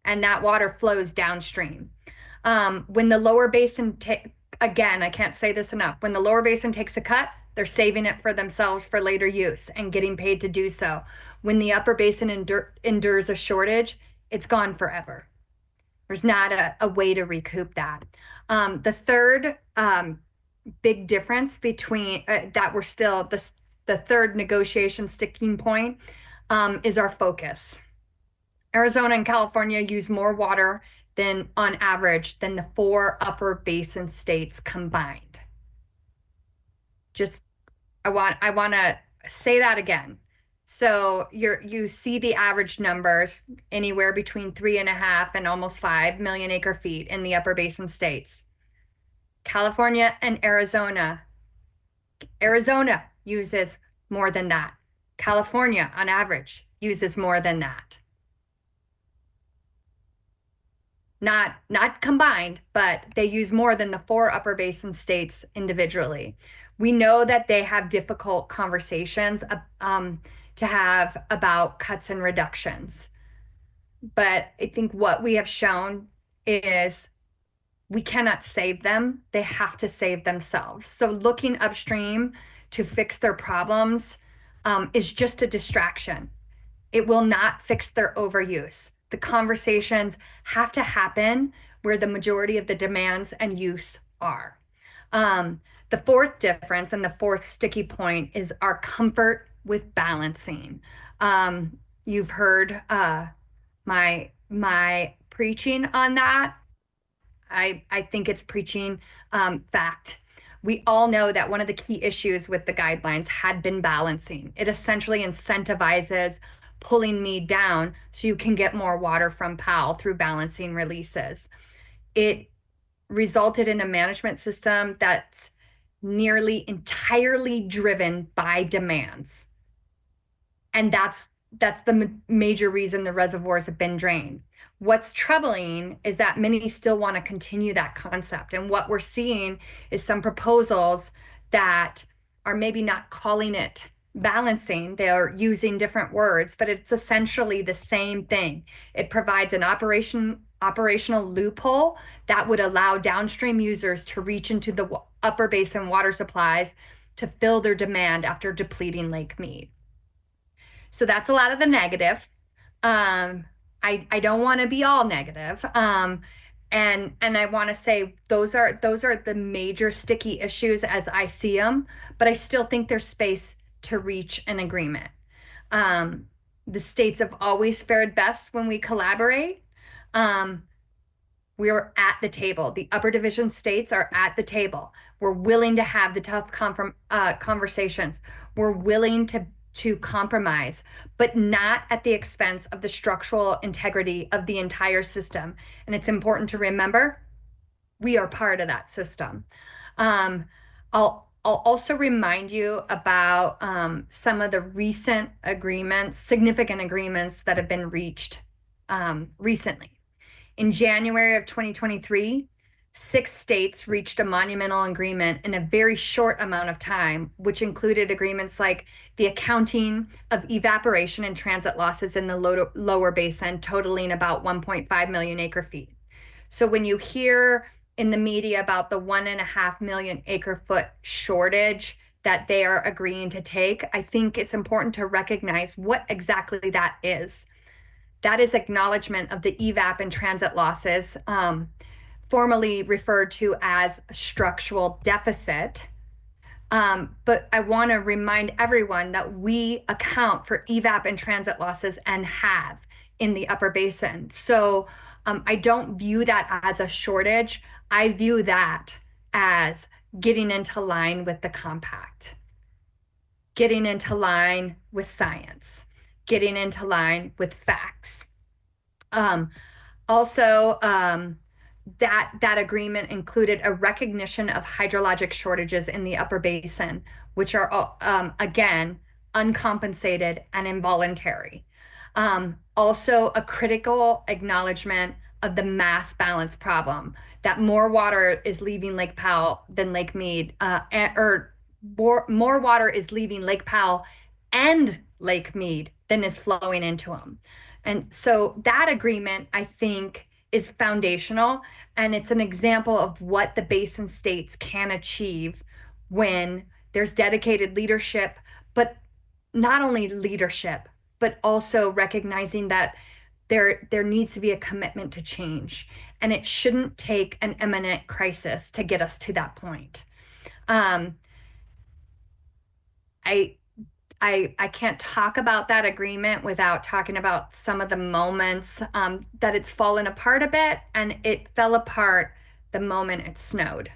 S21: And that water flows downstream. When the lower basin, again, I can't say this enough, when the lower basin takes a cut, they're saving it for themselves for later use and getting paid to do so. When the upper basin endures a shortage, it's gone forever. There's not a way to recoup that. The third big difference between that we're still, the third negotiation sticking point is our focus. Arizona and California use more water than on average than the 4 upper basin states combined. Just, I want to say that again. So you see the average numbers anywhere between 3.5 and almost 5 million acre feet in the upper basin states. California and Arizona uses more than that. California on average uses more than that. Not combined, but they use more than the 4 upper basin states individually. We know that they have difficult conversations to have about cuts and reductions. But I think what we have shown is we cannot save them. They have to save themselves. So looking upstream to fix their problems is just a distraction. It will not fix their overuse. The conversations have to happen where the majority of the demands and use are. The fourth difference and the fourth sticky point is our comfort with balancing. You've heard my preaching on that. I think it's preaching fact. We all know that one of the key issues with the guidelines had been balancing. It essentially incentivizes pulling Mead down so you can get more water from Powell through balancing releases. It resulted in a management system that's nearly entirely driven by demands. And that's the major reason the reservoirs have been drained. What's troubling is that many still want to continue that concept. And what we're seeing is some proposals that are maybe not calling it balancing. They're using different words, but it's essentially the same thing. It provides an operational loophole that would allow downstream users to reach into the upper basin water supplies to fill their demand after depleting Lake Mead. So that's a lot of the negative. I don't want to be all negative. And I want to say those are the major sticky issues as I see them, but I still think there's space to reach an agreement. The states have always fared best when we collaborate. We are at the table. The upper division states are at the table. We're willing to have the tough conversations. We're willing to compromise, but not at the expense of the structural integrity of the entire system. And it's important to remember, we are part of that system. I'll also remind you about some of the recent agreements, significant agreements that have been reached recently. In January of 2023, 6 states reached a monumental agreement in a very short amount of time, which included agreements like the accounting of evaporation and transit losses in the lower basin, totaling about 1.5 million acre feet. So when you hear in the media about the 1.5 million acre foot shortage that they are agreeing to take, I think it's important to recognize what exactly that is. That is acknowledgement of the evap and transit losses, formerly referred to as structural deficit. But I want to remind everyone that we account for evap and transit losses and have in the upper basin. So I don't view that as a shortage. I view that as getting into line with the compact, getting into line with science, getting into line with facts. That agreement included a recognition of hydrologic shortages in the upper basin, which are, again, uncompensated and involuntary. Also, a critical acknowledgement of the mass balance problem, that more water is leaving Lake Powell than Lake Mead, or more water is leaving Lake Powell and Lake Mead than is flowing into them. And so that agreement, I think, is foundational, and it's an example of what the basin states can achieve when there's dedicated leadership, but not only leadership, but also recognizing that there needs to be a commitment to change, and it shouldn't take an imminent crisis to get us to that point. I can't talk about that agreement without talking about some of the moments that it's fallen apart a bit, and it fell apart the moment it snowed.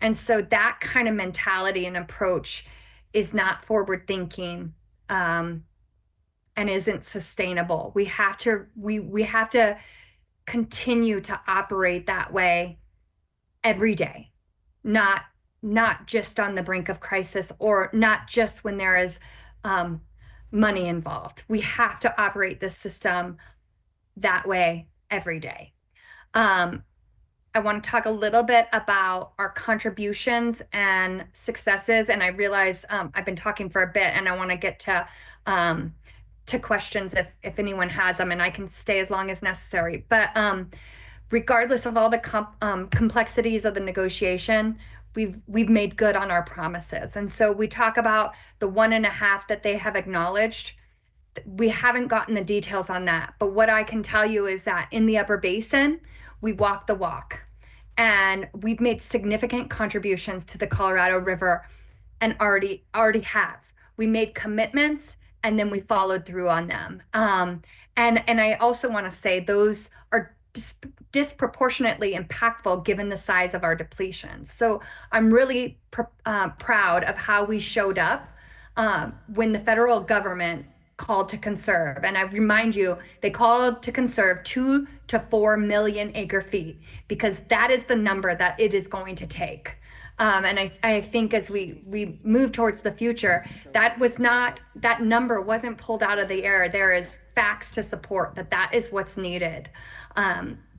S21: And so that kind of mentality and approach is not forward thinking and isn't sustainable. We have to continue to operate that way every day, not just on the brink of crisis, or not just when there is money involved. We have to operate this system that way every day. I want to talk a little bit about our contributions and successes, and I realize I've been talking for a bit, and I want to get to questions if anyone has them, and I can stay as long as necessary. But regardless of all the complexities of the negotiation, we've made good on our promises. And so we talk about the 1.5 that they have acknowledged. We haven't gotten the details on that, but what I can tell you is that in the upper basin, we walk the walk, and we've made significant contributions to the Colorado River, and already have. We made commitments, and then we followed through on them. And I also want to say those are disproportionately impactful given the size of our depletions. So I'm really proud of how we showed up when the federal government called to conserve. And I remind you, they called to conserve 2 to 4 million acre feet, because that is the number that it is going to take. And I think as we move towards the future, that number wasn't pulled out of the air. There is facts to support that is what's needed,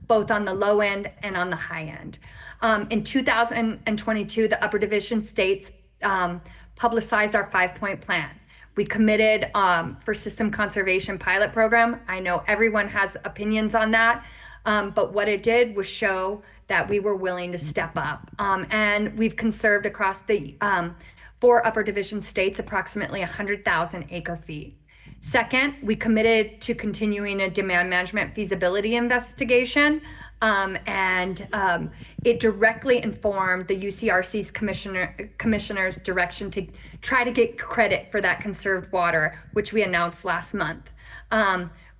S21: both on the low end and on the high end. In 2022, the upper division states publicized our 5-point plan. We committed for system conservation pilot program. I know everyone has opinions on that, but what it did was show that we were willing to step up. And we've conserved across the 4 upper division states approximately 100,000 acre feet. Second, we committed to continuing a demand management feasibility investigation, and it directly informed the UCRC's commissioner's direction to try to get credit for that conserved water, which we announced last month.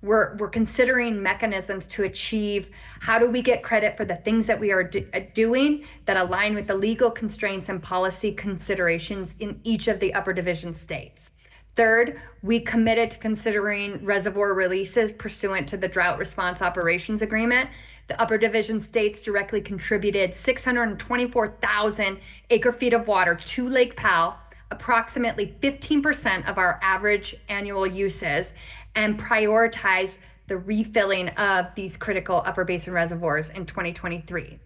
S21: We're considering mechanisms to achieve how do we get credit for the things that we are doing that align with the legal constraints and policy considerations in each of the upper division states. Third, we committed to considering reservoir releases pursuant to the Drought Response Operations Agreement. The upper division states directly contributed 624,000 acre feet of water to Lake Powell, approximately 15% of our average annual uses, and prioritize the refilling of these critical upper basin reservoirs in 2023.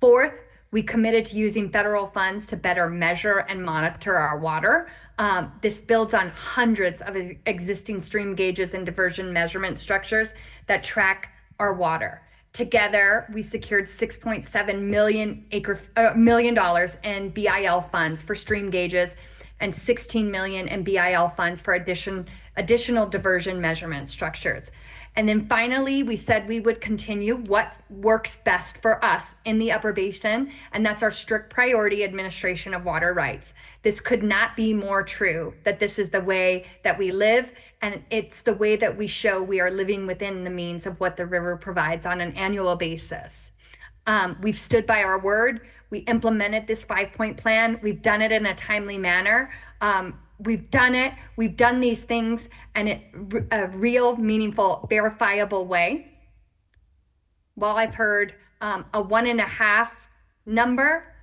S21: Fourth, we committed to using federal funds to better measure and monitor our water. This builds on hundreds of existing stream gauges and diversion measurement structures that track our water. Together, we secured $6.7 million in BIL funds for stream gauges and $16 million in BIL funds for additional diversion measurement structures. And then finally, we said we would continue what works best for us in the Upper Basin, and that's our strict priority administration of water rights. This could not be more true, that this is the way that we live, and it's the way that we show we are living within the means of what the river provides on an annual basis. We've stood by our word. We implemented this 5-point plan. We've done it in a timely manner. We've done these things in a real, meaningful, verifiable way. While I've heard a 1.5 number,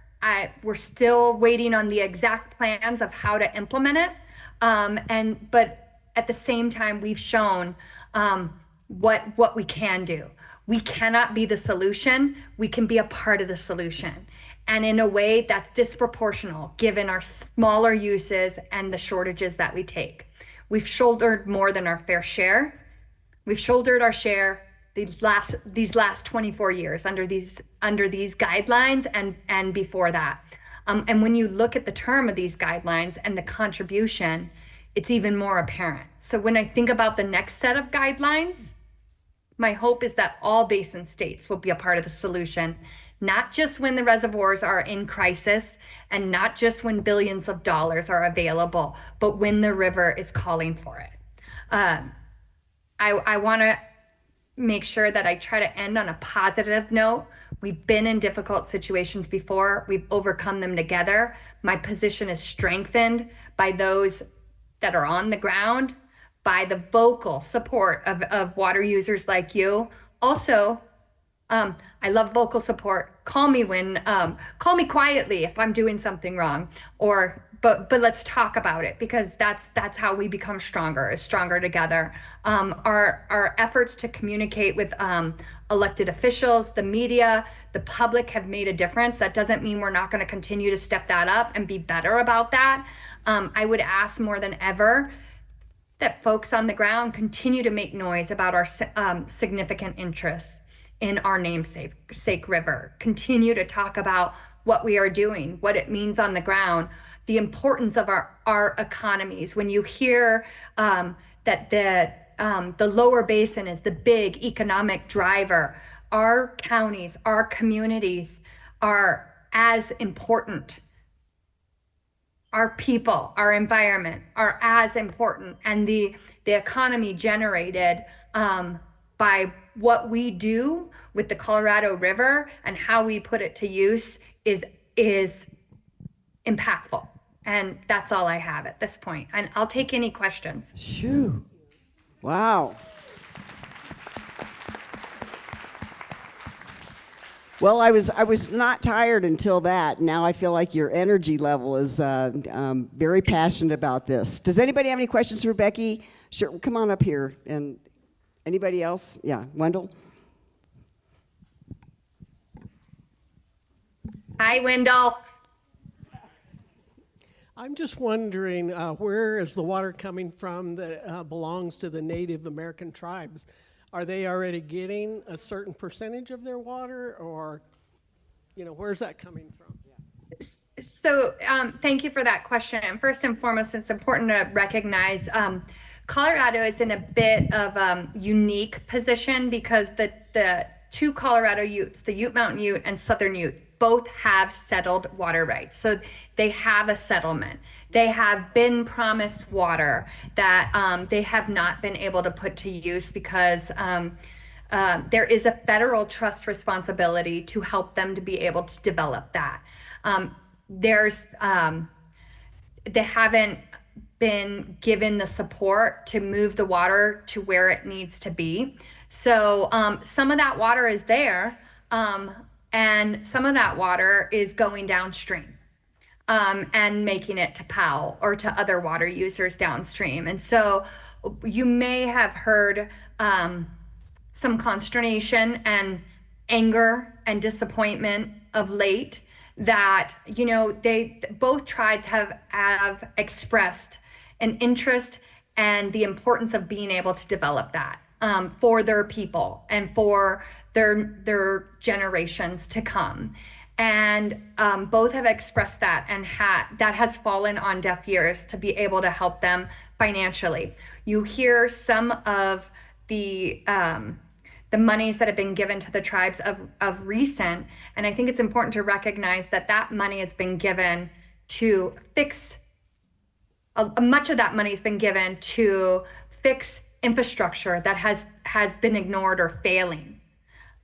S21: we're still waiting on the exact plans of how to implement it. But at the same time, we've shown what we can do. We cannot be the solution. We can be a part of the solution. And in a way that's disproportional given our smaller uses and the shortages that we take. We've shouldered more than our fair share. We've shouldered our share these last 24 years under these guidelines and before that. And when you look at the term of these guidelines and the contribution, it's even more apparent. So when I think about the next set of guidelines, my hope is that all basin states will be a part of the solution, not just when the reservoirs are in crisis and not just when billions of dollars are available, but when the river is calling for it. I want to make sure that I try to end on a positive note. We've been in difficult situations before. We've overcome them together. My position is strengthened by those that are on the ground, by the vocal support of water users like you. Also, I love vocal support. Call me quietly if I'm doing something wrong, but let's talk about it, because that's how we become stronger together. Our efforts to communicate with elected officials, the media, the public have made a difference. That doesn't mean we're not going to continue to step that up and be better about that. I would ask more than ever that folks on the ground continue to make noise about our significant interests in our namesake river. Continue to talk about what we are doing, what it means on the ground, the importance of our economies. When you hear that the lower basin is the big economic driver, our counties, our communities are as important. Our people, our environment are as important, and the economy generated by what we do with the Colorado River and how we put it to use is impactful. And that's all I have at this point. And I'll take any questions.
S1: Shoo. Wow. Well, I was not tired until that. Now I feel like your energy level is very passionate about this. Does anybody have any questions for Becky? Sure, come on up here. And anybody else? Yeah, Wendell?
S21: Hi, Wendell.
S4: I'm just wondering, where is the water coming from that belongs to the Native American tribes? Are they already getting a certain percentage of their water, or, where's that coming from?
S21: So thank you for that question. And first and foremost, it's important to recognize Colorado is in a bit of unique position because the two Colorado Utes, the Ute Mountain Ute and Southern Ute, both have settled water rights. So they have a settlement. They have been promised water that they have not been able to put to use because there is a federal trust responsibility to help them to be able to develop that. They haven't been given the support to move the water to where it needs to be. So some of that water is there, and some of that water is going downstream and making it to Powell or to other water users downstream. And so you may have heard some consternation and anger and disappointment of late that both tribes have expressed an interest and the importance of being able to develop that for their people and for their generations to come. And both have expressed that, and that has fallen on deaf ears to be able to help them financially. You hear some of the monies that have been given to the tribes of recent, and I think it's important to recognize that money has been given to fix, much of that money has been given to fix infrastructure that has been ignored or failing,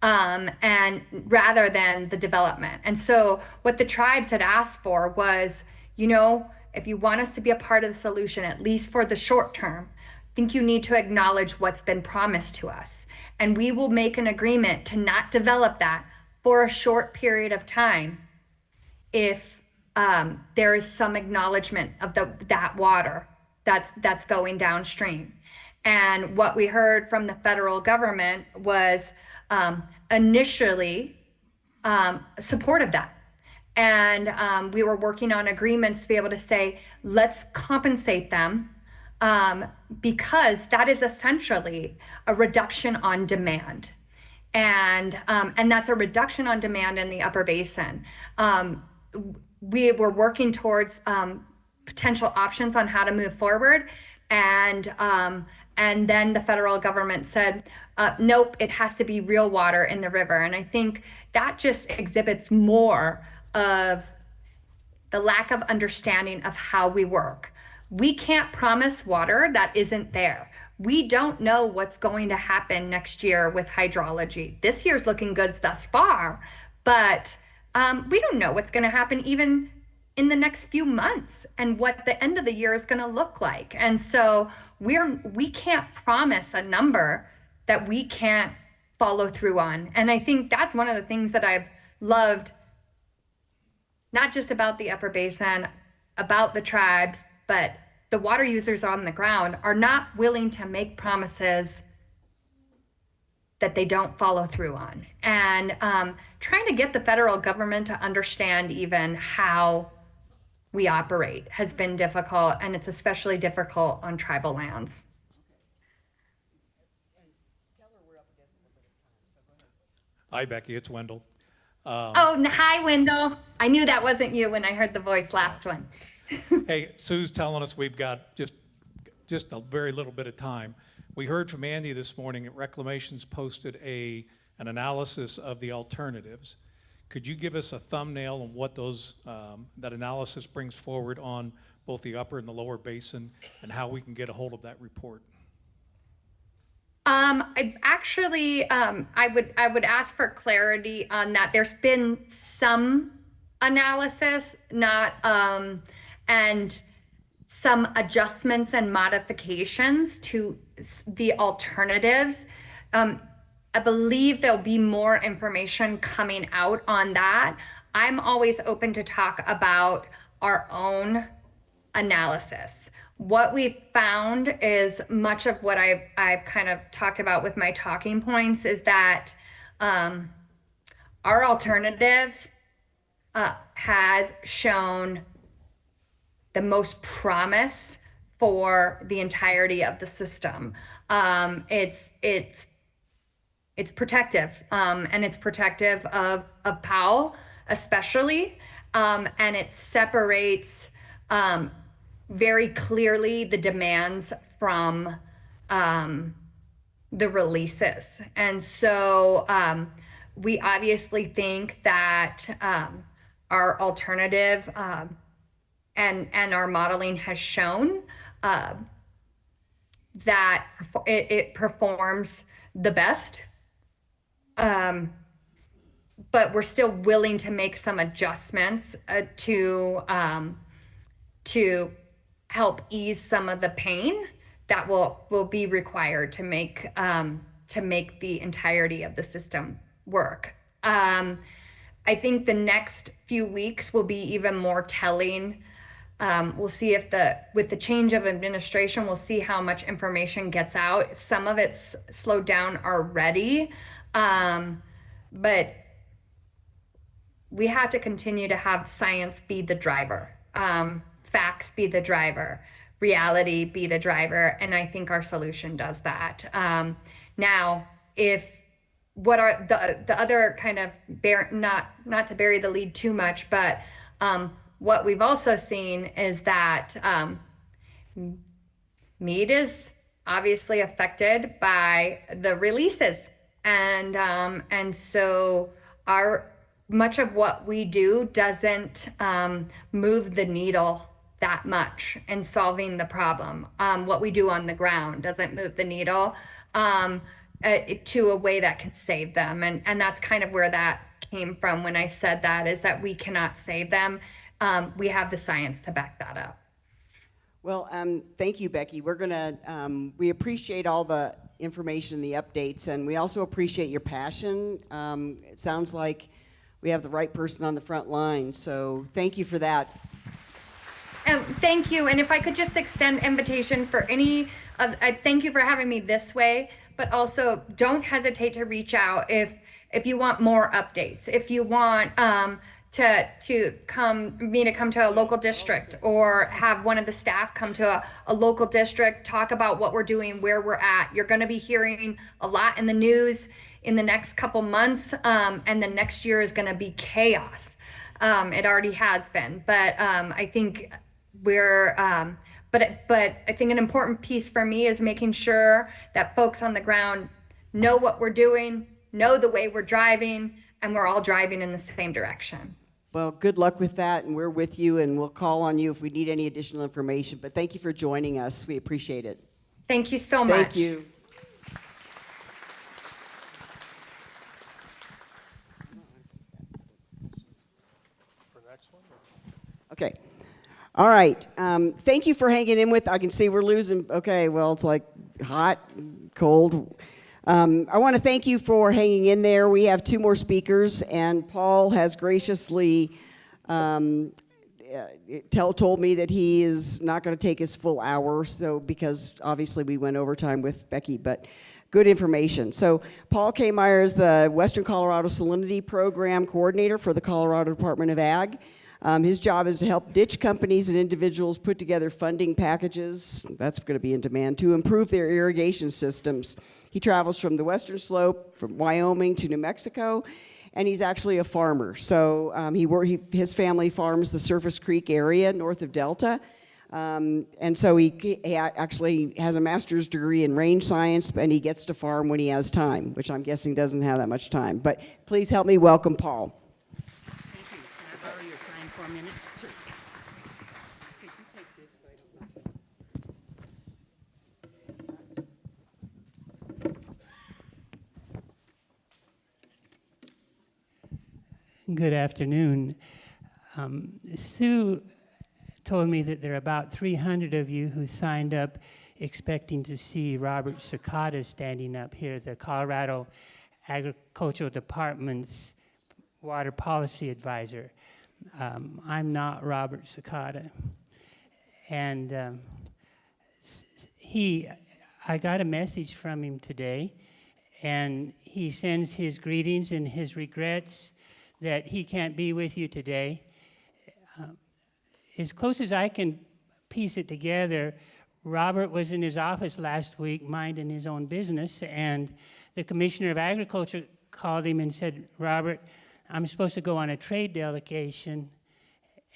S21: and rather than the development. And so what the tribes had asked for was, if you want us to be a part of the solution, at least for the short term, I think you need to acknowledge what's been promised to us. And we will make an agreement to not develop that for a short period of time if there is some acknowledgement of that water that's going downstream. And what we heard from the federal government was initially support of that. And we were working on agreements to be able to say, let's compensate them because that is essentially a reduction on demand. And that's a reduction on demand in the Upper Basin. We were working towards potential options on how to move forward. And then the federal government said, nope, it has to be real water in the river. And I think that just exhibits more of the lack of understanding of how we work. We can't promise water that isn't there. We don't know what's going to happen next year with hydrology. This year's looking good thus far, but we don't know what's going to happen even in the next few months and what the end of the year is going to look like. And so we can't promise a number that we can't follow through on. And I think that's one of the things that I've loved, not just about the Upper Basin, about the tribes, but the water users on the ground are not willing to make promises that they don't follow through on. And trying to get the federal government to understand even how we operate has been difficult, and it's especially difficult on tribal lands.
S5: Hi, Becky, it's Wendell.
S21: Hi, Wendell. I knew that wasn't you when I heard the voice last one.
S5: Hey, Sue's telling us we've got just a very little bit of time. We heard from Andy this morning that Reclamation's posted an analysis of the alternatives. Could you give us a thumbnail on what that analysis brings forward on both the upper and the lower basin, and how we can get a hold of that report?
S21: I would ask for clarity on that. There's been some analysis, and some adjustments and modifications to the alternatives. I believe there'll be more information coming out on that. I'm always open to talk about our own analysis. What we've found is much of what I've kind of talked about with my talking points is that our alternative has shown the most promise for the entirety of the system. It's protective, and it's protective of Powell especially, and it separates very clearly the demands from the releases. And so we obviously think that our alternative and our modeling has shown that it performs the best. But we're still willing to make some adjustments to help ease some of the pain that will be required to make the entirety of the system work. I think the next few weeks will be even more telling. We'll see if with the change of administration, we'll see how much information gets out. Some of it's slowed down already, but we have to continue to have science be the driver, facts be the driver, reality be the driver, and I think our solution does that. Now, what are the other kind of not to bury the lead too much, but what we've also seen is that meat is obviously affected by the releases, and so much of what we do doesn't move the needle that much in solving the problem. What we do on the ground doesn't move the needle to a way that can save them. And that's kind of where that came from when I said that, is that we cannot save them. We have the science to back that up.
S1: Well, thank you, Becky. We appreciate all the information, the updates, and we also appreciate your passion. It sounds like we have the right person on the front line, so thank you for that.
S21: Thank you, and if I could just extend invitation for thank you for having me this way, but also don't hesitate to reach out if you want more updates, if you want to come to a local district, or have one of the staff come to a local district, talk about what we're doing, where we're at. You're going to be hearing a lot in the news in the next couple months, and the next year is going to be chaos. It already has been, but I think but I think an important piece for me is making sure that folks on the ground know what we're doing, know the way we're driving, and we're all driving in the same direction.
S1: Well, good luck with that, and we're with you, and we'll call on you if we need any additional information. But thank you for joining us. We appreciate it.
S21: Thank you so much.
S1: Thank you. Okay. All right. Thank you for hanging in with. I can see we're losing. Okay. Well, it's like hot, cold. I want to thank you for hanging in there. We have 2 more speakers, and Paul has graciously told me that he is not going to take his full hour, so because obviously we went overtime with Becky, but good information. So Paul K. Meyer is the Western Colorado Salinity Program Coordinator for the Colorado Department of Ag. His job is to help ditch companies and individuals put together funding packages, that's going to be in demand, to improve their irrigation systems. He travels from the Western Slope, from Wyoming to New Mexico, and he's actually a farmer. So his family farms the Surface Creek area north of Delta. And so he actually has a master's degree in range science, and he gets to farm when he has time, which I'm guessing doesn't have that much time. But please help me welcome Paul.
S7: Thank you. Can I borrow your sign for a minute? Sure. Could you take this so I don't... Good afternoon. Sue told me that there are about 300 of you who signed up expecting to see Robert Cicada standing up here, the Colorado Agricultural Department's Water Policy Advisor. I'm not Robert Cicada. And I got a message from him today, and he sends his greetings and his regrets that he can't be with you today. as close as I can piece it together, Robert was in his office last week minding his own business, and the Commissioner of Agriculture called him and said, Robert, I'm supposed to go on a trade delegation,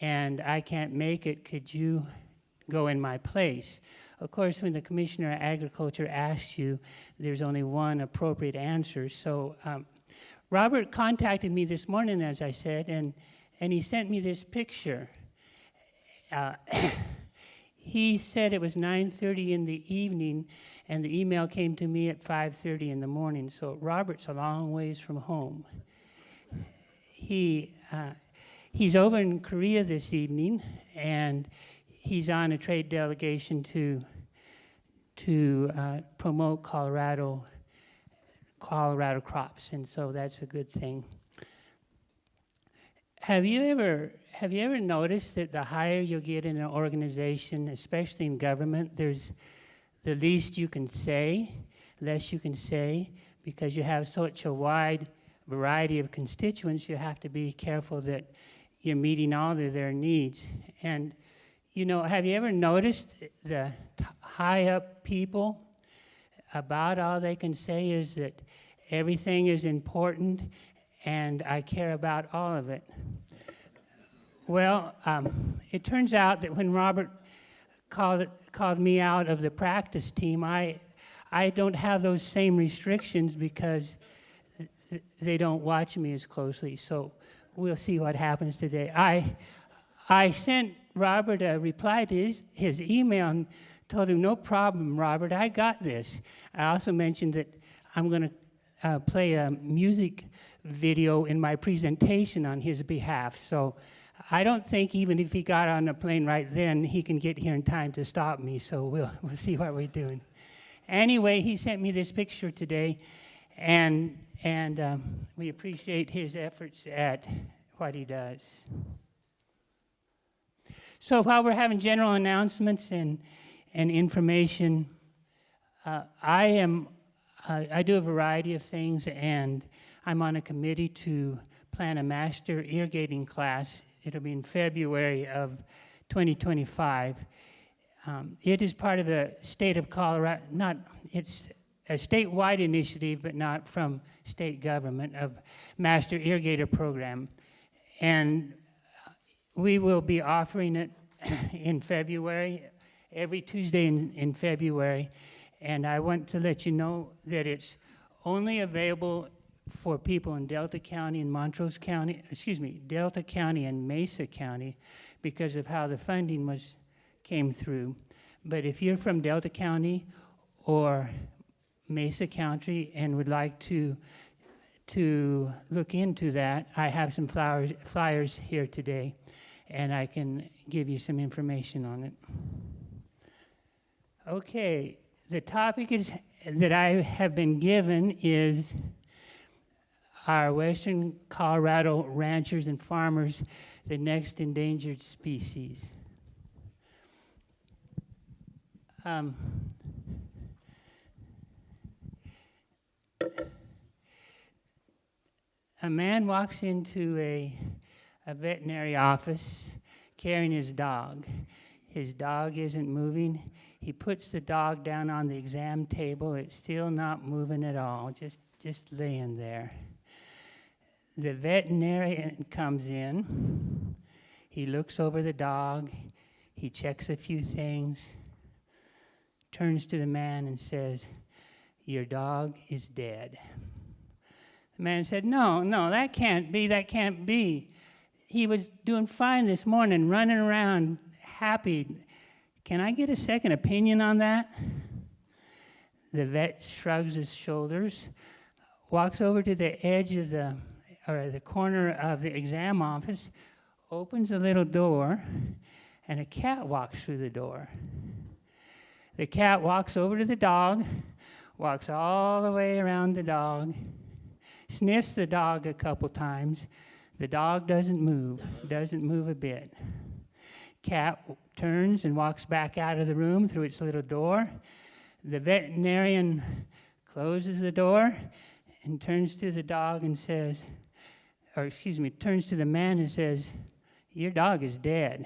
S7: and I can't make it. Could you go in my place? Of course, when the Commissioner of Agriculture asks you, there's only one appropriate answer. So Robert contacted me this morning, as I said, and he sent me this picture. He said it was 9:30 in the evening, and the email came to me at 5:30 in the morning. So Robert's a long ways from home. He's over in Korea this evening, and he's on a trade delegation to promote Colorado crops, and so that's a good thing. Have you ever noticed that the higher you get in an organization, especially in government, there's the least you can say, less you can say, because you have such a wide variety of constituents, you have to be careful that you're meeting all of their needs. And, you know, have you ever noticed the high up people, about all they can say is that everything is important and I care about all of it? Well, it turns out that when Robert called me out of the practice team, I don't have those same restrictions because they don't watch me as closely. So we'll see what happens today. I sent Robert a reply to his email and told him, no problem, Robert, I got this. I also mentioned that I'm going to play a music video in my presentation on his behalf. So I don't think even if he got on the plane right then, he can get here in time to stop me. So we'll see what we're doing. Anyway, he sent me this picture today, and we appreciate his efforts at what he does. So while we're having general announcements and information, I do a variety of things, and I'm on a committee to plan a master irrigating class. It'll be in February of 2025. It is part of the state of Colorado, it's a statewide initiative, but not from state government, of master irrigator program. And we will be offering it in February, every Tuesday in February. And I want to let you know that it's only available for people in Delta County and Montrose County, Delta County and Mesa County, because of how the funding came through. But if you're from Delta County or Mesa County and would like to look into that, I have some flyers here today, and I can give you some information on it. Okay, the topic that I have been given is our Western Colorado ranchers and farmers, the next endangered species. A man walks into a veterinary office carrying his dog. His dog isn't moving. He puts the dog down on the exam table. It's still not moving at all, just laying there. The veterinarian comes in. He looks over the dog. He checks a few things, turns to the man and says, "Your dog is dead." The man said, no, that can't be. He was doing fine this morning, running around, happy. Can I get a second opinion on that? The vet shrugs his shoulders, walks over to the edge of the corner of the exam office, opens a little door, and a cat walks through the door. The cat walks over to the dog, walks all the way around the dog, sniffs the dog a couple times. The dog doesn't move a bit. Cat turns and walks back out of the room through its little door. The veterinarian closes the door and turns to the dog and says, turns to the man and says, "Your dog is dead."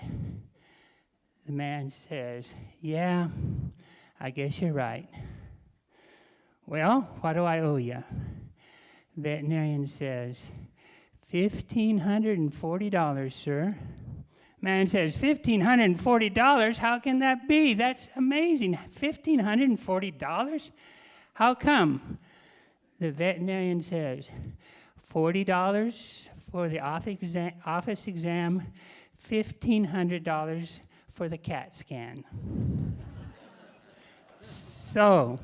S7: The man says, "Yeah, I guess you're right." "Well, what do I owe you?" Veterinarian says, $1,540, sir. Man says, $1,540? How can that be? That's amazing. $1,540? How come? The veterinarian says, $40 for the office exam, $1,500 for the CAT scan. So,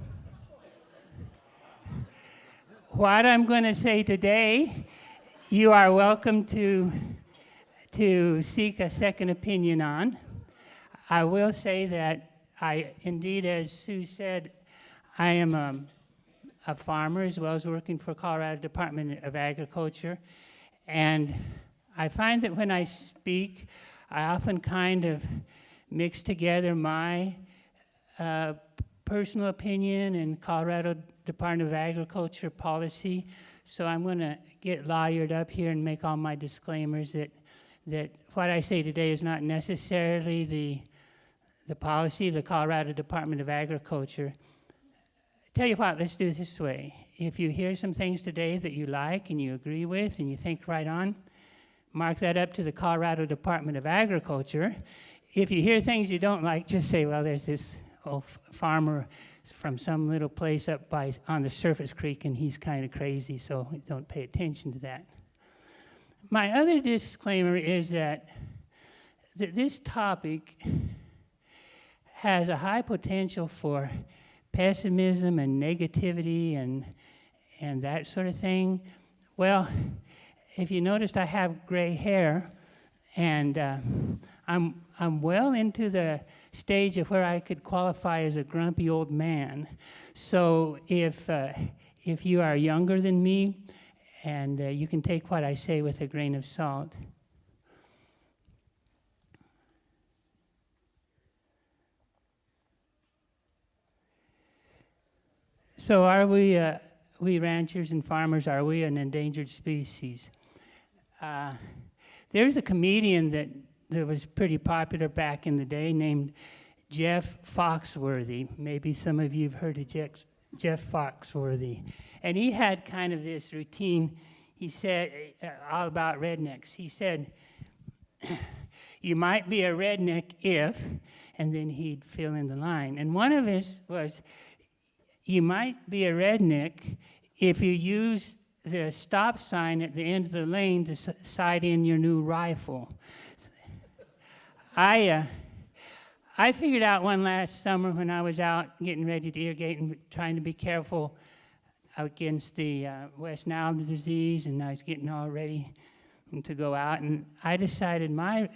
S7: what I'm going to say today, you are welcome to seek a second opinion on. I will say that indeed, as Sue said, I am a farmer as well as working for Colorado Department of Agriculture. And I find that when I speak, I often kind of mix together my personal opinion and Colorado Department of Agriculture policy. So I'm going to get lawyered up here and make all my disclaimers that what I say today is not necessarily the policy of the Colorado Department of Agriculture. Tell you what, let's do it this way. If you hear some things today that you like and you agree with and you think right on, mark that up to the Colorado Department of Agriculture. If you hear things you don't like, just say, well, there's this old farmer from some little place up on the surface creek and he's kind of crazy, so don't pay attention to that. My other disclaimer is that this topic has a high potential for pessimism and negativity and that sort of thing. Well, if you noticed, I have gray hair, and I'm well into the stage of where I could qualify as a grumpy old man. So if you are younger than me, and you can take what I say with a grain of salt. So are we ranchers and farmers, are we an endangered species? There's a comedian that was pretty popular back in the day named Jeff Foxworthy. Maybe some of you have heard of Jeff Foxworthy. And he had kind of this routine, he said, all about rednecks. He said, you might be a redneck if, and then he'd fill in the line. And one of his was, you might be a redneck if you use the stop sign at the end of the lane to sight in your new rifle. I figured out one last summer when I was out getting ready to irrigate and trying to be careful against the West Nile disease, and I was getting all ready to go out, and I decided my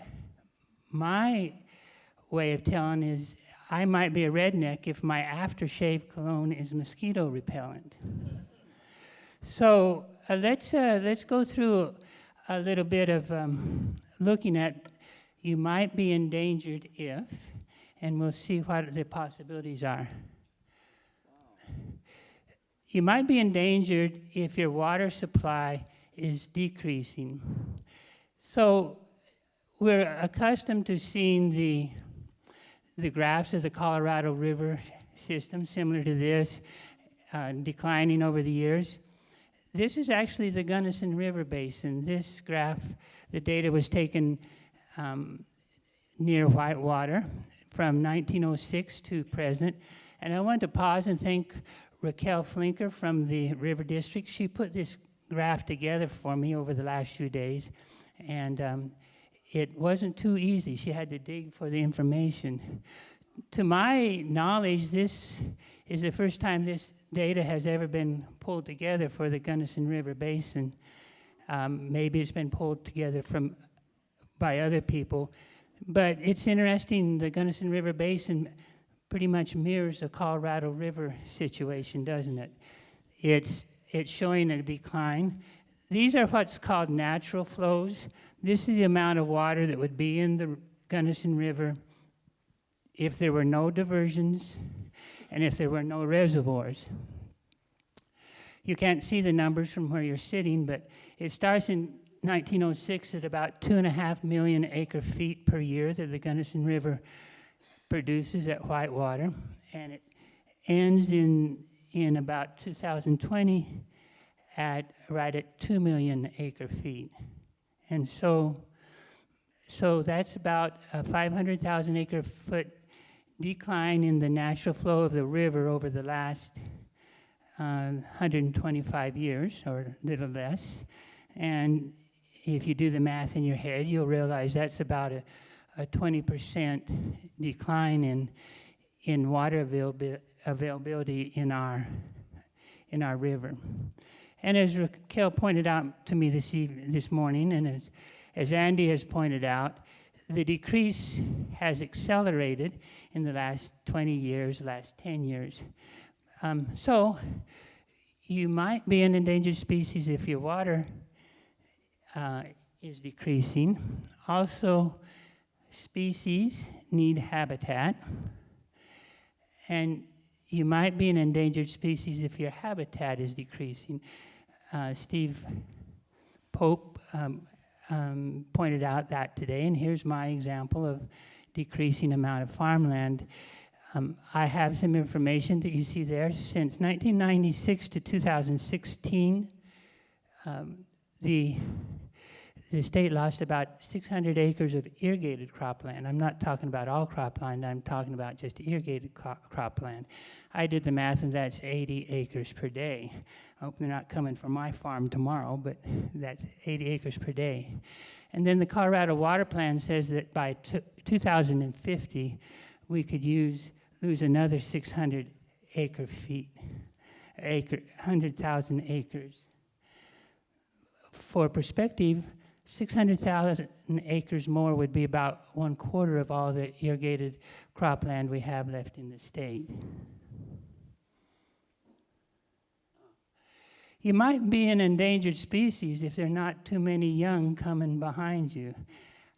S7: way of telling is I might be a redneck if my aftershave cologne is mosquito repellent. So let's go through a little bit of looking at you might be endangered if, and we'll see what the possibilities are. You might be endangered if your water supply is decreasing. So we're accustomed to seeing the graphs of the Colorado River system, similar to this, declining over the years. This is actually the Gunnison River Basin. This graph, the data was taken near Whitewater from 1906 to present. And I want to pause and thank Raquel Flinker from the River District. She put this graph together for me over the last few days, and it wasn't too easy. She had to dig for the information. To my knowledge, this is the first time this data has ever been pulled together for the Gunnison River Basin. Maybe it's been pulled together by other people, but it's interesting, the Gunnison River Basin pretty much mirrors the Colorado River situation, doesn't it? It's showing a decline. These are what's called natural flows. This is the amount of water that would be in the Gunnison River if there were no diversions and if there were no reservoirs. You can't see the numbers from where you're sitting, but it starts in 1906 at about 2.5 million acre feet per year that the Gunnison River produces at Whitewater, and it ends in about 2020 right at 2 million acre feet. And so that's about a 500,000 acre foot decline in the natural flow of the river over the last 125 years, or a little less. And if you do the math in your head, you'll realize that's about a 20% decline in water availability in our river. And as Raquel pointed out to me this morning, and as Andy has pointed out, the decrease has accelerated in the last 20 years, last 10 years. So you might be an endangered species if your water is decreasing. Also, species need habitat. And you might be an endangered species if your habitat is decreasing. Steve Pope pointed out that today, and here's my example of decreasing amount of farmland. I have some information that you see there. Since 1996 to 2016, the state lost about 600 acres of irrigated cropland. I'm not talking about all cropland, I'm talking about just irrigated cropland. I did the math, and that's 80 acres per day. I hope they're not coming from my farm tomorrow, but that's 80 acres per day. And then the Colorado Water Plan says that by 2050, we could lose another 600 acre feet, 100,000 acres. For perspective, 600,000 acres more would be about 1/4 of all the irrigated cropland we have left in the state. You might be an endangered species if there are not too many young coming behind you.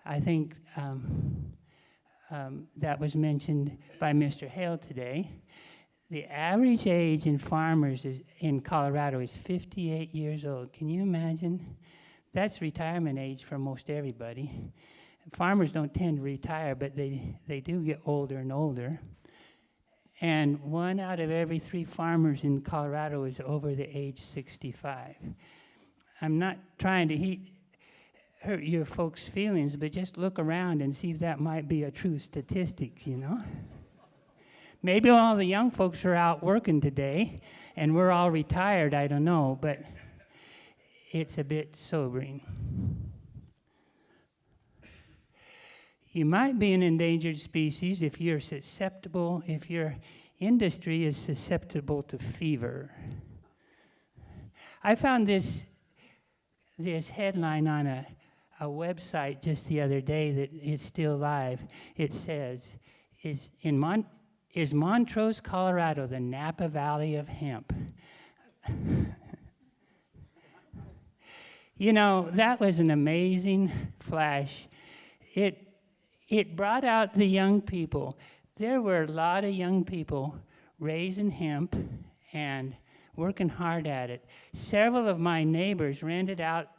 S7: I think that was mentioned by Mr. Hale today. The average age in farmers in Colorado is 58 years old. Can you imagine? That's retirement age for most everybody. Farmers don't tend to retire, but they do get older and older. And 1 out of every 3 farmers in Colorado is over the age 65. I'm not trying to hurt your folks' feelings, but just look around and see if that might be a true statistic, you know? Maybe all the young folks are out working today, and we're all retired, I don't know, but it's a bit sobering. You might be an endangered species if you're susceptible, if your industry is susceptible to fever. I found this headline on a website just the other day that is still live. It says, is Montrose, Colorado, the Napa Valley of hemp? You know, that was an amazing flash. It brought out the young people. There were a lot of young people raising hemp and working hard at it. Several of my neighbors rented out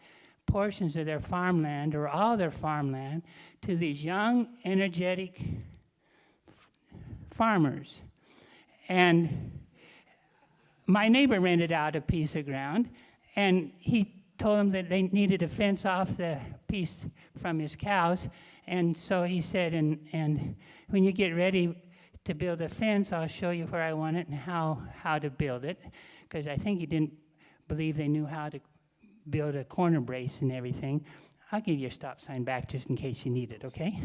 S7: portions of their farmland or all their farmland to these young, energetic farmers. And my neighbor rented out a piece of ground, and he told them that they needed to fence off the piece from his cows. And so he said, and when you get ready to build a fence, I'll show you where I want it and how to build it. Because I think he didn't believe they knew how to build a corner brace and everything. I'll give you a stop sign back just in case you need it, okay?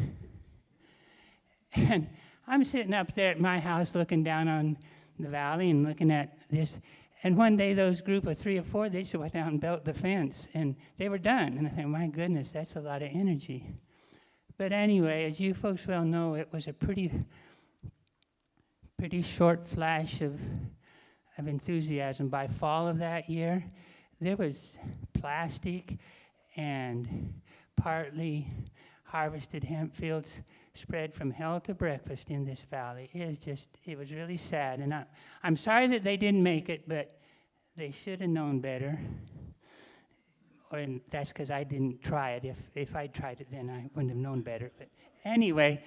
S7: And I'm sitting up there at my house looking down on the valley and looking at this. And one day, those group of 3 or 4, they just went out and built the fence, and they were done. And I thought, my goodness, that's a lot of energy. But anyway, as you folks well know, it was a pretty short flash of enthusiasm. By fall of that year, there was plastic and partly harvested hemp fields spread from hell to breakfast in this valley. It was really sad. And I'm sorry that they didn't make it, but they should have known better. And that's because I didn't try it. If I'd tried it, then I wouldn't have known better. But anyway,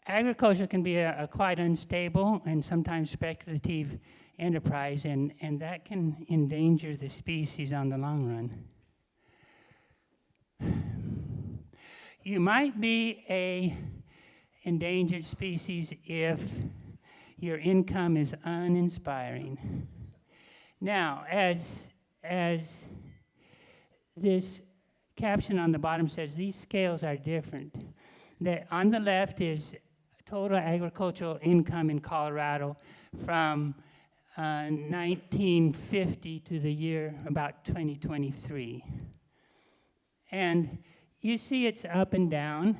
S7: Agriculture can be a quite unstable and sometimes speculative enterprise, and that can endanger the species on the long run. You might be a endangered species if your income is uninspiring. Now, as this caption on the bottom says, these scales are different. On the left is total agricultural income in Colorado from 1950 to the year about 2023. And you see it's up and down,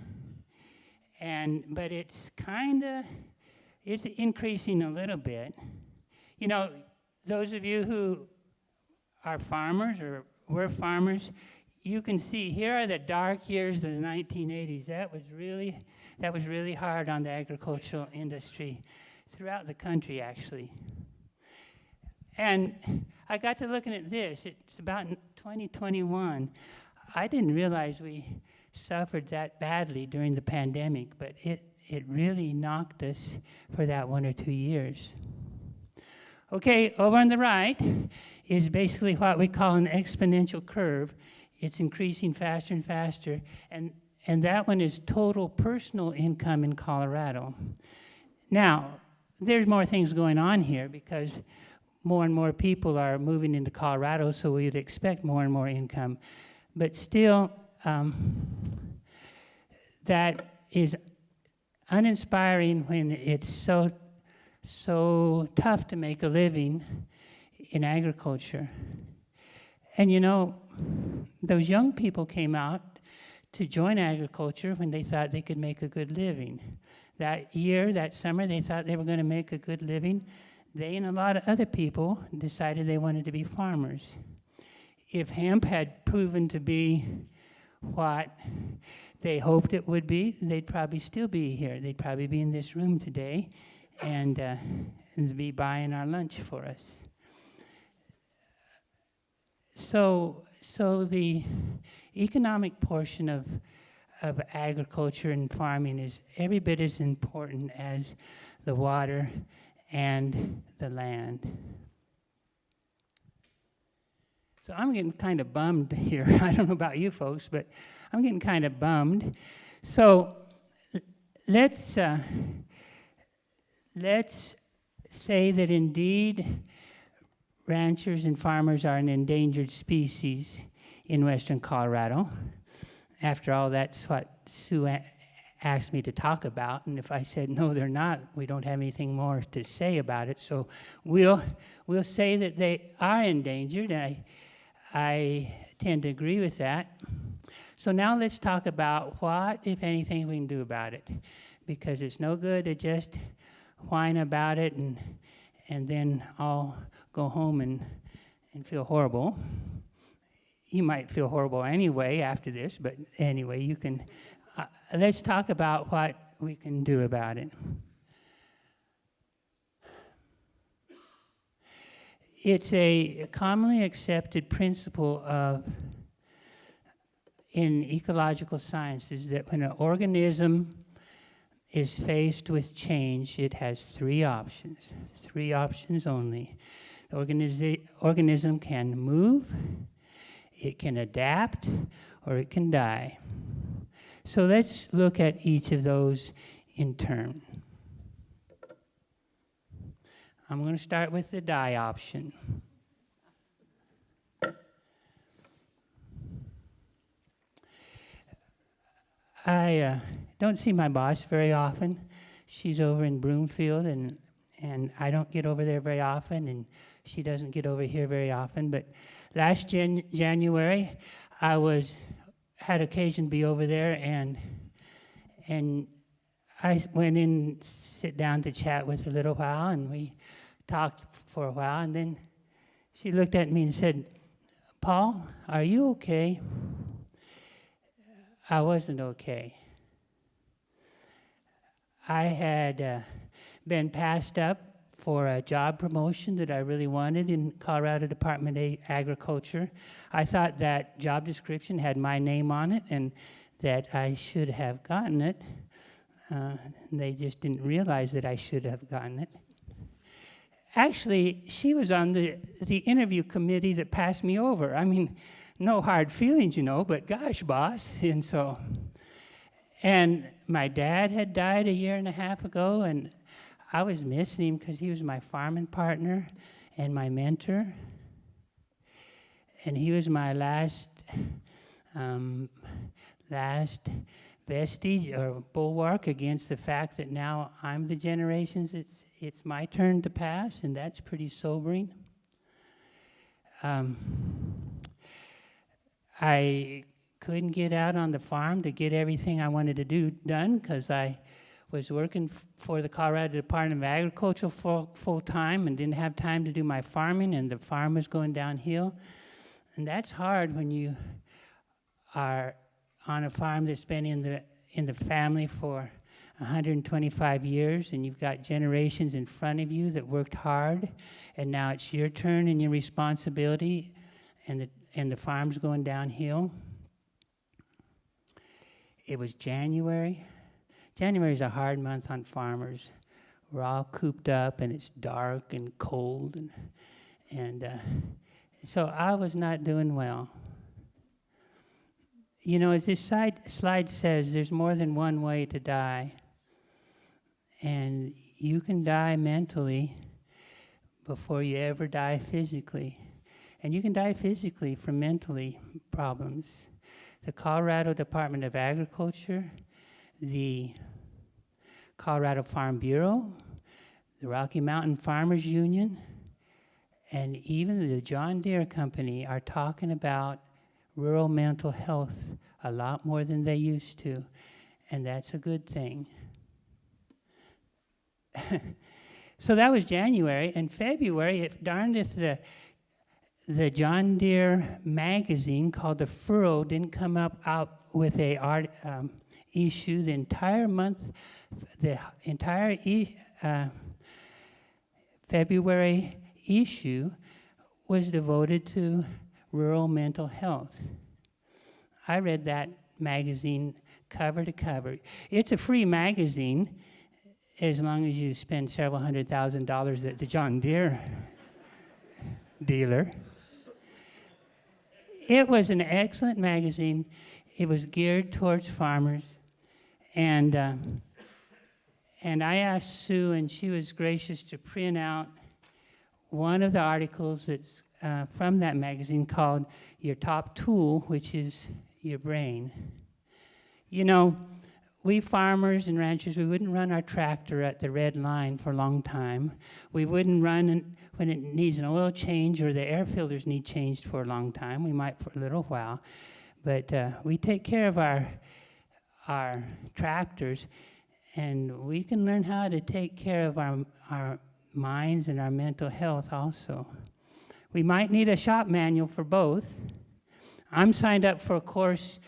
S7: but it's increasing a little bit. You know, those of you who are farmers or were farmers, you can see here are the dark years of the 1980s. That was really hard on the agricultural industry throughout the country, actually. And I got to looking at this. It's about 2021. I didn't realize we suffered that badly during the pandemic, but it really knocked us for that 1 or 2 years. Okay, over on the right is basically what we call an exponential curve. It's increasing faster and faster, and that one is total personal income in Colorado. Now, there's more things going on here because more and more people are moving into Colorado, so we'd expect more and more income. But still, that is uninspiring when it's so tough to make a living in agriculture. And you know, those young people came out to join agriculture when they thought they could make a good living. That summer, they thought they were going to make a good living. They and a lot of other people decided they wanted to be farmers. If hemp had proven to be what they hoped it would be, they'd probably still be here. They'd probably be in this room today and be buying our lunch for us. So the economic portion of agriculture and farming is every bit as important as the water and the land. So I'm getting kind of bummed here. I don't know about you folks, but I'm getting kind of bummed. So let's say that indeed ranchers and farmers are an endangered species in western Colorado. After all, that's what Sue asked me to talk about, and if I said no, they're not, we don't have anything more to say about it. So we'll say that they are endangered, and I tend to agree with that. So now let's talk about what, if anything, we can do about it, because it's no good to just whine about it and then all go home and feel horrible. You might feel horrible anyway after this, but anyway, you can. Let's talk about what we can do about it. It's a commonly accepted principle in ecological sciences that when an organism is faced with change, it has three options only. The organism can move, it can adapt, or it can die. So let's look at each of those in turn. I'm going to start with the die option. I don't see my boss very often. She's over in Broomfield, and I don't get over there very often, and she doesn't get over here very often. But last January, I had occasion to be over there, and I went in, sit down to chat with her a little while, and we talked for a while, and then she looked at me and said, "Paul, are you okay?" I wasn't okay. I had been passed up for a job promotion that I really wanted in Colorado Department of Agriculture. I thought that job description had my name on it and that I should have gotten it. They just didn't realize that I should have gotten it. Actually, she was on the interview committee that passed me over. I mean, no hard feelings, you know, but gosh, boss. And my dad had died 1.5 years ago, and I was missing him because he was my farming partner and my mentor. And he was my last vestige or bulwark against the fact that now I'm the generations it's my turn to pass, and that's pretty sobering. I couldn't get out on the farm to get everything I wanted to do done because I was working for the Colorado Department of Agriculture full time and didn't have time to do my farming, and the farm was going downhill. And that's hard when you are on a farm that's been in the family for 125 years, and you've got generations in front of you that worked hard, and now it's your turn and your responsibility, and the farm's going downhill. It was January. January is a hard month on farmers. We're all cooped up, and it's dark and cold, and so I was not doing well. You know, as this slide says, there's more than one way to die. And you can die mentally before you ever die physically. And you can die physically from mentally problems. The Colorado Department of Agriculture, the Colorado Farm Bureau, the Rocky Mountain Farmers Union, and even the John Deere Company are talking about rural mental health a lot more than they used to, and that's a good thing. So that was January. And February, if the John Deere magazine called The Furrow didn't come out with a issue, the entire month, the entire February issue was devoted to rural mental health. I read that magazine cover to cover. It's a free magazine as long as you spend several $100,000 at the John Deere dealer. It was an excellent magazine. It was geared towards farmers. And I asked Sue, and she was gracious to print out one of the articles that's from that magazine called Your Top Tool, which is your brain. You know, we farmers and ranchers, we wouldn't run our tractor at the red line for a long time. We wouldn't run when it needs an oil change or the air filters need changed for a long time. We might for a little while. But we take care of our tractors, and we can learn how to take care of our minds and our mental health also. We might need a shop manual for both. I'm signed up for a course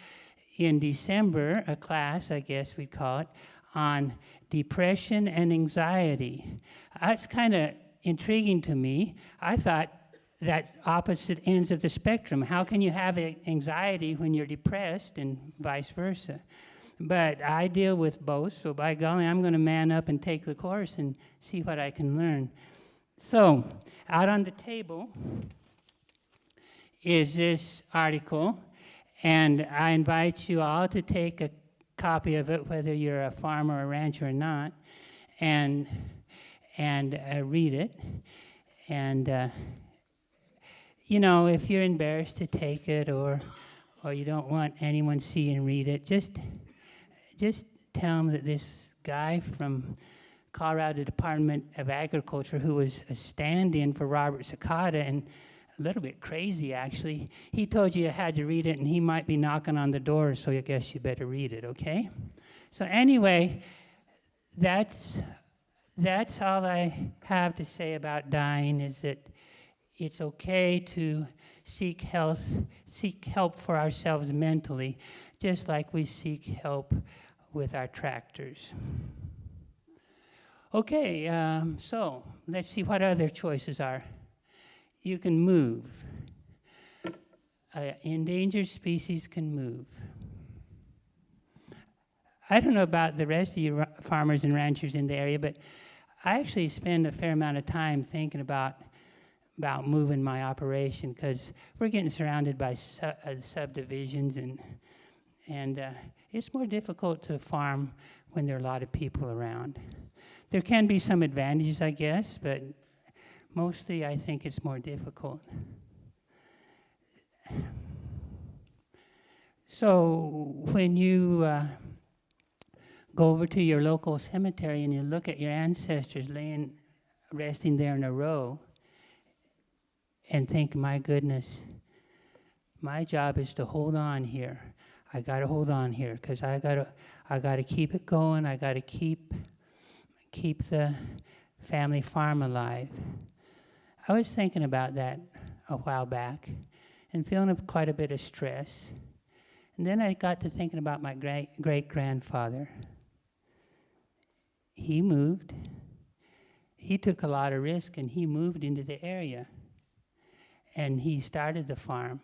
S7: in December, a class, I guess we'd call it, on depression and anxiety. That's kind of intriguing to me. I thought that opposite ends of the spectrum. How can you have anxiety when you're depressed and vice versa? But I deal with both, so by golly, I'm going to man up and take the course and see what I can learn. So, out on the table is this article, and I invite you all to take a copy of it, whether you're a farmer or a rancher or not, and read it. And you know, if you're embarrassed to take it or you don't want anyone to see and read it, just tell them that this guy from Colorado Department of Agriculture, who was a stand-in for Robert Cicada, and a little bit crazy actually, he told you had to read it, and he might be knocking on the door, so I guess you better read it, okay? So anyway, that's all I have to say about dying, is that it's okay to seek help for ourselves mentally, just like we seek help with our tractors. Okay, so let's see what other choices are. You can move. Endangered species can move. I don't know about the rest of you farmers and ranchers in the area, but I actually spend a fair amount of time thinking about moving my operation, because we're getting surrounded by subdivisions, and it's more difficult to farm when there are a lot of people around. There can be some advantages, I guess, but mostly I think it's more difficult. So when you go over to your local cemetery and you look at your ancestors resting there in a row, and think, my goodness, my job is to hold on here. I got to hold on here, because I got to keep it going. I got to keep the family farm alive. I was thinking about that a while back and feeling quite a bit of stress. And then I got to thinking about my great-grandfather. He moved. He took a lot of risk, and he moved into the area. And he started the farm.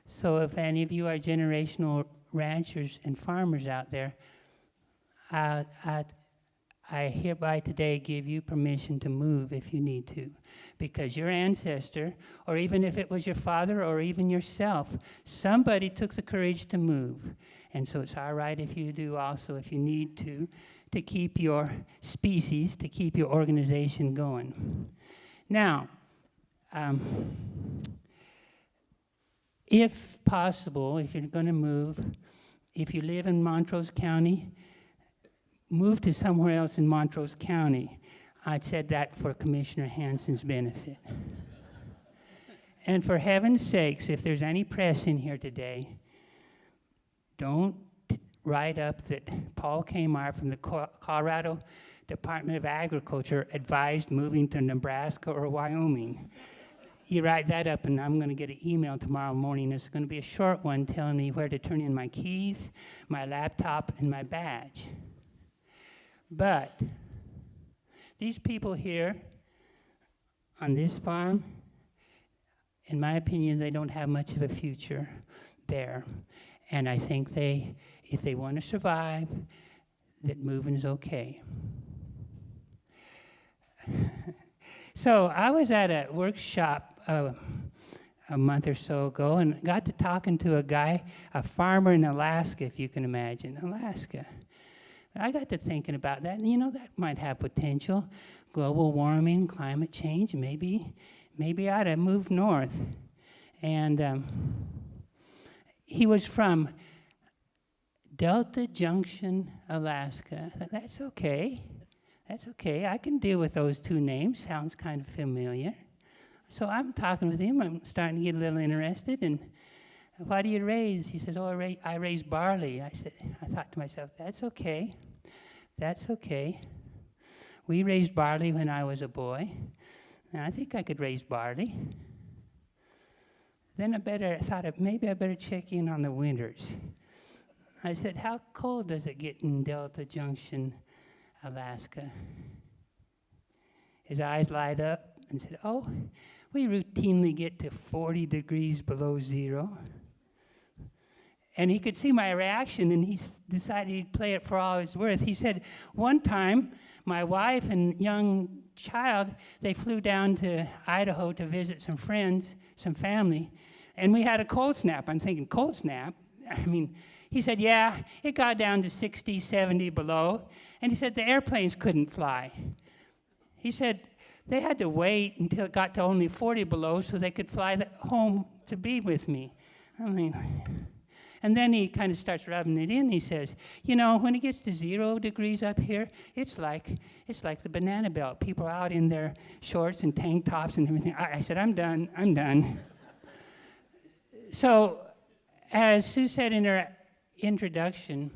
S7: So if any of you are generational ranchers and farmers out there, I hereby today give you permission to move if you need to, because your ancestor, or even if it was your father or even yourself, somebody took the courage to move. And so it's all right if you do also, if you need to keep your species, to keep your organization going. Now, if possible, if you're going to move, if you live in Montrose County, move to somewhere else in Montrose County. I said that for Commissioner Hansen's benefit. And for heaven's sakes, if there's any press in here today, don't write up that Paul Kmart from the Colorado Department of Agriculture advised moving to Nebraska or Wyoming. You write that up, and I'm going to get an email tomorrow morning. It's going to be a short one telling me where to turn in my keys, my laptop, and my badge. But these people here on this farm, in my opinion, they don't have much of a future there. And I think if they want to survive, that moving's okay. So I was at a workshop a month or so ago and got to talking to a guy, a farmer in Alaska, if you can imagine, Alaska. I got to thinking about that, and that might have potential. Global warming, climate change, maybe I ought to move north. And he was from Delta Junction, Alaska. That's okay. That's okay. I can deal with those two names. Sounds kind of familiar. So I'm talking with him. I'm starting to get a little interested. And what do you raise? He says, oh, I raise barley. I thought to myself, that's okay. That's okay. We raised barley when I was a boy. And I think I could raise barley. Then I thought maybe I better check in on the winters. I said, how cold does it get in Delta Junction, Alaska? His eyes light up and said, oh, we routinely get to 40 degrees below zero. And he could see my reaction, and he decided he'd play it for all it's worth. He said, one time, my wife and young child, they flew down to Idaho to visit some friends, some family, and we had a cold snap. I'm thinking, cold snap? I mean, he said, yeah, it got down to 60, 70 below, and he said the airplanes couldn't fly. He said they had to wait until it got to only 40 below so they could fly home to be with me. I mean, and then he kind of starts rubbing it in. He says, when it gets to 0 degrees up here, it's like the banana belt. People are out in their shorts and tank tops and everything. I said, I'm done. So, as Sue said in her introduction,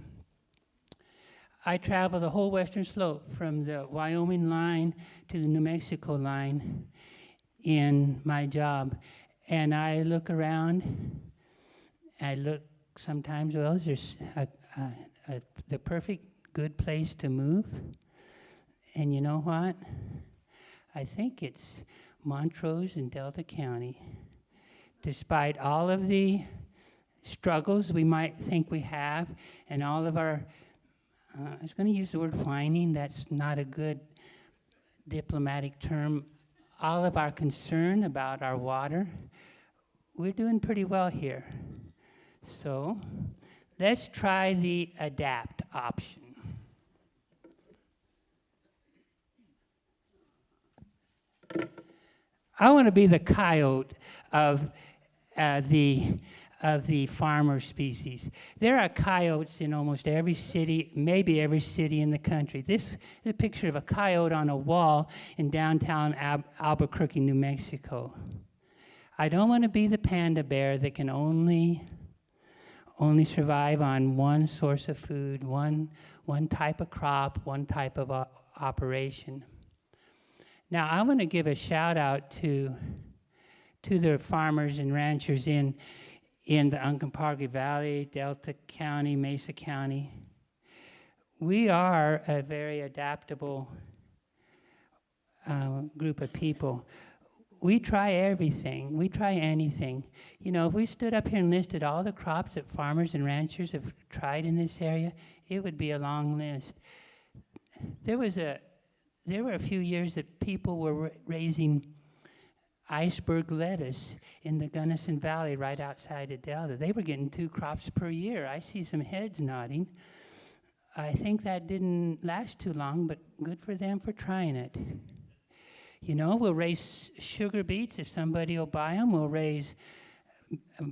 S7: I travel the whole western slope from the Wyoming line to the New Mexico line in my job. And I look around, I look sometimes, well, is there the perfect good place to move? And you know what? I think it's Montrose in Delta County. Despite all of the struggles we might think we have and all of our I was going to use the word whining. That's not a good diplomatic term. All of our concern about our water, we're doing pretty well here. So let's try the adapt option. I want to be the coyote of the farmer species. There are coyotes in almost every city, maybe every city in the country. This is a picture of a coyote on a wall in downtown Albuquerque, New Mexico. I don't want to be the panda bear that can only survive on one source of food, one type of crop, one type of operation. Now, I want to give a shout out to the farmers and ranchers in the Uncompahgre Valley, Delta County, Mesa County. We are a very adaptable group of people. We try everything. We try anything. You know, if we stood up here and listed all the crops that farmers and ranchers have tried in this area, it would be a long list. There were a few years that people were raising iceberg lettuce in the Gunnison Valley right outside of Delta. They were getting 2 crops per year. I see some heads nodding. I think that didn't last too long, but good for them for trying it. You know, we'll raise sugar beets if somebody will buy them. We'll raise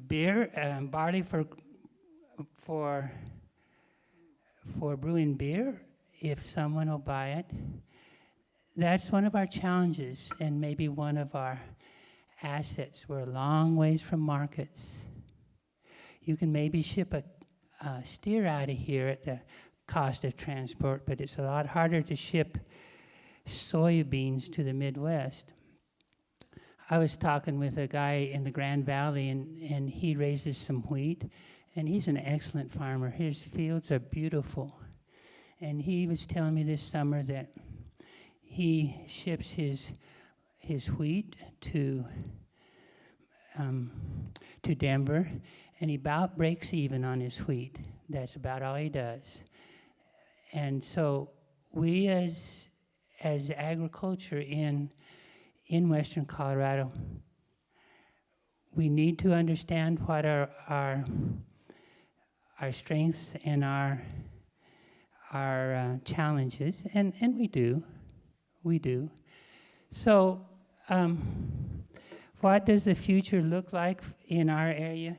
S7: beer, barley for brewing beer if someone will buy it. That's one of our challenges and maybe one of our assets. We're a long ways from markets. You can maybe ship a steer out of here at the cost of transport, but it's a lot harder to ship soybeans to the Midwest. I was talking with a guy in the Grand Valley, and he raises some wheat, and he's an excellent farmer. His fields are beautiful. And he was telling me this summer that he ships his wheat to Denver, and he about breaks even on his wheat. That's about all he does. And so we as agriculture in Western Colorado, we need to understand what our strengths and our challenges, and we do. So what does the future look like in our area?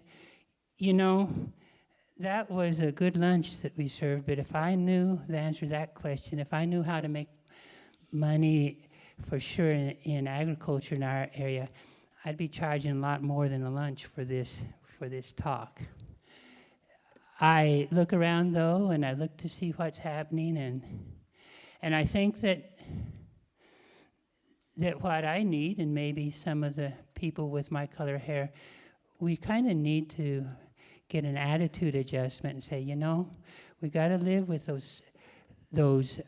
S7: You know, that was a good lunch that we served, but if I knew the answer to that question, if I knew how to make money for sure in agriculture in our area, I'd be charging a lot more than a lunch for this talk. I look around though, and I look to see what's happening, and I think that what I need, and maybe some of the people with my color hair, we kind of need to get an attitude adjustment and say, you know, we got to live with those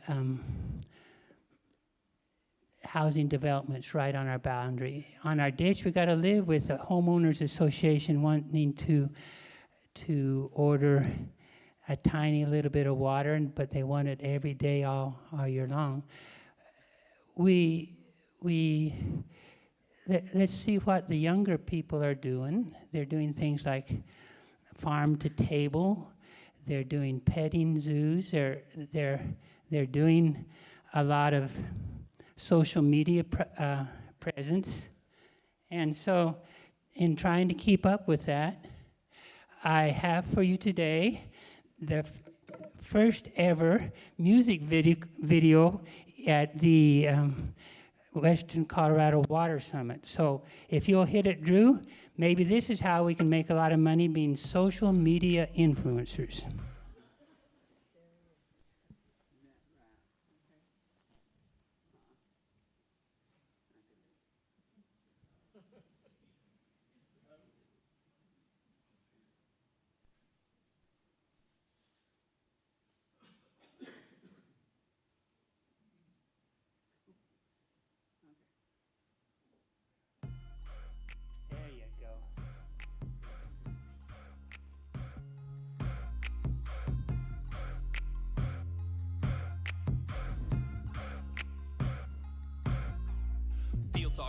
S7: housing developments right on our boundary. On our ditch, we got to live with the homeowners association wanting to order a tiny little bit of water, but they want it every day all year long. Let's see what the younger people are doing. They're doing things like farm to table. They're doing petting zoos. They're doing a lot of social media presence. And so in trying to keep up with that, I have for you today the first ever music video at the Western Colorado Water Summit. So if you'll hit it, Drew, maybe this is how we can make a lot of money being social media influencers. There you go.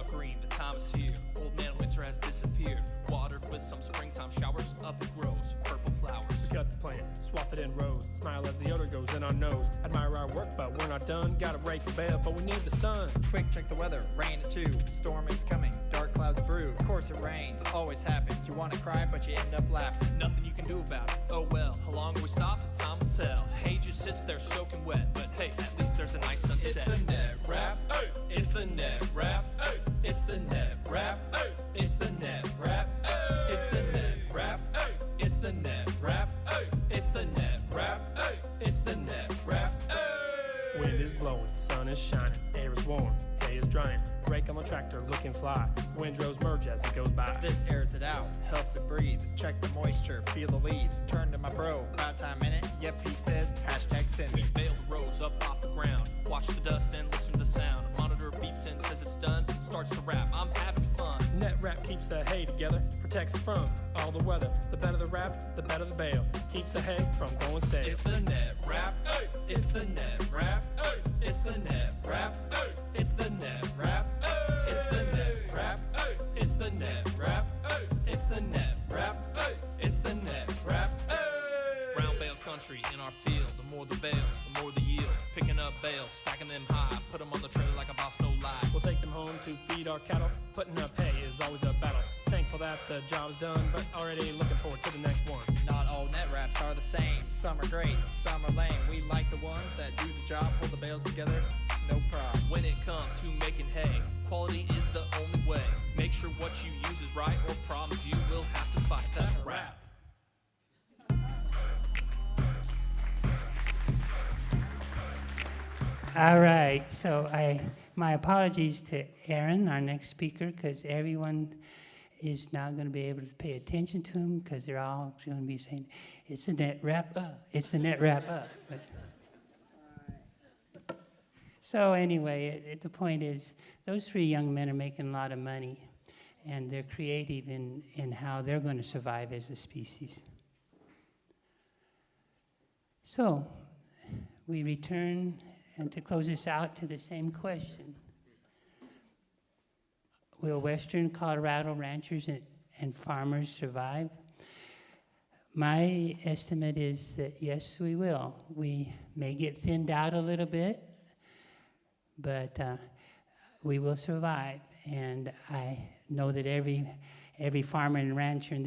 S8: now green, the time is here. Old man winter has disappeared. Watered with some springtime showers, up it grows, purple flowers.
S9: We cut the plant, swath it in rows, smile as the odor goes in our nose. Admire our work, but we're not done. Gotta break a bed, but we need the sun.
S23: Quick, check the weather, rain at 2. Storm is coming, dark clouds brew. Of course it rains, always happens. You wanna cry, but you end up laughing.
S8: Nothing you can do about it. Oh well, how long will we stop? Time will tell. Hay just sits there soaking wet, but hey, at least there's a nice sunset. It's the net wrap. Hey. It's the net wrap. Hey. It's the net wrap. Hey. It's the net wrap. Hey. It's the net wrap. Hey. It's the net wrap. Hey. It's the net wrap. Hey. It's the net wrap. Hey.
S9: Wind is blowing, sun is shining, air is warm, hay is drying. Brake on the tractor, looking fly. Windrows merge as it goes by.
S23: This airs it out, helps it breathe. Check the moisture, feel the leaves. Turn to my bro, about time in it. Yep, he says, hashtag send me.
S8: We bail the rows up off the ground. Watch the dust and listen to the sound. Monitor beeps and says it's done. Starts to rap, I'm having fun.
S9: Net wrap keeps the hay together, protects it from all the weather. The better the wrap, the better the bale. Keeps the hay from going stale.
S8: It's the net wrap. Hey. It's the net wrap. Hey. It's the net wrap. Hey. It's the net wrap. Hey. It's the net wrap. Hey. It's the net wrap. Hey. It's the net wrap. Hey. It's the net wrap. Hey. Round bale country in our field. The more the bales, the more the yield. Picking up bales, stacking them high. Put them on the trailer like a boss, no lie.
S9: We'll take them home to feed our cattle. Putting up hay is always a battle. Thankful that the job's done, but already looking forward to the next one.
S23: Not all net wraps are the same. Some are great, some are lame. We like the ones that do the job, hold the bales together, no problem.
S8: When it comes to making hay, quality is the only way. Make sure what you use is right, or problems you will have to fight. That's a wrap.
S7: All right, so my apologies to Aaron, our next speaker, because everyone is now going to be able to pay attention to him because they're all going to be saying, it's the net wrap up, it's the net wrap up. So anyway, the point is, those 3 young men are making a lot of money, and they're creative in how they're going to survive as a species. So we return, and to close this out, to the same question. Will Western Colorado ranchers and farmers survive? My estimate is that yes, we will. We may get thinned out a little bit, but we will survive. And I know that every farmer and rancher in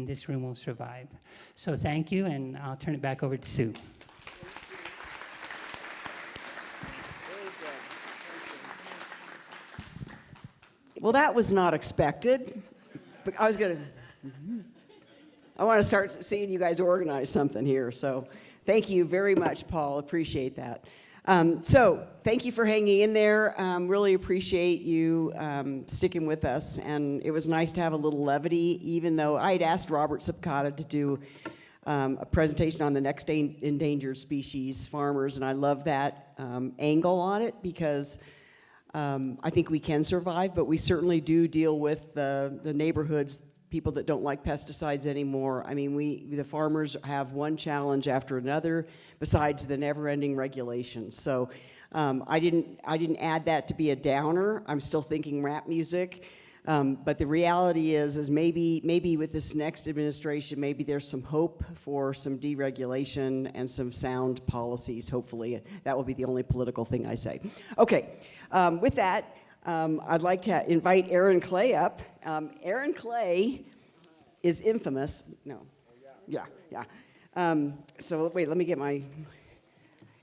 S7: this room will survive. So thank you, and I'll turn it back over to Sue.
S1: Well, that was not expected. But I want to start seeing you guys organize something here. So thank you very much, Paul. Appreciate that. So thank you for hanging in there. Really appreciate you sticking with us. And it was nice to have a little levity, even though I'd asked Robert Sipkata to do a presentation on the next endangered species farmers. And I love that angle on it because I think we can survive, but we certainly do deal with the neighborhoods, people that don't like pesticides anymore. I mean, the farmers have one challenge after another besides the never-ending regulations. So I didn't add that to be a downer. I'm still thinking rap music. But the reality is maybe with this next administration, maybe there's some hope for some deregulation and some sound policies, hopefully. That will be the only political thing I say. Okay, with that, I'd like to invite Aaron Clay up. Aaron Clay is infamous. No. Yeah. So wait, let me get my...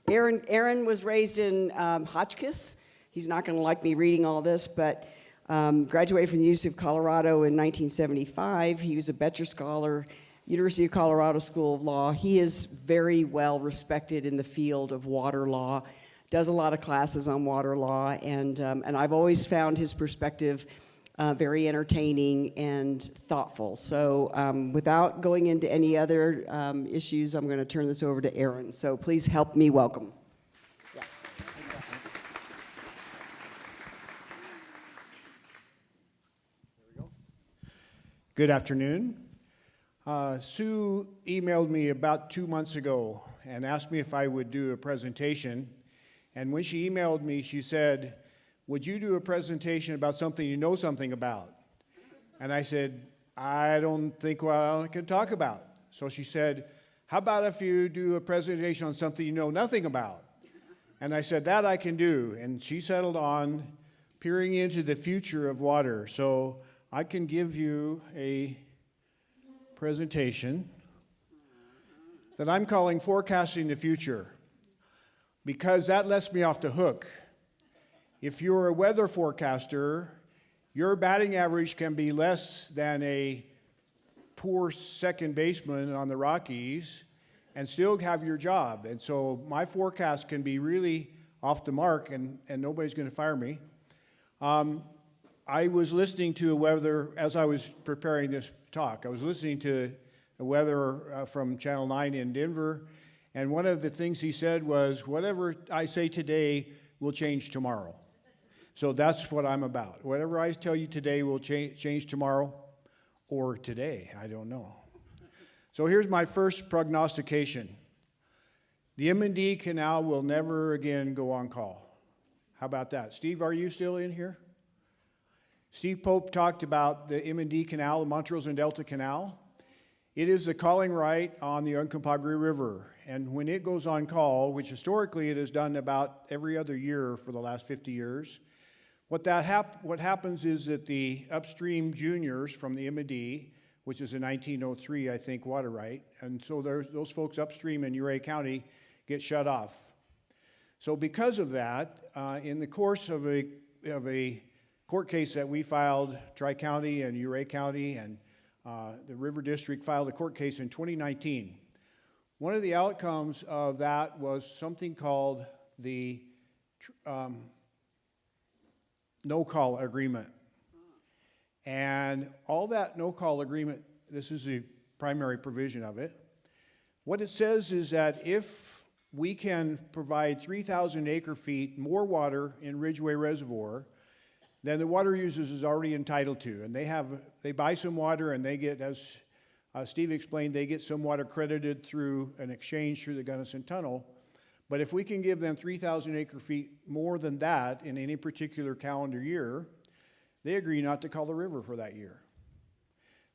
S1: Aaron was raised in Hotchkiss. He's not going to like me reading all this, but... graduated from the University of Colorado in 1975. He was a Betcher Scholar, University of Colorado School of Law. He is very well respected in the field of water law, does a lot of classes on water law, and I've always found his perspective very entertaining and thoughtful. So without going into any other issues, I'm going to turn this over to Aaron. So please help me welcome.
S24: Good afternoon. Sue emailed me about 2 months ago and asked me if I would do a presentation. And when she emailed me, she said, would you do a presentation about something you know something about? And I said, I don't think I can talk about. So she said, how about if you do a presentation on something you know nothing about? And I said, that I can do. And she settled on peering into the future of water. So I can give you a presentation that I'm calling Forecasting the Future, because that lets me off the hook. If you're a weather forecaster, your batting average can be less than a poor second baseman on the Rockies and still have your job. And so my forecast can be really off the mark, and nobody's going to fire me. I was listening to a weather, as I was preparing this talk, I was listening to a weather from Channel 9 in Denver, and one of the things he said was, whatever I say today will change tomorrow. So that's what I'm about. Whatever I tell you today will change tomorrow, or today, I don't know. So here's my first prognostication. The M&D Canal will never again go on call. How about that? Steve, are you still in here? Steve Pope talked about the M&D Canal, the Montrose and Delta Canal. It is the calling right on the Uncompahgre River. And when it goes on call, which historically it has done about every other year for the last 50 years, what happens is that the upstream juniors from the M&D, which is a 1903, I think, water right, and so those folks upstream in Ouray County get shut off. So because of that, in the course of a court case that we filed, Tri-County and Ouray County, and the River District filed a court case in 2019. One of the outcomes of that was something called the no-call agreement. And all that no-call agreement, this is the primary provision of it. What it says is that if we can provide 3,000 acre-feet more water in Ridgeway Reservoir than the water users is already entitled to. And they buy some water, and they get, as Steve explained, they get some water credited through an exchange through the Gunnison Tunnel. But if we can give them 3,000 acre-feet more than that in any particular calendar year, they agree not to call the river for that year.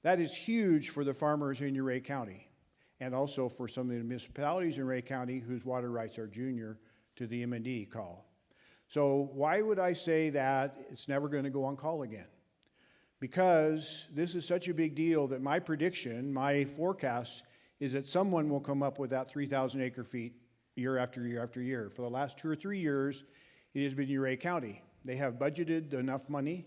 S24: That is huge for the farmers in Ouray County, and also for some of the municipalities in Ouray County whose water rights are junior to the M&D call. So why would I say that it's never going to go on call again? Because this is such a big deal that my prediction, my forecast, is that someone will come up with that 3,000 acre-feet year after year after year. For the last 2 or 3 years, it has been Ouray County. They have budgeted enough money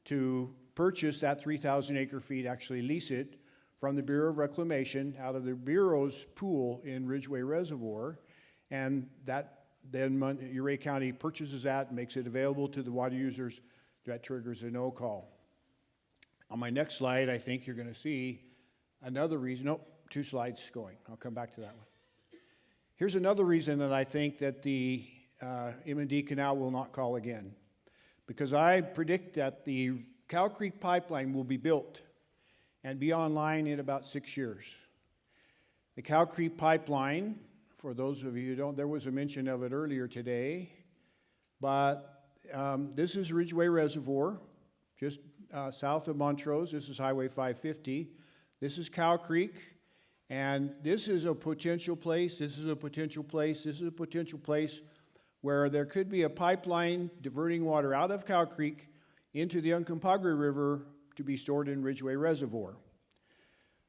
S24: to purchase that 3,000 acre-feet, actually lease it from the Bureau of Reclamation out of the Bureau's pool in Ridgeway Reservoir, and that then Ouray County purchases that and makes it available to the water users. That triggers a no call. On my next slide, I think you're going to see another reason. Nope, 2 slides going. I'll come back to that one. Here's another reason that I think that the M&D Canal will not call again. Because I predict that the Cow Creek Pipeline will be built and be online in about 6 years. The Cow Creek Pipeline, for those of you who don't, there was a mention of it earlier today, but this is Ridgeway Reservoir, just south of Montrose. This is Highway 550. This is Cow Creek, and this is a potential place, this is a potential place, this is a potential place where there could be a pipeline diverting water out of Cow Creek into the Uncompahgre River to be stored in Ridgeway Reservoir.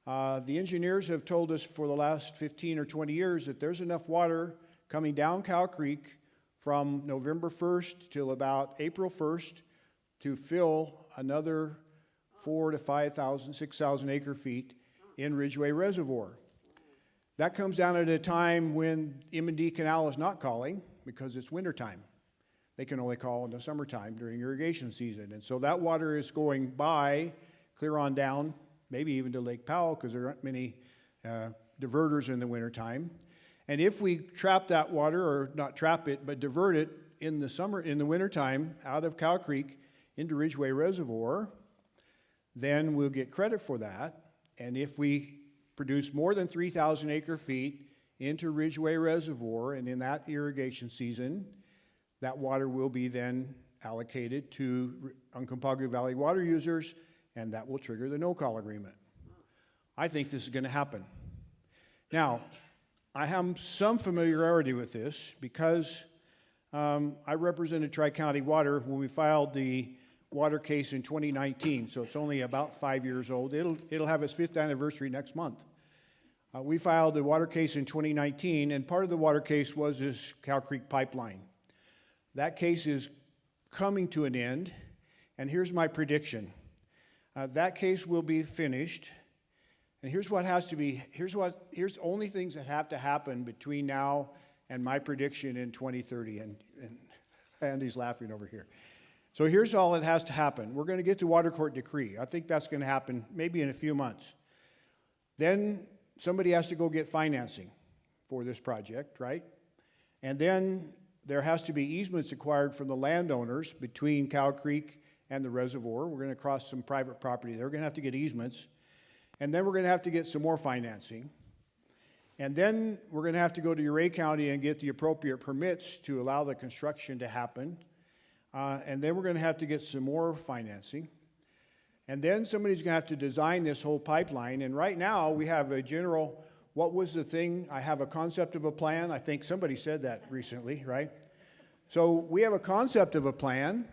S24: The engineers have told us for the last 15 or 20 years that there's enough water coming down Cow Creek from November 1st till about April 1st to fill another 4,000 to 5,000, 6,000 acre-feet in Ridgeway Reservoir. That comes down at a time when M&D Canal is not calling because it's wintertime. They can only call in the summertime during irrigation season. And so that water is going by, clear on down, maybe even to Lake Powell because there aren't many diverters in the wintertime. And if we trap that water, or not trap it, but divert it in the wintertime out of Cow Creek into Ridgeway Reservoir, then we'll get credit for that. And if we produce more than 3,000 acre-feet into Ridgeway Reservoir, and in that irrigation season, that water will be then allocated to Uncompahgre Valley water users, and that will trigger the no-call agreement. I think this is going to happen. Now, I have some familiarity with this because I represented Tri-County Water when we filed the water case in 2019, so it's only about 5 years old. It'll have its 5th anniversary next month. We filed the water case in 2019, and part of the water case was this Cow Creek pipeline. That case is coming to an end, and here's my prediction. That case will be finished, and here's what has to be, here's only things that have to happen between now and my prediction in 2030, and Andy's laughing over here. So here's all that has to happen. We're going to get the water court decree. I think that's going to happen maybe in a few months. Then somebody has to go get financing for this project, right? And then there has to be easements acquired from the landowners between Cow Creek and the reservoir. We're going to cross some private property there. We're going to have to get easements. And then we're going to have to get some more financing. And then we're going to have to go to Uray County and get the appropriate permits to allow the construction to happen. And then we're going to have to get some more financing. And then somebody's going to have to design this whole pipeline. And right now we have a general, what was the thing? I have a concept of a plan. I think somebody said that recently, right? So we have a concept of a plan.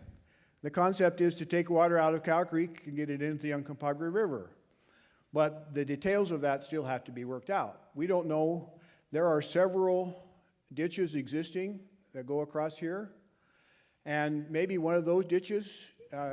S24: The concept is to take water out of Cow Creek and get it into the Uncompahgre River. But the details of that still have to be worked out. We don't know. There are several ditches existing that go across here. And maybe one of those ditches,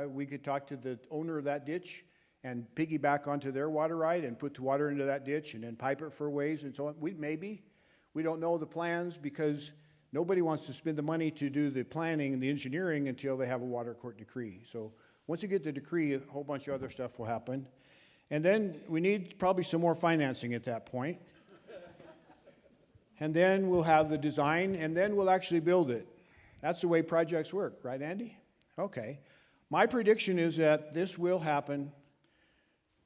S24: we could talk to the owner of that ditch and piggyback onto their water right and put the water into that ditch and then pipe it for ways and so on. We don't know the plans because nobody wants to spend the money to do the planning and the engineering until they have a water court decree. So once you get the decree, a whole bunch of other stuff will happen. And then we need probably some more financing at that point. And then we'll have the design, and then we'll actually build it. That's the way projects work, right, Andy? Okay. My prediction is that this will happen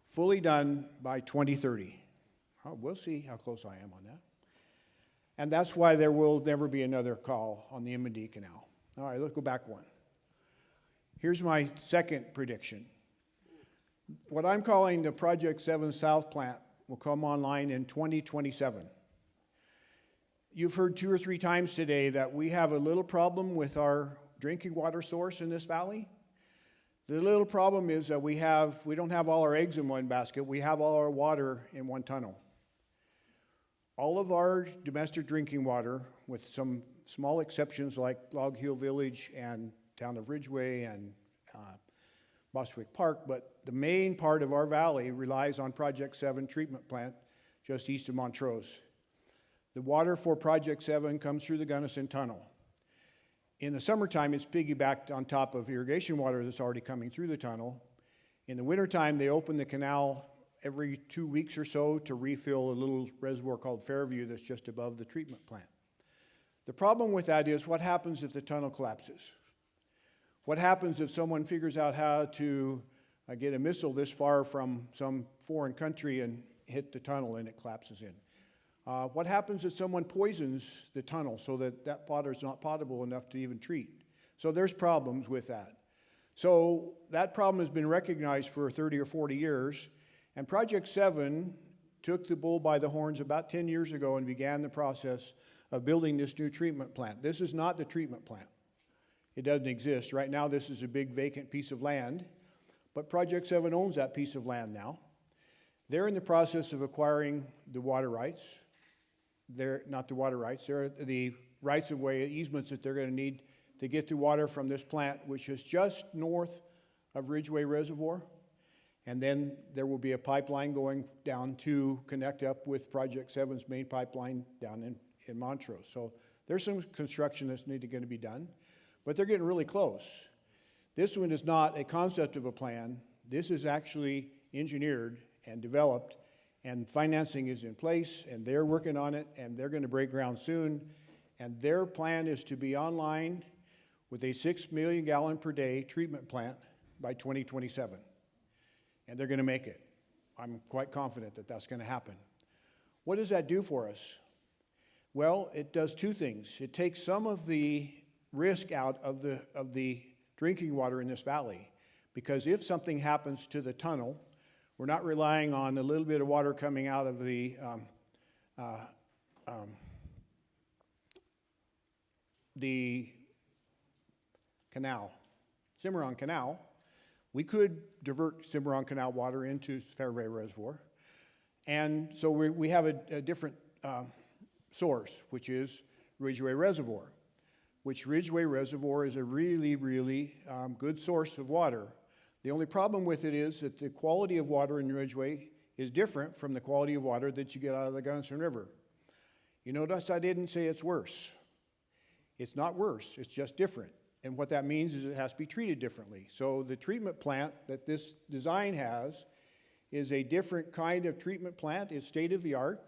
S24: fully done by 2030. We'll see how close I am on that. And that's why there will never be another call on the M&D Canal. All right, let's go back one. Here's my second prediction. What I'm calling the Project 7 South plant will come online in 2027. You've heard 2 or 3 times today that we have a little problem with our drinking water source in this valley. The little problem is that we don't have all our eggs in one basket. We have all our water in one tunnel. All of our domestic drinking water, with some small exceptions like Log Hill Village and town of Ridgeway and Bostwick Park, but the main part of our valley relies on Project 7 treatment plant just east of Montrose. The water for Project 7 comes through the Gunnison Tunnel. In the summertime, it's piggybacked on top of irrigation water that's already coming through the tunnel. In the wintertime, they open the canal every 2 weeks or so to refill a little reservoir called Fairview that's just above the treatment plant. The problem with that is what happens if the tunnel collapses? What happens if someone figures out how to get a missile this far from some foreign country and hit the tunnel and it collapses in? What happens if someone poisons the tunnel so that that water is not potable enough to even treat? So there's problems with that. So that problem has been recognized for 30 or 40 years, and Project 7 took the bull by the horns about 10 years ago and began the process of building this new treatment plant. This is not the treatment plant. It doesn't exist. Right now, this is a big vacant piece of land, but Project 7 owns that piece of land now. They're in the process of acquiring the water rights. They're not the water rights, they're the rights of way easements that they're going to need to get the water from this plant, which is just north of Ridgeway Reservoir. And then there will be a pipeline going down to connect up with Project 7's main pipeline down in Montrose. So there's some construction that's going to be done, but they're getting really close. This one is not a concept of a plan. This is actually engineered and developed, and financing is in place, and they're working on it, and they're going to break ground soon. And their plan is to be online with a 6 million gallon per day treatment plant by 2027. And they're going to make it. I'm quite confident that that's going to happen. What does that do for us? Well, it does 2 things. It takes some of the risk out of the drinking water in this valley. Because if something happens to the tunnel, we're not relying on a little bit of water coming out of the canal, Cimarron Canal. We could divert Cimarron Canal water into Fairway Reservoir. And so we have a different source, which is Ridgeway Reservoir, which Ridgeway Reservoir is a really, really good source of water. The only problem with it is that the quality of water in Ridgeway is different from the quality of water that you get out of the Gunnison River. You notice I didn't say it's worse. It's not worse, it's just different. And what that means is it has to be treated differently. So the treatment plant that this design has is a different kind of treatment plant. It's state-of-the-art.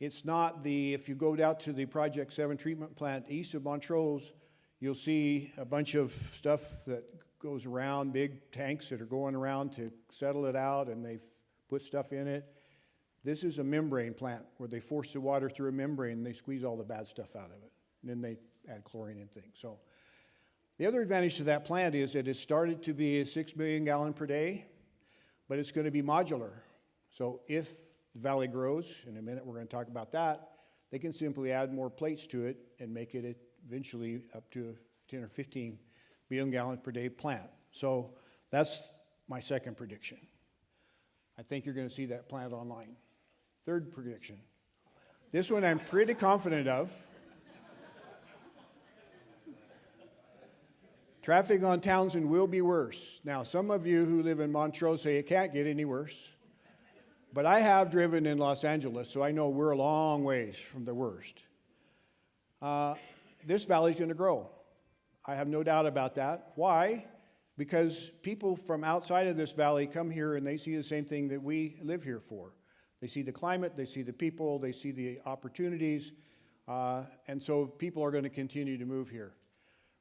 S24: It's not if you go down to the Project 7 treatment plant east of Montrose, you'll see a bunch of stuff that goes around, big tanks that are going around to settle it out, and they've put stuff in it. This is a membrane plant where they force the water through a membrane and they squeeze all the bad stuff out of it. And then they add chlorine and things. So the other advantage to that plant is that it started to be a 6 million gallon per day, but it's going to be modular. So if the valley grows, in a minute we're going to talk about that, they can simply add more plates to it and make it eventually up to a 10 or 15 million gallon per day plant. So that's my second prediction. I think you're going to see that plant online. Third prediction. This one I'm pretty confident of. Traffic on Townsend will be worse. Now, some of you who live in Montrose say it can't get any worse. But I have driven in Los Angeles, so I know we're a long ways from the worst. This valley's going to grow. I have no doubt about that. Why? Because people from outside of this valley come here and they see the same thing that we live here for. They see the climate, they see the people, they see the opportunities, and so people are going to continue to move here.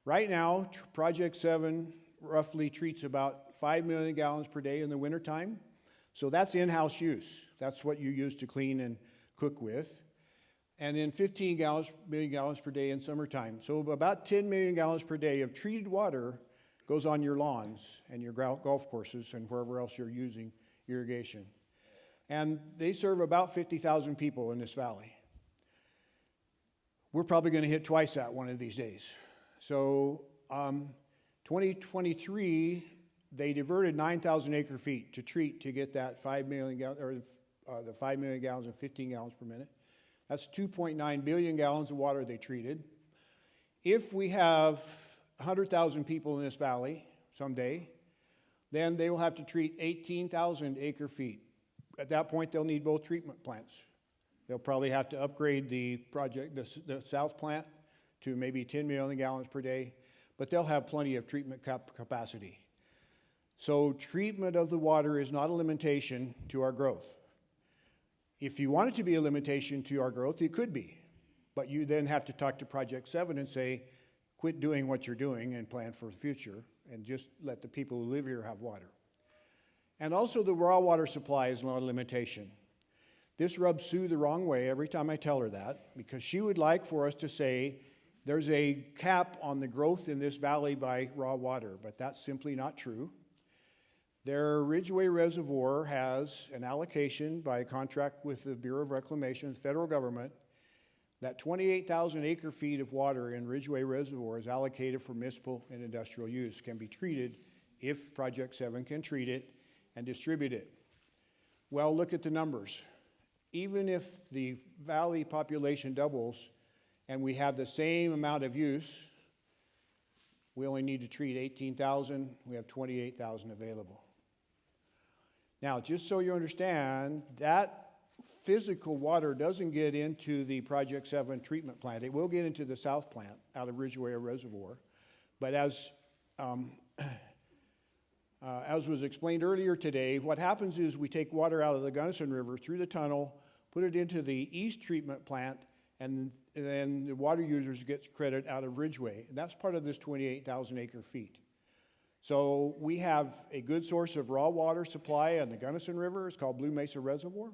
S24: Right now, Project 7 roughly treats about 5 million gallons per day in the wintertime. So that's in-house use. That's what you use to clean and cook with. And then 15 million gallons per day in summertime. So about 10 million gallons per day of treated water goes on your lawns and your golf courses and wherever else you're using irrigation. And they serve about 50,000 people in this valley. We're probably going to hit twice that one of these days. So 2023, they diverted 9,000 acre feet to treat to get that 5 million gallons, or the 5 million gallons and 15 gallons per minute. That's 2.9 billion gallons of water they treated. If we have 100,000 people in this valley someday, then they will have to treat 18,000 acre feet. At that point, they'll need both treatment plants. They'll probably have to upgrade the south plant to maybe 10 million gallons per day, but they'll have plenty of treatment capacity. So treatment of the water is not a limitation to our growth. If you want it to be a limitation to our growth, it could be. But you then have to talk to Project 7 and say, quit doing what you're doing and plan for the future, and just let the people who live here have water. And also the raw water supply is not a limitation. This rubs Sue the wrong way every time I tell her that, because she would like for us to say, there's a cap on the growth in this valley by raw water, but that's simply not true. Their Ridgeway Reservoir has an allocation by contract with the Bureau of Reclamation, the federal government, that 28,000 acre feet of water in Ridgeway Reservoir is allocated for municipal and industrial use, can be treated if Project 7 can treat it and distribute it. Well, look at the numbers. Even if the valley population doubles and we have the same amount of use, we only need to treat 18,000, we have 28,000 available. Now, just so you understand, that physical water doesn't get into the Project 7 treatment plant. It will get into the south plant out of Ridgeway Reservoir. But as was explained earlier today, what happens is we take water out of the Gunnison River through the tunnel, put it into the east treatment plant, and then the water users get credit out of Ridgeway. And that's part of this 28,000 acre feet. So we have a good source of raw water supply on the Gunnison River. It's called Blue Mesa Reservoir.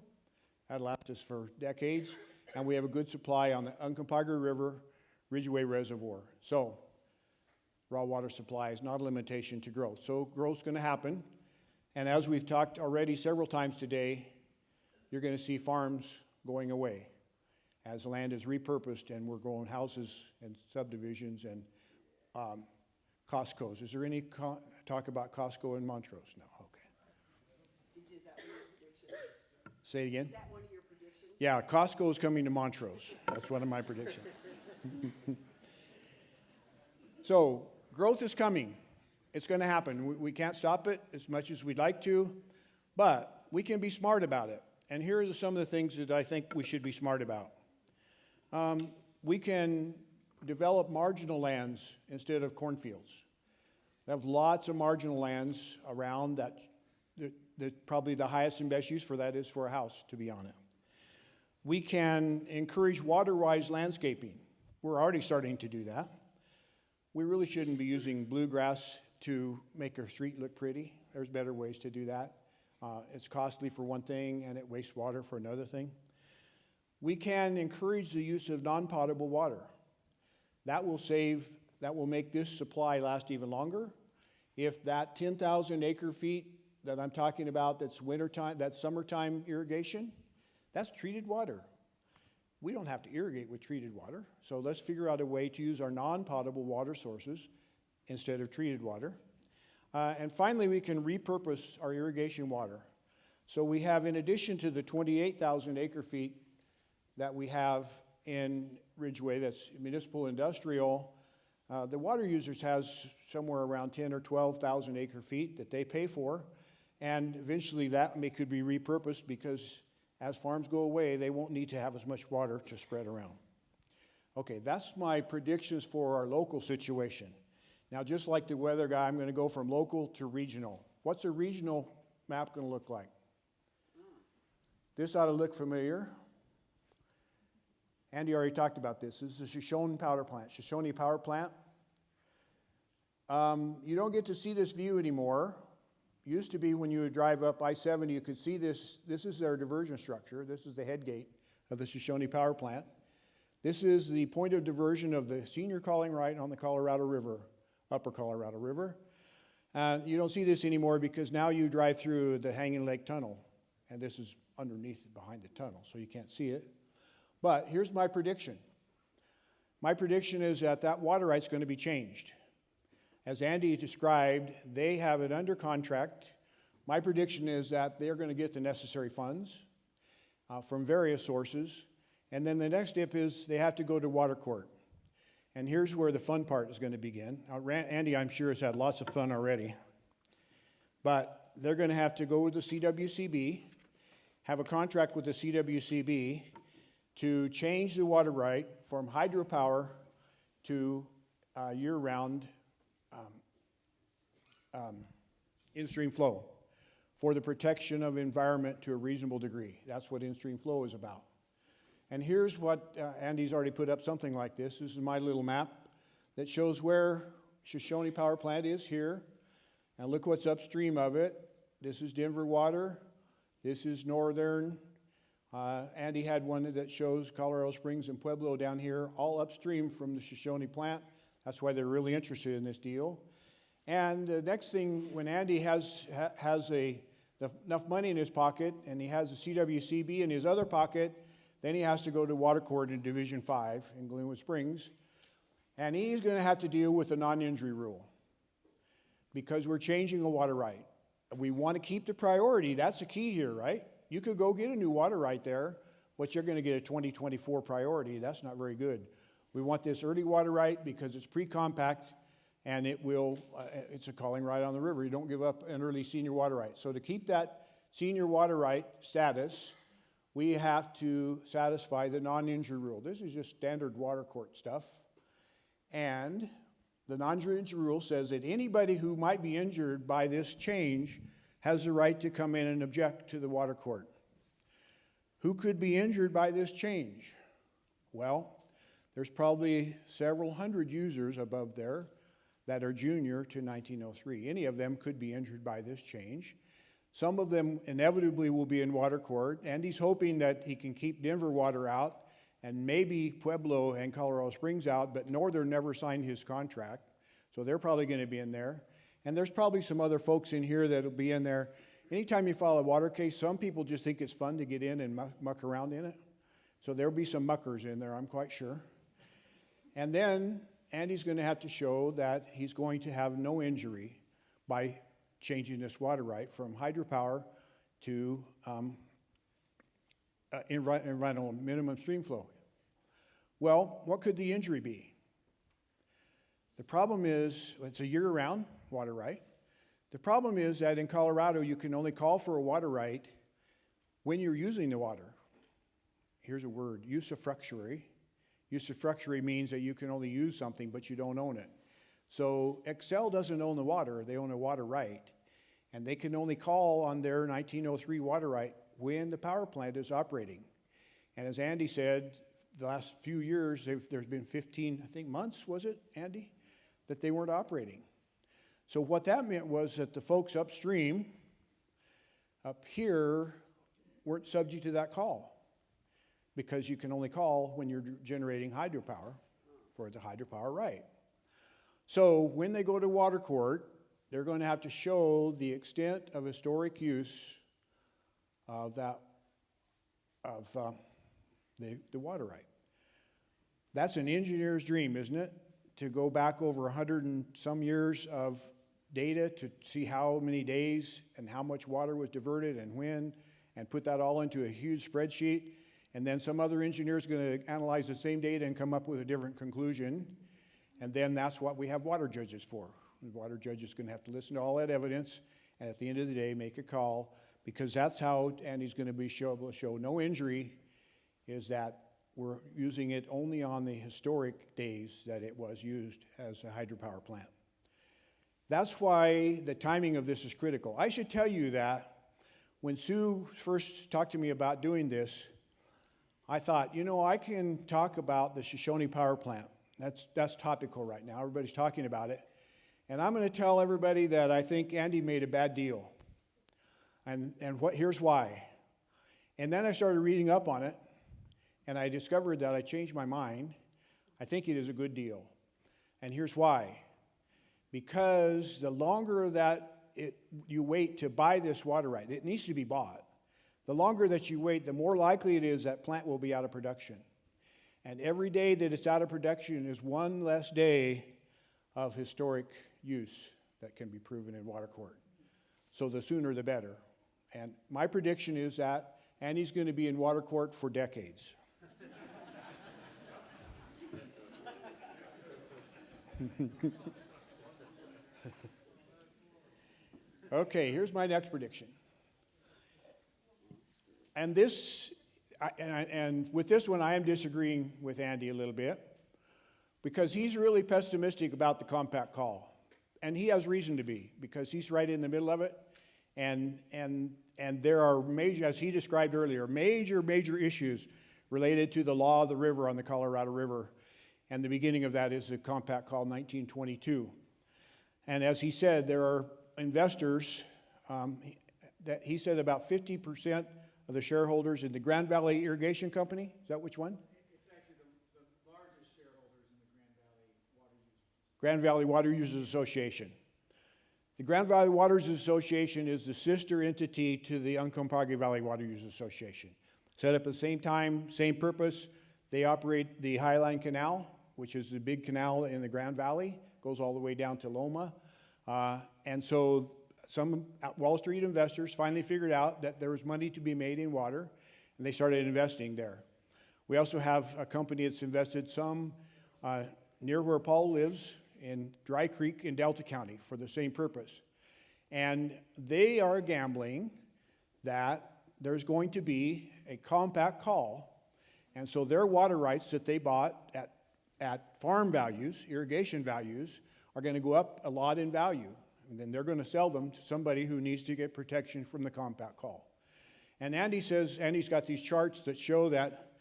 S24: That lasts us for decades. And we have a good supply on the Uncompahgre River, Ridgeway Reservoir. So raw water supply is not a limitation to growth. So growth's going to happen. And as we've talked already several times today, you're going to see farms going away as land is repurposed and we're growing houses and subdivisions and Costco's. Is there any talk about Costco in Montrose? No, okay.
S1: Is that one of your predictions?
S24: Say it again?
S1: Is that one of your predictions?
S24: Yeah, Costco is coming to Montrose. That's one of my predictions. So growth is coming. It's going to happen. We can't stop it as much as we'd like to, but we can be smart about it. And here are some of the things that I think we should be smart about. We can develop marginal lands instead of cornfields. We have lots of marginal lands around that probably the highest and best use for that is for a house, to be on it. We can encourage water-wise landscaping. We're already starting to do that. We really shouldn't be using bluegrass to make our street look pretty. There's better ways to do that. It's costly for one thing and it wastes water for another thing. We can encourage the use of non-potable water. That will make this supply last even longer. If that 10,000 acre feet that I'm talking about, that's wintertime, that's summertime irrigation, that's treated water. We don't have to irrigate with treated water, so let's figure out a way to use our non-potable water sources instead of treated water. And finally, we can repurpose our irrigation water. So we have, in addition to the 28,000 acre feet that we have in Ridgeway, that's municipal industrial, the water users has somewhere around 10 or 12,000 acre feet that they pay for, and eventually that could be repurposed because as farms go away, they won't need to have as much water to spread around. Okay, that's my predictions for our local situation. Now, just like the weather guy, I'm going to go from local to regional. What's a regional map going to look like? This ought to look familiar. Andy already talked about this. This is the Shoshone Power Plant. Shoshone Power Plant. You don't get to see this view anymore. Used to be when you would drive up I-70, you could see this. This is their diversion structure. This is the head gate of the Shoshone Power Plant. This is the point of diversion of the senior calling right on the Colorado River, upper Colorado River. You don't see this anymore because now you drive through the Hanging Lake Tunnel, and this is underneath, behind the tunnel, so you can't see it. But here's my prediction. My prediction is that that water right's going to be changed. As Andy described, they have it under contract. My prediction is that they're going to get the necessary funds from various sources. And then the next step is they have to go to water court. And here's where the fun part is going to begin. Andy, I'm sure, has had lots of fun already. But they're going to have to go with the CWCB, have a contract with the CWCB to change the water right from hydropower to year-round in-stream flow for the protection of environment to a reasonable degree. That's what in-stream flow is about. And here's what, Andy's already put up something like this. This is my little map that shows where Shoshone Power Plant is here. And look what's upstream of it. This is Denver water. This is northern. Andy had one that shows Colorado Springs and Pueblo down here, all upstream from the Shoshone plant. That's why they're really interested in this deal. And the next thing, when Andy has enough money in his pocket and he has the CWCB in his other pocket, then he has to go to water court in Division 5 in Glenwood Springs. And he's going to have to deal with the non-injury rule because we're changing a water right. We want to keep the priority. That's the key here, right? You could go get a new water right there, but you're going to get a 2024 priority. That's not very good. We want this early water right because it's pre-compact and it's a calling right on the river. You don't give up an early senior water right. So to keep that senior water right status, we have to satisfy the non-injury rule. This is just standard water court stuff. And the non-injury rule says that anybody who might be injured by this change has the right to come in and object to the water court. Who could be injured by this change? Well, there's probably several hundred users above there that are junior to 1903. Any of them could be injured by this change. Some of them inevitably will be in water court, and he's hoping that he can keep Denver water out and maybe Pueblo and Colorado Springs out, but Northern never signed his contract. So they're probably going to be in there. And there's probably some other folks in here that'll be in there. Anytime you file a water case, some people just think it's fun to get in and muck around in it. So there'll be some muckers in there, I'm quite sure. And then Andy's going to have to show that he's going to have no injury by changing this water right from hydropower to environmental minimum stream flow. Well, what could the injury be? The problem is, it's a year-round water right. The problem is that in Colorado, you can only call for a water right when you're using the water. Here's a word, usufructuary. Usufructuary means that you can only use something, but you don't own it. So Excel doesn't own the water, they own a water right. And they can only call on their 1903 water right when the power plant is operating. And as Andy said, the last few years, there's been 15, I think, months, was it, Andy, that they weren't operating. So what that meant was that the folks upstream, up here, weren't subject to that call, because you can only call when you're generating hydropower for the hydropower right. So when they go to water court, they're going to have to show the extent of historic use of the water right. That's an engineer's dream, isn't it? To go back over 100 and some years of data to see how many days and how much water was diverted and when, and put that all into a huge spreadsheet. And then some other engineer is going to analyze the same data and come up with a different conclusion. And then that's what we have water judges for. The water judge is going to have to listen to all that evidence and at the end of the day make a call, because that's how Andy's going to be able to show no injury, is that we're using it only on the historic days that it was used as a hydropower plant. That's why the timing of this is critical. I should tell you that when Sue first talked to me about doing this, I thought, you know, I can talk about the Shoshone power plant. That's topical right now. Everybody's talking about it. And I'm going to tell everybody that I think Andy made a bad deal. And here's why. And then I started reading up on it, and I discovered that I changed my mind. I think it is a good deal. And here's why. Because the longer that you wait to buy this water right, it needs to be bought. The longer that you wait, the more likely it is that plant will be out of production. And every day that it's out of production is one less day of historic use that can be proven in water court. So the sooner the better. And my prediction is that Andy's going to be in water court for decades. Okay, here's my next prediction. And this, and with this one, I am disagreeing with Andy a little bit, because he's really pessimistic about the compact call. And he has reason to be, because he's right in the middle of it. And there are major, as he described earlier, major issues related to the law of the river on the Colorado River. And the beginning of that is the compact call 1922. And as he said, there are investors, that he said about 50% of the shareholders in the Grand Valley Irrigation Company. Is that which one?
S19: It's actually the largest shareholders in the
S24: Grand Valley Water Users Association. The Grand Valley Water Users Association is the sister entity to the Uncompahgre Valley Water Users Association. Set up at the same time, same purpose. They operate the Highline Canal, which is the big canal in the Grand Valley, goes all the way down to Loma. And so some Wall Street investors finally figured out that there was money to be made in water, and they started investing there. We also have a company that's invested some near where Paul lives in Dry Creek in Delta County for the same purpose. And they are gambling that there's going to be a compact call, and so their water rights that they bought at farm values, irrigation values, are going to go up a lot in value. And then they're going to sell them to somebody who needs to get protection from the compact call. And Andy says, Andy's got these charts that show that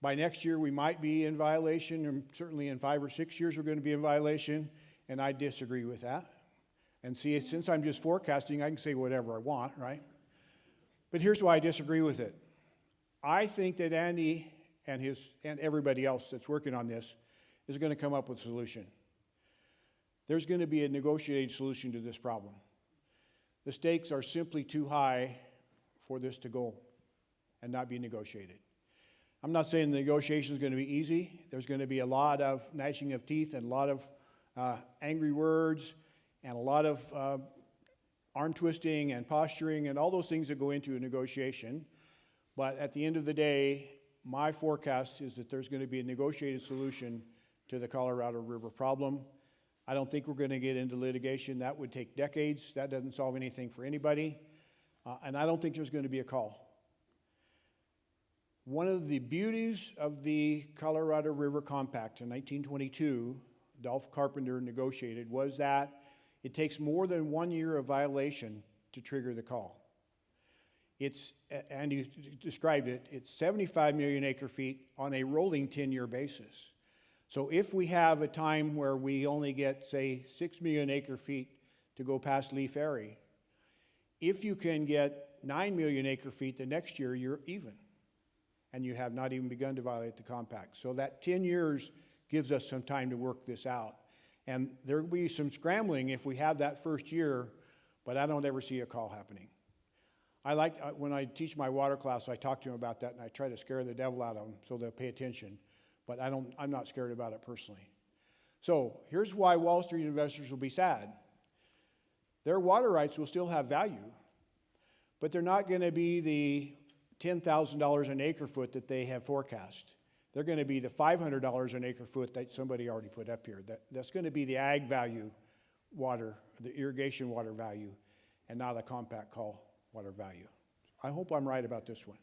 S24: by next year we might be in violation, and certainly in 5 or 6 years we're going to be in violation, and I disagree with that. And see, since I'm just forecasting, I can say whatever I want, right? But here's why I disagree with it. I think that Andy and everybody else that's working on this is going to come up with a solution. there's going to be a negotiated solution to this problem. The stakes are simply too high for this to go and not be negotiated. I'm not saying the negotiation is going to be easy. There's going to be a lot of gnashing of teeth and a lot of angry words and a lot of arm twisting and posturing and all those things that go into a negotiation. But at the end of the day, my forecast is that there's going to be a negotiated solution to the Colorado River problem. I don't think we're going to get into litigation. That would take decades. That doesn't solve anything for anybody. And I don't think there's going to be a call. One of the beauties of the Colorado River Compact in 1922, Dolph Carpenter negotiated, was that it takes more than 1 year of violation to trigger the call. It's, and you described it, it's 75 million acre feet on a rolling 10-year basis. So if we have a time where we only get, say, 6 million acre feet to go past Lee Ferry, if you can get 9 million acre feet the next year, you're even. And you have not even begun to violate the compact. So that 10 years gives us some time to work this out. And there will be some scrambling if we have that first year, but I don't ever see a call happening. When I teach my water class, I talk to them about that and I try to scare the devil out of them so they'll pay attention. But I'm not scared about it personally. So here's why Wall Street investors will be sad. Their water rights will still have value, but they're not going to be the $10,000 an acre foot that they have forecast. They're going to be the $500 an acre foot that somebody already put up here. That's going to be the ag value water, the irrigation water value, and not the compact call water value. I hope I'm right about this one.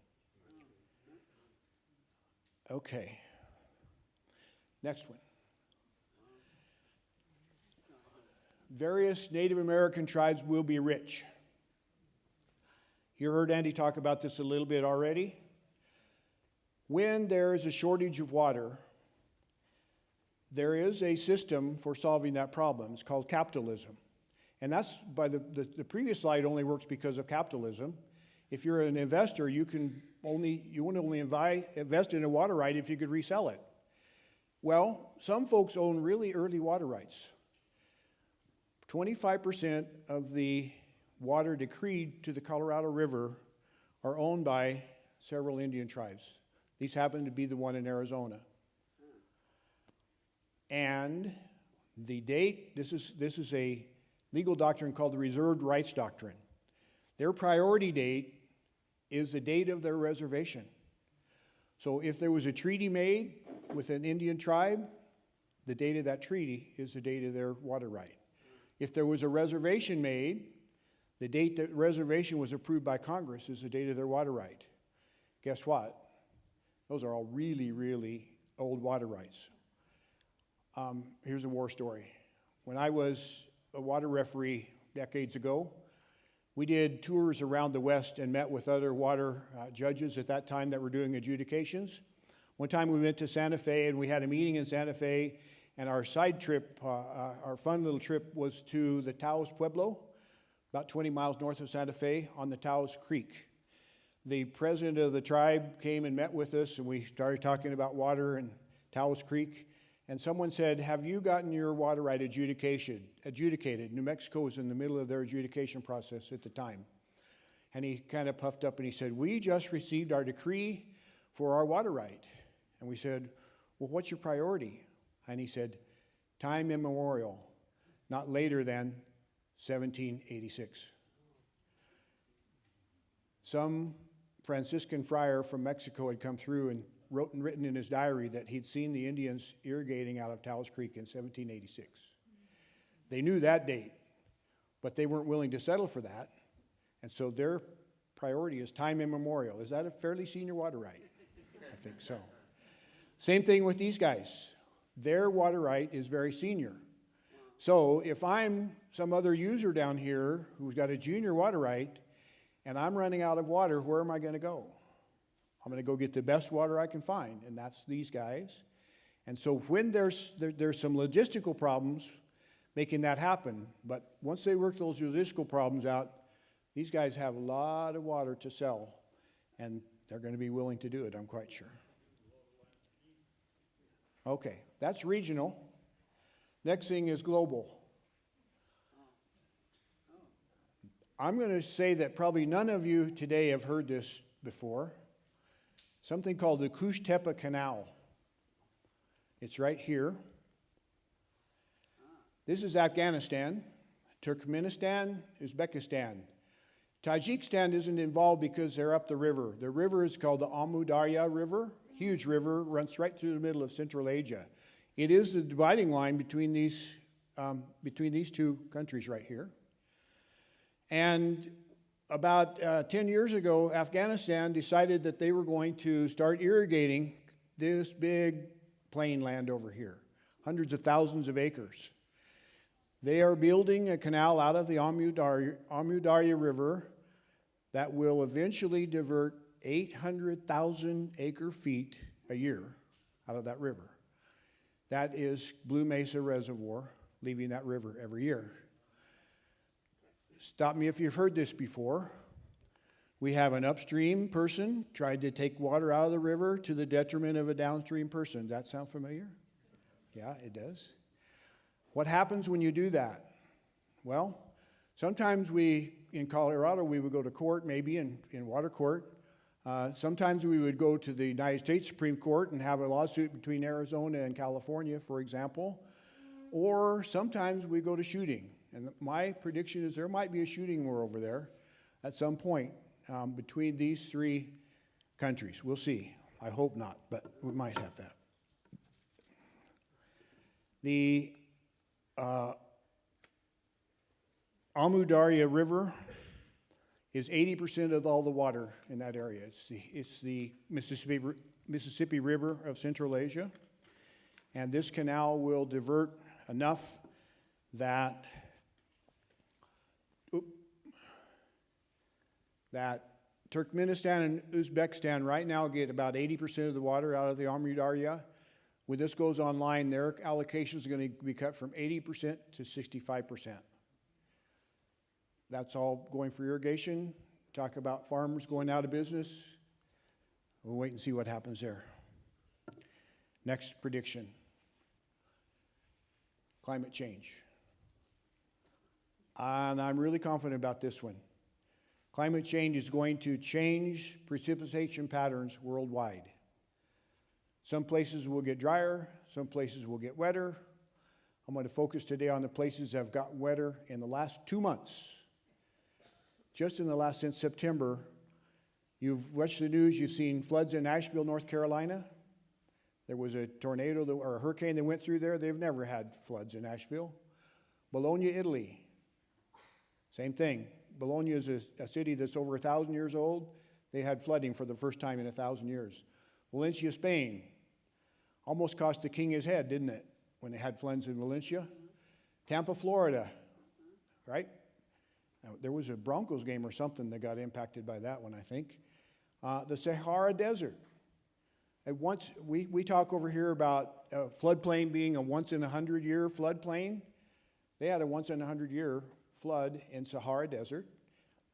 S24: Okay. Next one. Various Native American tribes will be rich. You heard Andy talk about this a little bit already. When there is a shortage of water, there is a system for solving that problem. It's called capitalism. And that's, by the previous slide only works because of capitalism. If you're an investor, you would only invest in a water right if you could resell it. Well, some folks own really early water rights. 25% of the water decreed to the Colorado River are owned by several Indian tribes. These happen to be the one in Arizona. And the date, this is a legal doctrine called the Reserved Rights Doctrine. Their priority date is the date of their reservation. So if there was a treaty made with an Indian tribe, the date of that treaty is the date of their water right. If there was a reservation made, the date that reservation was approved by Congress is the date of their water right. Guess what? Those are all really, really old water rights. Here's a war story. When I was a water referee decades ago, we did tours around the West and met with other water judges at that time that were doing adjudications. One time we went to Santa Fe and we had a meeting in Santa Fe, and our side trip, our fun little trip, was to the Taos Pueblo, about 20 miles north of Santa Fe on the Taos Creek. The president of the tribe came and met with us, and we started talking about water and Taos Creek. And someone said, "Have you gotten your water right adjudicated?" New Mexico was in the middle of their adjudication process at the time. And he kind of puffed up and he said, "We just received our decree for our water right." And we said, "Well, what's your priority?" And he said, "Time immemorial, not later than 1786. Some Franciscan friar from Mexico had come through and written in his diary that he'd seen the Indians irrigating out of Taos Creek in 1786. They knew that date, but they weren't willing to settle for that. And so their priority is time immemorial. Is that a fairly senior water right? I think so. Same thing with these guys. Their water right is very senior. So if I'm some other user down here who's got a junior water right and I'm running out of water, where am I going to go? I'm going to go get the best water I can find, and that's these guys. And so when there's some logistical problems making that happen, but once they work those logistical problems out, these guys have a lot of water to sell, and they're going to be willing to do it, I'm quite sure. Okay, that's regional. Next thing is global. I'm going to say that probably none of you today have heard this before. Something called the Kush-Tepe Canal. It's right here. This is Afghanistan, Turkmenistan, Uzbekistan. Tajikistan isn't involved because they're up the river. The river is called the Amu Darya River. Huge river, runs right through the middle of Central Asia. It is the dividing line between these two countries right here. And about 10 years ago, Afghanistan decided that they were going to start irrigating this big plain land over here, hundreds of thousands of acres. They are building a canal out of the Amu Darya River that will eventually divert 800,000 acre feet a year out of that river. That is Blue Mesa Reservoir, leaving that river every year. Stop me if you've heard this before. We have an upstream person tried to take water out of the river to the detriment of a downstream person. Does that sound familiar? Yeah, it does. What happens when you do that? Well, sometimes in Colorado, we would go to court, maybe in water court. Sometimes we would go to the United States Supreme Court and have a lawsuit between Arizona and California, for example. Or sometimes we go to shooting. And my prediction is there might be a shooting war over there at some point between these three countries. We'll see. I hope not, but we might have that. The Amu Darya River is 80% of all the water in that area. It's the Mississippi River of Central Asia. And this canal will divert enough that Turkmenistan and Uzbekistan right now get about 80% of the water out of the Amu Darya. When this goes online, their allocations are going to be cut from 80% to 65%. That's all going for irrigation. Talk about farmers going out of business. We'll wait and see what happens there. Next prediction. Climate change. And I'm really confident about this one. Climate change is going to change precipitation patterns worldwide. Some places will get drier, some places will get wetter. I'm going to focus today on the places that have gotten wetter in the last 2 months. Just in the last, since September, you've watched the news, you've seen floods in Asheville, North Carolina. There was a tornado or a hurricane that went through there. They've never had floods in Asheville. Bologna, Italy, same thing. Bologna is a city that's over 1,000 years old. They had flooding for the first time in 1,000 years. Valencia, Spain, almost cost the king his head, didn't it, when they had floods in Valencia? Tampa, Florida, right? Now, there was a Broncos game or something that got impacted by that one, I think. The Sahara Desert. We talk over here about a floodplain being a once-in-a-100-year floodplain. They had a once-in-a-100-year flood in Sahara Desert,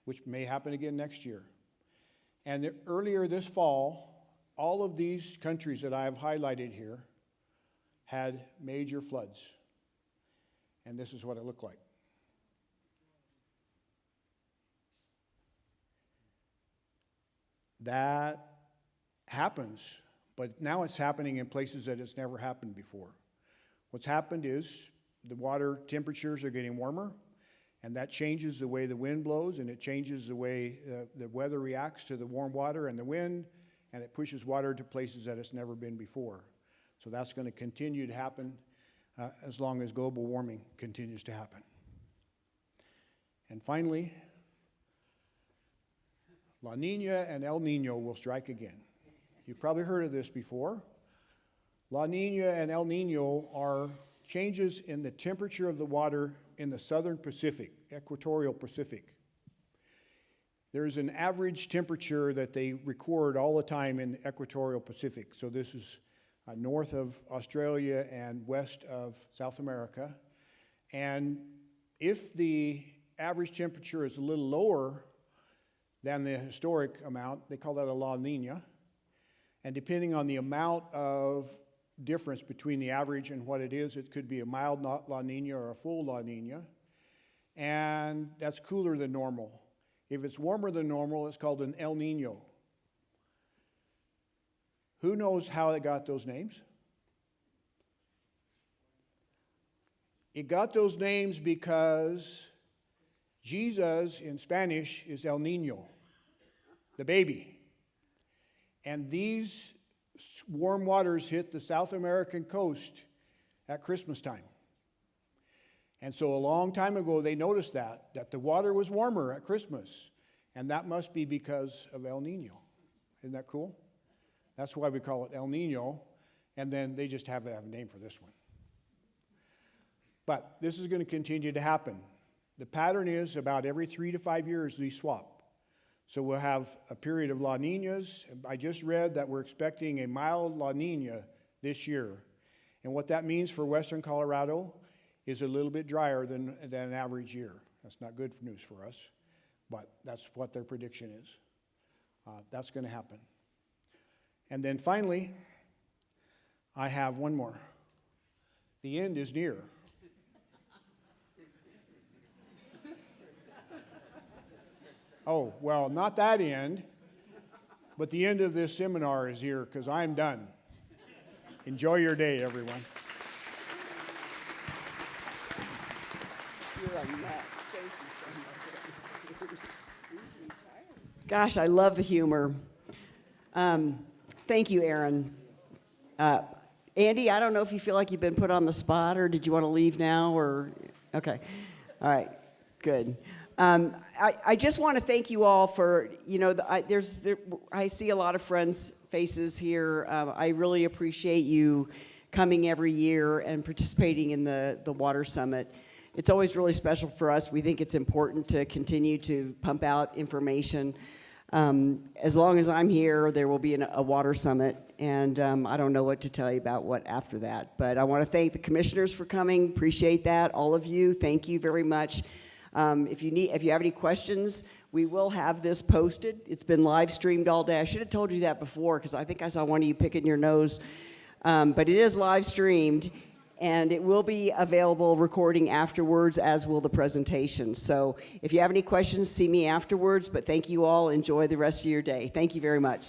S24: which may happen again next year. And earlier this fall, all of these countries that I have highlighted here had major floods. And this is what it looked like. That happens, but now it's happening in places that it's never happened before. What's happened is the water temperatures are getting warmer, and that changes the way the wind blows, and it changes the way the weather reacts to the warm water and the wind, and it pushes water to places that it's never been before. So that's going to continue to happen as long as global warming continues to happen. And finally, La Nina and El Nino will strike again. You've probably heard of this before. La Nina and El Nino are changes in the temperature of the water in the southern Pacific, equatorial Pacific. There's an average temperature that they record all the time in the equatorial Pacific. So this is north of Australia and west of South America. And if the average temperature is a little lower than the historic amount, they call that a La Nina. And depending on the amount of difference between the average and what it is, it could be a mild La Nina or a full La Nina. and that's cooler than normal. If it's warmer than normal, it's called an El Nino. Who knows how it got those names? It got those names because Jesus in Spanish is El Nino, the baby. And these warm waters hit the South American coast at Christmas time. And so a long time ago, they noticed that the water was warmer at Christmas. And that must be because of El Nino. Isn't that cool? That's why we call it El Nino. And then they just have a name for this one. But this is going to continue to happen. The pattern is about every 3 to 5 years, these swap. So we'll have a period of La Niñas. I just read that we're expecting a mild La Niña this year. And what that means for western Colorado is a little bit drier than an average year. That's not good news for us, but that's what their prediction is. That's going to happen. And then finally, I have one more. The end is near. Oh, well, not that end, but the end of this seminar is here because I'm done. Enjoy your day, everyone.
S1: You're a nut. Thank you so much. Gosh, I love the humor. Thank you, Aaron. Andy, I don't know if you feel like you've been put on the spot, or did you want to leave now, or okay, all right, good. I just want to thank you all for, you know, I see a lot of friends' faces here. I really appreciate you coming every year and participating in the Water Summit. It's always really special for us. We think it's important to continue to pump out information. As long as I'm here, there will be a Water Summit, and I don't know what to tell you about what after that. But I want to thank the commissioners for coming. Appreciate that. All of you, thank you very much. If you have any questions, we will have this posted. It's been live streamed all day. I should have told you that before because I think I saw one of you picking your nose. But it is live streamed, and it will be available recording afterwards, as will the presentation. So if you have any questions, see me afterwards. But thank you all. Enjoy the rest of your day. Thank you very much.